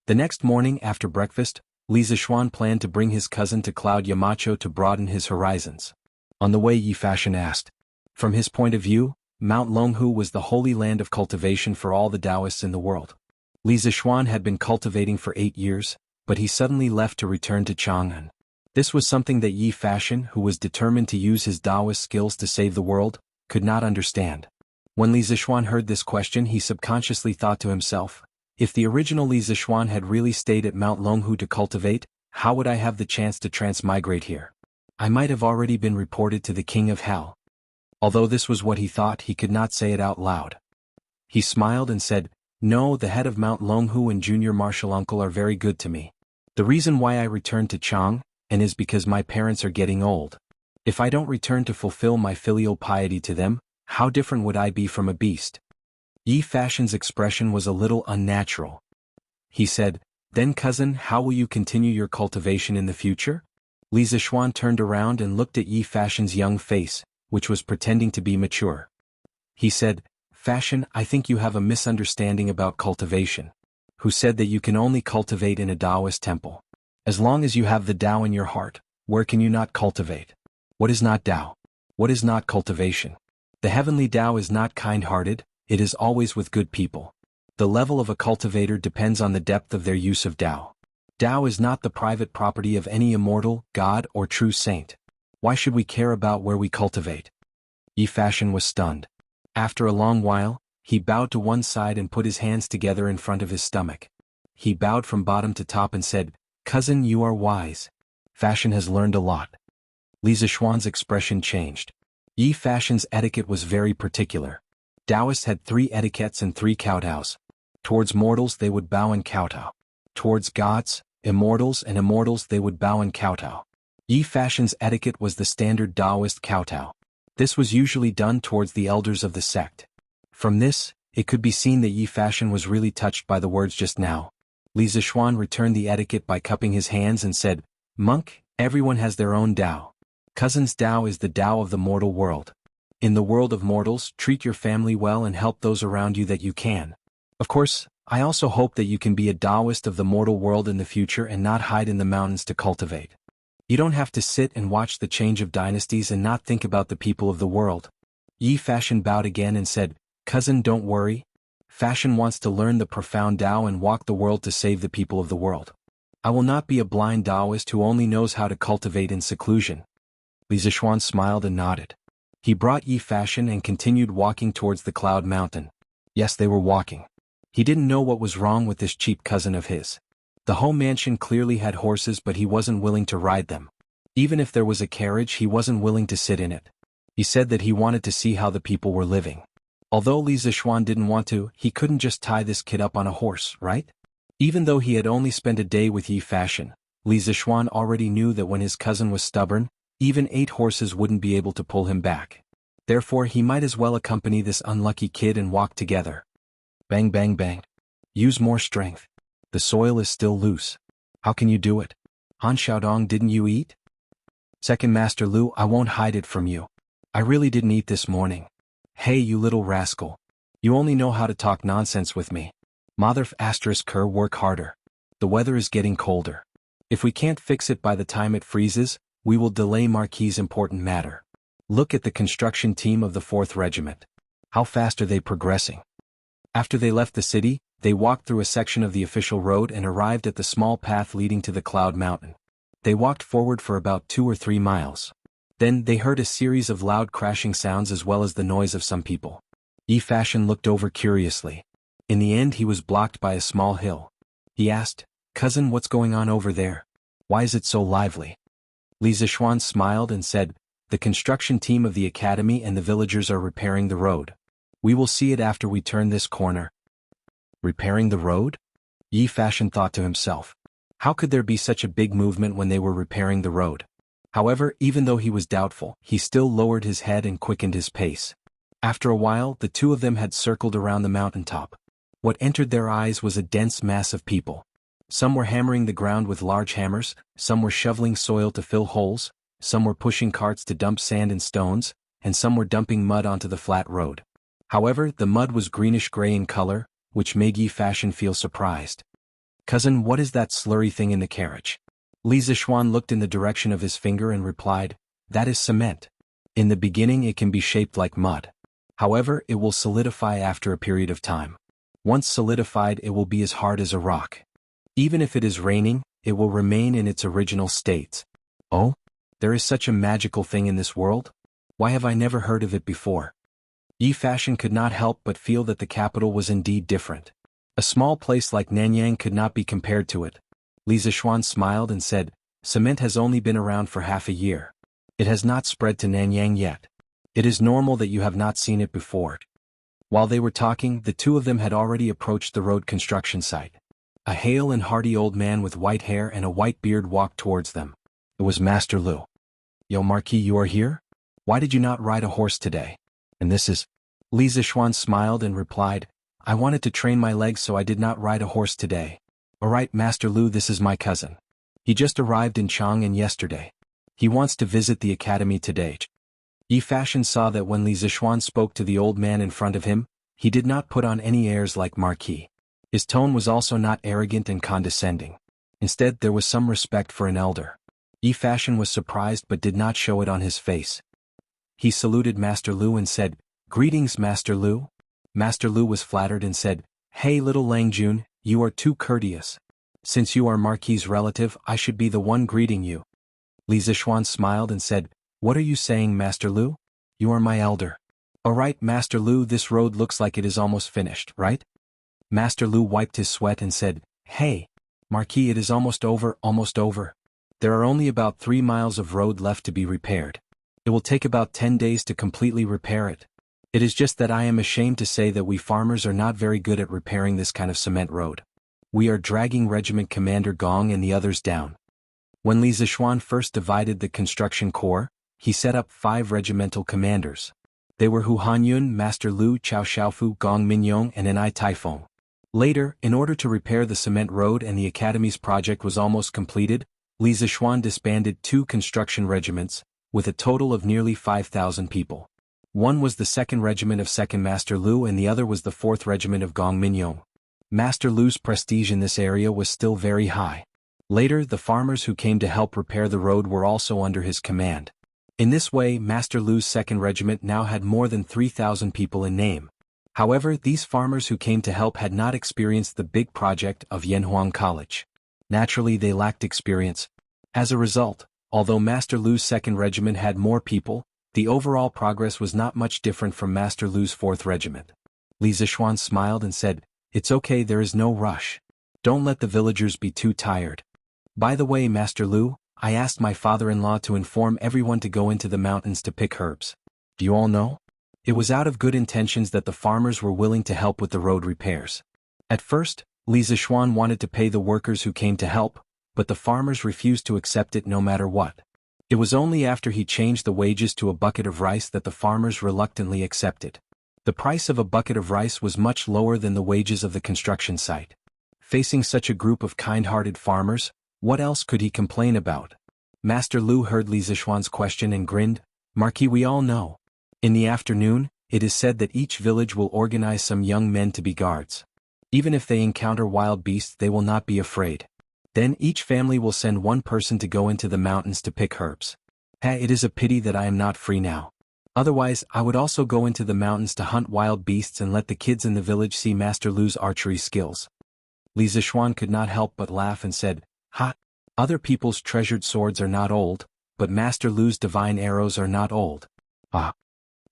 The next morning after breakfast, Li Zishuan planned to bring his cousin to Cloud Yamacho to broaden his horizons. On the way, Yi Fashion asked. From his point of view, Mount Longhu was the holy land of cultivation for all the Taoists in the world. Li Zishuan had been cultivating for 8 years, but he suddenly left to return to Chang'an. This was something that Yi Fashion, who was determined to use his Taoist skills to save the world, could not understand. When Li Zishuan heard this question, he subconsciously thought to himself, if the original Li Zishuan had really stayed at Mount Longhu to cultivate, how would I have the chance to transmigrate here? I might have already been reported to the King of Hell. Although this was what he thought, he could not say it out loud. He smiled and said, No, the head of Mount Longhu and junior martial uncle are very good to me. The reason why I returned to Chang, and is because my parents are getting old. If I don't return to fulfill my filial piety to them, how different would I be from a beast? Yi Fashion's expression was a little unnatural. He said, Then cousin, how will you continue your cultivation in the future? Li Zishuan turned around and looked at Yi Fashion's young face, which was pretending to be mature. He said, Fashion, I think you have a misunderstanding about cultivation. Who said that you can only cultivate in a Taoist temple? As long as you have the Tao in your heart, where can you not cultivate? What is not Tao? What is not cultivation? The heavenly Tao is not kind-hearted, it is always with good people. The level of a cultivator depends on the depth of their use of Tao. Tao is not the private property of any immortal, God, or true saint. Why should we care about where we cultivate? Yi Fashion was stunned. After a long while, he bowed to one side and put his hands together in front of his stomach. He bowed from bottom to top and said, "Cousin, you are wise. Fashion has learned a lot." Li Zishuan's expression changed. Yi Fashion's etiquette was very particular. Taoists had 3 etiquettes and 3 kowtows. Towards mortals they would bow and kowtow. Towards gods, immortals and immortals they would bow and kowtow. Yi Fashion's etiquette was the standard Taoist kowtow. This was usually done towards the elders of the sect. From this, it could be seen that Yi Fashion was really touched by the words just now. Li Zishuan returned the etiquette by cupping his hands and said, "Monk, everyone has their own Tao. Cousin's Tao is the Tao of the mortal world. In the world of mortals, treat your family well and help those around you that you can. Of course, I also hope that you can be a Taoist of the mortal world in the future and not hide in the mountains to cultivate. You don't have to sit and watch the change of dynasties and not think about the people of the world." Yi Fashion bowed again and said, "Cousin, don't worry. Fashion wants to learn the profound Tao and walk the world to save the people of the world. I will not be a blind Taoist who only knows how to cultivate in seclusion." Li Zishuan smiled and nodded. He brought Yi Fashion and continued walking towards the Cloud Mountain. Yes, they were walking. He didn't know what was wrong with this cheap cousin of his. The home mansion clearly had horses, but he wasn't willing to ride them. Even if there was a carriage, he wasn't willing to sit in it. He said that he wanted to see how the people were living. Although Li Zishuan didn't want to, he couldn't just tie this kid up on a horse, right? Even though he had only spent a day with Yi Fashion, Li Zishuan already knew that when his cousin was stubborn, even 8 horses wouldn't be able to pull him back. Therefore he might as well accompany this unlucky kid and walk together. Bang bang bang. Use more strength. The soil is still loose. How can you do it? Han Xiaodong, didn't you eat? Second Master Lu, I won't hide it from you. I really didn't eat this morning. Hey, you little rascal. You only know how to talk nonsense with me. Mother Ker, work harder. The weather is getting colder. If we can't fix it by the time it freezes, we will delay Marquis's important matter. Look at the construction team of the 4th Regiment. How fast are they progressing? After they left the city, they walked through a section of the official road and arrived at the small path leading to the Cloud Mountain. They walked forward for about 2 or 3 miles. Then they heard a series of loud crashing sounds as well as the noise of some people. Yi Fashion looked over curiously. In the end he was blocked by a small hill. He asked, "Cousin, what's going on over there? Why is it so lively?" Li Zishuan smiled and said, "The construction team of the academy and the villagers are repairing the road. We will see it after we turn this corner." Repairing the road? Yi Fashion thought to himself. How could there be such a big movement when they were repairing the road? However, even though he was doubtful, he still lowered his head and quickened his pace. After a while, the 2 of them had circled around the mountaintop. What entered their eyes was a dense mass of people. Some were hammering the ground with large hammers, some were shoveling soil to fill holes, some were pushing carts to dump sand and stones, and some were dumping mud onto the flat road. However, the mud was greenish-gray in color, which made Yi Fashion feel surprised. "Cousin, what is that slurry thing in the carriage?" Li Zishuan looked in the direction of his finger and replied, "That is cement. In the beginning it can be shaped like mud. However, it will solidify after a period of time. Once solidified, it will be as hard as a rock. Even if it is raining, it will remain in its original state." Oh? There is such a magical thing in this world? Why have I never heard of it before? Yi Fashion could not help but feel that the capital was indeed different. A small place like Nanyang could not be compared to it. Li Zishuan smiled and said, "Cement has only been around for half a year. It has not spread to Nanyang yet. It is normal that you have not seen it before." While they were talking, the 2 of them had already approached the road construction site. A hale and hearty old man with white hair and a white beard walked towards them. It was Master Lu. "Yo, Marquis, you are here? Why did you not ride a horse today? And this is..." Li Zishuan smiled and replied, "I wanted to train my legs, so I did not ride a horse today." "Alright, Master Lu, this is my cousin. He just arrived in Chang'an yesterday. He wants to visit the academy today." Yi Fashion saw that when Li Zishuan spoke to the old man in front of him, he did not put on any airs like Marquis. His tone was also not arrogant and condescending. Instead, there was some respect for an elder. Yi Fashion was surprised but did not show it on his face. He saluted Master Lu and said, "Greetings, Master Lu." Master Lu was flattered and said, "Hey little Lang Jun, you are too courteous. Since you are Marquis's relative, I should be the one greeting you." Li Zixuan smiled and said, "What are you saying, Master Lu? You are my elder." "Alright, Master Lu, this road looks like it is almost finished, right?" Master Lu wiped his sweat and said, "Hey, Marquis, it is almost over, almost over. There are only about 3 miles of road left to be repaired. It will take about 10 days to completely repair it. It is just that I am ashamed to say that we farmers are not very good at repairing this kind of cement road. We are dragging Regiment Commander Gong and the others down." When Li Zixuan first divided the construction corps, he set up 5 regimental commanders. They were Hu Hanyun, Master Lu, Chao Xiaofu, Gong Minyong, and Enai Taifeng. Later, in order to repair the cement road and the academy's project was almost completed, Li Zixuan disbanded 2 construction regiments, with a total of nearly 5,000 people. One was the 2nd Regiment of 2nd Master Lu and the other was the 4th Regiment of Gong Minyong. Master Lu's prestige in this area was still very high. Later, the farmers who came to help repair the road were also under his command. In this way, Master Lu's 2nd Regiment now had more than 3,000 people in name. However, these farmers who came to help had not experienced the big project of Yanhuang College. Naturally, they lacked experience. As a result, although Master Lu's 2nd Regiment had more people, the overall progress was not much different from Master Lu's 4th Regiment. Li Zixuan smiled and said, "It's okay, there is no rush. Don't let the villagers be too tired. By the way, Master Lu, I asked my father-in-law to inform everyone to go into the mountains to pick herbs. Do you all know? It was out of good intentions that the farmers were willing to help with the road repairs. At first, Li Zixuan wanted to pay the workers who came to help, but the farmers refused to accept it no matter what. It was only after he changed the wages to a bucket of rice that the farmers reluctantly accepted. The price of a bucket of rice was much lower than the wages of the construction site. Facing such a group of kind-hearted farmers, what else could he complain about? Master Lu heard Li Zixuan's question and grinned, "Marquis, we all know. In the afternoon, it is said that each village will organize some young men to be guards. Even if they encounter wild beasts, they will not be afraid. Then each family will send one person to go into the mountains to pick herbs. It is a pity that I am not free now. Otherwise, I would also go into the mountains to hunt wild beasts and let the kids in the village see Master Lu's archery skills." Li Zixuan could not help but laugh and said, "Ha! Other people's treasured swords are not old, but Master Lu's divine arrows are not old." "Ah!"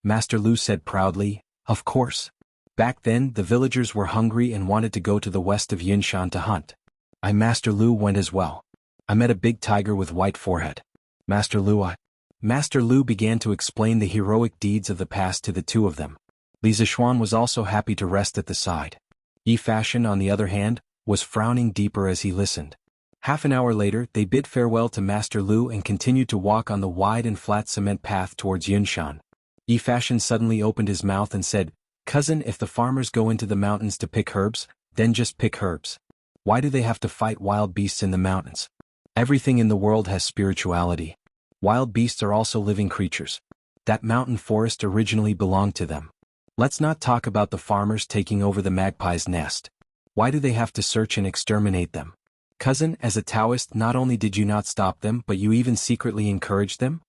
Master Lu said proudly, "Of course. Back then, the villagers were hungry and wanted to go to the west of Yinshan to hunt. Master Lu went as well. I met a big tiger with white forehead. Master Lu began to explain the heroic deeds of the past to the two of them. Li Zixuan was also happy to rest at the side. Yi Fashion, on the other hand, was frowning deeper as he listened. Half an hour later, they bid farewell to Master Lu and continued to walk on the wide and flat cement path towards Yinshan. Yi Fashion suddenly opened his mouth and said, "Cousin, if the farmers go into the mountains to pick herbs, then just pick herbs. Why do they have to fight wild beasts in the mountains? Everything in the world has spirituality. Wild beasts are also living creatures. That mountain forest originally belonged to them. Let's not talk about the farmers taking over the magpie's nest. Why do they have to search and exterminate them? Cousin, as a Taoist, not only did you not stop them, but you even secretly encouraged them?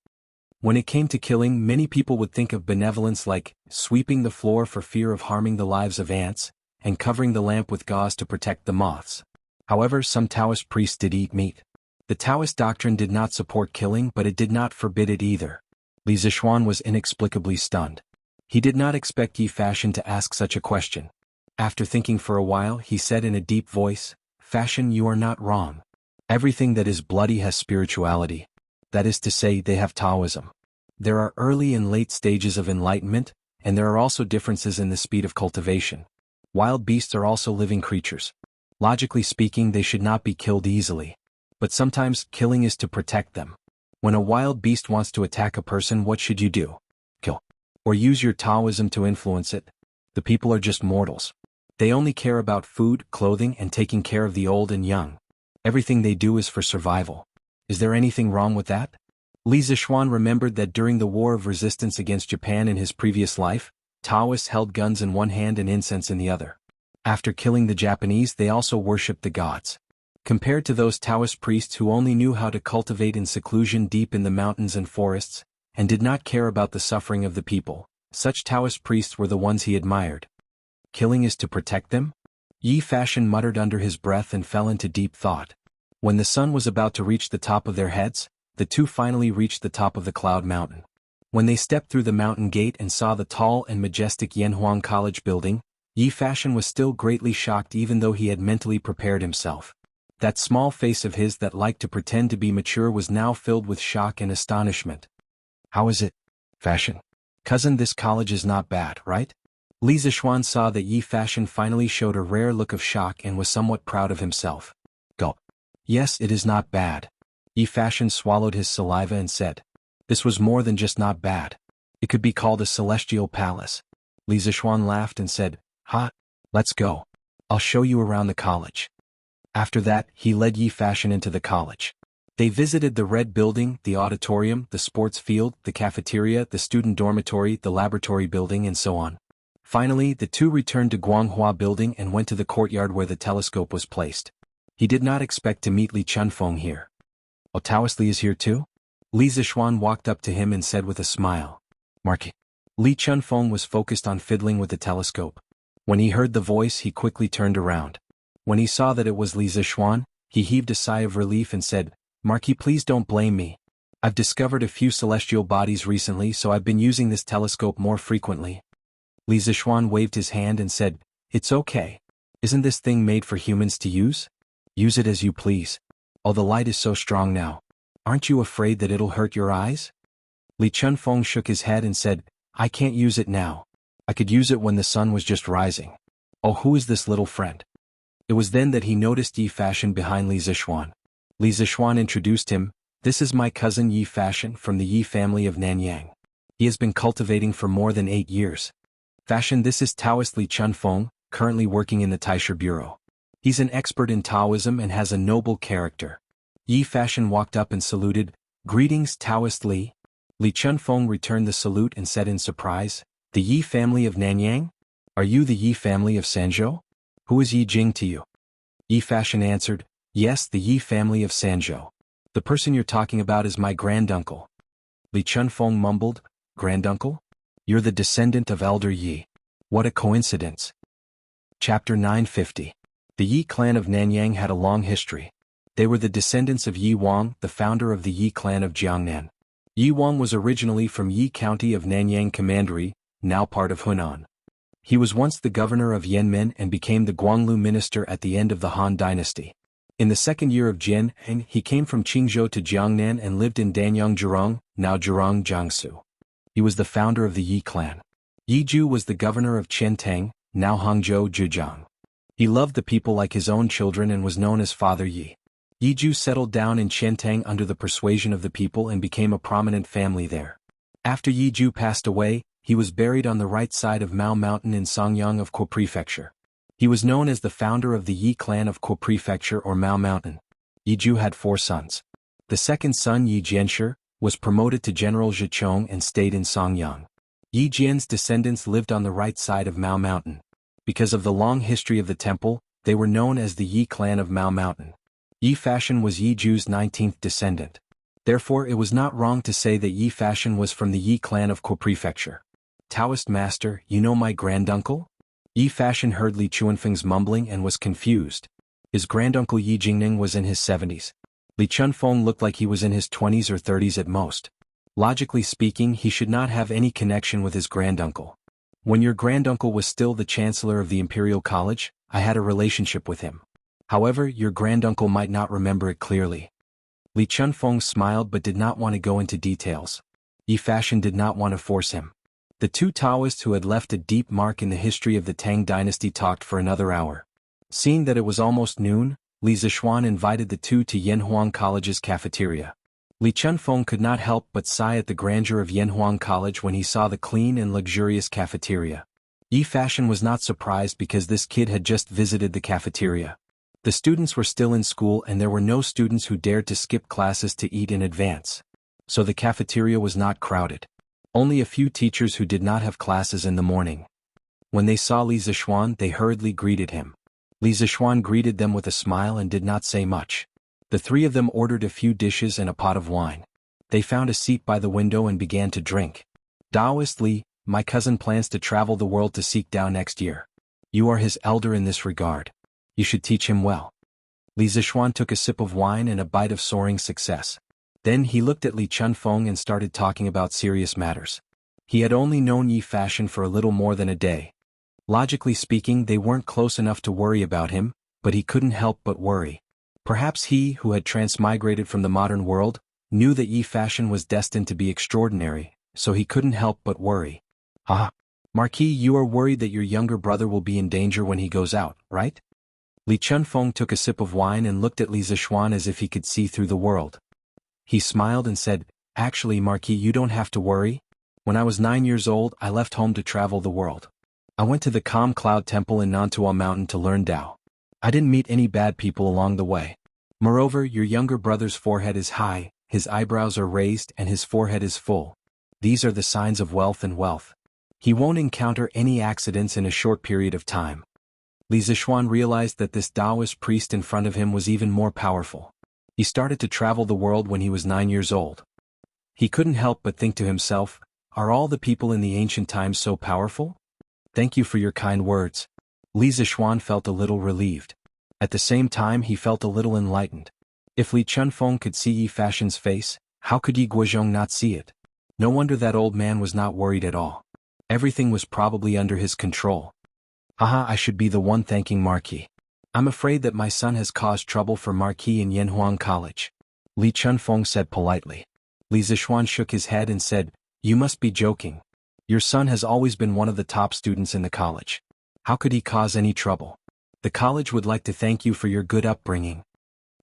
When it came to killing, many people would think of benevolence like sweeping the floor for fear of harming the lives of ants, and covering the lamp with gauze to protect the moths. However, some Taoist priests did eat meat. The Taoist doctrine did not support killing, but it did not forbid it either." Li Zixuan was inexplicably stunned. He did not expect Yi Fashion to ask such a question. After thinking for a while, he said in a deep voice, "Fashion, you are not wrong. Everything that is bloody has spirituality. That is to say, they have Taoism. There are early and late stages of enlightenment, and there are also differences in the speed of cultivation. Wild beasts are also living creatures. Logically speaking, they should not be killed easily. But sometimes, killing is to protect them. When a wild beast wants to attack a person, what should you do? Kill. Or use your Taoism to influence it? The people are just mortals. They only care about food, clothing, and taking care of the old and young. Everything they do is for survival. Is there anything wrong with that?" Li Zixuan remembered that during the war of resistance against Japan in his previous life, Taoists held guns in one hand and incense in the other. After killing the Japanese, they also worshipped the gods. Compared to those Taoist priests who only knew how to cultivate in seclusion deep in the mountains and forests, and did not care about the suffering of the people, such Taoist priests were the ones he admired. Killing is to protect them? Yi Fashion muttered under his breath and fell into deep thought. When the sun was about to reach the top of their heads, the two finally reached the top of the cloud mountain. When they stepped through the mountain gate and saw the tall and majestic Yanhuang College building, Yi Fashion was still greatly shocked even though he had mentally prepared himself. That small face of his that liked to pretend to be mature was now filled with shock and astonishment. How is it, Fashion? Cousin, this college is not bad, right? Li Zixuan saw that Yi Fashion finally showed a rare look of shock and was somewhat proud of himself. Gulp. Yes, it is not bad. Yi Fashion swallowed his saliva and said. This was more than just not bad. It could be called a celestial palace. Li Zixuan laughed and said, Ha, let's go. I'll show you around the college. After that, he led Yi Fashion into the college. They visited the red building, the auditorium, the sports field, the cafeteria, the student dormitory, the laboratory building, and so on. Finally, the two returned to Guanghua building and went to the courtyard where the telescope was placed. He did not expect to meet Li Chunfeng here. Oh, Taoist Li is here too? Li Zixuan walked up to him and said with a smile. Mark. Li Chunfeng was focused on fiddling with the telescope. When he heard the voice, he quickly turned around. When he saw that it was Li Zixuan, he heaved a sigh of relief and said, Marquis, please don't blame me. I've discovered a few celestial bodies recently, so I've been using this telescope more frequently. Li Zixuan waved his hand and said, It's okay. Isn't this thing made for humans to use? Use it as you please. Oh, the light is so strong now. Aren't you afraid that it'll hurt your eyes? Li Chunfeng shook his head and said, I can't use it now. I could use it when the sun was just rising. Oh, who is this little friend? It was then that he noticed Yi Fashion behind Li Zixuan. Li Zixuan introduced him. This is my cousin Yi Fashion from the Yi family of Nanyang. He has been cultivating for more than 8 years. Fashion, this is Taoist Li Chunfeng, currently working in the Taisha Bureau. He's an expert in Taoism and has a noble character. Yi Fashion walked up and saluted. Greetings, Taoist Li. Li Chunfeng returned the salute and said in surprise, The Yi family of Nanyang? Are you the Yi family of Sanzhou? Who is Yi Jing to you? Yi Fashion answered, Yes, the Yi family of Sanzhou. The person you're talking about is my granduncle. Li Chunfeng mumbled, Granduncle? You're the descendant of Elder Yi. What a coincidence. Chapter 950. The Yi clan of Nanyang had a long history. They were the descendants of Yi Wang, the founder of the Yi clan of Jiangnan. Yi Wang was originally from Yi County of Nanyang Commandery, now part of Hunan. He was once the governor of Yanmen and became the Guanglu minister at the end of the Han dynasty. In the second year of Jian, he came from Qingzhou to Jiangnan and lived in Danyang Zhurong, now Zhurong, Jiangsu. He was the founder of the Yi clan. Yi Ju was the governor of Qiantang, now Hangzhou, Zhejiang. He loved the people like his own children and was known as Father Yi. Yi Ju settled down in Qiantang under the persuasion of the people and became a prominent family there. After Yi Ju passed away, he was buried on the right side of Mao Mountain in Songyang of Kuo Prefecture. He was known as the founder of the Yi clan of Kuo Prefecture or Mao Mountain. Yi Ju had 4 sons. The second son, Yi Jianshi, was promoted to General Zhichong and stayed in Songyang. Yi Jian's descendants lived on the right side of Mao Mountain. Because of the long history of the temple, they were known as the Yi clan of Mao Mountain. Yi Fashion was Yi Ju's 19th descendant. Therefore, it was not wrong to say that Yi Fashion was from the Yi clan of Kuo Prefecture. Taoist master, you know my granduncle? Yi Fashion heard Li Chunfeng's mumbling and was confused. His granduncle Yi Jingning was in his 70s. Li Chunfeng looked like he was in his 20s or 30s at most. Logically speaking, he should not have any connection with his granduncle. When your granduncle was still the chancellor of the Imperial College, I had a relationship with him. However, your granduncle might not remember it clearly. Li Chunfeng smiled but did not want to go into details. Yi Fashion did not want to force him. The two Taoists who had left a deep mark in the history of the Tang dynasty talked for another hour. Seeing that it was almost noon, Li Zixuan invited the two to Yanhuang College's cafeteria. Li Chunfeng could not help but sigh at the grandeur of Yanhuang College when he saw the clean and luxurious cafeteria. Yi Fashion was not surprised because this kid had just visited the cafeteria. The students were still in school and there were no students who dared to skip classes to eat in advance. So the cafeteria was not crowded. Only a few teachers who did not have classes in the morning. When they saw Li Zixuan, they hurriedly greeted him. Li Zixuan greeted them with a smile and did not say much. The three of them ordered a few dishes and a pot of wine. They found a seat by the window and began to drink. Taoist Li, my cousin plans to travel the world to seek Tao next year. You are his elder in this regard. You should teach him well. Li Zixuan took a sip of wine and a bite of soaring success. Then he looked at Li Chunfeng and started talking about serious matters. He had only known Yi Fashion for a little more than a day. Logically speaking, they weren't close enough to worry about him, but he couldn't help but worry. Perhaps he, who had transmigrated from the modern world, knew that Yi Fashion was destined to be extraordinary, so he couldn't help but worry. Ah, Marquis, you are worried that your younger brother will be in danger when he goes out, right? Li Chunfeng took a sip of wine and looked at Li Zixuan as if he could see through the world. He smiled and said, Actually, Marquis, you don't have to worry. When I was 9 years old, I left home to travel the world. I went to the Calm Cloud Temple in Nantua Mountain to learn Tao. I didn't meet any bad people along the way. Moreover, your younger brother's forehead is high, his eyebrows are raised and his forehead is full. These are the signs of wealth and wealth. He won't encounter any accidents in a short period of time. Li Zixuan realized that this Taoist priest in front of him was even more powerful. He started to travel the world when he was 9 years old. He couldn't help but think to himself, are all the people in the ancient times so powerful? Thank you for your kind words. Li Zixuan felt a little relieved. At the same time he felt a little enlightened. If Li Chunfeng could see Yi Fashion's face, how could Yi Guozhong not see it? No wonder that old man was not worried at all. Everything was probably under his control. Haha, I should be the one thanking Marquis. I'm afraid that my son has caused trouble for Marquis in Yanhuang College. Li Chunfeng said politely. Li Zixuan shook his head and said, You must be joking. Your son has always been one of the top students in the college. How could he cause any trouble? The college would like to thank you for your good upbringing.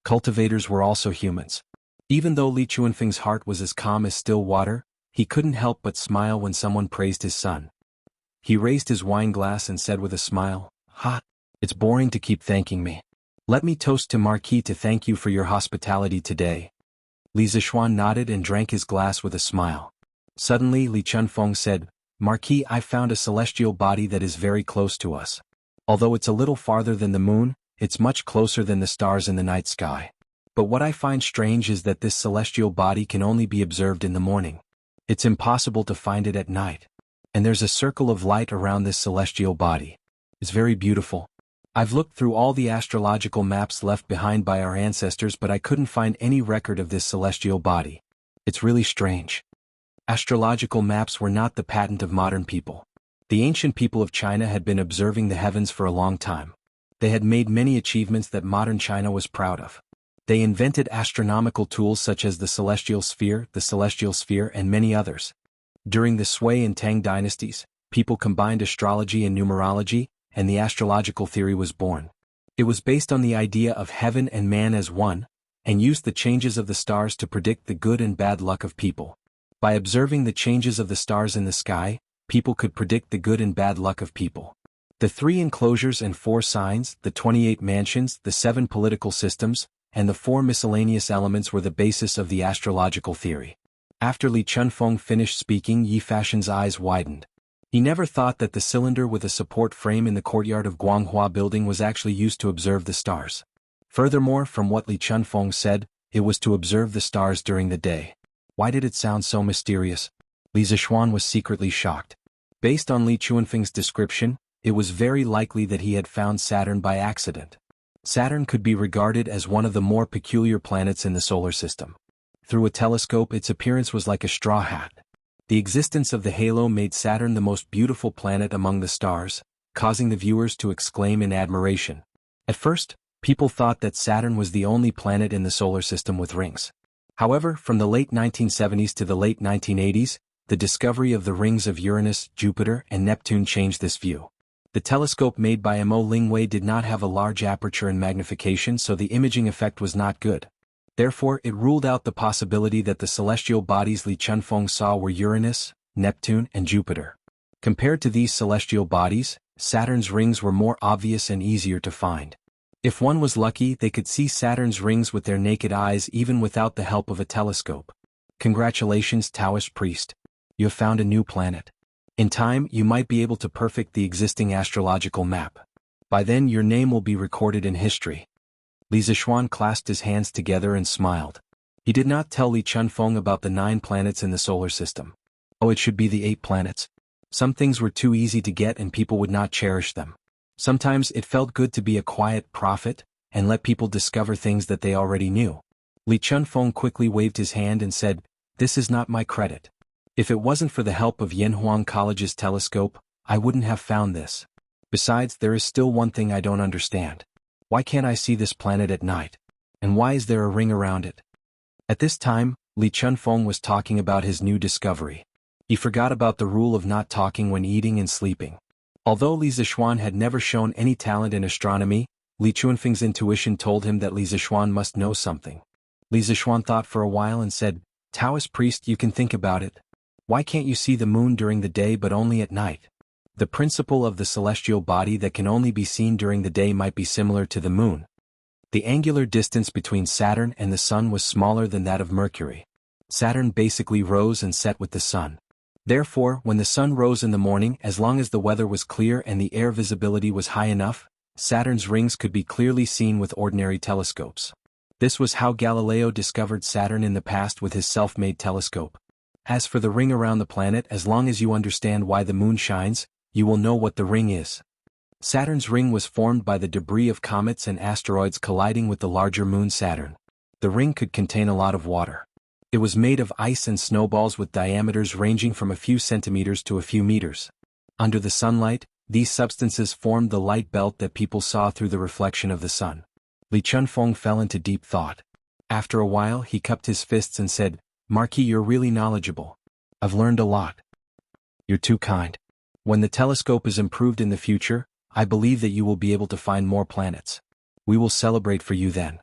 Cultivators were also humans. Even though Li Chunfeng's heart was as calm as still water, he couldn't help but smile when someone praised his son. He raised his wine glass and said with a smile, Ha! It's boring to keep thanking me. Let me toast to Marquis to thank you for your hospitality today. Li Zixuan nodded and drank his glass with a smile. Suddenly Li Chunfeng said, Marquis, I found a celestial body that is very close to us. Although it's a little farther than the moon, it's much closer than the stars in the night sky. But what I find strange is that this celestial body can only be observed in the morning. It's impossible to find it at night. And there's a circle of light around this celestial body. It's very beautiful. I've looked through all the astrological maps left behind by our ancestors, but I couldn't find any record of this celestial body. It's really strange. Astrological maps were not the patent of modern people. The ancient people of China had been observing the heavens for a long time. They had made many achievements that modern China was proud of. They invented astronomical tools such as the celestial sphere, and many others. During the Sui and Tang dynasties, people combined astrology and numerology, and the astrological theory was born. It was based on the idea of heaven and man as one, and used the changes of the stars to predict the good and bad luck of people. By observing the changes of the stars in the sky, people could predict the good and bad luck of people. The 3 enclosures and 4 signs, the 28 mansions, the 7 political systems, and the 4 miscellaneous elements were the basis of the astrological theory. After Li Chunfeng finished speaking, Yi Fashion's eyes widened. He never thought that the cylinder with a support frame in the courtyard of Guanghua building was actually used to observe the stars. Furthermore, from what Li Chunfeng said, it was to observe the stars during the day. Why did it sound so mysterious? Li Zixuan was secretly shocked. Based on Li Chunfeng's description, it was very likely that he had found Saturn by accident. Saturn could be regarded as one of the more peculiar planets in the solar system. Through a telescope, its appearance was like a straw hat. The existence of the halo made Saturn the most beautiful planet among the stars, causing the viewers to exclaim in admiration. At first, people thought that Saturn was the only planet in the solar system with rings. However, from the late 1970s to the late 1980s, the discovery of the rings of Uranus, Jupiter, and Neptune changed this view. The telescope made by Mo Lingwei did not have a large aperture and magnification, so the imaging effect was not good. Therefore, it ruled out the possibility that the celestial bodies Li Chunfeng saw were Uranus, Neptune, and Jupiter. Compared to these celestial bodies, Saturn's rings were more obvious and easier to find. If one was lucky, they could see Saturn's rings with their naked eyes even without the help of a telescope. Congratulations, Taoist priest. You have found a new planet. In time, you might be able to perfect the existing astrological map. By then your name will be recorded in history. Li Zishuan clasped his hands together and smiled. He did not tell Li Chunfeng about the 9 planets in the solar system. Oh, it should be the 8 planets. Some things were too easy to get and people would not cherish them. Sometimes it felt good to be a quiet prophet and let people discover things that they already knew. Li Chunfeng quickly waved his hand and said, "This is not my credit. If it wasn't for the help of Yanhuang College's telescope, I wouldn't have found this. Besides, there is still one thing I don't understand. Why can't I see this planet at night? And why is there a ring around it?" At this time, Li Chunfeng was talking about his new discovery. He forgot about the rule of not talking when eating and sleeping. Although Li Zishuan had never shown any talent in astronomy, Li Chunfeng's intuition told him that Li Zishuan must know something. Li Zishuan thought for a while and said, "Taoist priest, you can think about it. Why can't you see the moon during the day but only at night? The principle of the celestial body that can only be seen during the day might be similar to the moon. The angular distance between Saturn and the Sun was smaller than that of Mercury. Saturn basically rose and set with the Sun. Therefore, when the Sun rose in the morning, as long as the weather was clear and the air visibility was high enough, Saturn's rings could be clearly seen with ordinary telescopes. This was how Galileo discovered Saturn in the past with his self-made telescope. As for the ring around the planet, as long as you understand why the moon shines, you will know what the ring is. Saturn's ring was formed by the debris of comets and asteroids colliding with the larger moon Saturn. The ring could contain a lot of water. It was made of ice and snowballs with diameters ranging from a few centimeters to a few meters. Under the sunlight, these substances formed the light belt that people saw through the reflection of the sun. Li Chunfeng fell into deep thought. After a while he cupped his fists and said, "Marquis, you're really knowledgeable. I've learned a lot. You're too kind. When the telescope is improved in the future, I believe that you will be able to find more planets. We will celebrate for you then."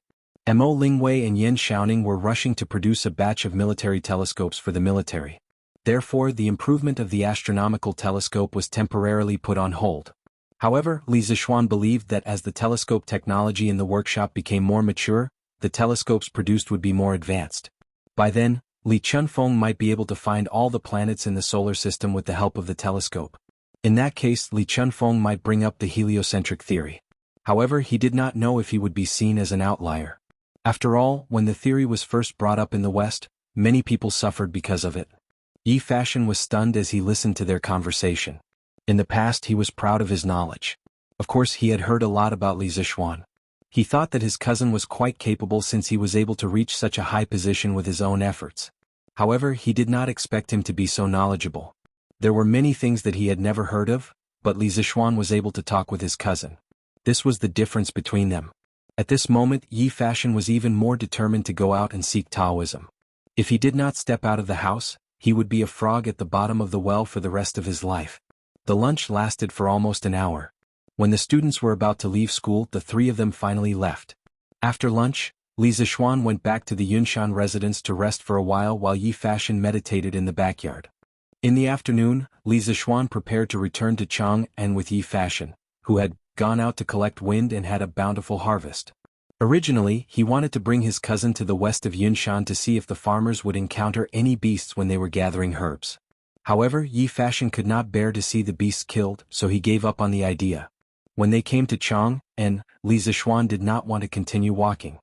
Mo Lingwei and Yen Xiaoning were rushing to produce a batch of military telescopes for the military. Therefore, the improvement of the astronomical telescope was temporarily put on hold. However, Li Zishuan believed that as the telescope technology in the workshop became more mature, the telescopes produced would be more advanced. By then, Li Chunfeng might be able to find all the planets in the solar system with the help of the telescope. In that case, Li Chunfeng might bring up the heliocentric theory. However, he did not know if he would be seen as an outlier. After all, when the theory was first brought up in the West, many people suffered because of it. Yi Fashion was stunned as he listened to their conversation. In the past he was proud of his knowledge. Of course he had heard a lot about Li Zishuan. He thought that his cousin was quite capable since he was able to reach such a high position with his own efforts. However, he did not expect him to be so knowledgeable. There were many things that he had never heard of, but Li Zishuan was able to talk with his cousin. This was the difference between them. At this moment, Yi Fashion was even more determined to go out and seek Taoism. If he did not step out of the house, he would be a frog at the bottom of the well for the rest of his life. The lunch lasted for almost an hour. When the students were about to leave school, the 3 of them finally left. After lunch, Li Zishuan went back to the Yunshan residence to rest for a while Yi Fashion meditated in the backyard. In the afternoon, Li Zishuan prepared to return to Chang'an with Yi Fashion, who had gone out to collect wind and had a bountiful harvest. Originally, he wanted to bring his cousin to the west of Yunshan to see if the farmers would encounter any beasts when they were gathering herbs. However, Yi Fashion could not bear to see the beasts killed, so he gave up on the idea. When they came to Chang'an, Li Zishuan did not want to continue walking.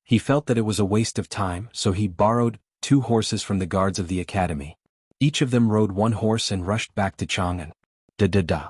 He felt that it was a waste of time, so he borrowed 2 horses from the guards of the academy. Each of them rode 1 horse and rushed back to Chang'an. Da-da-da.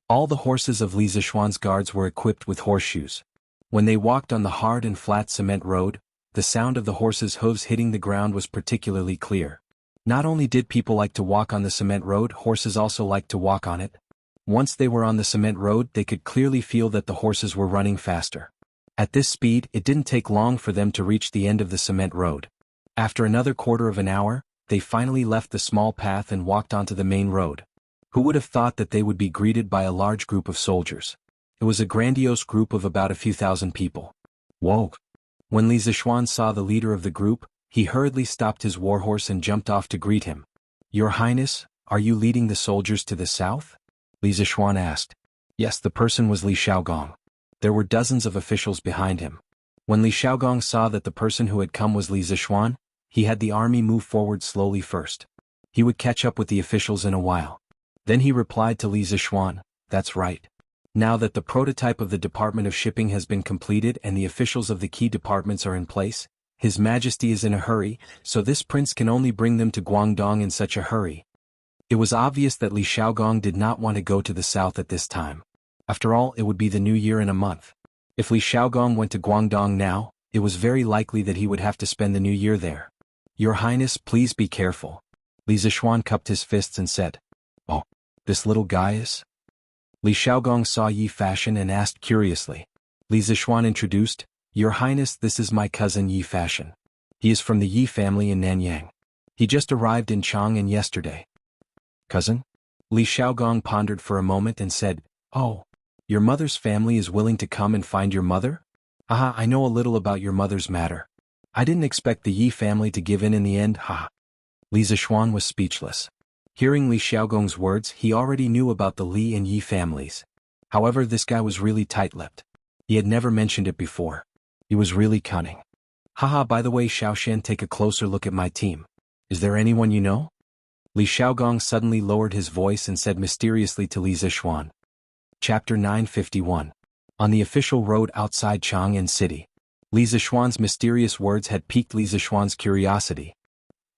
All the horses of Li Zishuan's guards were equipped with horseshoes. When they walked on the hard and flat cement road, the sound of the horses' hooves hitting the ground was particularly clear. Not only did people like to walk on the cement road, horses also liked to walk on it. Once they were on the cement road, they could clearly feel that the horses were running faster. At this speed, it didn't take long for them to reach the end of the cement road. After another quarter of an hour, they finally left the small path and walked onto the main road. Who would have thought that they would be greeted by a large group of soldiers? It was a grandiose group of about a few thousand people. Whoa! When Li Zishuan saw the leader of the group, he hurriedly stopped his warhorse and jumped off to greet him. "Your Highness, are you leading the soldiers to the south?" Li Zishuan asked. Yes, the person was Li Xiaogong. There were dozens of officials behind him. When Li Xiaogong saw that the person who had come was Li Zishuan, he had the army move forward slowly first. He would catch up with the officials in a while. Then he replied to Li Zishuan, "That's right. Now that the prototype of the Department of Shipping has been completed and the officials of the key departments are in place, His Majesty is in a hurry, so this prince can only bring them to Guangdong in such a hurry. It was obvious that Li Xiaogong did not want to go to the south at this time. After all, it would be the new year in a month. If Li Xiaogong went to Guangdong now, it was very likely that he would have to spend the new year there. Your Highness, please be careful. Li Zishuan cupped his fists and said, "Oh, this little guy is?" Li Xiaogong saw Yi Fashion and asked curiously. Li Zishuan introduced, "Your Highness, this is my cousin Yi Fashion. He is from the Yi family in Nanyang. He just arrived in Chang'an yesterday." "Cousin?" Li Xiaogong pondered for a moment and said, "Oh, your mother's family is willing to come and find your mother? Aha, I know a little about your mother's matter. I didn't expect the Yi family to give in the end, ha." Li Zishuan was speechless. Hearing Li Xiaogong's words, he already knew about the Li and Yi families. However, this guy was really tight-lipped. He had never mentioned it before. He was really cunning. "Haha, by the way, Xiaoshan, take a closer look at my team. Is there anyone you know?" Li Xiaogong suddenly lowered his voice and said mysteriously to Li Zishuan. Chapter 951. On the official road outside Chang'an City. Li Zishuan's mysterious words had piqued Li Zishuan's curiosity.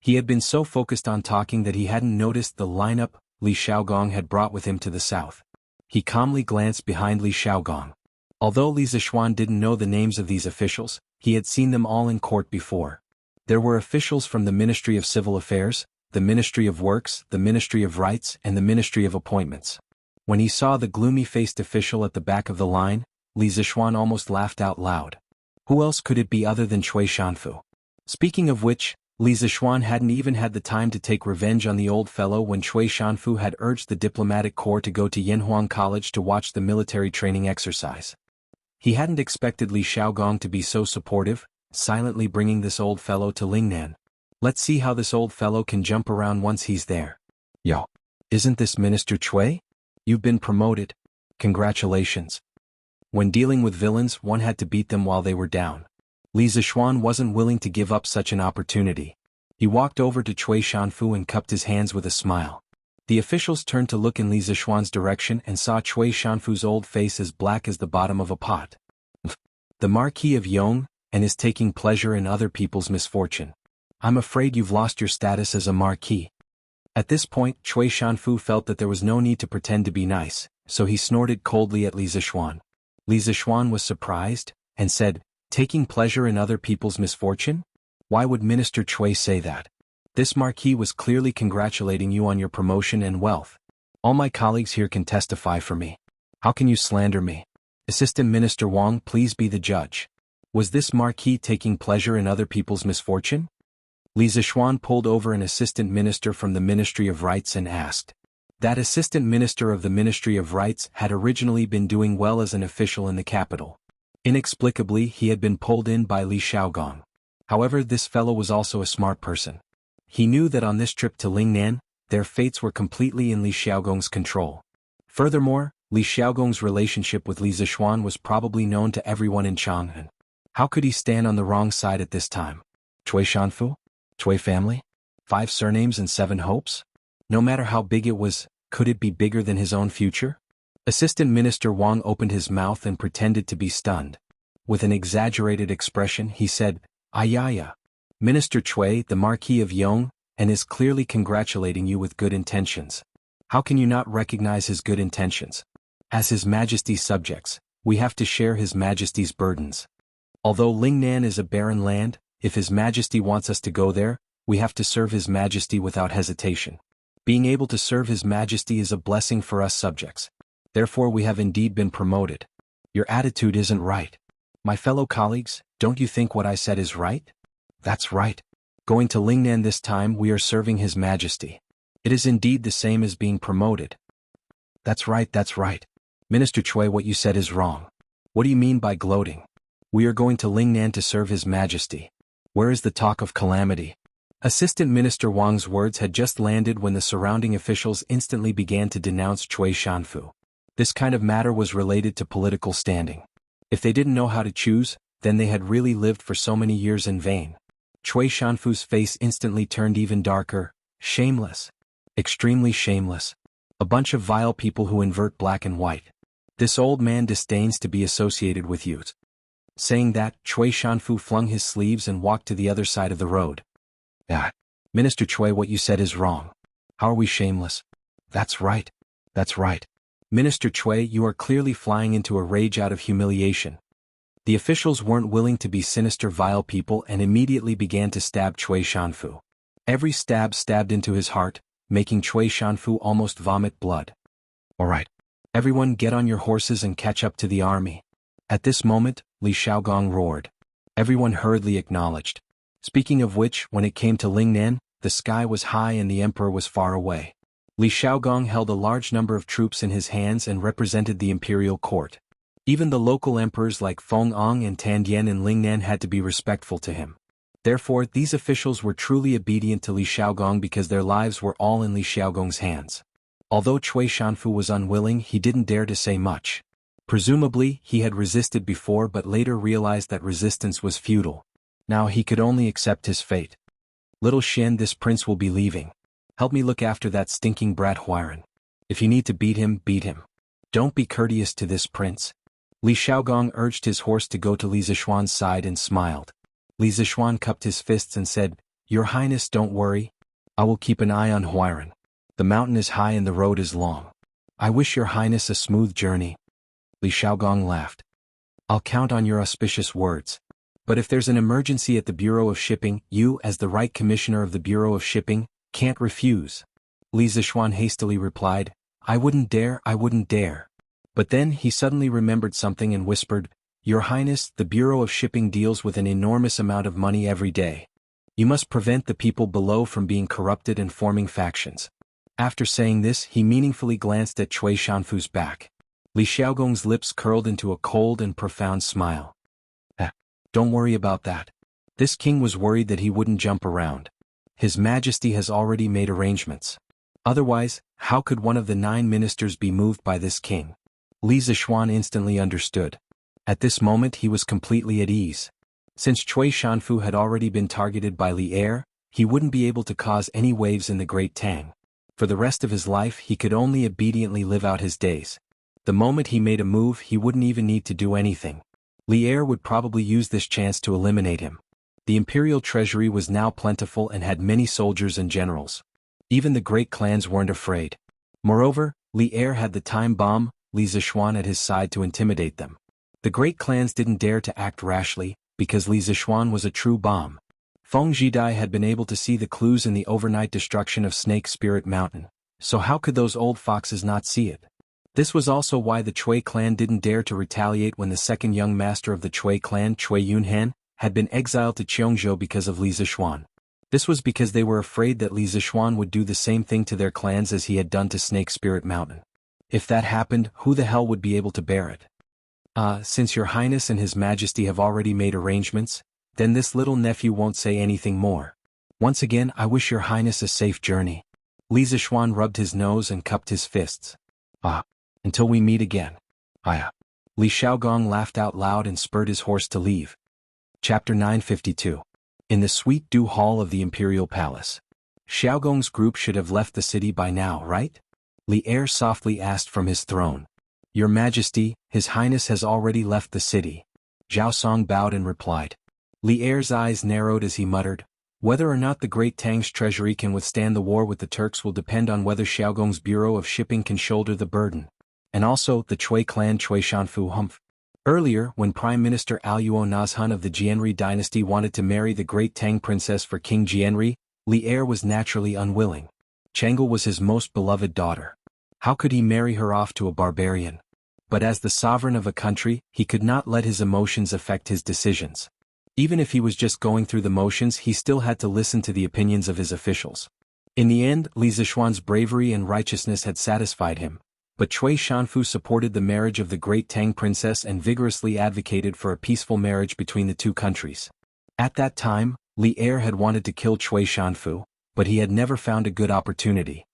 He had been so focused on talking that he hadn't noticed the lineup Li Xiaogong had brought with him to the south. He calmly glanced behind Li Xiaogong. Although Li Zishuan didn't know the names of these officials, he had seen them all in court before. There were officials from the Ministry of Civil Affairs, the Ministry of Works, the Ministry of Rights, and the Ministry of Appointments. When he saw the gloomy-faced official at the back of the line, Li Zishuan almost laughed out loud. Who else could it be other than Cui Shanfu? Speaking of which, Li Zishuan hadn't even had the time to take revenge on the old fellow when Cui Shanfu had urged the diplomatic corps to go to Yanhuang College to watch the military training exercise. He hadn't expected Li Xiaogong to be so supportive, silently bringing this old fellow to Lingnan. Let's see how this old fellow can jump around once he's there. Yo, isn't this Minister Cui? You've been promoted. Congratulations. When dealing with villains, one had to beat them while they were down. Li Zishuan wasn't willing to give up such an opportunity. He walked over to Cui Shanfu and cupped his hands with a smile. The officials turned to look in Li Zishuan's direction and saw Cui Shanfu's old face as black as the bottom of a pot. The Marquis of Yong, and is taking pleasure in other people's misfortune. I'm afraid you've lost your status as a marquis. At this point, Cui Shanfu felt that there was no need to pretend to be nice, so he snorted coldly at Li Zishuan. Li Zishuan was surprised, and said, "Taking pleasure in other people's misfortune? Why would Minister Cui say that? This marquis was clearly congratulating you on your promotion and wealth. All my colleagues here can testify for me. How can you slander me? Assistant Minister Wang, please be the judge. Was this marquis taking pleasure in other people's misfortune?" Li Zishuan pulled over an assistant minister from the Ministry of Rights and asked. That assistant minister of the Ministry of Rights had originally been doing well as an official in the capital. Inexplicably, he had been pulled in by Li Xiaogong. However, this fellow was also a smart person. He knew that on this trip to Lingnan, their fates were completely in Li Xiaogong's control. Furthermore, Li Xiaogong's relationship with Li Zishuan was probably known to everyone in Chang'an. How could he stand on the wrong side at this time? Cui Shanfu? Cui family? 5 surnames and 7 hopes? No matter how big it was, could it be bigger than his own future? Assistant Minister Wang opened his mouth and pretended to be stunned. With an exaggerated expression, he said, "Ayaya. Minister Cui, the Marquis of Yong, and is clearly congratulating you with good intentions. How can you not recognize his good intentions? As His Majesty's subjects, we have to share His Majesty's burdens. Although Lingnan is a barren land, if His Majesty wants us to go there, we have to serve His Majesty without hesitation. Being able to serve His Majesty is a blessing for us subjects. Therefore we have indeed been promoted. Your attitude isn't right. My fellow colleagues, don't you think what I said is right? That's right. Going to Lingnan this time we are serving His Majesty. It is indeed the same as being promoted." That's right, that's right. Minister Cui, what you said is wrong. What do you mean by gloating? We are going to Lingnan to serve His Majesty. Where is the talk of calamity? Assistant Minister Wang's words had just landed when the surrounding officials instantly began to denounce Cui Shanfu. This kind of matter was related to political standing. If they didn't know how to choose, then they had really lived for so many years in vain. Cui Shanfu's face instantly turned even darker. Shameless. Extremely shameless. A bunch of vile people who invert black and white. This old man disdains to be associated with you. Saying that, Chui Shanfu flung his sleeves and walked to the other side of the road. Ah, Minister Chui, what you said is wrong. How are we shameless? That's right. That's right. Minister Chui, you are clearly flying into a rage out of humiliation. The officials weren't willing to be sinister vile people and immediately began to stab Chui Shanfu. Every stab stabbed into his heart, making Chui Shanfu almost vomit blood. All right. Everyone get on your horses and catch up to the army. At this moment, Li Xiaogong roared. Everyone hurriedly acknowledged. Speaking of which, when it came to Lingnan, the sky was high and the emperor was far away. Li Xiaogong held a large number of troops in his hands and represented the imperial court. Even the local emperors like Feng Ong and Tandian and Lingnan had to be respectful to him. Therefore, these officials were truly obedient to Li Xiaogong because their lives were all in Li Xiaogong's hands. Although Chui Shanfu was unwilling, he didn't dare to say much. Presumably, he had resisted before but later realized that resistance was futile. Now he could only accept his fate. Little Shen, this prince will be leaving. Help me look after that stinking brat Huiran. If you need to beat him, beat him. Don't be courteous to this prince. Li Xiaogong urged his horse to go to Li Zishuan's side and smiled. Li Zishuan cupped his fists and said, Your Highness, don't worry. I will keep an eye on Huiran. The mountain is high and the road is long. I wish your Highness a smooth journey. Li Xiaogong laughed. I'll count on your auspicious words. But if there's an emergency at the Bureau of Shipping, you, as the right commissioner of the Bureau of Shipping, can't refuse. Li Zishuan hastily replied, I wouldn't dare, I wouldn't dare. But then he suddenly remembered something and whispered, Your Highness, the Bureau of Shipping deals with an enormous amount of money every day. You must prevent the people below from being corrupted and forming factions. After saying this, he meaningfully glanced at Chui Shanfu's back. Li Xiaogong's lips curled into a cold and profound smile. Don't worry about that. This king was worried that he wouldn't jump around. His Majesty has already made arrangements. Otherwise, how could one of the 9 ministers be moved by this king? Li Zishuan instantly understood. At this moment he was completely at ease. Since Chui Shanfu had already been targeted by Li Er, he wouldn't be able to cause any waves in the Great Tang. For the rest of his life he could only obediently live out his days. The moment he made a move he wouldn't even need to do anything. Li Er would probably use this chance to eliminate him. The imperial treasury was now plentiful and had many soldiers and generals. Even the great clans weren't afraid. Moreover, Li Er had the time bomb, Li Zishuan at his side to intimidate them. The great clans didn't dare to act rashly, because Li Zishuan was a true bomb. Feng Jidai had been able to see the clues in the overnight destruction of Snake Spirit Mountain, so how could those old foxes not see it? This was also why the Chui clan didn't dare to retaliate when the second young master of the Chui clan, Chui Yunhan, had been exiled to Cheongzhou because of Li Zishuan. This was because they were afraid that Li Zishuan would do the same thing to their clans as he had done to Snake Spirit Mountain. If that happened, who the hell would be able to bear it? Since your Highness and His Majesty have already made arrangements, then this little nephew won't say anything more. Once again, I wish your Highness a safe journey. Li Zishuan rubbed his nose and cupped his fists. Until we meet again. Li Xiaogong laughed out loud and spurred his horse to leave. Chapter 952. In the Sweet Dew Hall of the Imperial Palace. Xiaogong's group should have left the city by now, right? Li Er softly asked from his throne. Your Majesty, His Highness has already left the city. Zhao Song bowed and replied. Li Er's eyes narrowed as he muttered, Whether or not the Great Tang's treasury can withstand the war with the Turks will depend on whether Xiaogong's Bureau of Shipping can shoulder the burden. And also, the Chui clan Chui Shanfu Humph. Earlier, when Prime Minister Aluo Nazhun of the Jianri dynasty wanted to marry the Great Tang princess for King Jianri, Li Er was naturally unwilling. Chang'e was his most beloved daughter. How could he marry her off to a barbarian? But as the sovereign of a country, he could not let his emotions affect his decisions. Even if he was just going through the motions, he still had to listen to the opinions of his officials. In the end, Li Zishuan's bravery and righteousness had satisfied him, but Chui Shanfu supported the marriage of the Great Tang princess and vigorously advocated for a peaceful marriage between the two countries. At that time, Li Er had wanted to kill Chui Shanfu, but he had never found a good opportunity.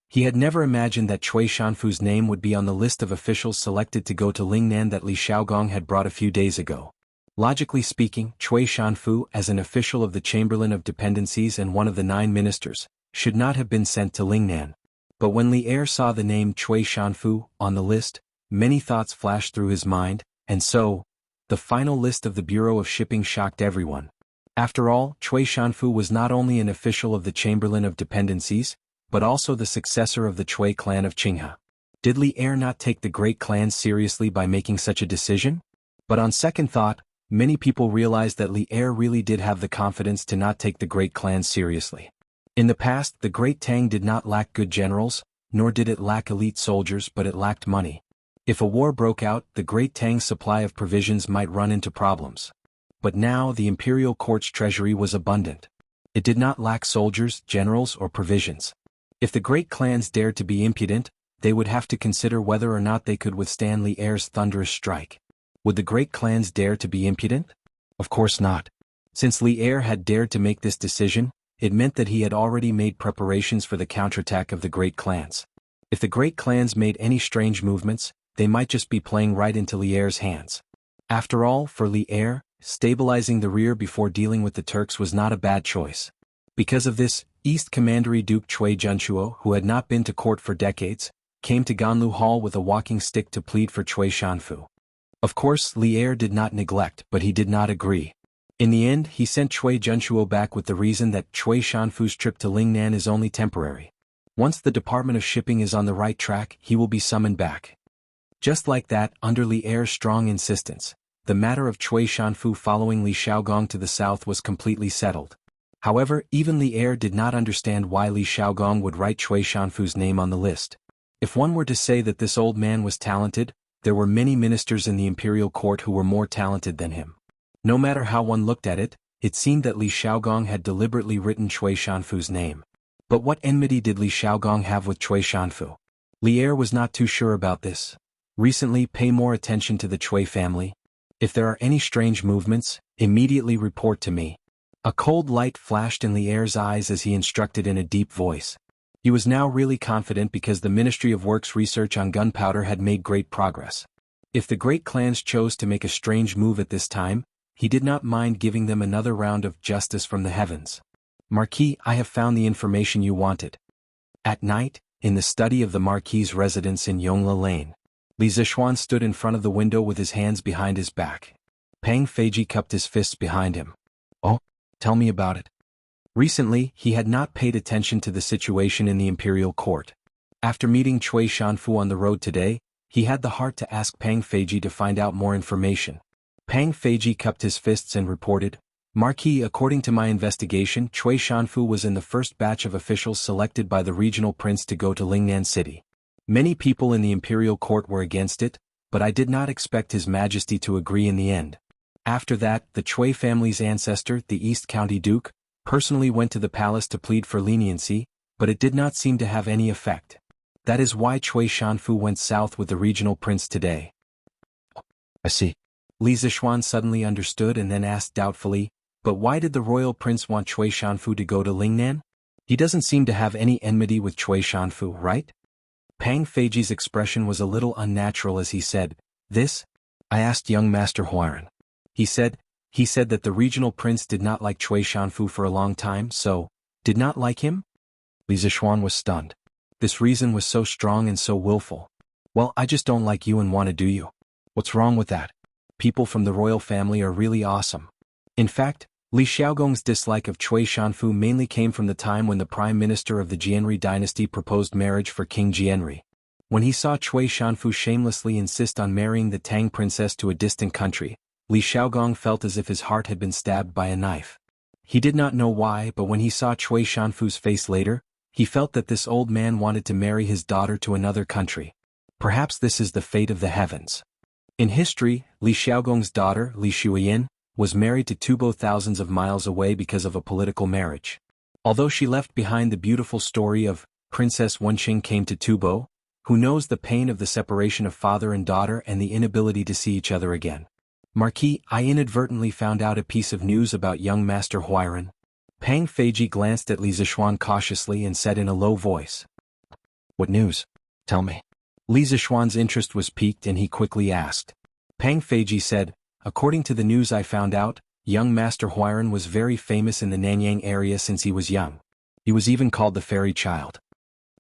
He had never imagined that Chui Shanfu's name would be on the list of officials selected to go to Lingnan that Li Xiaogong had brought a few days ago. Logically speaking, Chui Shanfu, as an official of the Chamberlain of Dependencies and one of the 9 ministers, should not have been sent to Lingnan. But when Li Er saw the name Chui Shanfu on the list, Many thoughts flashed through his mind, and so, the final list of the Bureau of Shipping shocked everyone. After all, Cui Shanfu was not only an official of the Chamberlain of Dependencies, but also the successor of the Cui clan of Qinghe. Did Li Er not take the great clan seriously by making such a decision? But on second thought, many people realized that Li Er really did have the confidence to not take the great clan seriously. In the past, the Great Tang did not lack good generals, nor did it lack elite soldiers, but it lacked money. If a war broke out, the Great Tang's supply of provisions might run into problems. But now the imperial court's treasury was abundant. It did not lack soldiers, generals, or provisions. If the great clans dared to be impudent, they would have to consider whether or not they could withstand Li Er's thunderous strike. Would the great clans dare to be impudent? Of course not. Since Li Er had dared to make this decision, it meant that he had already made preparations for the counterattack of the great clans. If the great clans made any strange movements, they might just be playing right into Li Er's hands. After all, for Li Er, stabilizing the rear before dealing with the Turks was not a bad choice. Because of this, East Commandery Duke Cui Junchuo, who had not been to court for decades, came to Ganlu Hall with a walking stick to plead for Cui Shanfu. Of course, Li Er did not neglect, but he did not agree. In the end, he sent Cui Junchuo back with the reason that Cui Shanfu's trip to Lingnan is only temporary. Once the Department of Shipping is on the right track, he will be summoned back. Just like that, under Li Er's strong insistence, the matter of Cui Shanfu following Li Xiaogong to the south was completely settled. However, even Li Er did not understand why Li Xiaogong would write Cui Shanfu's name on the list. If one were to say that this old man was talented, there were many ministers in the imperial court who were more talented than him. No matter how one looked at it, it seemed that Li Xiaogong had deliberately written Cui Shanfu's name. But what enmity did Li Xiaogong have with Cui Shanfu? Li Er was not too sure about this. Recently, pay more attention to the Cui family. If there are any strange movements, immediately report to me. A cold light flashed in Li Er's eyes as he instructed in a deep voice. He was now really confident because the Ministry of Works research on gunpowder had made great progress. If the great clans chose to make a strange move at this time, he did not mind giving them another round of justice from the heavens. Marquis, I have found the information you wanted. At night, in the study of the Marquis's residence in Yongla Lane, Li Zishuan stood in front of the window with his hands behind his back. Pang Feiji cupped his fists behind him. Oh, tell me about it. Recently, he had not paid attention to the situation in the imperial court. After meeting Cui Shanfu on the road today, he had the heart to ask Pang Feiji to find out more information. Pang Feiji cupped his fists and reported, Marquis, according to my investigation, Cui Shanfu was in the first batch of officials selected by the regional prince to go to Lingnan City. Many people in the imperial court were against it, but I did not expect His Majesty to agree in the end. After that, the Cui family's ancestor, the East County Duke, personally went to the palace to plead for leniency, but it did not seem to have any effect. That is why Cui Shanfu went south with the regional prince today. I see. Li Zishuan suddenly understood and then asked doubtfully, but why did the royal prince want Cui Shanfu to go to Lingnan? He doesn't seem to have any enmity with Cui Shanfu, right? Pang Feiji's expression was a little unnatural as he said, This? I asked young Master Huiran. He said that the regional prince did not like Cui Shanfu for a long time, so, did not like him? Li Zishuan was stunned. This reason was so strong and so willful. Well, I just don't like you and want to do you. What's wrong with that? People from the royal family are really awesome. In fact, Li Xiaogong's dislike of Cui Shanfu mainly came from the time when the prime minister of the Jianri dynasty proposed marriage for King Jianri. When he saw Cui Shanfu shamelessly insist on marrying the Tang princess to a distant country, Li Xiaogong felt as if his heart had been stabbed by a knife. He did not know why, but when he saw Cui Shanfu's face later, he felt that this old man wanted to marry his daughter to another country. Perhaps this is the fate of the heavens. In history, Li Xiaogong's daughter, Li Shuiyin, was married to Tubo thousands of miles away because of a political marriage. Although she left behind the beautiful story of Princess Wenqing came to Tubo, who knows the pain of the separation of father and daughter and the inability to see each other again. Marquis, I inadvertently found out a piece of news about young Master Huiran. Pang Feiji glanced at Li Zishuan cautiously and said in a low voice. What news? Tell me. Li Zishuan's interest was piqued and he quickly asked. Pang Feiji said, According to the news I found out, young Master Huiran was very famous in the Nanyang area since he was young. He was even called the Fairy Child.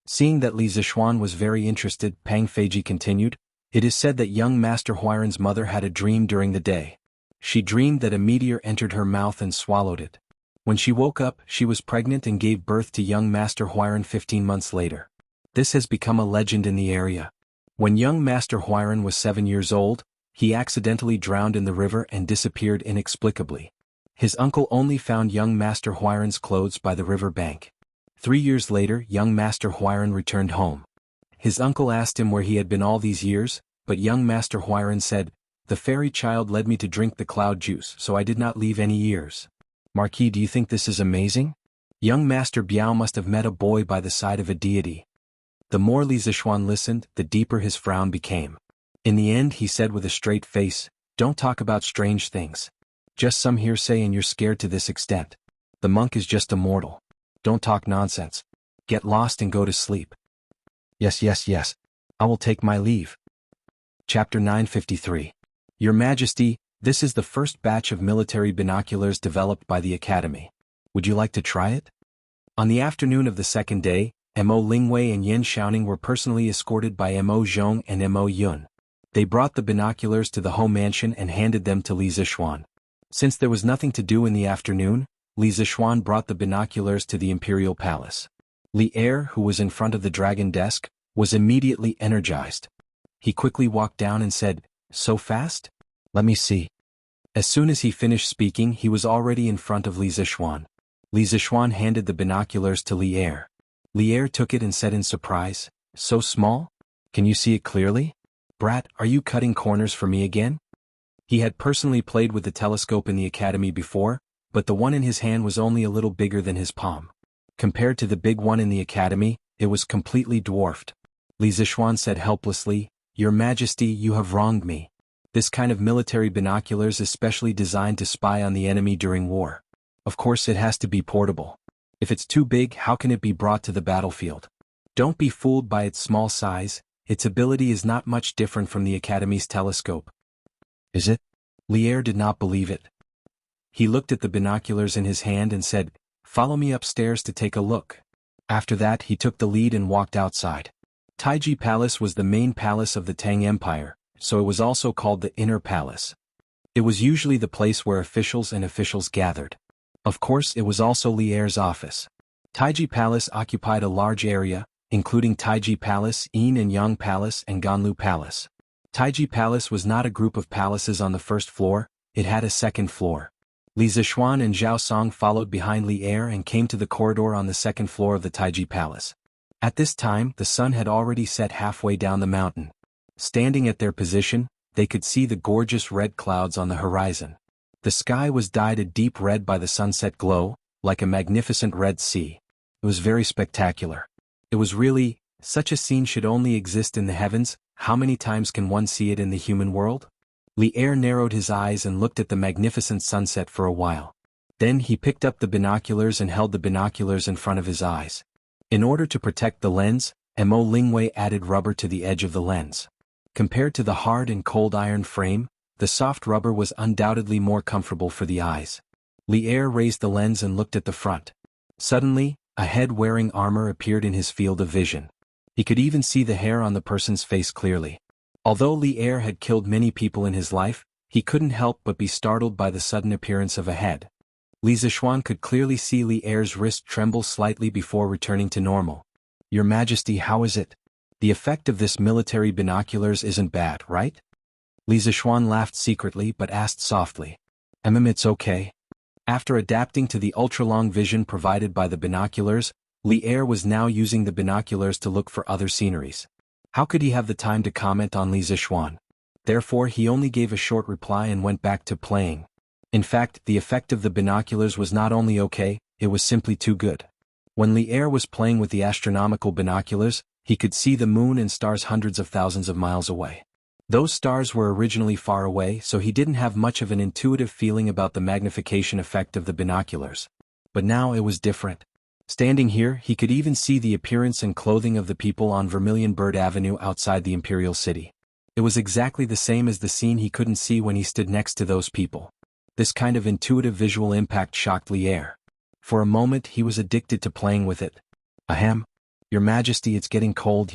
Seeing that Li Zishuan was very interested, Pang Feiji continued, It is said that young Master Huiran's mother had a dream during the day. She dreamed that a meteor entered her mouth and swallowed it. When she woke up, she was pregnant and gave birth to young Master Huiran 15 months later. This has become a legend in the area. When young Master Huiran was 7 years old, he accidentally drowned in the river and disappeared inexplicably. His uncle only found young Master Huiran's clothes by the river bank. 3 years later, young Master Huiran returned home. His uncle asked him where he had been all these years, but young Master Huiran said, "The fairy child led me to drink the cloud juice, so I did not leave any years." Marquis, do you think this is amazing? Young Master Biao must have met a boy by the side of a deity. The more Li Zishuan listened, the deeper his frown became. In the end he said with a straight face, "Don't talk about strange things. Just some hearsay and you're scared to this extent. The monk is just a mortal. Don't talk nonsense. Get lost and go to sleep." Yes. I will take my leave. Chapter 953. Your Majesty, this is the first batch of military binoculars developed by the Academy. Would you like to try it? On the afternoon of the second day, Mo Lingwei and Yin Xiaoning were personally escorted by Mo Zhong and Mo Yun. They brought the binoculars to the home mansion and handed them to Li Zishuan. Since there was nothing to do in the afternoon, Li Zishuan brought the binoculars to the imperial palace. Li Er, who was in front of the dragon desk, was immediately energized. He quickly walked down and said, "So fast? Let me see." As soon as he finished speaking, he was already in front of Li Zishuan. Li Zishuan handed the binoculars to Li Er. Li Er took it and said in surprise, "So small? Can you see it clearly? Brat, are you cutting corners for me again?" He had personally played with the telescope in the academy before, but the one in his hand was only a little bigger than his palm. Compared to the big one in the academy, it was completely dwarfed. Li Zishuan said helplessly, "Your Majesty, you have wronged me. This kind of military binoculars is specially designed to spy on the enemy during war. Of course it has to be portable. If it's too big, how can it be brought to the battlefield? Don't be fooled by its small size, its ability is not much different from the Academy's telescope." "Is it?" Li Er did not believe it. He looked at the binoculars in his hand and said, "Follow me upstairs to take a look." After that he took the lead and walked outside. Taiji Palace was the main palace of the Tang Empire, so it was also called the Inner Palace. It was usually the place where officials gathered. Of course, it was also Li Er's office. Taiji Palace occupied a large area, including Taiji Palace, Yin and Yang Palace and Ganlu Palace. Taiji Palace was not a group of palaces on the first floor, it had a second floor. Li Zishuan and Zhao Song followed behind Li Er and came to the corridor on the second floor of the Taiji Palace. At this time, the sun had already set halfway down the mountain. Standing at their position, they could see the gorgeous red clouds on the horizon. The sky was dyed a deep red by the sunset glow, like a magnificent red sea. It was very spectacular. It was really, such a scene should only exist in the heavens. How many times can one see it in the human world? Li Er narrowed his eyes and looked at the magnificent sunset for a while. Then he picked up the binoculars and held the binoculars in front of his eyes. In order to protect the lens, Mo Lingwei added rubber to the edge of the lens. Compared to the hard and cold iron frame, the soft rubber was undoubtedly more comfortable for the eyes. Li Er raised the lens and looked at the front. Suddenly, a head wearing armor appeared in his field of vision. He could even see the hair on the person's face clearly. Although Li Er had killed many people in his life, he couldn't help but be startled by the sudden appearance of a head. Li Zishuan could clearly see Li Er's wrist tremble slightly before returning to normal. "Your Majesty, how is it? The effect of this military binoculars isn't bad, right?" Li Zishuan laughed secretly but asked softly. It's okay." After adapting to the ultra-long vision provided by the binoculars, Li Er was now using the binoculars to look for other sceneries. How could he have the time to comment on Li Zishuan? Therefore he only gave a short reply and went back to playing. In fact, the effect of the binoculars was not only okay, it was simply too good. When Li Er was playing with the astronomical binoculars, he could see the moon and stars hundreds of thousands of miles away. Those stars were originally far away, so he didn't have much of an intuitive feeling about the magnification effect of the binoculars. But now it was different. Standing here, he could even see the appearance and clothing of the people on Vermilion Bird Avenue outside the Imperial City. It was exactly the same as the scene he couldn't see when he stood next to those people. This kind of intuitive visual impact shocked Li Er. For a moment he was addicted to playing with it. "Ahem. Your Majesty, it's getting cold.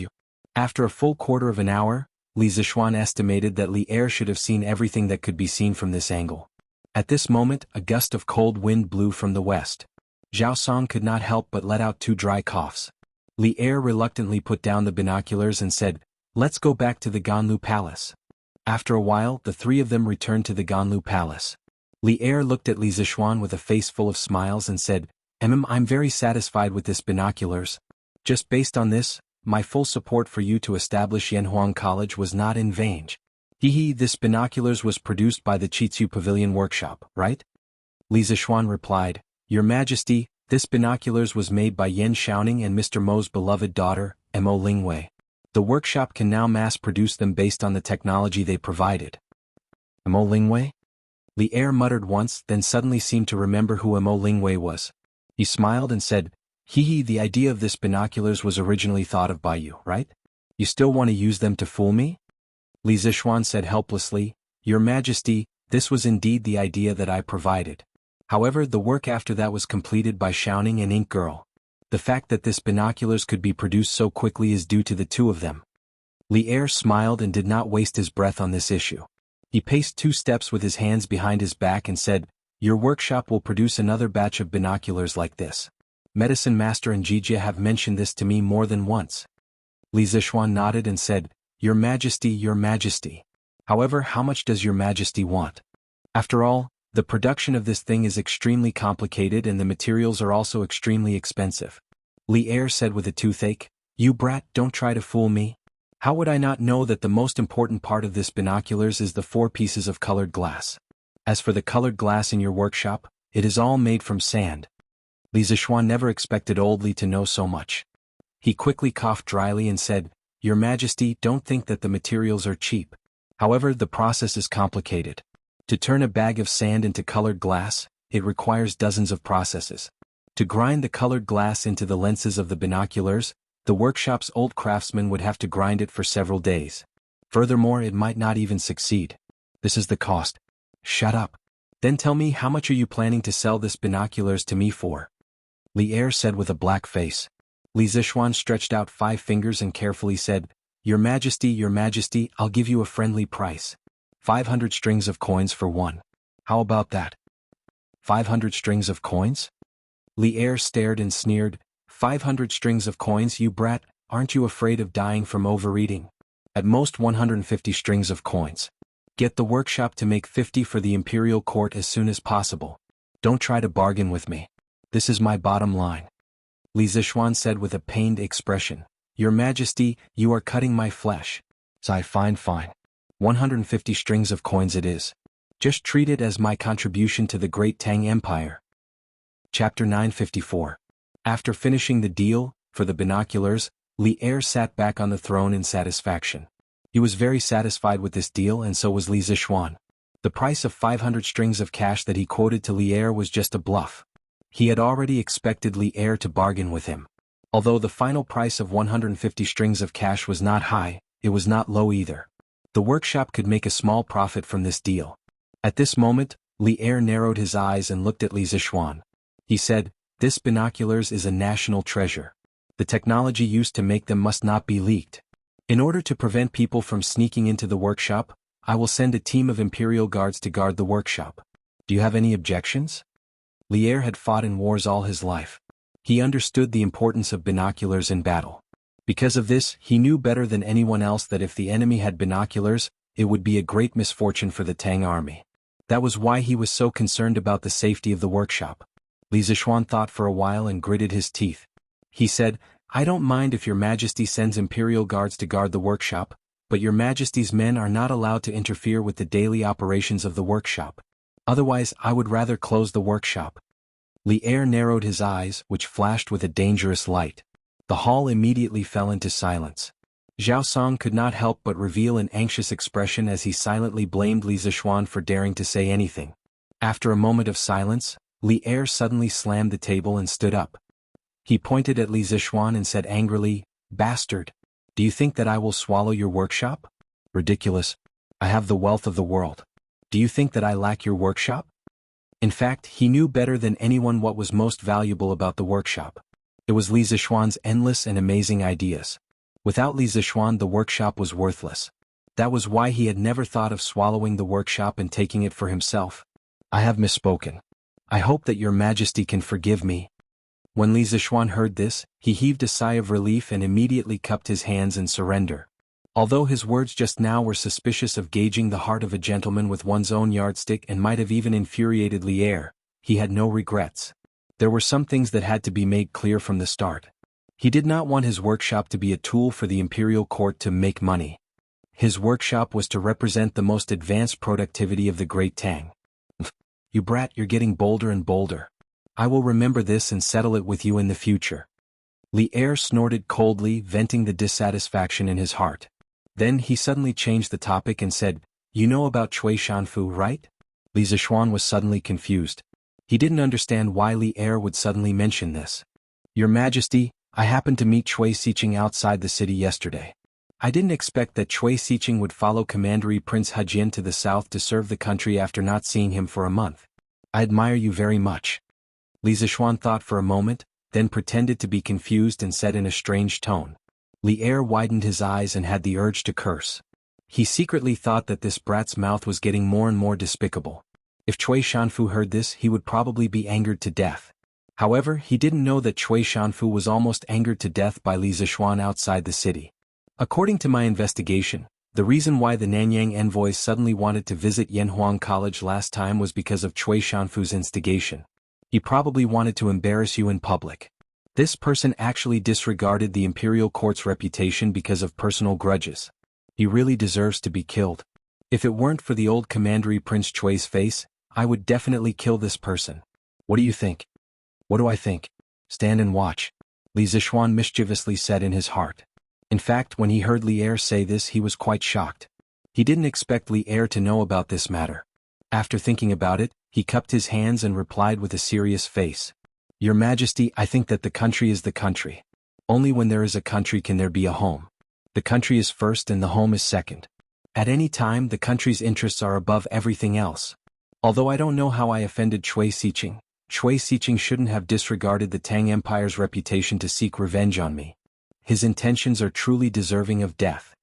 After a full quarter of an hour, Li Zixuan estimated that Li Er should have seen everything that could be seen from this angle. At this moment, a gust of cold wind blew from the west. Zhao Song could not help but let out 2 dry coughs. Li Er reluctantly put down the binoculars and said, "Let's go back to the Ganlu Palace." After a while, the 3 of them returned to the Ganlu Palace. Li Er looked at Li Zixuan with a face full of smiles and said, I'm very satisfied with this binoculars. Just based on this, my full support for you to establish Yanhuang College was not in vain. This binoculars was produced by the Chitsu Pavilion Workshop, right? Li Zixuan replied, Your Majesty, this binoculars was made by Yan Shaoning and Mr. Mo's beloved daughter, Mo Lingwei. The workshop can now mass-produce them based on the technology they provided. Mo Lingwei? Li Er muttered once, then suddenly seemed to remember who Mo Lingwei was. He smiled and said, the idea of this binoculars was originally thought of by you, right? You still want to use them to fool me? Li Zixuan said helplessly, Your Majesty, this was indeed the idea that I provided. However, the work after that was completed by Shaoning and Ink Girl. The fact that this binoculars could be produced so quickly is due to the 2 of them. Li Er smiled and did not waste his breath on this issue. He paced 2 steps with his hands behind his back and said, Your workshop will produce another batch of binoculars like this. Medicine Master and Jijia have mentioned this to me more than once. Li Zixuan nodded and said, Your Majesty, Your Majesty. However, how much does Your Majesty want? After all, the production of this thing is extremely complicated and the materials are also extremely expensive. Li Er said with a toothache, You brat, don't try to fool me. How would I not know that the most important part of this binoculars is the 4 pieces of colored glass? As for the colored glass in your workshop, it is all made from sand. Li Zixuan never expected old Li to know so much. He quickly coughed dryly and said, Your Majesty, don't think that the materials are cheap. However, the process is complicated. To turn a bag of sand into colored glass, it requires dozens of processes. To grind the colored glass into the lenses of the binoculars, the workshop's old craftsman would have to grind it for several days. Furthermore, it might not even succeed. This is the cost. Shut up. Then tell me, how much are you planning to sell this binoculars to me for? Li Er said with a black face. Li Zixuan stretched out 5 fingers and carefully said, Your Majesty, I'll give you a friendly price. 500 strings of coins for 1. How about that? 500 strings of coins? Li Er stared and sneered, 500 strings of coins, you brat, aren't you afraid of dying from overeating? At most 150 strings of coins. Get the workshop to make 50 for the imperial court as soon as possible. Don't try to bargain with me. This is my bottom line. Li Zixuan said with a pained expression, Your Majesty, you are cutting my flesh. Fine. 150 strings of coins it is. Just treat it as my contribution to the Great Tang Empire. Chapter 954. After finishing the deal, for the binoculars, Li Er sat back on the throne in satisfaction. He was very satisfied with this deal and so was Li Zixuan. The price of 500 strings of cash that he quoted to Li Er was just a bluff. He had already expected Li Er to bargain with him. Although the final price of 150 strings of cash was not high, it was not low either. The workshop could make a small profit from this deal. At this moment, Li Er narrowed his eyes and looked at Li Zixuan. He said, This binoculars is a national treasure. The technology used to make them must not be leaked. In order to prevent people from sneaking into the workshop, I will send a team of imperial guards to guard the workshop. Do you have any objections? Li Er had fought in wars all his life. He understood the importance of binoculars in battle. Because of this, he knew better than anyone else that if the enemy had binoculars, it would be a great misfortune for the Tang army. That was why he was so concerned about the safety of the workshop. Li Zixuan thought for a while and gritted his teeth. He said, I don't mind if your Majesty sends imperial guards to guard the workshop, but your Majesty's men are not allowed to interfere with the daily operations of the workshop. Otherwise, I would rather close the workshop. Li Er narrowed his eyes, which flashed with a dangerous light. The hall immediately fell into silence. Zhao Song could not help but reveal an anxious expression as he silently blamed Li Zixuan for daring to say anything. After a moment of silence, Li Er suddenly slammed the table and stood up. He pointed at Li Zixuan and said angrily, Bastard! Do you think that I will swallow your workshop? Ridiculous. I have the wealth of the world. Do you think that I lack your workshop? In fact, he knew better than anyone what was most valuable about the workshop. It was Li Zixuan's endless and amazing ideas. Without Li Zixuan, the workshop was worthless. That was why he had never thought of swallowing the workshop and taking it for himself. I have misspoken. I hope that your majesty can forgive me. When Li Zixuan heard this, he heaved a sigh of relief and immediately cupped his hands in surrender. Although his words just now were suspicious of gauging the heart of a gentleman with one's own yardstick and might have even infuriated Li Er, he had no regrets. There were some things that had to be made clear from the start. He did not want his workshop to be a tool for the imperial court to make money. His workshop was to represent the most advanced productivity of the Great Tang. You brat, you're getting bolder and bolder. I will remember this and settle it with you in the future. Li Er snorted coldly, venting the dissatisfaction in his heart. Then he suddenly changed the topic and said, You know about Cui Shanfu, right? Li Zixuan was suddenly confused. He didn't understand why Li Er would suddenly mention this. Your Majesty, I happened to meet Cui Siqing outside the city yesterday. I didn't expect that Cui Siqing would follow Commandery Prince Hejin to the south to serve the country after not seeing him for a month. I admire you very much. Li Zixuan thought for a moment, then pretended to be confused and said in a strange tone. Li Er widened his eyes and had the urge to curse. He secretly thought that this brat's mouth was getting more and more despicable. If Cui Shanfu heard this, he would probably be angered to death. However, he didn't know that Cui Shanfu was almost angered to death by Li Zixuan outside the city. According to my investigation, the reason why the Nanyang envoys suddenly wanted to visit Yanhuang College last time was because of Cui Shanfu's instigation. He probably wanted to embarrass you in public. This person actually disregarded the imperial court's reputation because of personal grudges. He really deserves to be killed. If it weren't for the old Commandery Prince Cui's face, I would definitely kill this person. What do you think? What do I think? Stand and watch, Li Zixuan mischievously said in his heart. In fact, when he heard Li Er say this, he was quite shocked. He didn't expect Li Er to know about this matter. After thinking about it, he cupped his hands and replied with a serious face. Your Majesty, I think that the country is the country. Only when there is a country can there be a home. The country is first and the home is second. At any time, the country's interests are above everything else. Although I don't know how I offended Cui Siqing, Cui Siqing shouldn't have disregarded the Tang Empire's reputation to seek revenge on me. His intentions are truly deserving of death.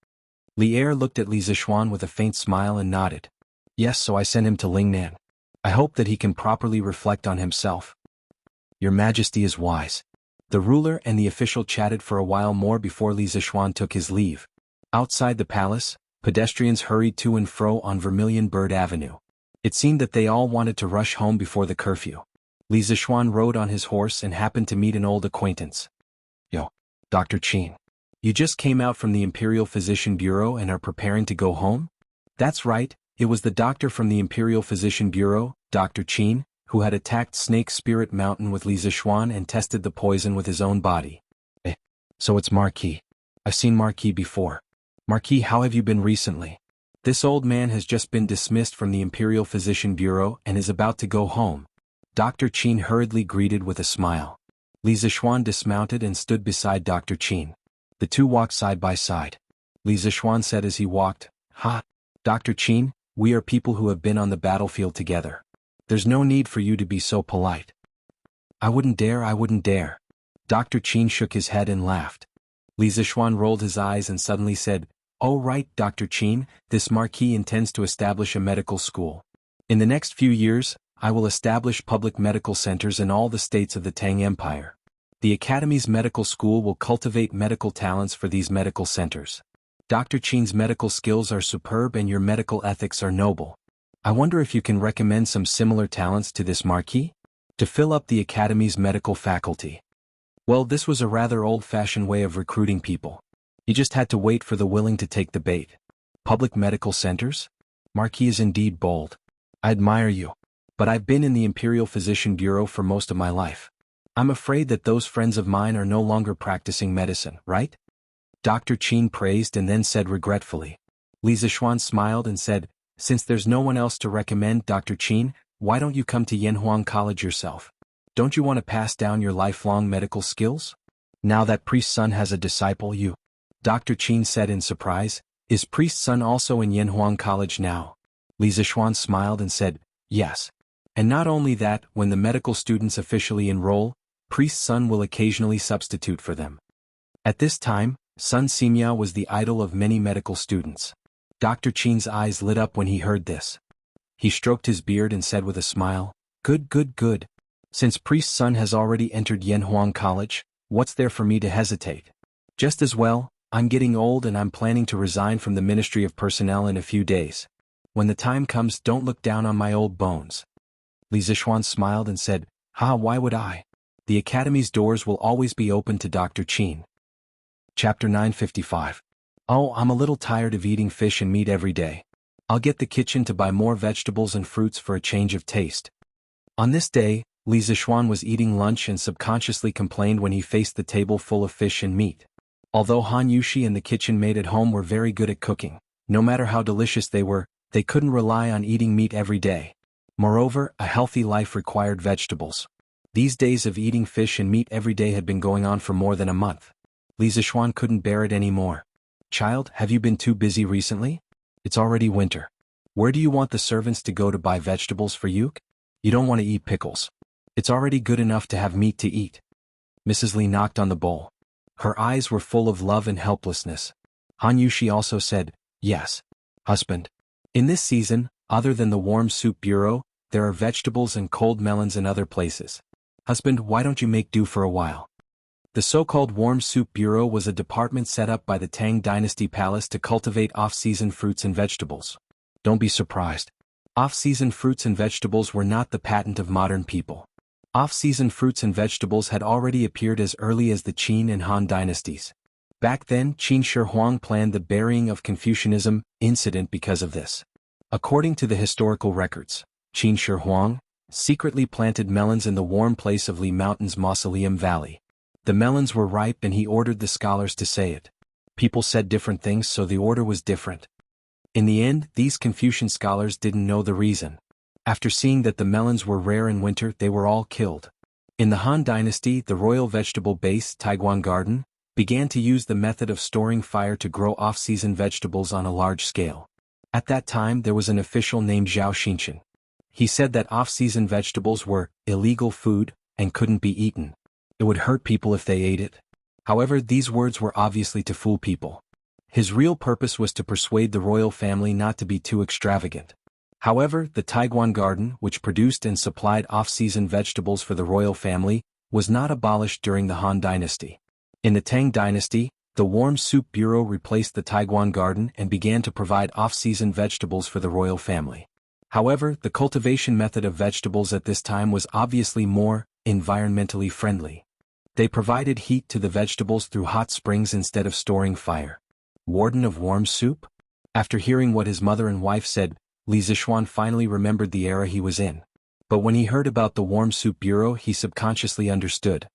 Li Er looked at Li Zixuan with a faint smile and nodded. Yes, so I sent him to Lingnan. I hope that he can properly reflect on himself. Your Majesty is wise. The ruler and the official chatted for a while more before Li Zixuan took his leave. Outside the palace, pedestrians hurried to and fro on Vermilion Bird Avenue. It seemed that they all wanted to rush home before the curfew. Li Zixuan rode on his horse and happened to meet an old acquaintance. Yo, Dr. Qin. You just came out from the Imperial Physician Bureau and are preparing to go home? That's right, it was the doctor from the Imperial Physician Bureau, Dr. Qin, who had attacked Snake Spirit Mountain with Li Zixuan and tested the poison with his own body. So it's Marquis. I've seen Marquis before. Marquis, how have you been recently? This old man has just been dismissed from the Imperial Physician Bureau and is about to go home. Dr. Qin hurriedly greeted with a smile. Li Zixuan dismounted and stood beside Dr. Qin. The two walked side by side. Li Zixuan said as he walked, Ha! Dr. Qin, we are people who have been on the battlefield together. There's no need for you to be so polite. I wouldn't dare. Dr. Qin shook his head and laughed. Li Zixuan rolled his eyes and suddenly said, Oh right, Dr. Qin, this Marquis intends to establish a medical school. In the next few years, I will establish public medical centers in all the states of the Tang Empire. The Academy's medical school will cultivate medical talents for these medical centers. Dr. Qin's medical skills are superb and your medical ethics are noble. I wonder if you can recommend some similar talents to this Marquis? To fill up the Academy's medical faculty. Well, this was a rather old-fashioned way of recruiting people. You just had to wait for the willing to take the bait. Public medical centers? Marquis is indeed bold. I admire you. But I've been in the Imperial Physician Bureau for most of my life. I'm afraid that those friends of mine are no longer practicing medicine, right? Dr. Qin praised and then said regretfully. Li Zixuan smiled and said, Since there's no one else to recommend, Dr. Qin, why don't you come to Yanhuang College yourself? Don't you want to pass down your lifelong medical skills? Now that priest's son has a disciple, you. Dr. Qin said in surprise, Is priest's son also in Yanhuang College now? Li Zixuan smiled and said, Yes. And not only that, when the medical students officially enroll, priest's son will occasionally substitute for them. At this time, Sun Simiao was the idol of many medical students. Dr. Qin's eyes lit up when he heard this. He stroked his beard and said with a smile, "Good, good, good. Since priest's son has already entered Yanhuang College, what's there for me to hesitate? Just as well, I'm getting old and I'm planning to resign from the Ministry of Personnel in a few days. When the time comes, don't look down on my old bones." Li Zixuan smiled and said, why would I? The Academy's doors will always be open to Dr. Qin. Chapter 955. Oh, I'm a little tired of eating fish and meat every day. I'll get the kitchen to buy more vegetables and fruits for a change of taste. On this day, Li Zixuan was eating lunch and subconsciously complained when he faced the table full of fish and meat. Although Han Yushi and the kitchen maid at home were very good at cooking, no matter how delicious they were, they couldn't rely on eating meat every day. Moreover, a healthy life required vegetables. These days of eating fish and meat every day had been going on for more than a month. Li Zixuan couldn't bear it anymore. "Child, have you been too busy recently? It's already winter. Where do you want the servants to go to buy vegetables for you? You don't want to eat pickles. It's already good enough to have meat to eat." Mrs. Li knocked on the bowl. Her eyes were full of love and helplessness. Han Yushi also said, "Yes, husband. In this season, other than the warm soup bureau, there are vegetables and cold melons in other places. Husband, why don't you make do for a while?" The so-called warm soup bureau was a department set up by the Tang Dynasty Palace to cultivate off-season fruits and vegetables. Don't be surprised. Off-season fruits and vegetables were not the patent of modern people. Off-season fruits and vegetables had already appeared as early as the Qin and Han dynasties. Back then, Qin Shi Huang planned the burying of Confucianism incident because of this. According to the historical records, Qin Shi Huang secretly planted melons in the warm place of Li Mountain's Mausoleum Valley. The melons were ripe and he ordered the scholars to say it. People said different things, so the order was different. In the end, these Confucian scholars didn't know the reason. After seeing that the melons were rare in winter, they were all killed. In the Han Dynasty, the royal vegetable base, Taiguan Garden, began to use the method of storing fire to grow off-season vegetables on a large scale. At that time, there was an official named Zhao Xinchen. He said that off-season vegetables were illegal food and couldn't be eaten. It would hurt people if they ate it. However, these words were obviously to fool people. His real purpose was to persuade the royal family not to be too extravagant. However, the Taiguan Garden, which produced and supplied off-season vegetables for the royal family, was not abolished during the Han Dynasty. In the Tang Dynasty, the Warm Soup Bureau replaced the Taiguan Garden and began to provide off-season vegetables for the royal family. However, the cultivation method of vegetables at this time was obviously more environmentally friendly. They provided heat to the vegetables through hot springs instead of storing fire. Warden of warm soup? After hearing what his mother and wife said, Li Zixuan finally remembered the era he was in. But when he heard about the Warm Soup Bureau, he subconsciously understood.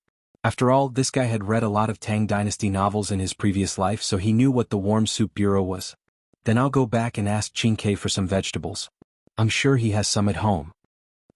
After all, this guy had read a lot of Tang Dynasty novels in his previous life, so he knew what the Warm Soup Bureau was. Then I'll go back and ask Qin Ke for some vegetables. I'm sure he has some at home.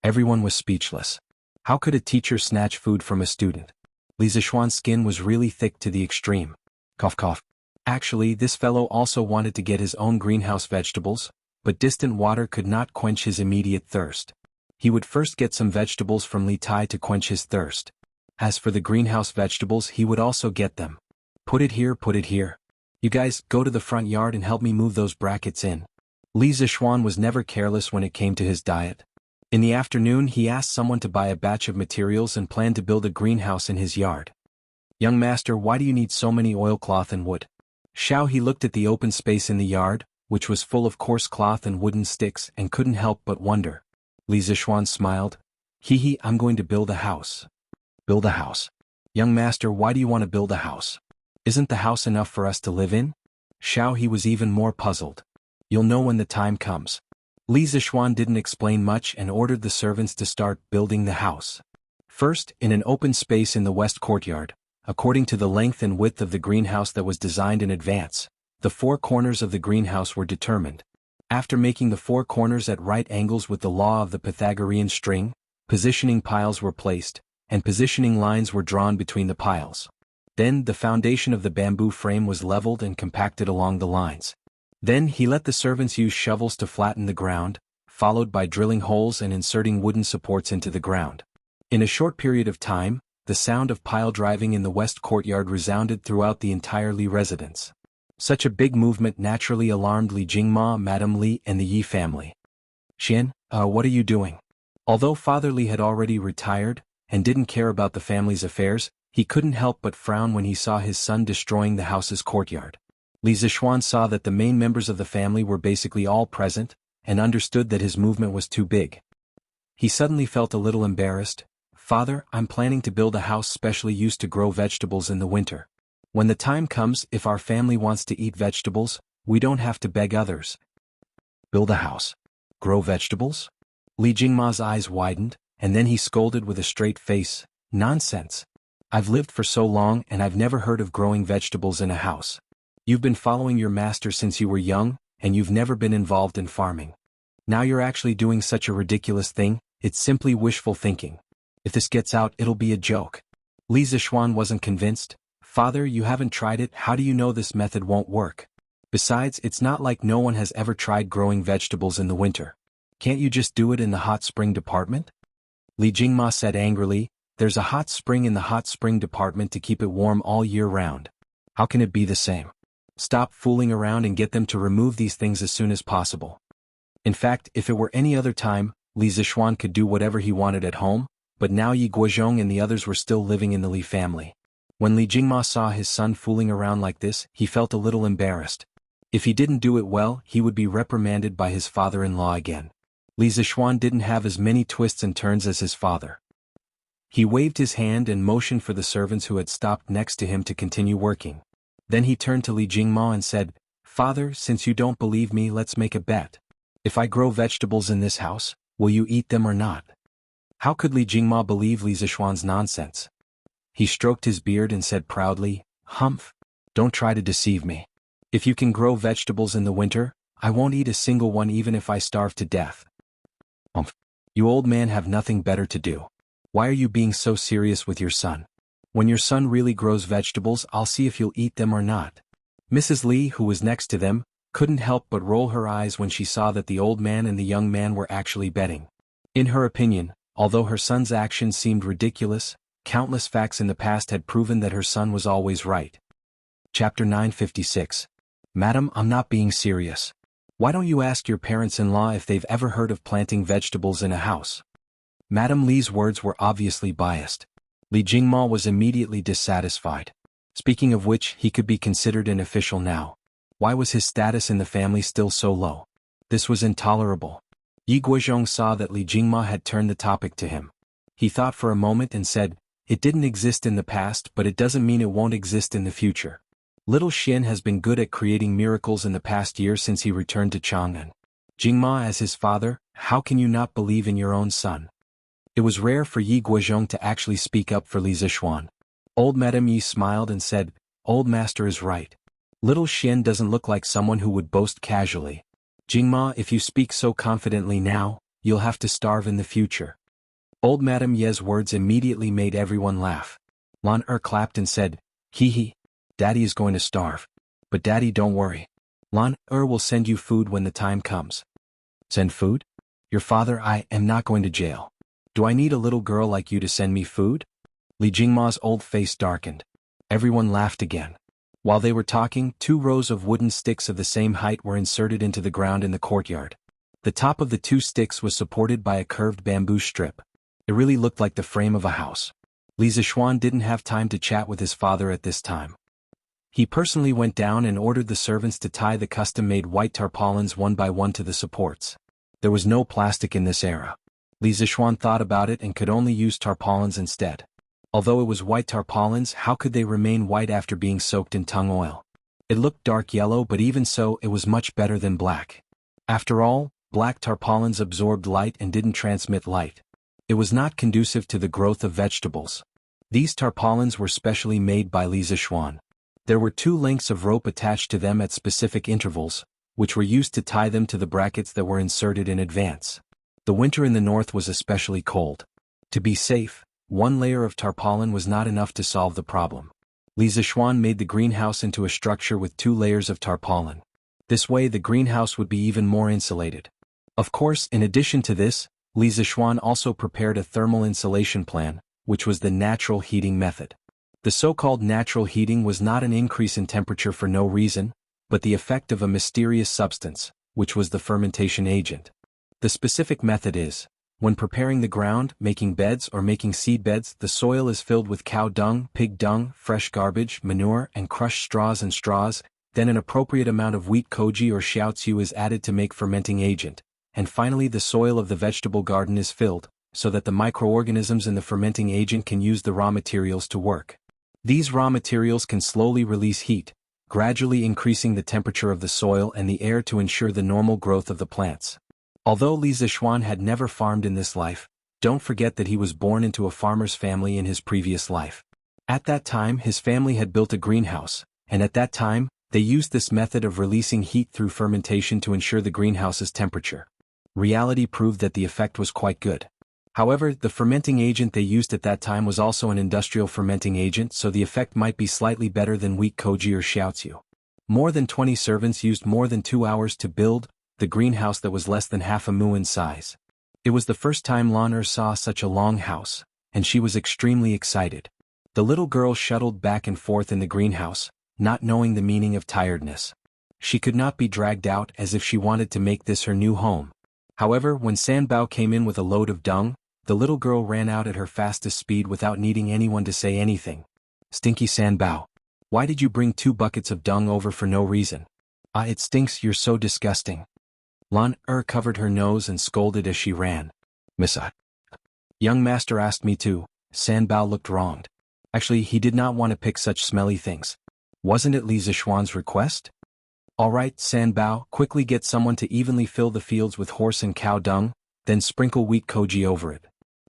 Everyone was speechless. How could a teacher snatch food from a student? Li Zixuan's skin was really thick to the extreme. Cough cough. Actually, this fellow also wanted to get his own greenhouse vegetables, but distant water could not quench his immediate thirst. He would first get some vegetables from Li Tai to quench his thirst. As for the greenhouse vegetables, he would also get them. Put it here, put it here. You guys, go to the front yard and help me move those brackets in. Li Zixuan was never careless when it came to his diet. In the afternoon, he asked someone to buy a batch of materials and planned to build a greenhouse in his yard. Young master, why do you need so many oilcloth and wood? Xiao He looked at the open space in the yard, which was full of coarse cloth and wooden sticks, and couldn't help but wonder. Li Zixuan smiled. I'm going to build a house. Build a house. Young master, why do you want to build a house? Isn't the house enough for us to live in? Xiao He was even more puzzled. You'll know when the time comes. Li Zixuan didn't explain much and ordered the servants to start building the house. First, in an open space in the west courtyard, according to the length and width of the greenhouse that was designed in advance, the four corners of the greenhouse were determined. After making the four corners at right angles with the law of the Pythagorean string, positioning piles were placed, and positioning lines were drawn between the piles. Then the foundation of the bamboo frame was leveled and compacted along the lines. Then he let the servants use shovels to flatten the ground, followed by drilling holes and inserting wooden supports into the ground. In a short period of time, the sound of pile driving in the west courtyard resounded throughout the entire Li residence. Such a big movement naturally alarmed Li Jingma, Madame Li, and the Yi family. Xian, what are you doing? Although Father Li had already retired, and didn't care about the family's affairs, he couldn't help but frown when he saw his son destroying the house's courtyard. Li Zixuan saw that the main members of the family were basically all present, and understood that his movement was too big. He suddenly felt a little embarrassed. Father, I'm planning to build a house specially used to grow vegetables in the winter. When the time comes, if our family wants to eat vegetables, we don't have to beg others. Build a house. Grow vegetables? Li Jingma's eyes widened, and then he scolded with a straight face, nonsense. I've lived for so long and I've never heard of growing vegetables in a house. You've been following your master since you were young, and you've never been involved in farming. Now you're actually doing such a ridiculous thing, it's simply wishful thinking. If this gets out, it'll be a joke. Li Zixuan wasn't convinced. Father, you haven't tried it, how do you know this method won't work? Besides, it's not like no one has ever tried growing vegetables in the winter. Can't you just do it in the hot spring department? Li Jingma said angrily, there's a hot spring in the hot spring department to keep it warm all year round. How can it be the same? Stop fooling around and get them to remove these things as soon as possible. In fact, if it were any other time, Li Zixuan could do whatever he wanted at home, but now Yi Guozhong and the others were still living in the Li family. When Li Jingma saw his son fooling around like this, he felt a little embarrassed. If he didn't do it well, he would be reprimanded by his father-in-law again. Li Zixuan didn't have as many twists and turns as his father. He waved his hand and motioned for the servants who had stopped next to him to continue working. Then he turned to Li Jingma and said, Father, since you don't believe me, let's make a bet. If I grow vegetables in this house, will you eat them or not? How could Li Jingma believe Li Zixuan's nonsense? He stroked his beard and said proudly, Humph! Don't try to deceive me. If you can grow vegetables in the winter, I won't eat a single one even if I starve to death. Humph! You old man have nothing better to do. Why are you being so serious with your son? When your son really grows vegetables, I'll see if you'll eat them or not. Mrs. Li, who was next to them, couldn't help but roll her eyes when she saw that the old man and the young man were actually betting. In her opinion, although her son's actions seemed ridiculous, countless facts in the past had proven that her son was always right. Chapter 956. Madam, I'm not being serious. Why don't you ask your parents-in-law if they've ever heard of planting vegetables in a house? Madame Li's words were obviously biased. Li Jingma was immediately dissatisfied. Speaking of which, he could be considered an official now. Why was his status in the family still so low? This was intolerable. Yi Guozhong saw that Li Jingma had turned the topic to him. He thought for a moment and said, it didn't exist in the past, but it doesn't mean it won't exist in the future. Little Xian has been good at creating miracles in the past year since he returned to Chang'an. Jingma as his father, how can you not believe in your own son? It was rare for Yi Guozhong to actually speak up for Li Zixuan. Old Madame Yi smiled and said, Old master is right. Little Xian doesn't look like someone who would boast casually. Jingma, if you speak so confidently now, you'll have to starve in the future. Old Madame Ye's words immediately made everyone laugh. Lan clapped and said, hee hee. Daddy is going to starve. But Daddy, don't worry. Lan will send you food when the time comes. Send food? Your father, I am not going to jail. Do I need a little girl like you to send me food? Li Jingma's old face darkened. Everyone laughed again. While they were talking, 2 rows of wooden sticks of the same height were inserted into the ground in the courtyard. The top of the 2 sticks was supported by a curved bamboo strip. It really looked like the frame of a house. Li Zixuan didn't have time to chat with his father at this time. He personally went down and ordered the servants to tie the custom-made white tarpaulins one by one to the supports. There was no plastic in this era. Li Zixuan thought about it and could only use tarpaulins instead. Although it was white tarpaulins, how could they remain white after being soaked in tung oil? It looked dark yellow, but even so, it was much better than black. After all, black tarpaulins absorbed light and didn't transmit light. It was not conducive to the growth of vegetables. These tarpaulins were specially made by Li Zixuan. There were 2 lengths of rope attached to them at specific intervals, which were used to tie them to the brackets that were inserted in advance. The winter in the north was especially cold. To be safe, 1 layer of tarpaulin was not enough to solve the problem. Li Zixuan made the greenhouse into a structure with 2 layers of tarpaulin. This way the greenhouse would be even more insulated. Of course, in addition to this, Li Zixuan also prepared a thermal insulation plan, which was the natural heating method. The so-called natural heating was not an increase in temperature for no reason, but the effect of a mysterious substance, which was the fermentation agent. The specific method is, when preparing the ground, making beds or making seed beds, the soil is filled with cow dung, pig dung, fresh garbage, manure, and crushed straws, then an appropriate amount of wheat koji or xiaoziu is added to make fermenting agent, and finally the soil of the vegetable garden is filled, so that the microorganisms in the fermenting agent can use the raw materials to work. These raw materials can slowly release heat, gradually increasing the temperature of the soil and the air to ensure the normal growth of the plants. Although Li Zixuan had never farmed in this life, don't forget that he was born into a farmer's family in his previous life. At that time his family had built a greenhouse, and at that time, they used this method of releasing heat through fermentation to ensure the greenhouse's temperature. Reality proved that the effect was quite good. However, the fermenting agent they used at that time was also an industrial fermenting agent, so the effect might be slightly better than wheat koji or xiaoziu. More than 20 servants used more than 2 hours to build the greenhouse that was less than half a mu in size. It was the first time Lan Er saw such a long house, and she was extremely excited. The little girl shuttled back and forth in the greenhouse, not knowing the meaning of tiredness. She could not be dragged out as if she wanted to make this her new home. However, when Sanbao came in with a load of dung, the little girl ran out at her fastest speed without needing anyone to say anything. "Stinky Sanbao. Why did you bring 2 buckets of dung over for no reason? Ah, it stinks, you're so disgusting." Lan Er covered her nose and scolded as she ran. "Miss Young master asked me to." Sanbao looked wronged. Actually, he did not want to pick such smelly things. Wasn't it Li Zixuan's request? "Alright, Sanbao, quickly get someone to evenly fill the fields with horse and cow dung, then sprinkle wheat koji over it.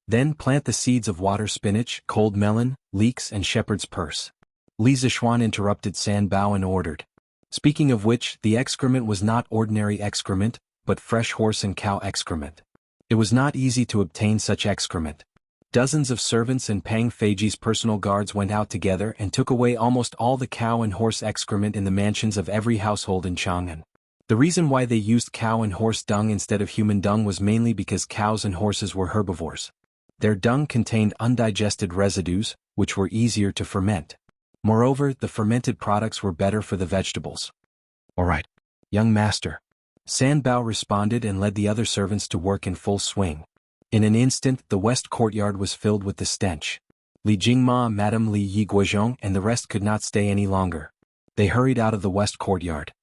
Then plant the seeds of water spinach, cold melon, leeks and shepherd's purse." Li Zixuan interrupted Sanbao and ordered. Speaking of which, the excrement was not ordinary excrement, but fresh horse and cow excrement. It was not easy to obtain such excrement. Dozens of servants and Pang Feiji's personal guards went out together and took away almost all the cow and horse excrement in the mansions of every household in Chang'an. The reason why they used cow and horse dung instead of human dung was mainly because cows and horses were herbivores. Their dung contained undigested residues, which were easier to ferment. Moreover, the fermented products were better for the vegetables. "Alright, young master." Sanbao responded and led the other servants to work in full swing. In an instant, the west courtyard was filled with the stench. Li Jingma, Madame Li Yiguozhong and the rest could not stay any longer. They hurried out of the west courtyard.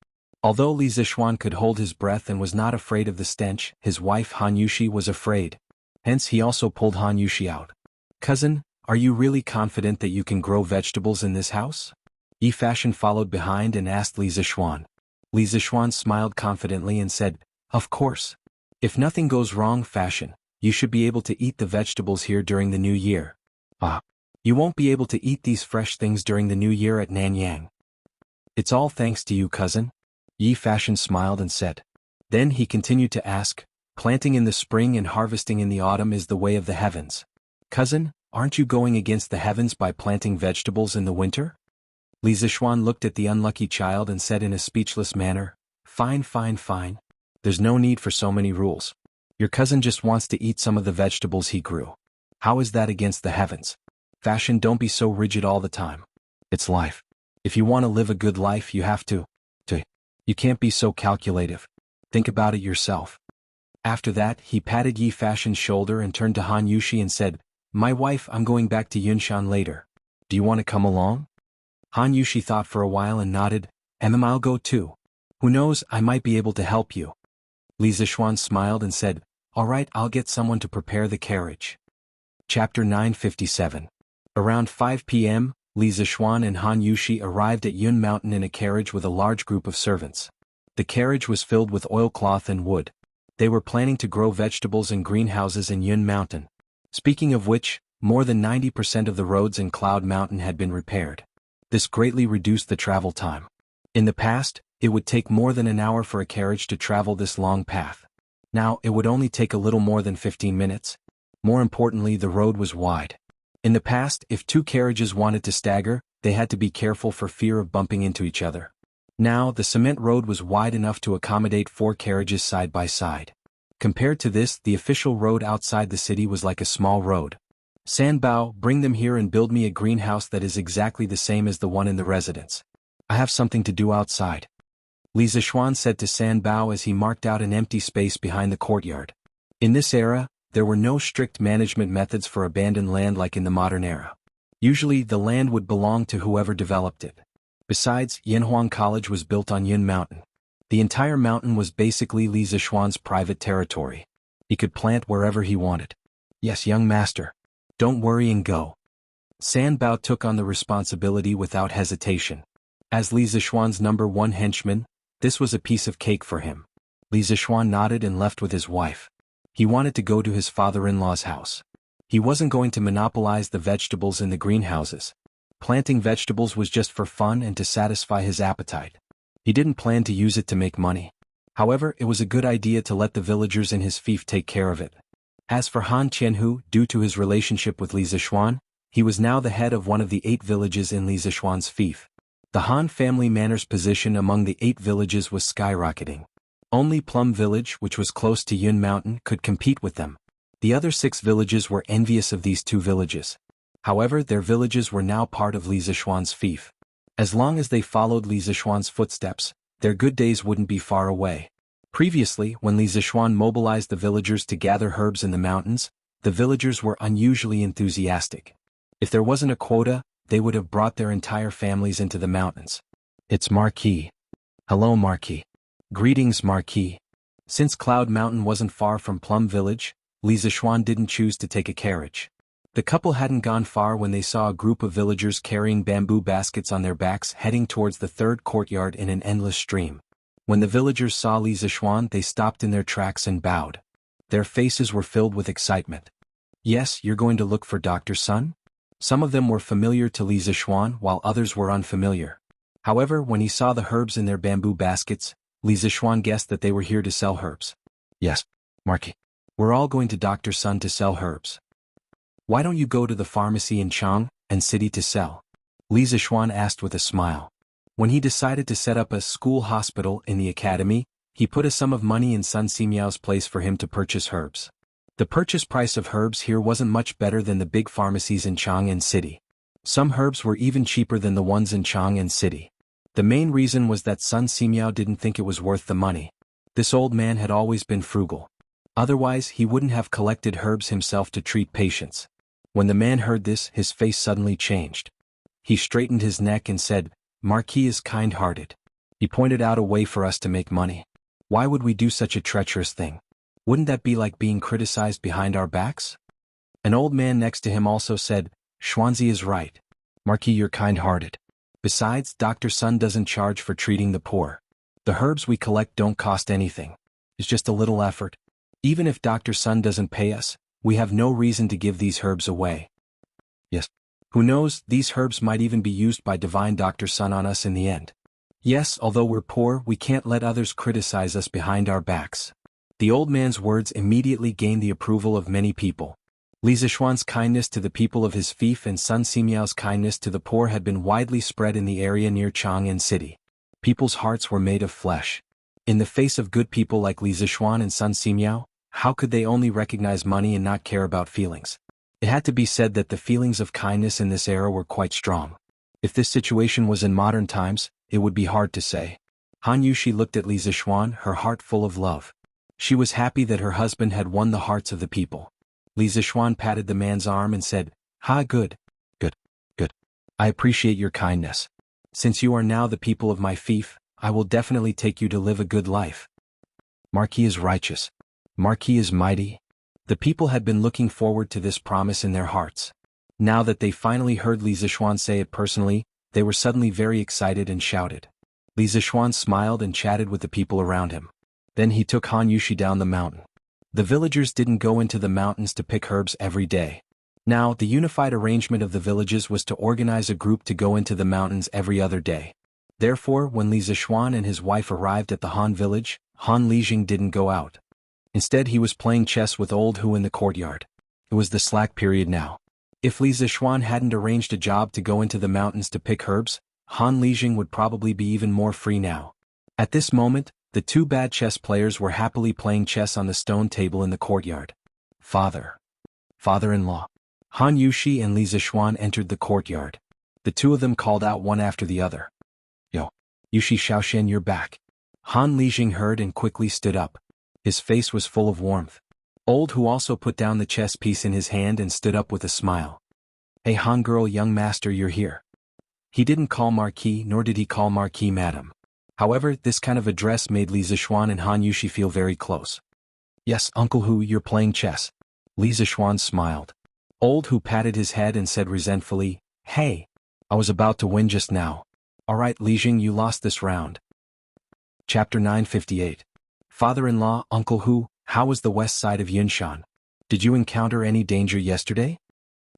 Although Li Zixuan could hold his breath and was not afraid of the stench, his wife Han Yushi was afraid. Hence he also pulled Han Yushi out. "Cousin, are you really confident that you can grow vegetables in this house?" Yi Fashion followed behind and asked Li Zixuan. Li Zixuan smiled confidently and said, "Of course. If nothing goes wrong, Fashion, you should be able to eat the vegetables here during the new year." "Ah. You won't be able to eat these fresh things during the new year at Nanyang." "It's all thanks to you, cousin." Yi Fashion smiled and said. Then he continued to ask, "Planting in the spring and harvesting in the autumn is the way of the heavens. Cousin, aren't you going against the heavens by planting vegetables in the winter?" Li Zixuan looked at the unlucky child and said in a speechless manner, Fine. There's no need for so many rules. Your cousin just wants to eat some of the vegetables he grew. How is that against the heavens? Fashion, don't be so rigid all the time. It's life. If you want to live a good life, you have to. You can't be so calculative. Think about it yourself." After that, he patted Yi Fashion's shoulder and turned to Han Yushi and said, "My wife, I'm going back to Yunshan later. Do you want to come along?" Han Yushi thought for a while and nodded, I'll go too. Who knows, I might be able to help you." Li Zixuan smiled and said, "Alright, I'll get someone to prepare the carriage." Chapter 957. Around 5 p.m., Li Zixuan and Han Yushi arrived at Yun Mountain in a carriage with a large group of servants. The carriage was filled with oilcloth and wood. They were planning to grow vegetables in greenhouses in Yun Mountain. Speaking of which, more than 90% of the roads in Cloud Mountain had been repaired. This greatly reduced the travel time. In the past, it would take more than an hour for a carriage to travel this long path. Now, it would only take a little more than 15 minutes. More importantly, the road was wide. In the past, if 2 carriages wanted to stagger, they had to be careful for fear of bumping into each other. Now, the cement road was wide enough to accommodate 4 carriages side by side. Compared to this, the official road outside the city was like a small road. "Sanbao, bring them here and build me a greenhouse that is exactly the same as the one in the residence. I have something to do outside." Li Zishuan said to San Bao as he marked out an empty space behind the courtyard. In this era, there were no strict management methods for abandoned land like in the modern era. Usually the land would belong to whoever developed it. Besides, Yanhuang College was built on Yun Mountain. The entire mountain was basically Li Zishuan's private territory. He could plant wherever he wanted. Yes, young master. Don't worry and go. San Bao took on the responsibility without hesitation. As Li Zishuan's #1 henchman, this was a piece of cake for him. Li Zishuan nodded and left with his wife. He wanted to go to his father-in-law's house. He wasn't going to monopolize the vegetables in the greenhouses. Planting vegetables was just for fun and to satisfy his appetite. He didn't plan to use it to make money. However, it was a good idea to let the villagers in his fief take care of it. As for Han Qianhu, due to his relationship with Li Zishuan, he was now the head of one of the 8 villages in Li Zishuan's fief. The Han family manor's position among the 8 villages was skyrocketing. Only Plum Village, which was close to Yun Mountain, could compete with them. The other 6 villages were envious of these 2 villages. However, their villages were now part of Li Zishuan's fief. As long as they followed Li Zishuan's footsteps, their good days wouldn't be far away. Previously, when Li Zishuan mobilized the villagers to gather herbs in the mountains, the villagers were unusually enthusiastic. If there wasn't a quota, they would have brought their entire families into the mountains. It's Marquis. Hello, Marquis. Greetings, Marquis. Since Cloud Mountain wasn't far from Plum Village, Li Zishuan didn't choose to take a carriage. The couple hadn't gone far when they saw a group of villagers carrying bamboo baskets on their backs heading towards the 3rd courtyard in an endless stream. When the villagers saw Li Zishuan, they stopped in their tracks and bowed. Their faces were filled with excitement. Yes, you're going to look for Dr. Sun? Some of them were familiar to Li Zishuan while others were unfamiliar. However, when he saw the herbs in their bamboo baskets, Li Zishuan guessed that they were here to sell herbs. Yes, Marquis. We're all going to Dr. Sun to sell herbs. Why don't you go to the pharmacy in Chang and city to sell? Li Zishuan asked with a smile. When he decided to set up a school hospital in the academy, he put a sum of money in Sun Simiao's place for him to purchase herbs. The purchase price of herbs here wasn't much better than the big pharmacies in Chang'an City. Some herbs were even cheaper than the ones in Chang'an City. The main reason was that Sun Simiao didn't think it was worth the money. This old man had always been frugal. Otherwise, he wouldn't have collected herbs himself to treat patients. When the man heard this, his face suddenly changed. He straightened his neck and said, Marquis is kind-hearted. He pointed out a way for us to make money. Why would we do such a treacherous thing? Wouldn't that be like being criticized behind our backs? An old man next to him also said, Xuanzi is right. Marquis, you're kind-hearted. Besides, Dr. Sun doesn't charge for treating the poor. The herbs we collect don't cost anything. It's just a little effort. Even if Dr. Sun doesn't pay us, we have no reason to give these herbs away. Yes. Who knows, these herbs might even be used by divine Dr. Sun on us in the end. Yes, although we're poor, we can't let others criticize us behind our backs. The old man's words immediately gained the approval of many people. Li Zishuan's kindness to the people of his fief and Sun Simiao's kindness to the poor had been widely spread in the area near Chang'an City. People's hearts were made of flesh. In the face of good people like Li Zishuan and Sun Simiao, how could they only recognize money and not care about feelings? It had to be said that the feelings of kindness in this era were quite strong. If this situation was in modern times, it would be hard to say. Han Yushi looked at Li Zishuan, her heart full of love. She was happy that her husband had won the hearts of the people. Li Zishuan patted the man's arm and said, good. I appreciate your kindness. Since you are now the people of my fief, I will definitely take you to live a good life. Marquis is righteous. Marquis is mighty. The people had been looking forward to this promise in their hearts. Now that they finally heard Li Zishuan say it personally, they were suddenly very excited and shouted. Li Zishuan smiled and chatted with the people around him. Then he took Han Yushi down the mountain. The villagers didn't go into the mountains to pick herbs every day. Now, the unified arrangement of the villages was to organize a group to go into the mountains every other day. Therefore, when Li Zishuan and his wife arrived at the Han village, Han Lijing didn't go out. Instead, he was playing chess with old Hu in the courtyard. It was the slack period now. If Li Zishuan hadn't arranged a job to go into the mountains to pick herbs, Han Lijing would probably be even more free now. At this moment, the 2 bad chess players were happily playing chess on the stone table in the courtyard. Father-in-law. Han Yushi and Li Zishuan entered the courtyard. The 2 of them called out one after the other. Yo, Yushi Shaoxian, you're back. Han Lijing heard and quickly stood up. His face was full of warmth. Old Hu also put down the chess piece in his hand and stood up with a smile. Hey Han girl, young master, you're here. He didn't call Marquis, nor did he call Marquis madam. However, this kind of address made Li Zixuan and Han Yushi feel very close. Yes, Uncle Hu, you're playing chess. Li Zixuan smiled. Old Hu patted his head and said resentfully, Hey, I was about to win just now. Alright Lijing, you lost this round. Chapter 958. Father-in-law, Uncle Hu, how was the west side of Yunshan? Did you encounter any danger yesterday?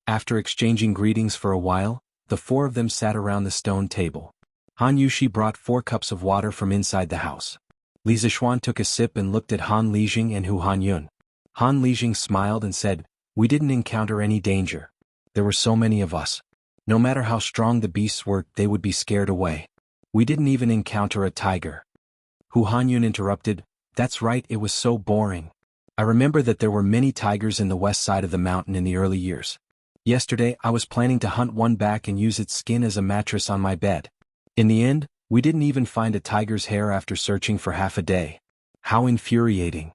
After exchanging greetings for a while, the four of them sat around the stone table. Han Yushi brought 4 cups of water from inside the house. Li Zixuan took a sip and looked at Han Lijing and Hu Hanyun. Han Lijing smiled and said, We didn't encounter any danger. There were so many of us. No matter how strong the beasts were, they would be scared away. We didn't even encounter a tiger. Hu Hanyun interrupted, That's right, it was so boring. I remember that there were many tigers in the west side of the mountain in the early years. Yesterday I was planning to hunt one back and use its skin as a mattress on my bed. In the end, we didn't even find a tiger's hair after searching for half a day. How infuriating.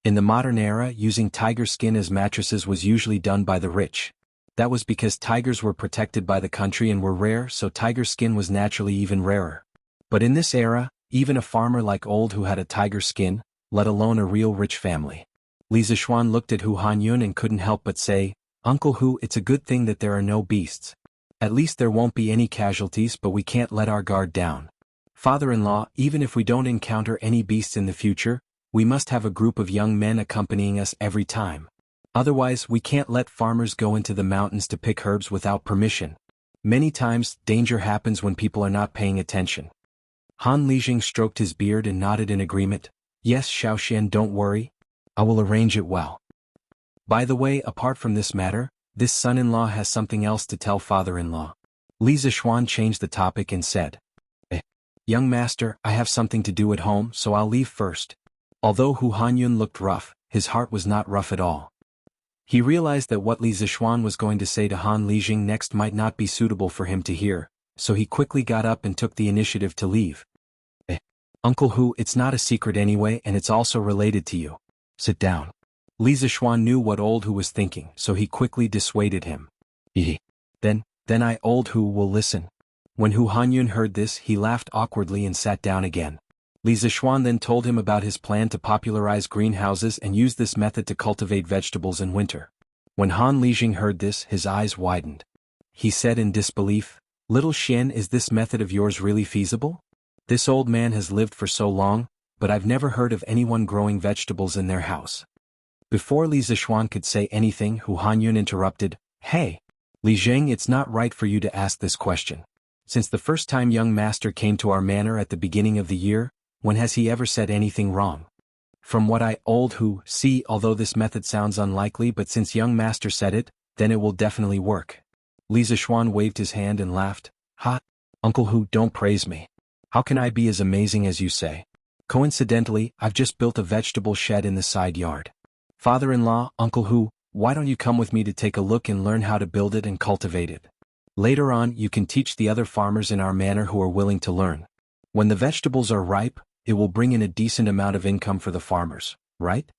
In the modern era, using tiger skin as mattresses was usually done by the rich. That was because tigers were protected by the country and were rare, so tiger skin was naturally even rarer. But in this era, even a farmer like Old Hu had a tiger skin, let alone a real rich family. Li Zixuan looked at Hu Hanyun and couldn't help but say, Uncle Hu, it's a good thing that there are no beasts. At least there won't be any casualties, but we can't let our guard down. Father-in-law, even if we don't encounter any beasts in the future, we must have a group of young men accompanying us every time. Otherwise, we can't let farmers go into the mountains to pick herbs without permission. Many times, danger happens when people are not paying attention. Han Lijing stroked his beard and nodded in agreement. Yes, Xiaoxian, don't worry. I will arrange it well. By the way, apart from this matter, this son-in-law has something else to tell father-in-law. Li Zixuan changed the topic and said, Young master, I have something to do at home, so I'll leave first. Although Hu Hanyun looked rough, his heart was not rough at all. He realized that what Li Zixuan was going to say to Han Lijing next might not be suitable for him to hear, so he quickly got up and took the initiative to leave. Uncle Hu, it's not a secret anyway, and it's also related to you. Sit down. Li Zixuan knew what Old Hu was thinking, so he quickly dissuaded him. Then I, Old Hu, will listen. When Hu Hanyun heard this, he laughed awkwardly and sat down again. Li Zixuan then told him about his plan to popularize greenhouses and use this method to cultivate vegetables in winter. When Han Lijing heard this, his eyes widened. He said in disbelief, Little Xian, is this method of yours really feasible? This old man has lived for so long, but I've never heard of anyone growing vegetables in their house. Before Li Zixuan could say anything, Hu Hanyun interrupted, Hey, Li Zheng, it's not right for you to ask this question. Since the first time young master came to our manor at the beginning of the year, when has he ever said anything wrong? From what I, Old Hu, see, although this method sounds unlikely, but since young master said it, then it will definitely work. Li Zixuan waved his hand and laughed, Ha, Uncle Hu, don't praise me. How can I be as amazing as you say? Coincidentally, I've just built a vegetable shed in the side yard. Father-in-law, Uncle Hu, why don't you come with me to take a look and learn how to build it and cultivate it? Later on, you can teach the other farmers in our manor who are willing to learn. When the vegetables are ripe, it will bring in a decent amount of income for the farmers, right?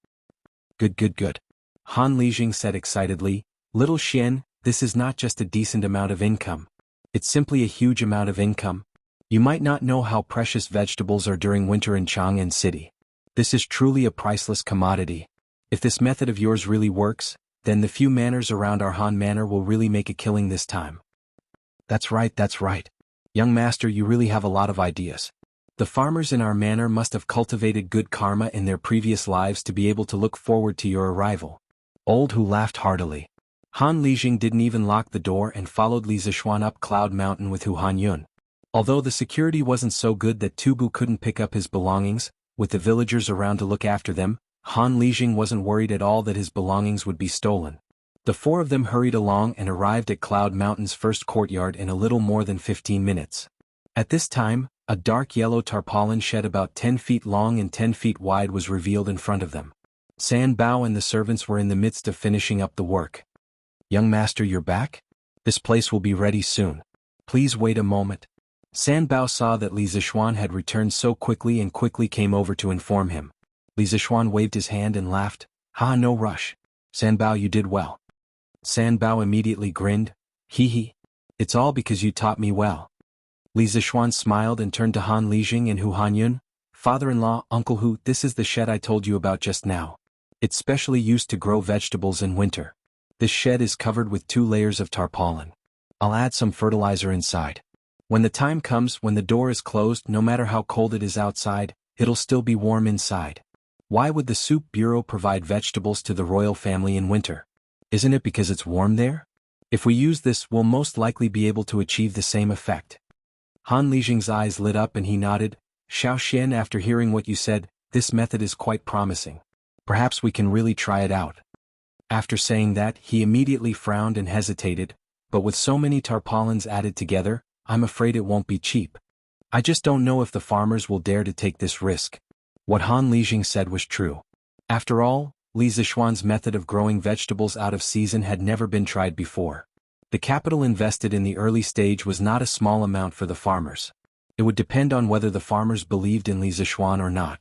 Good. Han Lijing said excitedly, Little Xian, this is not just a decent amount of income. It's simply a huge amount of income. You might not know how precious vegetables are during winter in Chang'an City. This is truly a priceless commodity. If this method of yours really works, then the few manors around our Han Manor will really make a killing this time. That's right. Young master, you really have a lot of ideas. The farmers in our manor must have cultivated good karma in their previous lives to be able to look forward to your arrival. Old Hu laughed heartily. Han Lijing didn't even lock the door and followed Li Zixuan up Cloud Mountain with Hu Hanyun. Although the security wasn't so good that Tubu couldn't pick up his belongings, with the villagers around to look after them, Han Lijing wasn't worried at all that his belongings would be stolen. The four of them hurried along and arrived at Cloud Mountain's first courtyard in a little more than 15 minutes. At this time, a dark yellow tarpaulin shed about 10 feet long and 10 feet wide was revealed in front of them. San Bao and the servants were in the midst of finishing up the work. Young master, you're back? This place will be ready soon. Please wait a moment. San Bao saw that Li Zixuan had returned so quickly and quickly came over to inform him. Li Zixuan waved his hand and laughed. "Ha, no rush. San Bao, you did well." San Bao immediately grinned. "Hee hee. It's all because you taught me well." Li Zixuan smiled and turned to Han Lijing and Hu Hanyun. "Father-in-law, Uncle Hu, this is the shed I told you about just now. It's specially used to grow vegetables in winter. This shed is covered with 2 layers of tarpaulin. I'll add some fertilizer inside. When the time comes when the door is closed, no matter how cold it is outside, it'll still be warm inside. Why would the soup bureau provide vegetables to the royal family in winter? Isn't it because it's warm there? If we use this, we'll most likely be able to achieve the same effect." Han Lijing's eyes lit up and he nodded. "Xiao Xian, after hearing what you said, this method is quite promising. Perhaps we can really try it out." After saying that, he immediately frowned and hesitated. "But with so many tarpaulins added together, I'm afraid it won't be cheap. I just don't know if the farmers will dare to take this risk." What Han Lijing said was true. After all, Li Zixuan's method of growing vegetables out of season had never been tried before. The capital invested in the early stage was not a small amount for the farmers. It would depend on whether the farmers believed in Li Zixuan or not.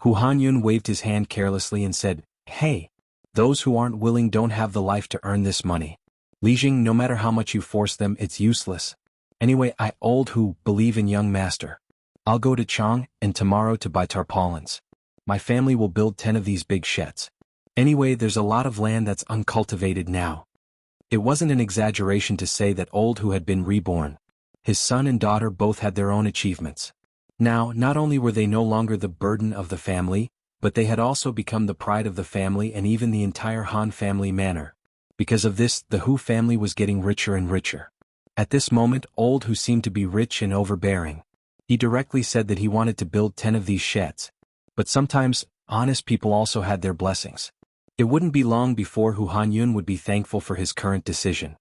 Hu Hanyun waved his hand carelessly and said, "Hey! Those who aren't willing don't have the life to earn this money. Lijing, no matter how much you force them, it's useless. Anyway, I, Old Hu, believe in young master. I'll go to Chang and tomorrow to buy tarpaulins. My family will build 10 of these big sheds. Anyway, there's a lot of land that's uncultivated now." It wasn't an exaggeration to say that Old Hu had been reborn. His son and daughter both had their own achievements. Now, not only were they no longer the burden of the family, but they had also become the pride of the family and even the entire Han family manor. Because of this, the Hu family was getting richer and richer. At this moment, Old Hu seemed to be rich and overbearing. He directly said that he wanted to build 10 of these sheds. But sometimes, honest people also had their blessings. It wouldn't be long before Hu Hanyun would be thankful for his current decision.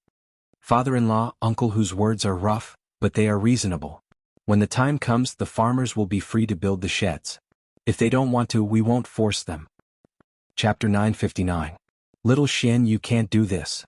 "Father-in-law, Uncle Hu's words are rough, but they are reasonable. When the time comes, the farmers will be free to build the sheds. If they don't want to, we won't force them." Chapter 959. "Little Xian, you can't do this."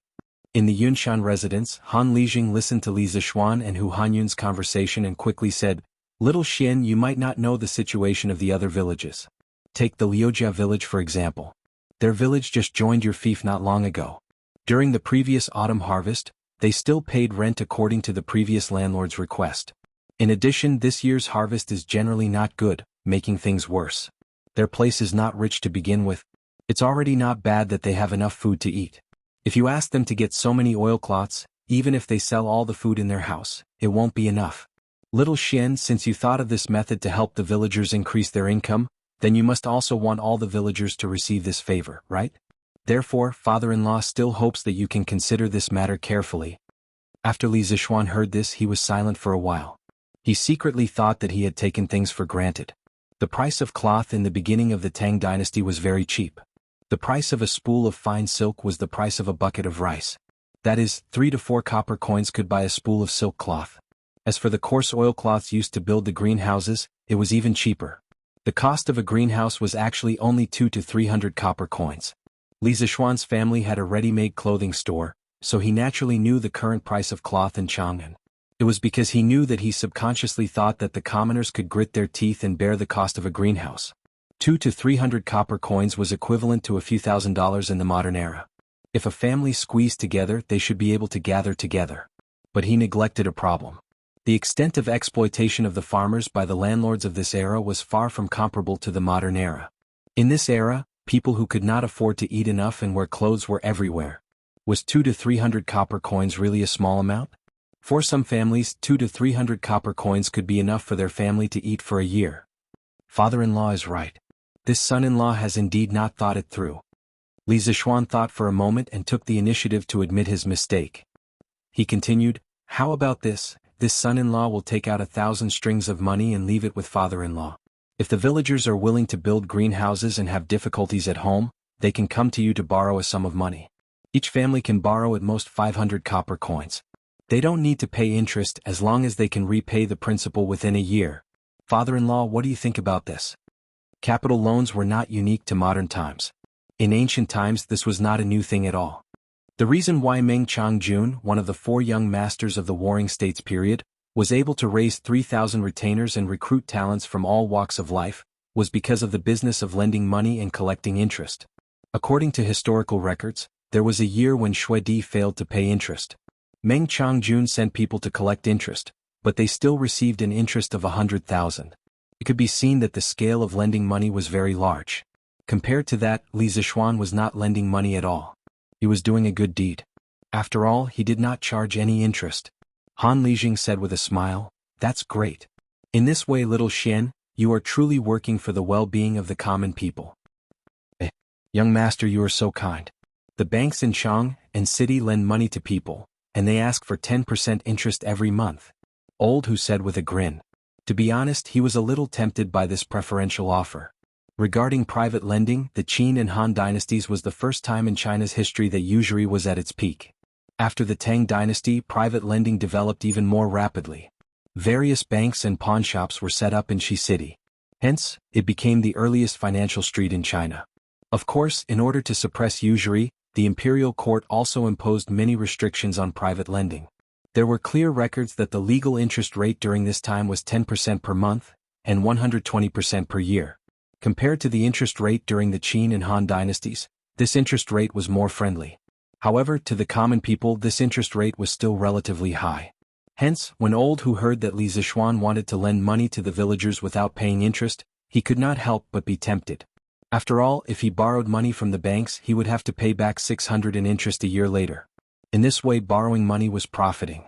In the Yunshan residence, Han Lijing listened to Li Zixuan and Hu Hanyun's conversation and quickly said, "Little Xian, you might not know the situation of the other villages. Take the Liujia village for example. Their village just joined your fief not long ago. During the previous autumn harvest, they still paid rent according to the previous landlord's request. In addition, this year's harvest is generally not good, making things worse. Their place is not rich to begin with. It's already not bad that they have enough food to eat. If you ask them to get so many oilcloths, even if they sell all the food in their house, it won't be enough. Little Xian, since you thought of this method to help the villagers increase their income, then you must also want all the villagers to receive this favor, right? Therefore, father-in-law still hopes that you can consider this matter carefully." After Li Zixuan heard this, he was silent for a while. He secretly thought that he had taken things for granted. The price of cloth in the beginning of the Tang dynasty was very cheap. The price of a spool of fine silk was the price of a bucket of rice. That is, 3 to 4 copper coins could buy a spool of silk cloth. As for the coarse oilcloths used to build the greenhouses, it was even cheaper. The cost of a greenhouse was actually only 200 to 300 copper coins. Li Zixuan's family had a ready-made clothing store, so he naturally knew the current price of cloth in Chang'an. It was because he knew that he subconsciously thought that the commoners could grit their teeth and bear the cost of a greenhouse. 200 to 300 copper coins was equivalent to a few $1,000s in the modern era. If a family squeezed together, they should be able to gather together. But he neglected a problem. The extent of exploitation of the farmers by the landlords of this era was far from comparable to the modern era. In this era, people who could not afford to eat enough and wear clothes were everywhere. Was 200 to 300 copper coins really a small amount? For some families, 200 to 300 copper coins could be enough for their family to eat for a year. Father-in-law is right. This son-in-law has indeed not thought it through. Li Zixuan thought for a moment and took the initiative to admit his mistake. He continued, "How about this? This son-in-law will take out 1,000 strings of money and leave it with father-in-law. If the villagers are willing to build greenhouses and have difficulties at home, they can come to you to borrow a sum of money. Each family can borrow at most 500 copper coins. They don't need to pay interest as long as they can repay the principal within a year. Father-in-law, what do you think about this?" Capital loans were not unique to modern times. In ancient times, this was not a new thing at all. The reason why Meng Changjun, one of the 4 young masters of the Warring States period, was able to raise 3,000 retainers and recruit talents from all walks of life, was because of the business of lending money and collecting interest. According to historical records, there was a year when Shui Di failed to pay interest. Meng Changjun sent people to collect interest, but they still received an interest of 100,000. It could be seen that the scale of lending money was very large. Compared to that, Li Zixuan was not lending money at all. He was doing a good deed. After all, he did not charge any interest. Han Lijing said with a smile, "That's great. In this way, little Xian, you are truly working for the well-being of the common people." Young master, you are so kind. The banks in Chang and city lend money to people, and they ask for 10% interest every month. Old Hu said with a grin. To be honest, he was a little tempted by this preferential offer. Regarding private lending, the Qin and Han dynasties was the first time in China's history that usury was at its peak. After the Tang dynasty, private lending developed even more rapidly. Various banks and pawnshops were set up in Shi City. Hence, it became the earliest financial street in China. Of course, in order to suppress usury, the imperial court also imposed many restrictions on private lending. There were clear records that the legal interest rate during this time was 10% per month, and 120% per year. Compared to the interest rate during the Qin and Han dynasties, this interest rate was more friendly. However, to the common people this interest rate was still relatively high. Hence, when Old Hu heard that Li Zixuan wanted to lend money to the villagers without paying interest, he could not help but be tempted. After all, if he borrowed money from the banks he would have to pay back 600 in interest a year later. In this way borrowing money was profiting.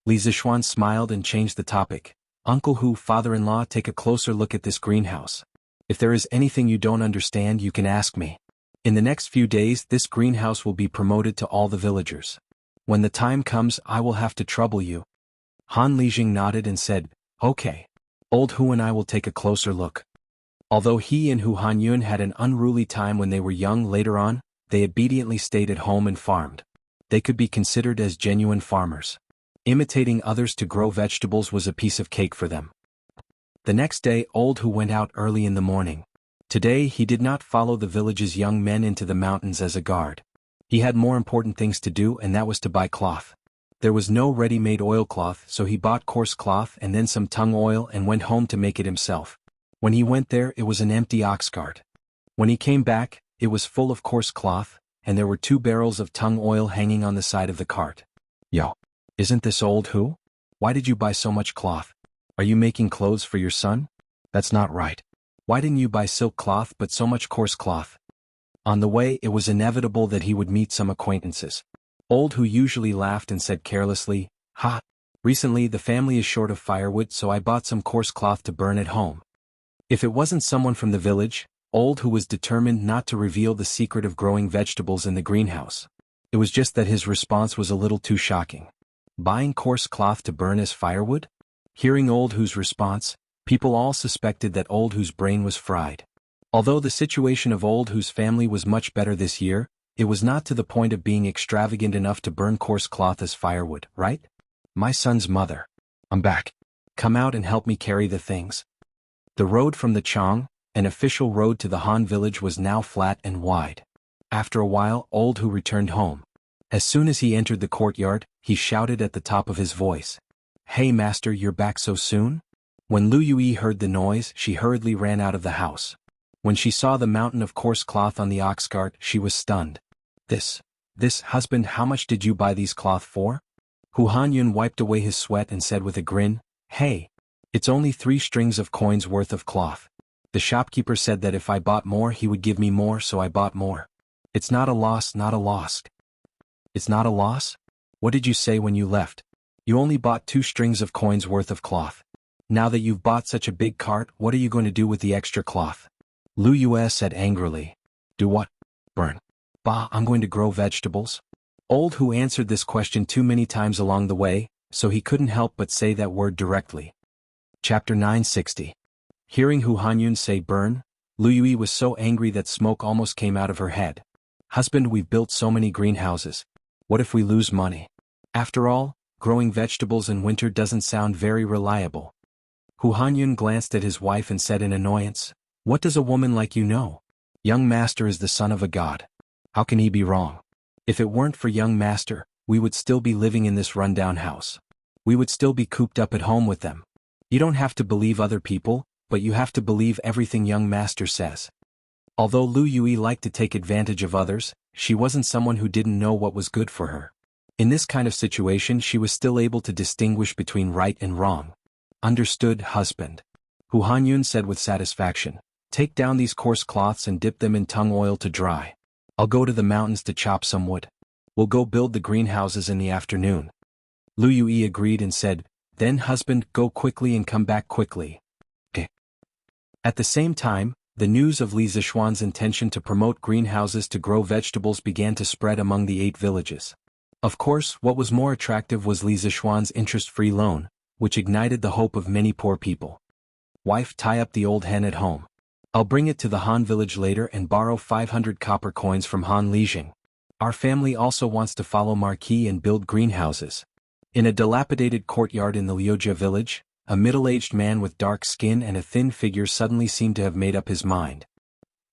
Li Zixuan smiled and changed the topic. "Uncle Hu, father-in-law, take a closer look at this greenhouse. If there is anything you don't understand you can ask me. In the next few days this greenhouse will be promoted to all the villagers. When the time comes I will have to trouble you." Han Lijing nodded and said, "Okay. Old Hu and I will take a closer look." Although he and Hu Hanyun had an unruly time when they were young, later on, they obediently stayed at home and farmed. They could be considered as genuine farmers. Imitating others to grow vegetables was a piece of cake for them. The next day Old Hu went out early in the morning. Today he did not follow the village's young men into the mountains as a guard. He had more important things to do, and that was to buy cloth. There was no ready-made oilcloth, so he bought coarse cloth and then some tung oil and went home to make it himself. When he went there it was an empty ox cart. When he came back, it was full of coarse cloth, and there were 2 barrels of tung oil hanging on the side of the cart. "Yo, isn't this Old Hu? Why did you buy so much cloth? Are you making clothes for your son? That's not right. Why didn't you buy silk cloth but so much coarse cloth?" On the way it was inevitable that he would meet some acquaintances. Old Hu usually laughed and said carelessly, "Ha! Recently the family is short of firewood, so I bought some coarse cloth to burn at home." If it wasn't someone from the village, Old Hu was determined not to reveal the secret of growing vegetables in the greenhouse. It was just that his response was a little too shocking. Buying coarse cloth to burn as firewood? Hearing Old Hu's response, people all suspected that Old Hu's brain was fried. Although the situation of Old Hu's family was much better this year, it was not to the point of being extravagant enough to burn coarse cloth as firewood, right? "My son's mother. I'm back. Come out and help me carry the things." The road from the Chang, an official road to the Han village, was now flat and wide. After a while Old Hu returned home. As soon as he entered the courtyard, he shouted at the top of his voice, "Hey master, you're back so soon?" When Lu Yui heard the noise she hurriedly ran out of the house. When she saw the mountain of coarse cloth on the ox cart she was stunned. This, husband, how much did you buy these cloth for?" Hu Hanyun wiped away his sweat and said with a grin, "Hey, it's only 3 strings of coins worth of cloth. The shopkeeper said that if I bought more he would give me more, so I bought more. It's not a loss, not a loss." "It's not a loss? What did you say when you left? You only bought 2 strings of coins worth of cloth. Now that you've bought such a big cart, what are you going to do with the extra cloth?" Lu Yue said angrily. "Do what? Burn. Bah, I'm going to grow vegetables." Old Hu answered this question too many times along the way, so he couldn't help but say that word directly. Chapter 960. Hearing Hu Hanyun say burn, Lu Yui was so angry that smoke almost came out of her head. "Husband, we've built so many greenhouses. What if we lose money? After all, growing vegetables in winter doesn't sound very reliable." Hu Hanyun glanced at his wife and said in annoyance, "What does a woman like you know? Young master is the son of a god. How can he be wrong? If it weren't for young master, we would still be living in this rundown house. we would still be cooped up at home with them. You don't have to believe other people, but you have to believe everything young master says. Although Lu Yui liked to take advantage of others, she wasn't someone who didn't know what was good for her. In this kind of situation she was still able to distinguish between right and wrong. Understood, husband. Hu Hanyun said with satisfaction. Take down these coarse cloths and dip them in tung oil to dry. I'll go to the mountains to chop some wood. We'll go build the greenhouses in the afternoon. Lu Yui agreed and said, then husband, go quickly and come back quickly. Okay. At the same time, the news of Li Zishuan's intention to promote greenhouses to grow vegetables began to spread among the 8 villages. Of course, what was more attractive was Li Zishuan's interest-free loan, which ignited the hope of many poor people. Wife, tie up the old hen at home. I'll bring it to the Han village later and borrow 500 copper coins from Han Lijing. Our family also wants to follow Marquis and build greenhouses. In a dilapidated courtyard in the Liujia village, a middle-aged man with dark skin and a thin figure suddenly seemed to have made up his mind.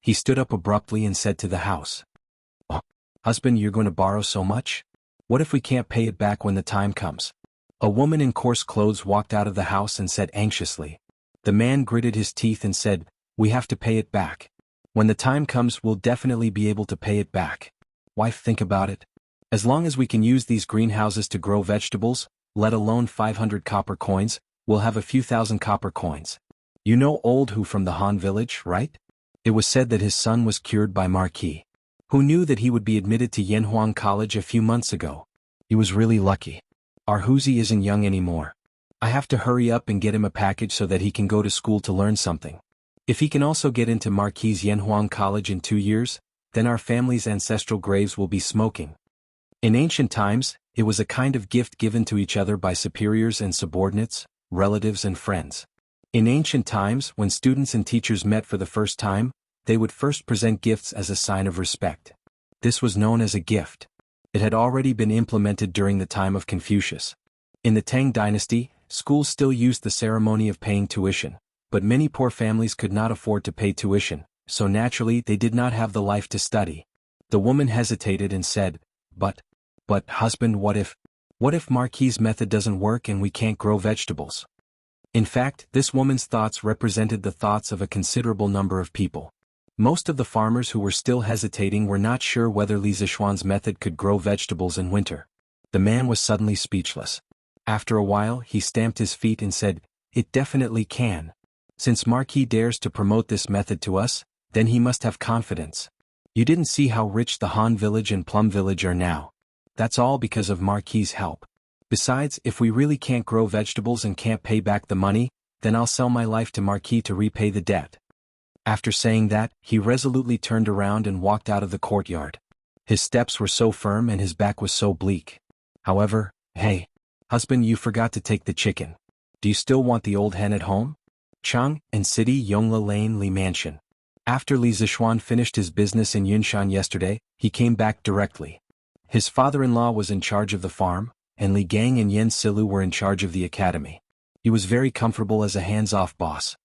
He stood up abruptly and said to the house, "Oh, husband, you're going to borrow so much? What if we can't pay it back when the time comes?" A woman in coarse clothes walked out of the house and said anxiously. The man gritted his teeth and said, "We have to pay it back. When the time comes we'll definitely be able to pay it back. Wife, think about it. As long as we can use these greenhouses to grow vegetables, let alone 500 copper coins, we'll have a few thousand copper coins. You know old Hu from the Han village, right? It was said that his son was cured by Marquis. Who knew that he would be admitted to Yanhuang College a few months ago? He was really lucky. Our Huzi isn't young anymore. I have to hurry up and get him a package so that he can go to school to learn something. If he can also get into Marquis' Yanhuang College in 2 years, then our family's ancestral graves will be smoking." In ancient times, it was a kind of gift given to each other by superiors and subordinates, relatives and friends. In ancient times, when students and teachers met for the first time, they would first present gifts as a sign of respect. This was known as a gift. It had already been implemented during the time of Confucius. In the Tang dynasty, schools still used the ceremony of paying tuition, but many poor families could not afford to pay tuition, so naturally they did not have the life to study. The woman hesitated and said, But husband, what if Marquis' method doesn't work and we can't grow vegetables?" In fact, this woman's thoughts represented the thoughts of a considerable number of people. Most of the farmers who were still hesitating were not sure whether Li Zishuan's method could grow vegetables in winter. The man was suddenly speechless. After a while he stamped his feet and said, "It definitely can. Since Marquis dares to promote this method to us, then he must have confidence. You didn't see how rich the Han village and Plum village are now. That's all because of Marquis' help. Besides, if we really can't grow vegetables and can't pay back the money, then I'll sell my life to Marquis to repay the debt." After saying that, he resolutely turned around and walked out of the courtyard. His steps were so firm and his back was so bleak. However, hey, husband, you forgot to take the chicken. Do you still want the old hen at home? Chang and City Yongla Lane Li Mansion. After Li Zishuan finished his business in Yunshan yesterday, he came back directly. His father-in-law was in charge of the farm, and Li Gang and Yen Silu were in charge of the academy. He was very comfortable as a hands-off boss.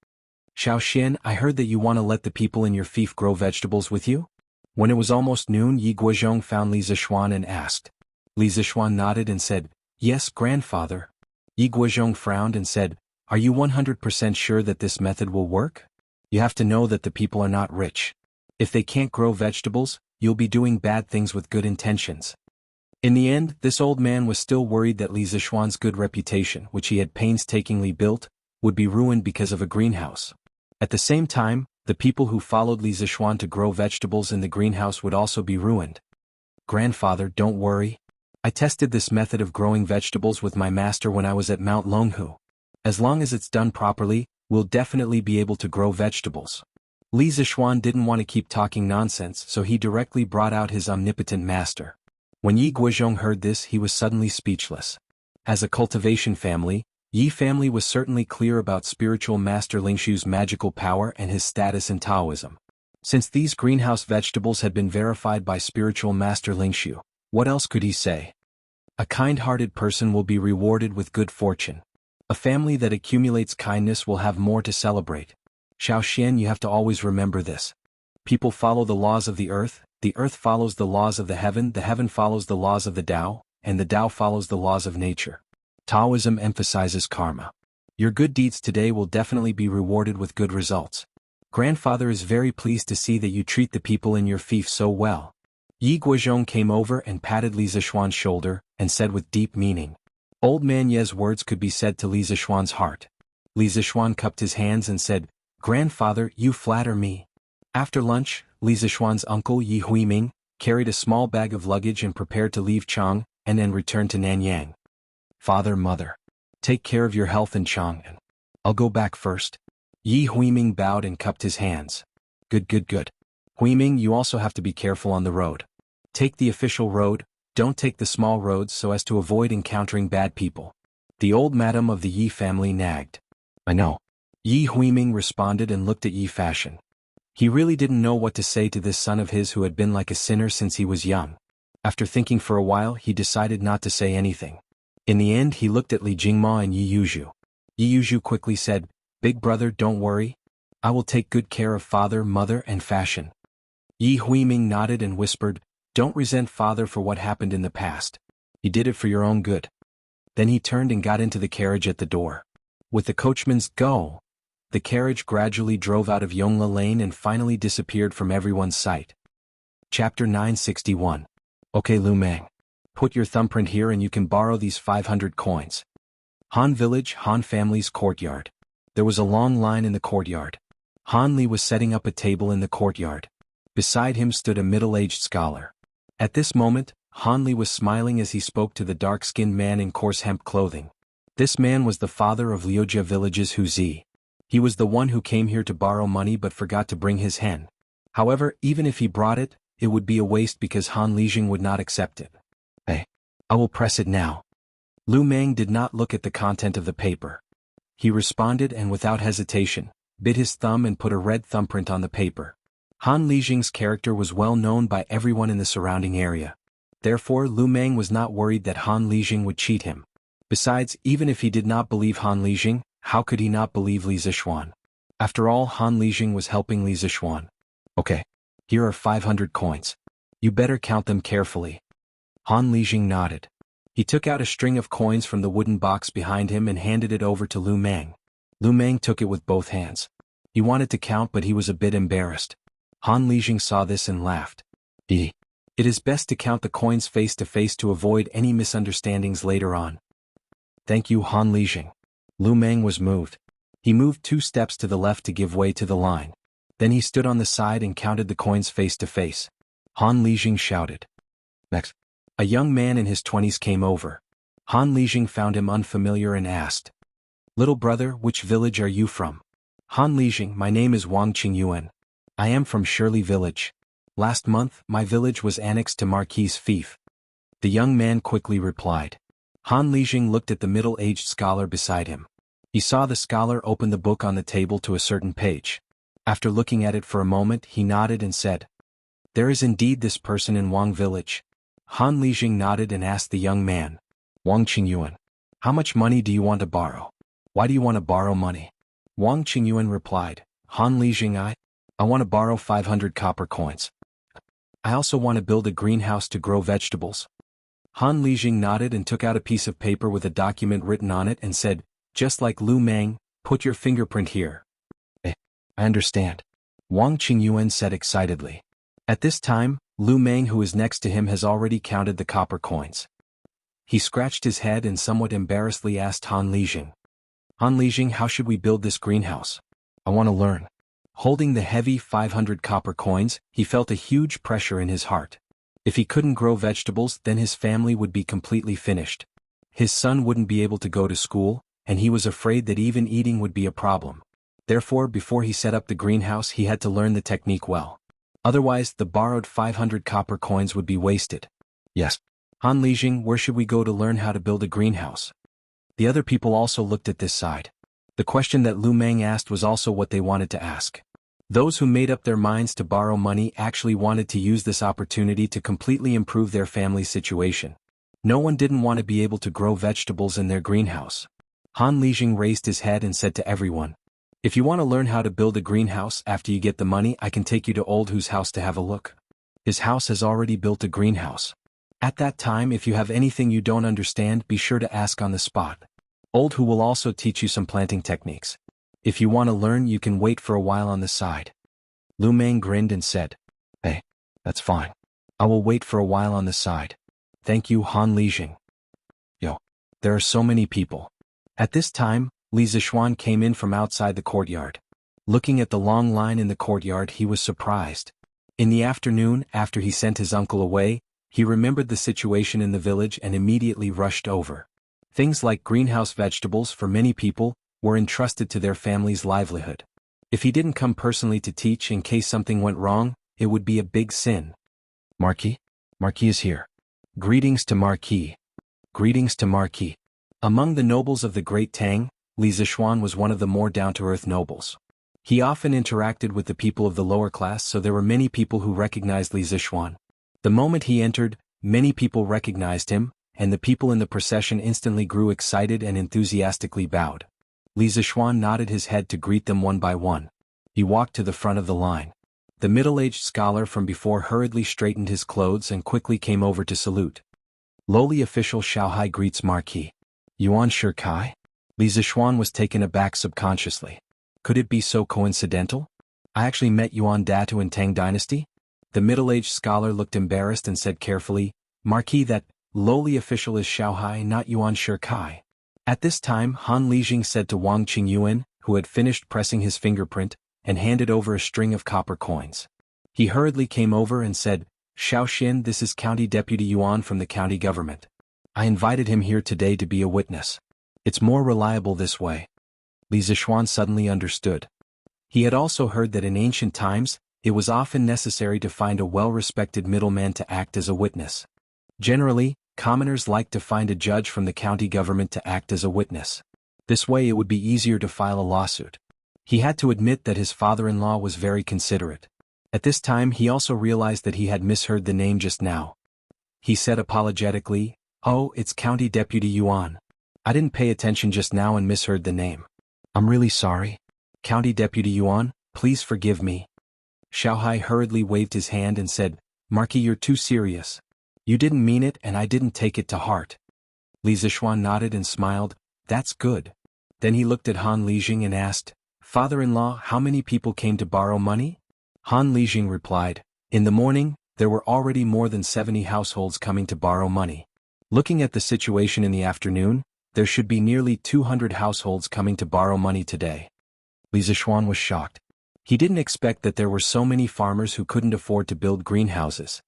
"Xiao Xian, I heard that you want to let the people in your fief grow vegetables with you?" When it was almost noon, Yi Guozhong found Li Zishuan and asked. Li Zishuan nodded and said, "Yes, grandfather." Yi Guozhong frowned and said, "Are you 100% sure that this method will work? You have to know that the people are not rich. If they can't grow vegetables, you'll be doing bad things with good intentions." In the end, this old man was still worried that Li Zishuan's good reputation, which he had painstakingly built, would be ruined because of a greenhouse. At the same time, the people who followed Li Zishuan to grow vegetables in the greenhouse would also be ruined. "Grandfather, don't worry. I tested this method of growing vegetables with my master when I was at Mount Longhu. As long as it's done properly, we'll definitely be able to grow vegetables." Li Zishuan didn't want to keep talking nonsense, so he directly brought out his omnipotent master. When Yi Guozhong heard this, he was suddenly speechless. As a cultivation family, Yi family was certainly clear about spiritual master Lingshu's magical power and his status in Taoism. Since these greenhouse vegetables had been verified by spiritual master Lingshu, what else could he say? A kind-hearted person will be rewarded with good fortune. A family that accumulates kindness will have more to celebrate. Xiao Xian, you have to always remember this. People follow the laws of the earth follows the laws of the heaven follows the laws of the Tao, and the Tao follows the laws of nature. Taoism emphasizes karma. Your good deeds today will definitely be rewarded with good results. Grandfather is very pleased to see that you treat the people in your fief so well. Yi Guozhong came over and patted Li Zishuan's shoulder, and said with deep meaning. Old man Ye's words could be said to Li Zishuan's heart. Li Zishuan cupped his hands and said, Grandfather, you flatter me. After lunch, Li Zishuan's uncle Yi Huiming carried a small bag of luggage and prepared to leave Chang, and then return to Nanyang. Father, mother. Take care of your health in Chang'an. I'll go back first. Yi Huiming bowed and cupped his hands. Good. Huiming, you also have to be careful on the road. Take the official road, don't take the small roads so as to avoid encountering bad people. The old madam of the Yi family nagged. I know. Yi Huiming responded and looked at Yi Fashion. He really didn't know what to say to this son of his who had been like a sinner since he was young. After thinking for a while, he decided not to say anything. In the end, he looked at Li Jingma and Yi Yuzhu. Yi Yuzhu quickly said, Big brother, don't worry. I will take good care of father, mother, and Fashion. Yi Huiming nodded and whispered, Don't resent father for what happened in the past. He did it for your own good. Then he turned and got into the carriage at the door. With the coachman's go, the carriage gradually drove out of Yongla Lane and finally disappeared from everyone's sight. Chapter 961. Okay, Lu Meng. Put your thumbprint here and you can borrow these 500 coins. Han Village, Han family's courtyard. There was a long line in the courtyard. Han Li was setting up a table in the courtyard. Beside him stood a middle-aged scholar. At this moment, Han Li was smiling as he spoke to the dark-skinned man in coarse hemp clothing. This man was the father of Liujia Village's Hu Zi. He was the one who came here to borrow money but forgot to bring his hen. However, even if he brought it, it would be a waste because Han Lijing would not accept it. Hey, I will press it now. Lu Meng did not look at the content of the paper. He responded and without hesitation, bit his thumb and put a red thumbprint on the paper. Han Lijing's character was well known by everyone in the surrounding area. Therefore, Lu Meng was not worried that Han Lijing would cheat him. Besides, even if he did not believe Han Lijing, how could he not believe Li Zishuan? After all, Han Lijing was helping Li Zishuan. Okay. Here are 500 coins. You better count them carefully. Han Lijing nodded. He took out a string of coins from the wooden box behind him and handed it over to Lu Meng. Lu Meng took it with both hands. He wanted to count but he was a bit embarrassed. Han Lijing saw this and laughed. It is best to count the coins face to face to avoid any misunderstandings later on. Thank you, Han Lijing. Lu Meng was moved. He moved 2 steps to the left to give way to the line. Then he stood on the side and counted the coins face to face. Han Lijing shouted. Next. A young man in his 20s came over. Han Lijing found him unfamiliar and asked. Little brother, which village are you from? Han Lijing, my name is Wang Qingyuan. I am from Shirley Village. Last month, my village was annexed to Marquis' fief. The young man quickly replied. Han Lijing looked at the middle-aged scholar beside him. He saw the scholar open the book on the table to a certain page. After looking at it for a moment, he nodded and said, There is indeed this person in Wang Village. Han Lijing nodded and asked the young man, Wang Qingyuan, how much money do you want to borrow? Why do you want to borrow money? Wang Qingyuan replied, Han Lijing, I want to borrow 500 copper coins. I also want to build a greenhouse to grow vegetables. Han Lijing nodded and took out a piece of paper with a document written on it and said, Just like Lu Meng, put your fingerprint here. I understand. Wang Qingyuan said excitedly. At this time, Lu Meng, who is next to him, has already counted the copper coins. He scratched his head and somewhat embarrassedly asked Han Lijing. Han Lijing, how should we build this greenhouse? I want to learn. Holding the heavy 500 copper coins, he felt a huge pressure in his heart. If he couldn't grow vegetables, then his family would be completely finished. His son wouldn't be able to go to school, and he was afraid that even eating would be a problem. Therefore, before he set up the greenhouse, he had to learn the technique well. Otherwise, the borrowed 500 copper coins would be wasted. Yes. Han Lijing, where should we go to learn how to build a greenhouse? The other people also looked at this side. The question that Lu Meng asked was also what they wanted to ask. Those who made up their minds to borrow money actually wanted to use this opportunity to completely improve their family's situation. No one didn't want to be able to grow vegetables in their greenhouse. Han Lijing raised his head and said to everyone, If you want to learn how to build a greenhouse after you get the money, I can take you to Old Hu's house to have a look. His house has already built a greenhouse. At that time, if you have anything you don't understand, be sure to ask on the spot. Old Hu will also teach you some planting techniques. If you want to learn, you can wait for a while on the side. Lu Meng grinned and said, Hey, that's fine. I will wait for a while on the side. Thank you, Han Lijing. Yo, there are so many people. At this time, Li Zixuan came in from outside the courtyard. Looking at the long line in the courtyard, he was surprised. In the afternoon, after he sent his uncle away, he remembered the situation in the village and immediately rushed over. Things like greenhouse vegetables for many people were entrusted to their family's livelihood. If he didn't come personally to teach in case something went wrong, it would be a big sin. Marquis? Marquis is here. Greetings to Marquis. Greetings to Marquis. Among the nobles of the Great Tang, Li Zixuan was one of the more down-to-earth nobles. He often interacted with the people of the lower class, so there were many people who recognized Li Zixuan. The moment he entered, many people recognized him, and the people in the procession instantly grew excited and enthusiastically bowed. Li Zixuan nodded his head to greet them one by one. He walked to the front of the line. The middle-aged scholar from before hurriedly straightened his clothes and quickly came over to salute. Lowly official Xiaohai greets Marquis. Yuan Shikai? Li Zixuan was taken aback subconsciously. Could it be so coincidental? I actually met Yuan Datu in Tang Dynasty? The middle-aged scholar looked embarrassed and said carefully, Marquis, that lowly official is Xiaohai, not Yuan Shikai. At this time, Han Lijing said to Wang Qingyuan, who had finished pressing his fingerprint, and handed over a string of copper coins. He hurriedly came over and said, Xiao Xin, this is County Deputy Yuan from the county government. I invited him here today to be a witness. It's more reliable this way. Li Zixuan suddenly understood. He had also heard that in ancient times, it was often necessary to find a well-respected middleman to act as a witness. Generally, commoners liked to find a judge from the county government to act as a witness. This way it would be easier to file a lawsuit. He had to admit that his father-in-law was very considerate. At this time he also realized that he had misheard the name just now. He said apologetically, Oh, it's County Deputy Yuan. I didn't pay attention just now and misheard the name. I'm really sorry. County Deputy Yuan, please forgive me. Xiaohai hurriedly waved his hand and said, Marquis, you're too serious. You didn't mean it and I didn't take it to heart. Li Zixuan nodded and smiled, That's good. Then he looked at Han Lijing and asked, Father-in-law, how many people came to borrow money? Han Lijing replied, In the morning, there were already more than 70 households coming to borrow money. Looking at the situation in the afternoon, there should be nearly 200 households coming to borrow money today. Li Zixuan was shocked. He didn't expect that there were so many farmers who couldn't afford to build greenhouses.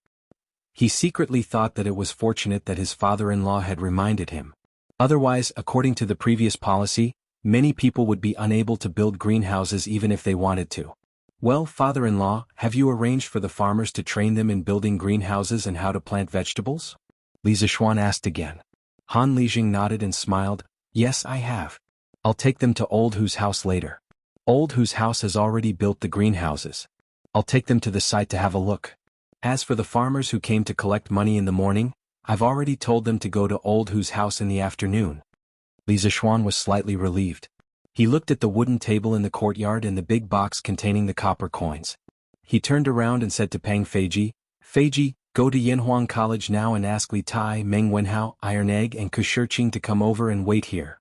He secretly thought that it was fortunate that his father-in-law had reminded him. Otherwise, according to the previous policy, many people would be unable to build greenhouses even if they wanted to. Well, father-in-law, have you arranged for the farmers to train them in building greenhouses and how to plant vegetables? Li Zixuan asked again. Han Lijing nodded and smiled, Yes, I have. I'll take them to Old Hu's house later. Old Hu's house has already built the greenhouses. I'll take them to the site to have a look. As for the farmers who came to collect money in the morning, I've already told them to go to Old Hu's house in the afternoon. Li Zixuan was slightly relieved. He looked at the wooden table in the courtyard and the big box containing the copper coins. He turned around and said to Pang Feiji, Feiji, go to Yanhuang College now and ask Li Tai, Meng Wenhao, Iron Egg and Ku Shiqing to come over and wait here.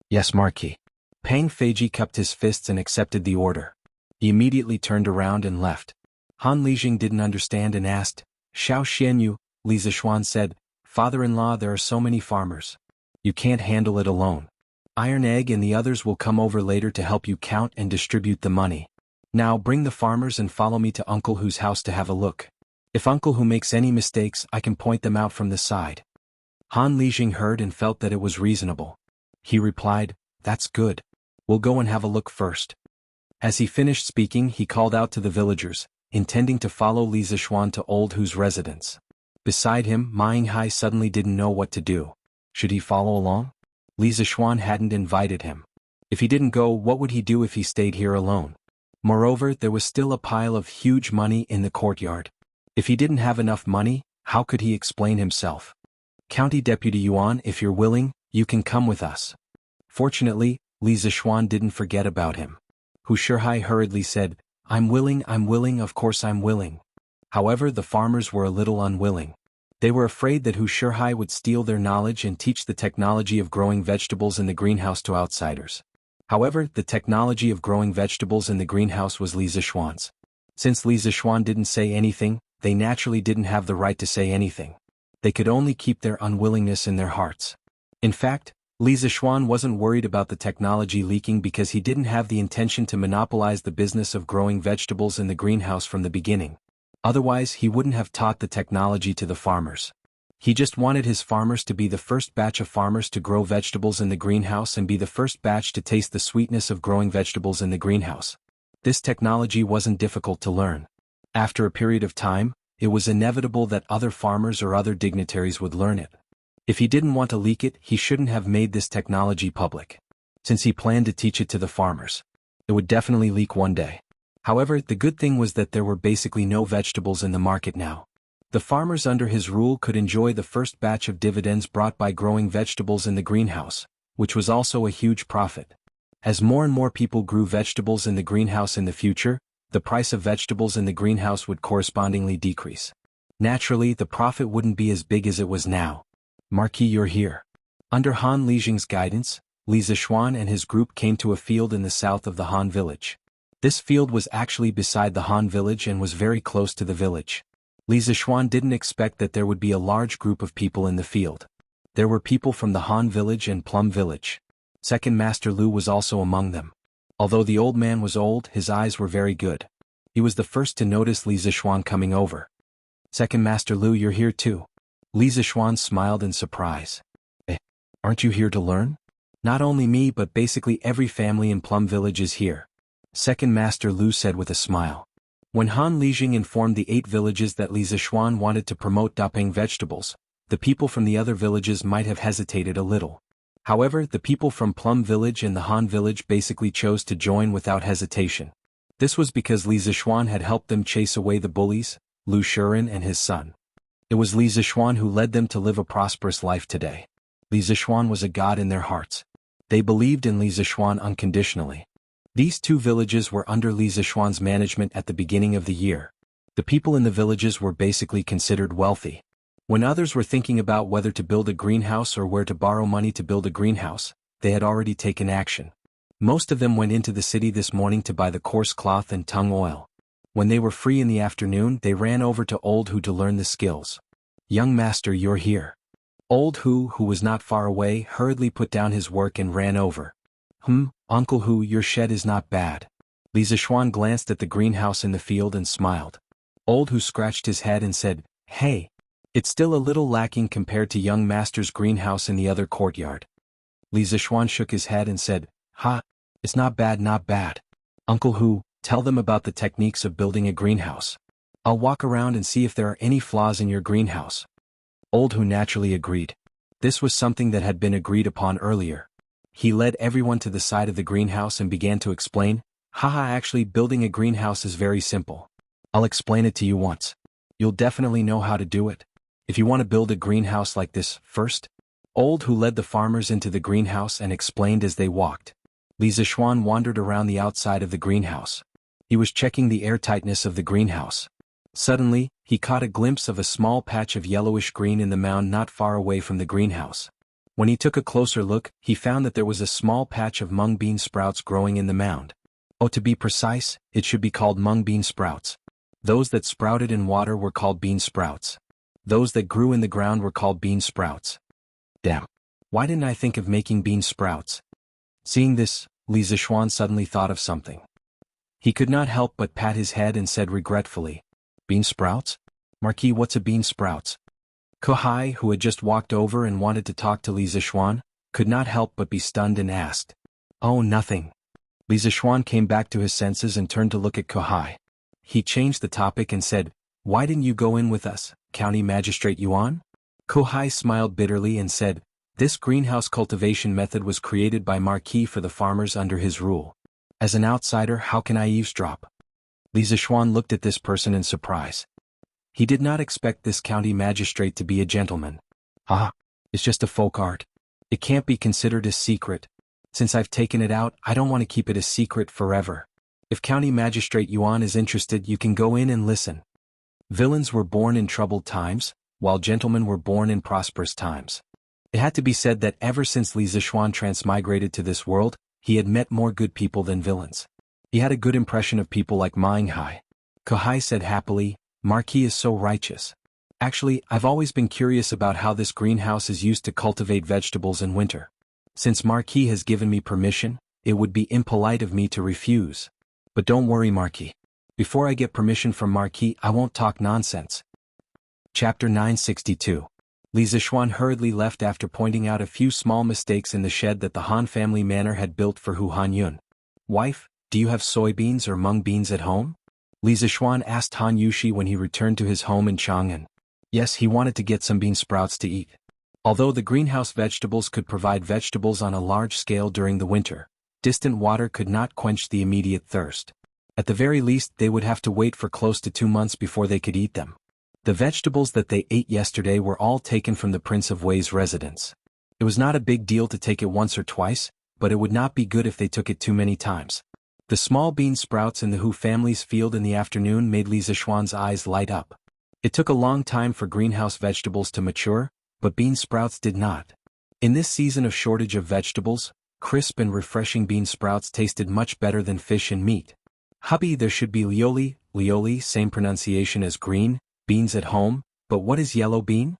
Yes, Marquis. Pang Feiji cupped his fists and accepted the order. He immediately turned around and left. Han Lijing didn't understand and asked, Xiao Xianyu, Li Zixuan said, Father-in-law, there are so many farmers. You can't handle it alone. Iron Egg and the others will come over later to help you count and distribute the money. Now bring the farmers and follow me to Uncle Hu's house to have a look. If Uncle Hu makes any mistakes, I can point them out from the side. Han Lijing heard and felt that it was reasonable. He replied, That's good. We'll go and have a look first. As he finished speaking, he called out to the villagers, intending to follow Li Zixuan to Old Hu's residence. Beside him, Ma Yinghai suddenly didn't know what to do. Should he follow along? Li Zixuan hadn't invited him. If he didn't go, what would he do if he stayed here alone? Moreover, there was still a pile of huge money in the courtyard. If he didn't have enough money, how could he explain himself? County Deputy Yuan, if you're willing, you can come with us. Fortunately, Li Zixuan didn't forget about him. Hu Shihai hurriedly said, I'm willing, of course I'm willing. However, the farmers were a little unwilling. They were afraid that Hu Shihai would steal their knowledge and teach the technology of growing vegetables in the greenhouse to outsiders. However, the technology of growing vegetables in the greenhouse was Li Zishuan's. Since Li Zishuan didn't say anything, they naturally didn't have the right to say anything. They could only keep their unwillingness in their hearts. In fact, Li Zishuan wasn't worried about the technology leaking because he didn't have the intention to monopolize the business of growing vegetables in the greenhouse from the beginning. Otherwise, he wouldn't have taught the technology to the farmers. He just wanted his farmers to be the first batch of farmers to grow vegetables in the greenhouse and be the first batch to taste the sweetness of growing vegetables in the greenhouse. This technology wasn't difficult to learn. After a period of time, it was inevitable that other farmers or other dignitaries would learn it. If he didn't want to leak it, he shouldn't have made this technology public. Since he planned to teach it to the farmers, it would definitely leak one day. However, the good thing was that there were basically no vegetables in the market now. The farmers under his rule could enjoy the first batch of dividends brought by growing vegetables in the greenhouse, which was also a huge profit. As more and more people grew vegetables in the greenhouse in the future, the price of vegetables in the greenhouse would correspondingly decrease. Naturally, the profit wouldn't be as big as it was now. Marquis, you're here. Under Han Lijing's guidance, Li Zishuan and his group came to a field in the south of the Han village. This field was actually beside the Han village and was very close to the village. Li Zishuan didn't expect that there would be a large group of people in the field. There were people from the Han village and Plum village. Second Master Lu was also among them. Although the old man was old, his eyes were very good. He was the first to notice Li Zishuan coming over. Second Master Lu, you're here too. Li Zishuan smiled in surprise. Aren't you here to learn? Not only me but basically every family in Plum village is here. Second Master Lu said with a smile. When Han Lijing informed the 8 villages that Li Zishuan wanted to promote Dapeng vegetables, the people from the other villages might have hesitated a little. However, the people from Plum village and the Han village basically chose to join without hesitation. This was because Li Zishuan had helped them chase away the bullies, Lu Shiren and his son. It was Li Zishuan who led them to live a prosperous life today. Li Zishuan was a god in their hearts. They believed in Li Zishuan unconditionally. These 2 villages were under Li Zishuan's management at the beginning of the year. The people in the villages were basically considered wealthy. When others were thinking about whether to build a greenhouse or where to borrow money to build a greenhouse, they had already taken action. Most of them went into the city this morning to buy the coarse cloth and tung oil. When they were free in the afternoon, they ran over to Old Hu to learn the skills. Young master, you're here. Old Hu, who was not far away, hurriedly put down his work and ran over. Uncle Hu, your shed is not bad. Li Zishuan glanced at the greenhouse in the field and smiled. Old Hu scratched his head and said, Hey, it's still a little lacking compared to young master's greenhouse in the other courtyard. Li Zishuan shook his head and said, It's not bad, not bad. Uncle Hu, tell them about the techniques of building a greenhouse. I'll walk around and see if there are any flaws in your greenhouse. Old Hu naturally agreed. This was something that had been agreed upon earlier. He led everyone to the side of the greenhouse and began to explain, Actually building a greenhouse is very simple. I'll explain it to you once. You'll definitely know how to do it. If you want to build a greenhouse like this, first. Old Hu led the farmers into the greenhouse and explained as they walked. Li Zishuan wandered around the outside of the greenhouse. He was checking the airtightness of the greenhouse. Suddenly, he caught a glimpse of a small patch of yellowish green in the mound not far away from the greenhouse. When he took a closer look, he found that there was a small patch of mung bean sprouts growing in the mound. To be precise, it should be called mung bean sprouts. Those that sprouted in water were called bean sprouts. Those that grew in the ground were called bean sprouts. Damn. Why didn't I think of making bean sprouts? Seeing this, Li Zishuan suddenly thought of something. He could not help but pat his head and said regretfully, Bean sprouts? Marquis, what's a bean sprouts? Kohai, who had just walked over and wanted to talk to Li Zishuan, could not help but be stunned and asked. Oh, nothing. Li Zishuan came back to his senses and turned to look at Kohai. He changed the topic and said, Why didn't you go in with us, County Magistrate Yuan? Kohai smiled bitterly and said, This greenhouse cultivation method was created by Marquis for the farmers under his rule. As an outsider, how can I eavesdrop? Li Zishuan looked at this person in surprise. He did not expect this county magistrate to be a gentleman. It's just a folk art. It can't be considered a secret. Since I've taken it out, I don't want to keep it a secret forever. If County Magistrate Yuan is interested, you can go in and listen. Villains were born in troubled times, while gentlemen were born in prosperous times. It had to be said that ever since Li Zixuan transmigrated to this world, he had met more good people than villains. He had a good impression of people like Minghai. Kohai said happily, "Marquis is so righteous. Actually, I've always been curious about how this greenhouse is used to cultivate vegetables in winter. Since Marquis has given me permission, it would be impolite of me to refuse. But don't worry, Marquis. Before I get permission from Marquis, I won't talk nonsense." Chapter 962. Li Zixuan hurriedly left after pointing out a few small mistakes in the shed that the Han family manor had built for Hu Hanyun. "Wife, do you have soybeans or mung beans at home?" Li Zixuan asked Han Yushi when he returned to his home in Chang'an. Yes, he wanted to get some bean sprouts to eat. Although the greenhouse vegetables could provide vegetables on a large scale during the winter, distant water could not quench the immediate thirst. At the very least, they would have to wait for close to 2 months before they could eat them. The vegetables that they ate yesterday were all taken from the Prince of Wei's residence. It was not a big deal to take it once or twice, but it would not be good if they took it too many times. The small bean sprouts in the Hu family's field in the afternoon made Li Zixuan's eyes light up. It took a long time for greenhouse vegetables to mature, but bean sprouts did not. In this season of shortage of vegetables, crisp and refreshing bean sprouts tasted much better than fish and meat. "Hubby, there should be lioli, same pronunciation as green, beans at home, but what is yellow bean?"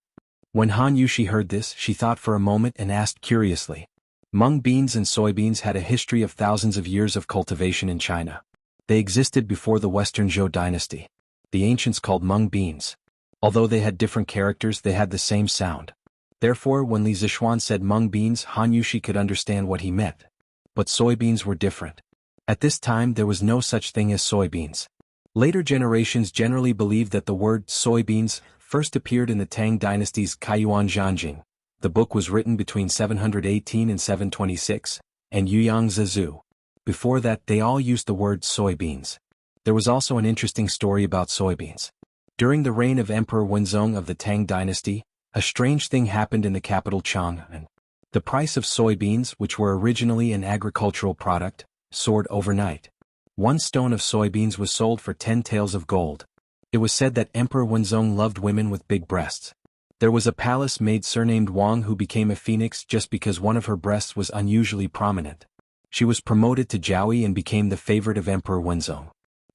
When Han Yushi heard this, she thought for a moment and asked curiously. Mung beans and soybeans had a history of thousands of years of cultivation in China. They existed before the Western Zhou dynasty. The ancients called mung beans. Although they had different characters, they had the same sound. Therefore, when Li Zixuan said mung beans, Han Yushi could understand what he meant. But soybeans were different. At this time, there was no such thing as soybeans. Later generations generally believed that the word soybeans first appeared in the Tang dynasty's Kaiyuan Zhanjing. The book was written between 718 and 726, and Yuyang Zizhu. Before that, they all used the word soybeans. There was also an interesting story about soybeans. During the reign of Emperor Wenzong of the Tang dynasty, a strange thing happened in the capital Chang'an. The price of soybeans, which were originally an agricultural product, soared overnight. 1 stone of soybeans was sold for 10 taels of gold. It was said that Emperor Wenzong loved women with big breasts. There was a palace maid surnamed Wang who became a phoenix just because one of her breasts was unusually prominent. She was promoted to Jiahui and became the favorite of Emperor Wenzong.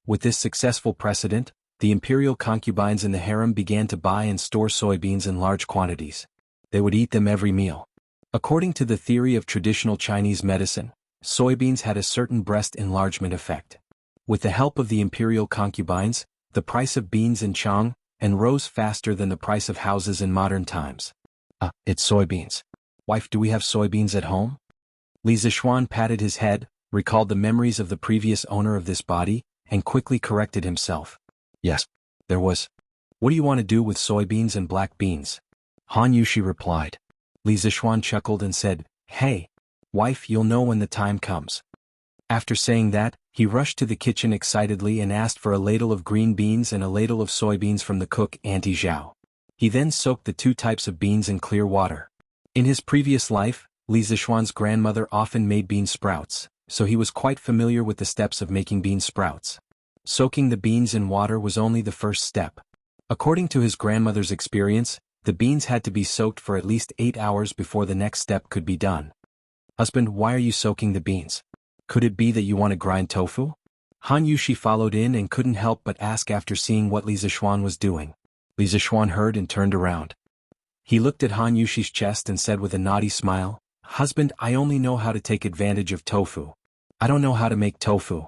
With this successful precedent, the imperial concubines in the harem began to buy and store soybeans in large quantities. They would eat them every meal. According to the theory of traditional Chinese medicine, soybeans had a certain breast enlargement effect. With the help of the imperial concubines, the price of beans in Chang'an rose faster than the price of houses in modern times. It's soybeans. Wife, do we have soybeans at home?" Li Zixuan patted his head, recalled the memories of the previous owner of this body, and quickly corrected himself. "Yes, there was. What do you want to do with soybeans and black beans?" Han Yushi replied. Li Zixuan chuckled and said, "Hey, wife, you'll know when the time comes." After saying that, he rushed to the kitchen excitedly and asked for a ladle of green beans and a ladle of soybeans from the cook, Auntie Zhao. He then soaked the 2 types of beans in clear water. In his previous life, Li Zixuan's grandmother often made bean sprouts, so he was quite familiar with the steps of making bean sprouts. Soaking the beans in water was only the first step. According to his grandmother's experience, the beans had to be soaked for at least 8 hours before the next step could be done. "Husband, why are you soaking the beans? Could it be that you want to grind tofu?" Han Yushi followed in and couldn't help but ask after seeing what Li Zixuan was doing. Li Zixuan heard and turned around. He looked at Han Yushi's chest and said with a naughty smile, "Husband, I only know how to take advantage of tofu. I don't know how to make tofu."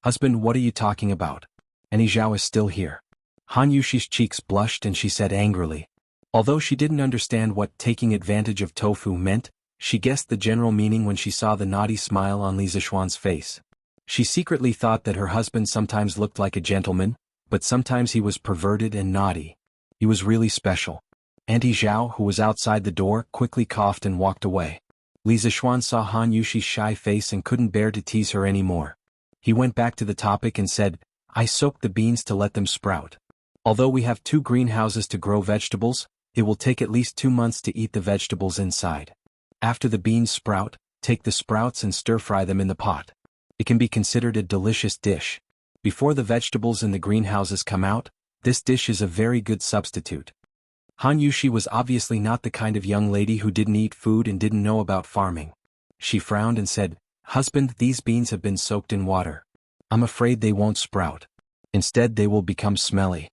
"Husband, what are you talking about? Auntie Zhao is still here." Han Yushi's cheeks blushed and she said angrily. Although she didn't understand what taking advantage of tofu meant, she guessed the general meaning when she saw the naughty smile on Li Zixuan's face. She secretly thought that her husband sometimes looked like a gentleman, but sometimes he was perverted and naughty. He was really special. Auntie Zhao, who was outside the door, quickly coughed and walked away. Li Zixuan saw Han Yushi's shy face and couldn't bear to tease her anymore. He went back to the topic and said, "I soaked the beans to let them sprout. Although we have 2 greenhouses to grow vegetables, it will take at least 2 months to eat the vegetables inside. After the beans sprout, take the sprouts and stir-fry them in the pot. It can be considered a delicious dish. Before the vegetables in the greenhouses come out, this dish is a very good substitute." Han Yushi was obviously not the kind of young lady who didn't eat food and didn't know about farming. She frowned and said, "Husband, these beans have been soaked in water. I'm afraid they won't sprout. Instead they will become smelly."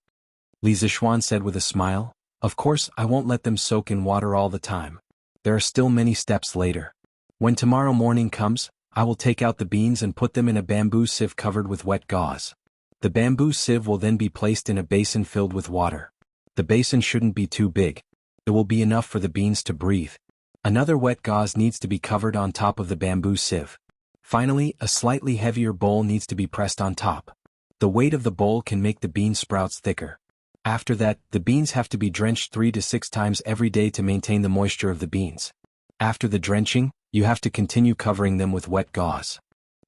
Li Zixuan said with a smile, "Of course I won't let them soak in water all the time. There are still many steps later. When tomorrow morning comes, I will take out the beans and put them in a bamboo sieve covered with wet gauze. The bamboo sieve will then be placed in a basin filled with water. The basin shouldn't be too big. It will be enough for the beans to breathe. Another wet gauze needs to be covered on top of the bamboo sieve. Finally, a slightly heavier bowl needs to be pressed on top. The weight of the bowl can make the bean sprouts thicker. After that, the beans have to be drenched 3 to 6 times every day to maintain the moisture of the beans. After the drenching, you have to continue covering them with wet gauze.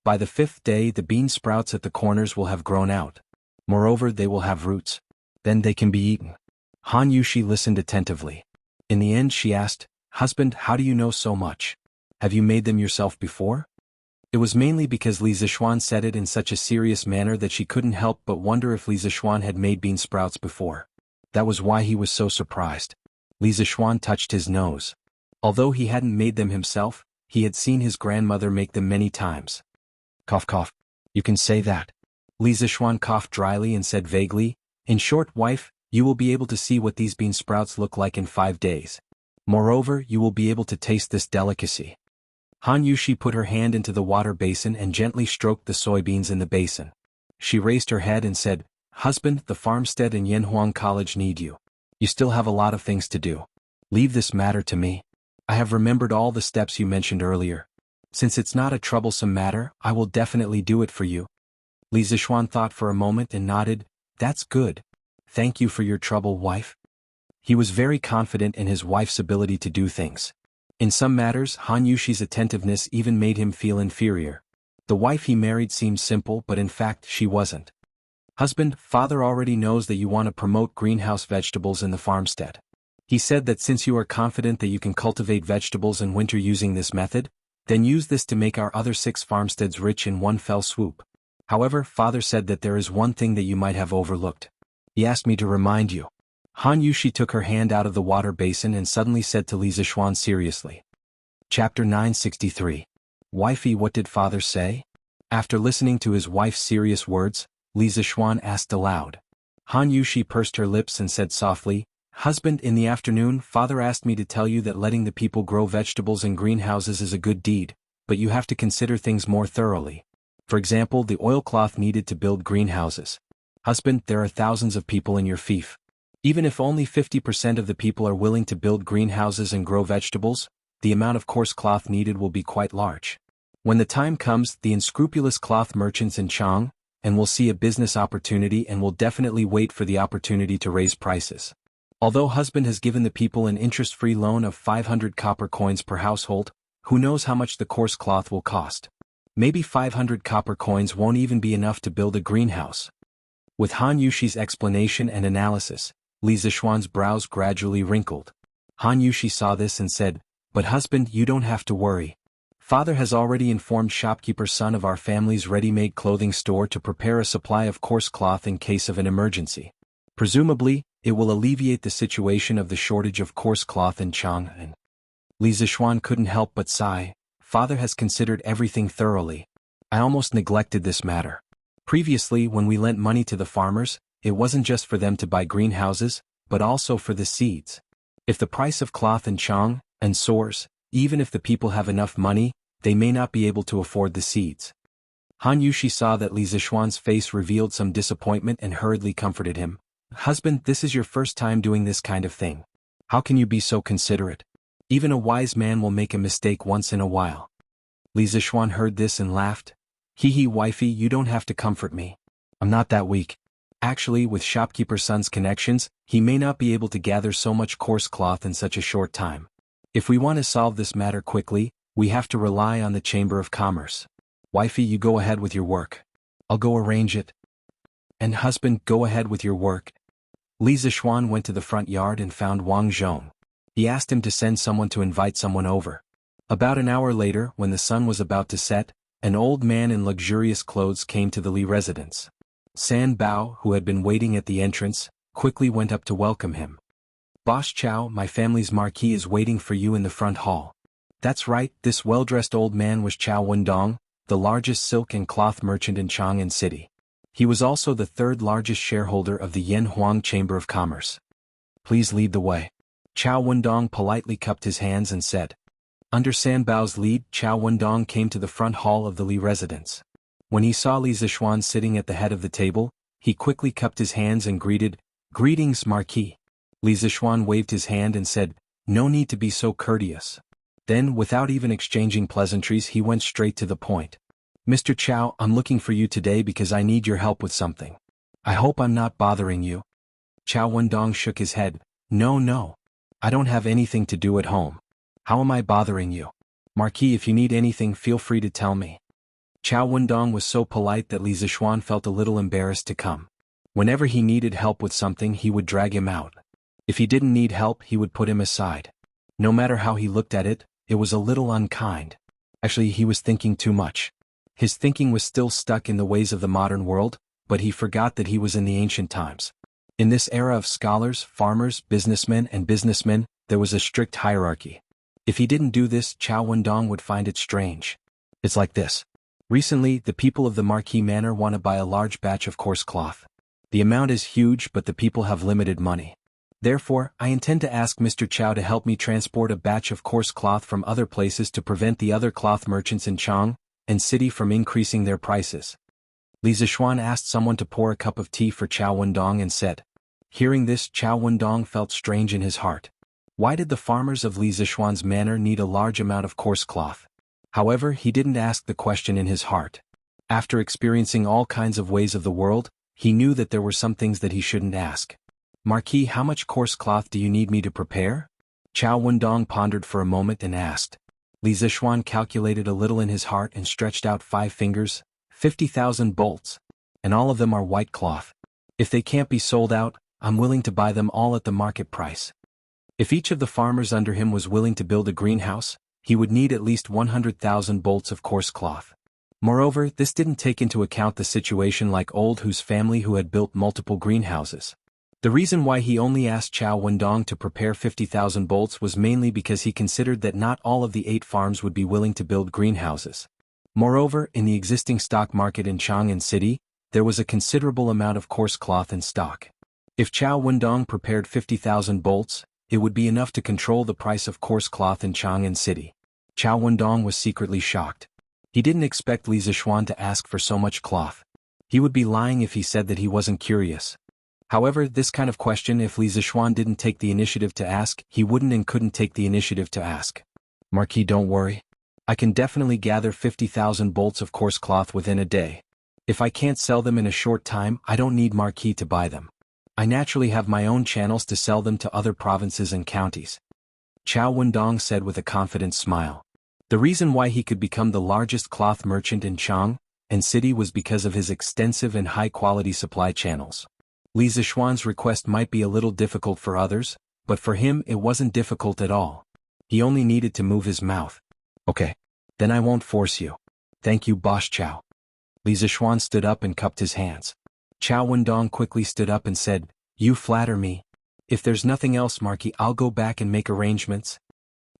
By the 5th day, the bean sprouts at the corners will have grown out. Moreover, they will have roots. Then they can be eaten." Han Yushi listened attentively. In the end she asked, "Husband, how do you know so much? Have you made them yourself before?" It was mainly because Li Zixuan said it in such a serious manner that she couldn't help but wonder if Li Zixuan had made bean sprouts before. That was why he was so surprised. Li Zixuan touched his nose. Although he hadn't made them himself, he had seen his grandmother make them many times. Cough cough. "You can say that." Li Zixuan coughed dryly and said vaguely, "In short, wife, you will be able to see what these bean sprouts look like in 5 days. Moreover, you will be able to taste this delicacy." Han Yushi put her hand into the water basin and gently stroked the soybeans in the basin. She raised her head and said, "Husband, the farmstead and Yanhuang College need you. You still have a lot of things to do. Leave this matter to me. I have remembered all the steps you mentioned earlier. Since it's not a troublesome matter, I will definitely do it for you." Li Zixuan thought for a moment and nodded, "That's good. Thank you for your trouble, wife." He was very confident in his wife's ability to do things. In some matters, Han Yushi's attentiveness even made him feel inferior. The wife he married seemed simple, but in fact she wasn't. "Husband, father already knows that you want to promote greenhouse vegetables in the farmstead. He said that since you are confident that you can cultivate vegetables in winter using this method, then use this to make our other 6 farmsteads rich in one fell swoop. However, father said that there is one thing that you might have overlooked. He asked me to remind you." Han Yushi took her hand out of the water basin and suddenly said to Li Zixuan seriously. Chapter 963. "Wifey, what did father say?" After listening to his wife's serious words, Li Zixuan asked aloud. Han Yushi pursed her lips and said softly, "Husband, in the afternoon, father asked me to tell you that letting the people grow vegetables in greenhouses is a good deed, but you have to consider things more thoroughly. For example, the oilcloth needed to build greenhouses. Husband, there are thousands of people in your fief. Even if only 50% of the people are willing to build greenhouses and grow vegetables, the amount of coarse cloth needed will be quite large. When the time comes, the unscrupulous cloth merchants in Jianghu will see a business opportunity and will definitely wait for the opportunity to raise prices. Although husband has given the people an interest-free loan of 500 copper coins per household, who knows how much the coarse cloth will cost? Maybe 500 copper coins won't even be enough to build a greenhouse." With Han Yushi's explanation and analysis, Li Zixuan's brows gradually wrinkled. Han Yushi saw this and said, "But husband, you don't have to worry. Father has already informed shopkeeper's son of our family's ready-made clothing store to prepare a supply of coarse cloth in case of an emergency. Presumably, it will alleviate the situation of the shortage of coarse cloth in Jianghu." Li Zixuan couldn't help but sigh. Father has considered everything thoroughly. I almost neglected this matter. Previously, when we lent money to the farmers, it wasn't just for them to buy greenhouses, but also for the seeds. If the price of cloth in Jianghu soars, even if the people have enough money, they may not be able to afford the seeds. Han Yushi saw that Li Zixuan's face revealed some disappointment and hurriedly comforted him. "Husband, this is your first time doing this kind of thing. How can you be so considerate? Even a wise man will make a mistake once in a while." Li Zixuan heard this and laughed. Hee, wifey, you don't have to comfort me. I'm not that weak. Actually, with shopkeeper's son's connections, he may not be able to gather so much coarse cloth in such a short time. If we want to solve this matter quickly, we have to rely on the Chamber of Commerce. Wifey, you go ahead with your work. I'll go arrange it. And husband, go ahead with your work. Li Zixuan went to the front yard and found Wang Zhong. He asked him to send someone to invite someone over. About an hour later, when the sun was about to set, an old man in luxurious clothes came to the Li residence. San Bao, who had been waiting at the entrance, quickly went up to welcome him. Boss Chow, my family's marquis is waiting for you in the front hall. That's right, this well-dressed old man was Chow Wendong, the largest silk and cloth merchant in Chang'an City. He was also the third largest shareholder of the Yanhuang Chamber of Commerce. Please lead the way. Chow Wendong politely cupped his hands and said. Under San Bao's lead, Chow Wendong came to the front hall of the Li residence. When he saw Li Zixuan sitting at the head of the table, he quickly cupped his hands and greeted, "Greetings, Marquis." Li Zixuan waved his hand and said, "No need to be so courteous." Then, without even exchanging pleasantries, he went straight to the point. "Mr. Chow, I'm looking for you today because I need your help with something. I hope I'm not bothering you." Chow Wendong shook his head. No. I don't have anything to do at home. How am I bothering you? Marquis, if you need anything, feel free to tell me." Chow Wendong was so polite that Li Zixuan felt a little embarrassed to come. Whenever he needed help with something, he would drag him out. If he didn't need help, he would put him aside. No matter how he looked at it, it was a little unkind. Actually, he was thinking too much. His thinking was still stuck in the ways of the modern world, but he forgot that he was in the ancient times. In this era of scholars, farmers, businessmen, there was a strict hierarchy. If he didn't do this, Chow Wendong would find it strange. It's like this. Recently, the people of the Marquis Manor want to buy a large batch of coarse cloth. The amount is huge, but the people have limited money. Therefore, I intend to ask Mr. Chow to help me transport a batch of coarse cloth from other places to prevent the other cloth merchants in Chang'an City from increasing their prices. Li Zixuan asked someone to pour a cup of tea for Chow Wendong and said. Hearing this, Chow Wendong felt strange in his heart. Why did the farmers of Li Zixuan's manor need a large amount of coarse cloth? However, he didn't ask the question in his heart. After experiencing all kinds of ways of the world, he knew that there were some things that he shouldn't ask. Marquis, how much coarse cloth do you need me to prepare? Chow Wendong pondered for a moment and asked. Li Zixuan calculated a little in his heart and stretched out 5 fingers, 50,000 bolts. And all of them are white cloth. If they can't be sold out, I'm willing to buy them all at the market price. If each of the farmers under him was willing to build a greenhouse, he would need at least 100,000 bolts of coarse cloth. Moreover, this didn't take into account the situation like Old Hu's family who had built multiple greenhouses. The reason why he only asked Chow Wendong to prepare 50,000 bolts was mainly because he considered that not all of the 8 farms would be willing to build greenhouses. Moreover, in the existing stock market in Chang'an City, there was a considerable amount of coarse cloth in stock. If Chow Wendong prepared 50,000 bolts, it would be enough to control the price of coarse cloth in Chang'an City. Chow Wendong was secretly shocked. He didn't expect Li Zixuan to ask for so much cloth. He would be lying if he said that he wasn't curious. However, this kind of question, if Li Zixuan didn't take the initiative to ask, he wouldn't and couldn't take the initiative to ask. Marquis, don't worry. I can definitely gather 50,000 bolts of coarse cloth within a day. If I can't sell them in a short time, I don't need Marquis to buy them. I naturally have my own channels to sell them to other provinces and counties. Chow Wendong said with a confident smile. The reason why he could become the largest cloth merchant in Chang'an City was because of his extensive and high-quality supply channels. Li Zixuan's request might be a little difficult for others, but for him it wasn't difficult at all. He only needed to move his mouth. Okay. Then I won't force you. Thank you, Boss Chow. Li Zixuan stood up and cupped his hands. Chow Wendong quickly stood up and said, You flatter me. If there's nothing else, Marquis, I'll go back and make arrangements.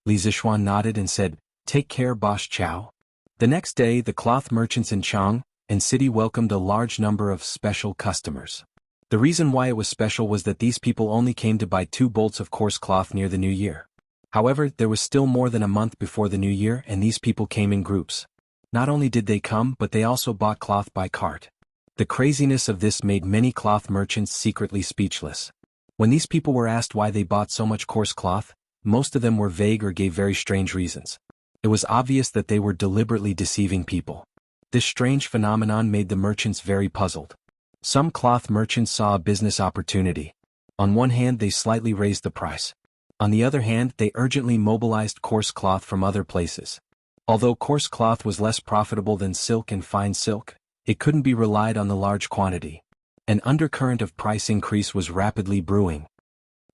Li Zixuan nodded and said, Take care, Boss Chow. The next day, the cloth merchants in Chang'an City welcomed a large number of special customers. The reason why it was special was that these people only came to buy 2 bolts of coarse cloth near the new year. However, there was still more than a month before the new year and these people came in groups. Not only did they come, but they also bought cloth by cart. The craziness of this made many cloth merchants secretly speechless. When these people were asked why they bought so much coarse cloth, most of them were vague or gave very strange reasons. It was obvious that they were deliberately deceiving people. This strange phenomenon made the merchants very puzzled. Some cloth merchants saw a business opportunity. On one hand, they slightly raised the price. On the other hand, they urgently mobilized coarse cloth from other places. Although coarse cloth was less profitable than silk and fine silk, it couldn't be relied on the large quantity. An undercurrent of price increase was rapidly brewing.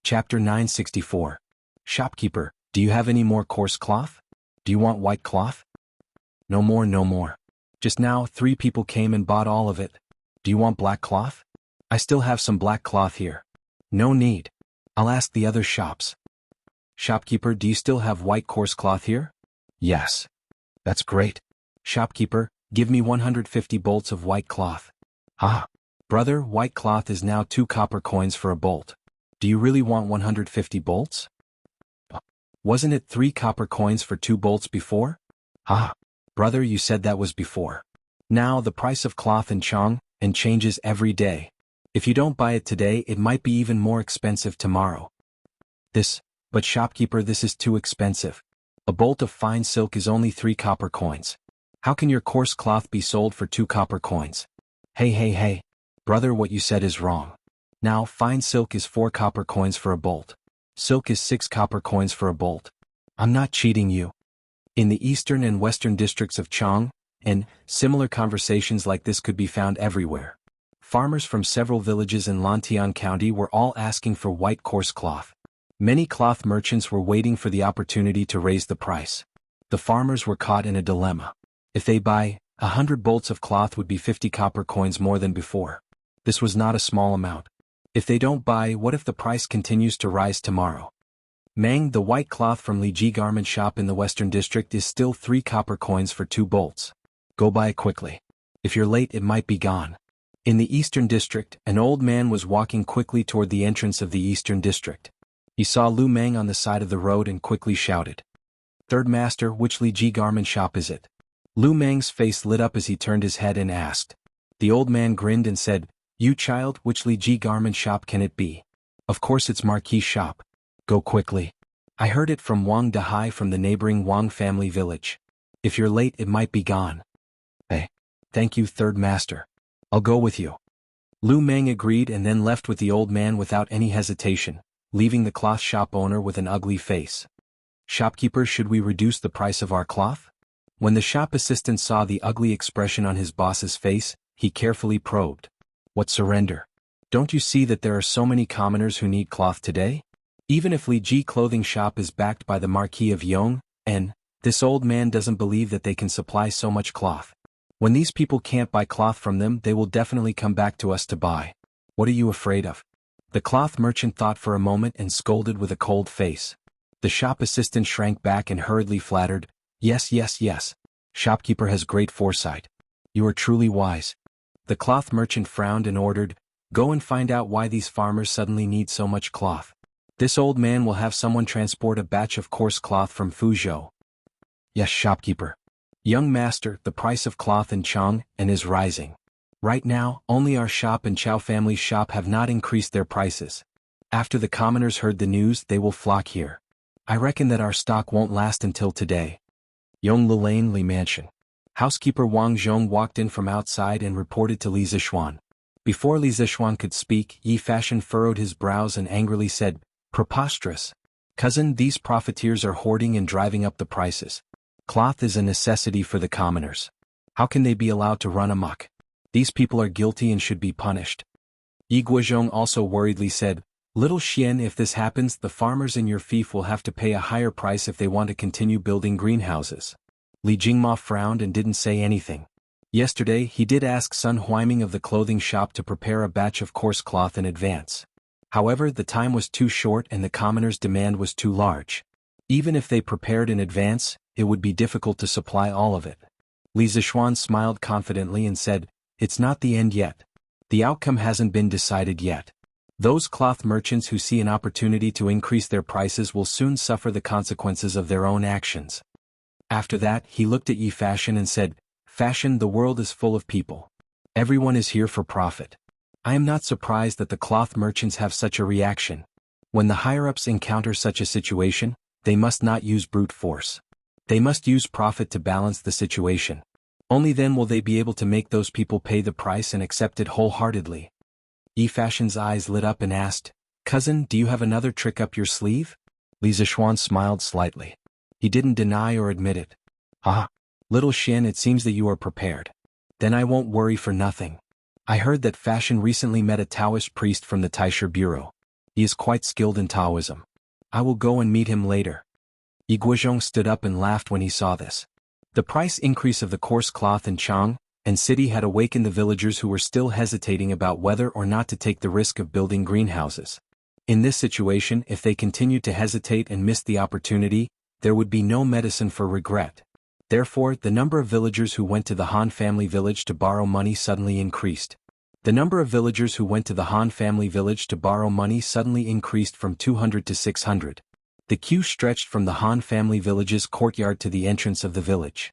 Chapter 964. Shopkeeper, do you have any more coarse cloth? Do you want white cloth? No more, no more. Just now, 3 people came and bought all of it. Do you want black cloth? I still have some black cloth here. No need. I'll ask the other shops. Shopkeeper, do you still have white coarse cloth here? Yes. That's great. Shopkeeper, give me 150 bolts of white cloth. Ah. Brother, white cloth is now 2 copper coins for a bolt. Do you really want 150 bolts? Wasn't it 3 copper coins for 2 bolts before? Ah. Brother, you said that was before. Now the price of cloth in Chang and changes every day. If you don't buy it today, it might be even more expensive tomorrow. But shopkeeper, this is too expensive. A bolt of fine silk is only 3 copper coins. How can your coarse cloth be sold for 2 copper coins? Hey. Brother, what you said is wrong. Now fine silk is 4 copper coins for a bolt. Silk is 6 copper coins for a bolt. I'm not cheating you. In the eastern and western districts of Chang, and similar conversations like this could be found everywhere. Farmers from several villages in Lantian County were all asking for white coarse cloth. Many cloth merchants were waiting for the opportunity to raise the price. The farmers were caught in a dilemma. If they buy, 100 bolts of cloth would be 50 copper coins more than before. This was not a small amount. If they don't buy, what if the price continues to rise tomorrow? Mang, the white cloth from Liji garment shop in the western district is still 3 copper coins for 2 bolts. Go buy it quickly. If you're late, it might be gone. In the eastern district, an old man was walking quickly toward the entrance of the eastern district. He saw Lu Mang on the side of the road and quickly shouted, "Third master, which Liji garment shop is it?" Lu Mang's face lit up as he turned his head and asked. The old man grinned and said, "You child, which Liji garment shop can it be? Of course it's Marquis shop. Go quickly. I heard it from Wang Dahai from the neighboring Wang family village. If you're late, it might be gone." "Hey. Thank you, third master. I'll go with you." Lu Mang agreed and then left with the old man without any hesitation, leaving the cloth shop owner with an ugly face. "Shopkeeper, should we reduce the price of our cloth?" When the shop assistant saw the ugly expression on his boss's face, he carefully probed. "What surrender? Don't you see that there are so many commoners who need cloth today? Even if Li Ji clothing shop is backed by the Marquis of Yong, and this old man doesn't believe that they can supply so much cloth. When these people can't buy cloth from them, they will definitely come back to us to buy. What are you afraid of?" The cloth merchant thought for a moment and scolded with a cold face. The shop assistant shrank back and hurriedly flattered, Yes. Shopkeeper has great foresight. You are truly wise." The cloth merchant frowned and ordered, "Go and find out why these farmers suddenly need so much cloth. This old man will have someone transport a batch of coarse cloth from Fuzhou." "Yes, shopkeeper." "Young master, the price of cloth in Chang and is rising. Right now, only our shop and Chow family's shop have not increased their prices. After the commoners heard the news, they will flock here. I reckon that our stock won't last until today." Yong Lilane Li Mansion. Housekeeper Wang Zhong walked in from outside and reported to Li Zishuan. Before Li Zishuan could speak, Yi Fashion furrowed his brows and angrily said, "Preposterous. Cousin, these profiteers are hoarding and driving up the prices. Cloth is a necessity for the commoners. How can they be allowed to run amok? These people are guilty and should be punished." Yi Guozhong also worriedly said, "Little Xian, if this happens, the farmers in your fief will have to pay a higher price if they want to continue building greenhouses." Li Jingma frowned and didn't say anything. Yesterday, he did ask Sun Huiming of the clothing shop to prepare a batch of coarse cloth in advance. However, the time was too short and the commoners' demand was too large. Even if they prepared in advance, it would be difficult to supply all of it. Li Zishuan smiled confidently and said, "It's not the end yet. The outcome hasn't been decided yet. Those cloth merchants who see an opportunity to increase their prices will soon suffer the consequences of their own actions." After that, he looked at Yi Fashion and said, "Fashion, the world is full of people. Everyone is here for profit. I am not surprised that the cloth merchants have such a reaction. When the higher-ups encounter such a situation, they must not use brute force. They must use profit to balance the situation. Only then will they be able to make those people pay the price and accept it wholeheartedly." Yi Fashion's eyes lit up and asked, "Cousin, do you have another trick up your sleeve?" Li Zishuan smiled slightly. He didn't deny or admit it. "Ah, little Xian, it seems that you are prepared. Then I won't worry for nothing. I heard that Fashion recently met a Taoist priest from the Taisher Bureau. He is quite skilled in Taoism. I will go and meet him later." Yi Guozhong stood up and laughed when he saw this. The price increase of the coarse cloth in Chang and city had awakened the villagers who were still hesitating about whether or not to take the risk of building greenhouses. In this situation, if they continued to hesitate and missed the opportunity, there would be no medicine for regret. Therefore, the number of villagers who went to the Han family village to borrow money suddenly increased. The number of villagers who went to the Han family village to borrow money suddenly increased from 200 to 600. The queue stretched from the Han family village's courtyard to the entrance of the village.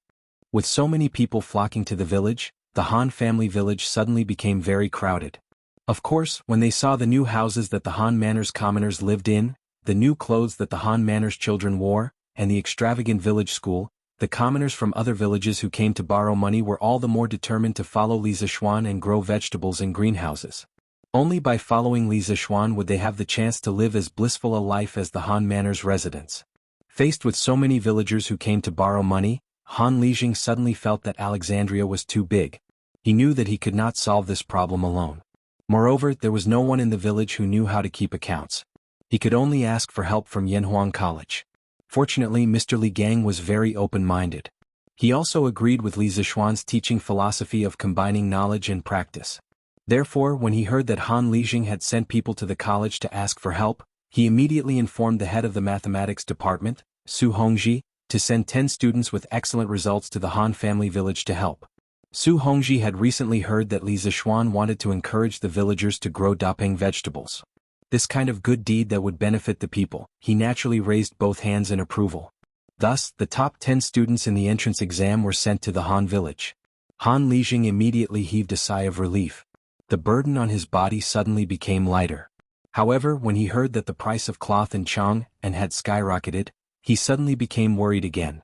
With so many people flocking to the village, the Han family village suddenly became very crowded. Of course, when they saw the new houses that the Han Manor's commoners lived in, the new clothes that the Han Manor's children wore, and the extravagant village school, the commoners from other villages who came to borrow money were all the more determined to follow Li Zishuan and grow vegetables in greenhouses. Only by following Li Zishuan would they have the chance to live as blissful a life as the Han Manor's residents. Faced with so many villagers who came to borrow money, Han Lijing suddenly felt that Alexandria was too big. He knew that he could not solve this problem alone. Moreover, there was no one in the village who knew how to keep accounts. He could only ask for help from Yanhuang College. Fortunately, Mr. Li Gang was very open-minded. He also agreed with Li Zishuan's teaching philosophy of combining knowledge and practice. Therefore, when he heard that Han Lijing had sent people to the college to ask for help, he immediately informed the head of the mathematics department, Su Hongji, to send 10 students with excellent results to the Han family village to help. Su Hongji had recently heard that Li Zishuan wanted to encourage the villagers to grow dapeng vegetables. This kind of good deed that would benefit the people, he naturally raised both hands in approval. Thus, the top 10 students in the entrance exam were sent to the Han village. Han Lijing immediately heaved a sigh of relief. The burden on his body suddenly became lighter. However, when he heard that the price of cloth in Chang'an had skyrocketed, he suddenly became worried again.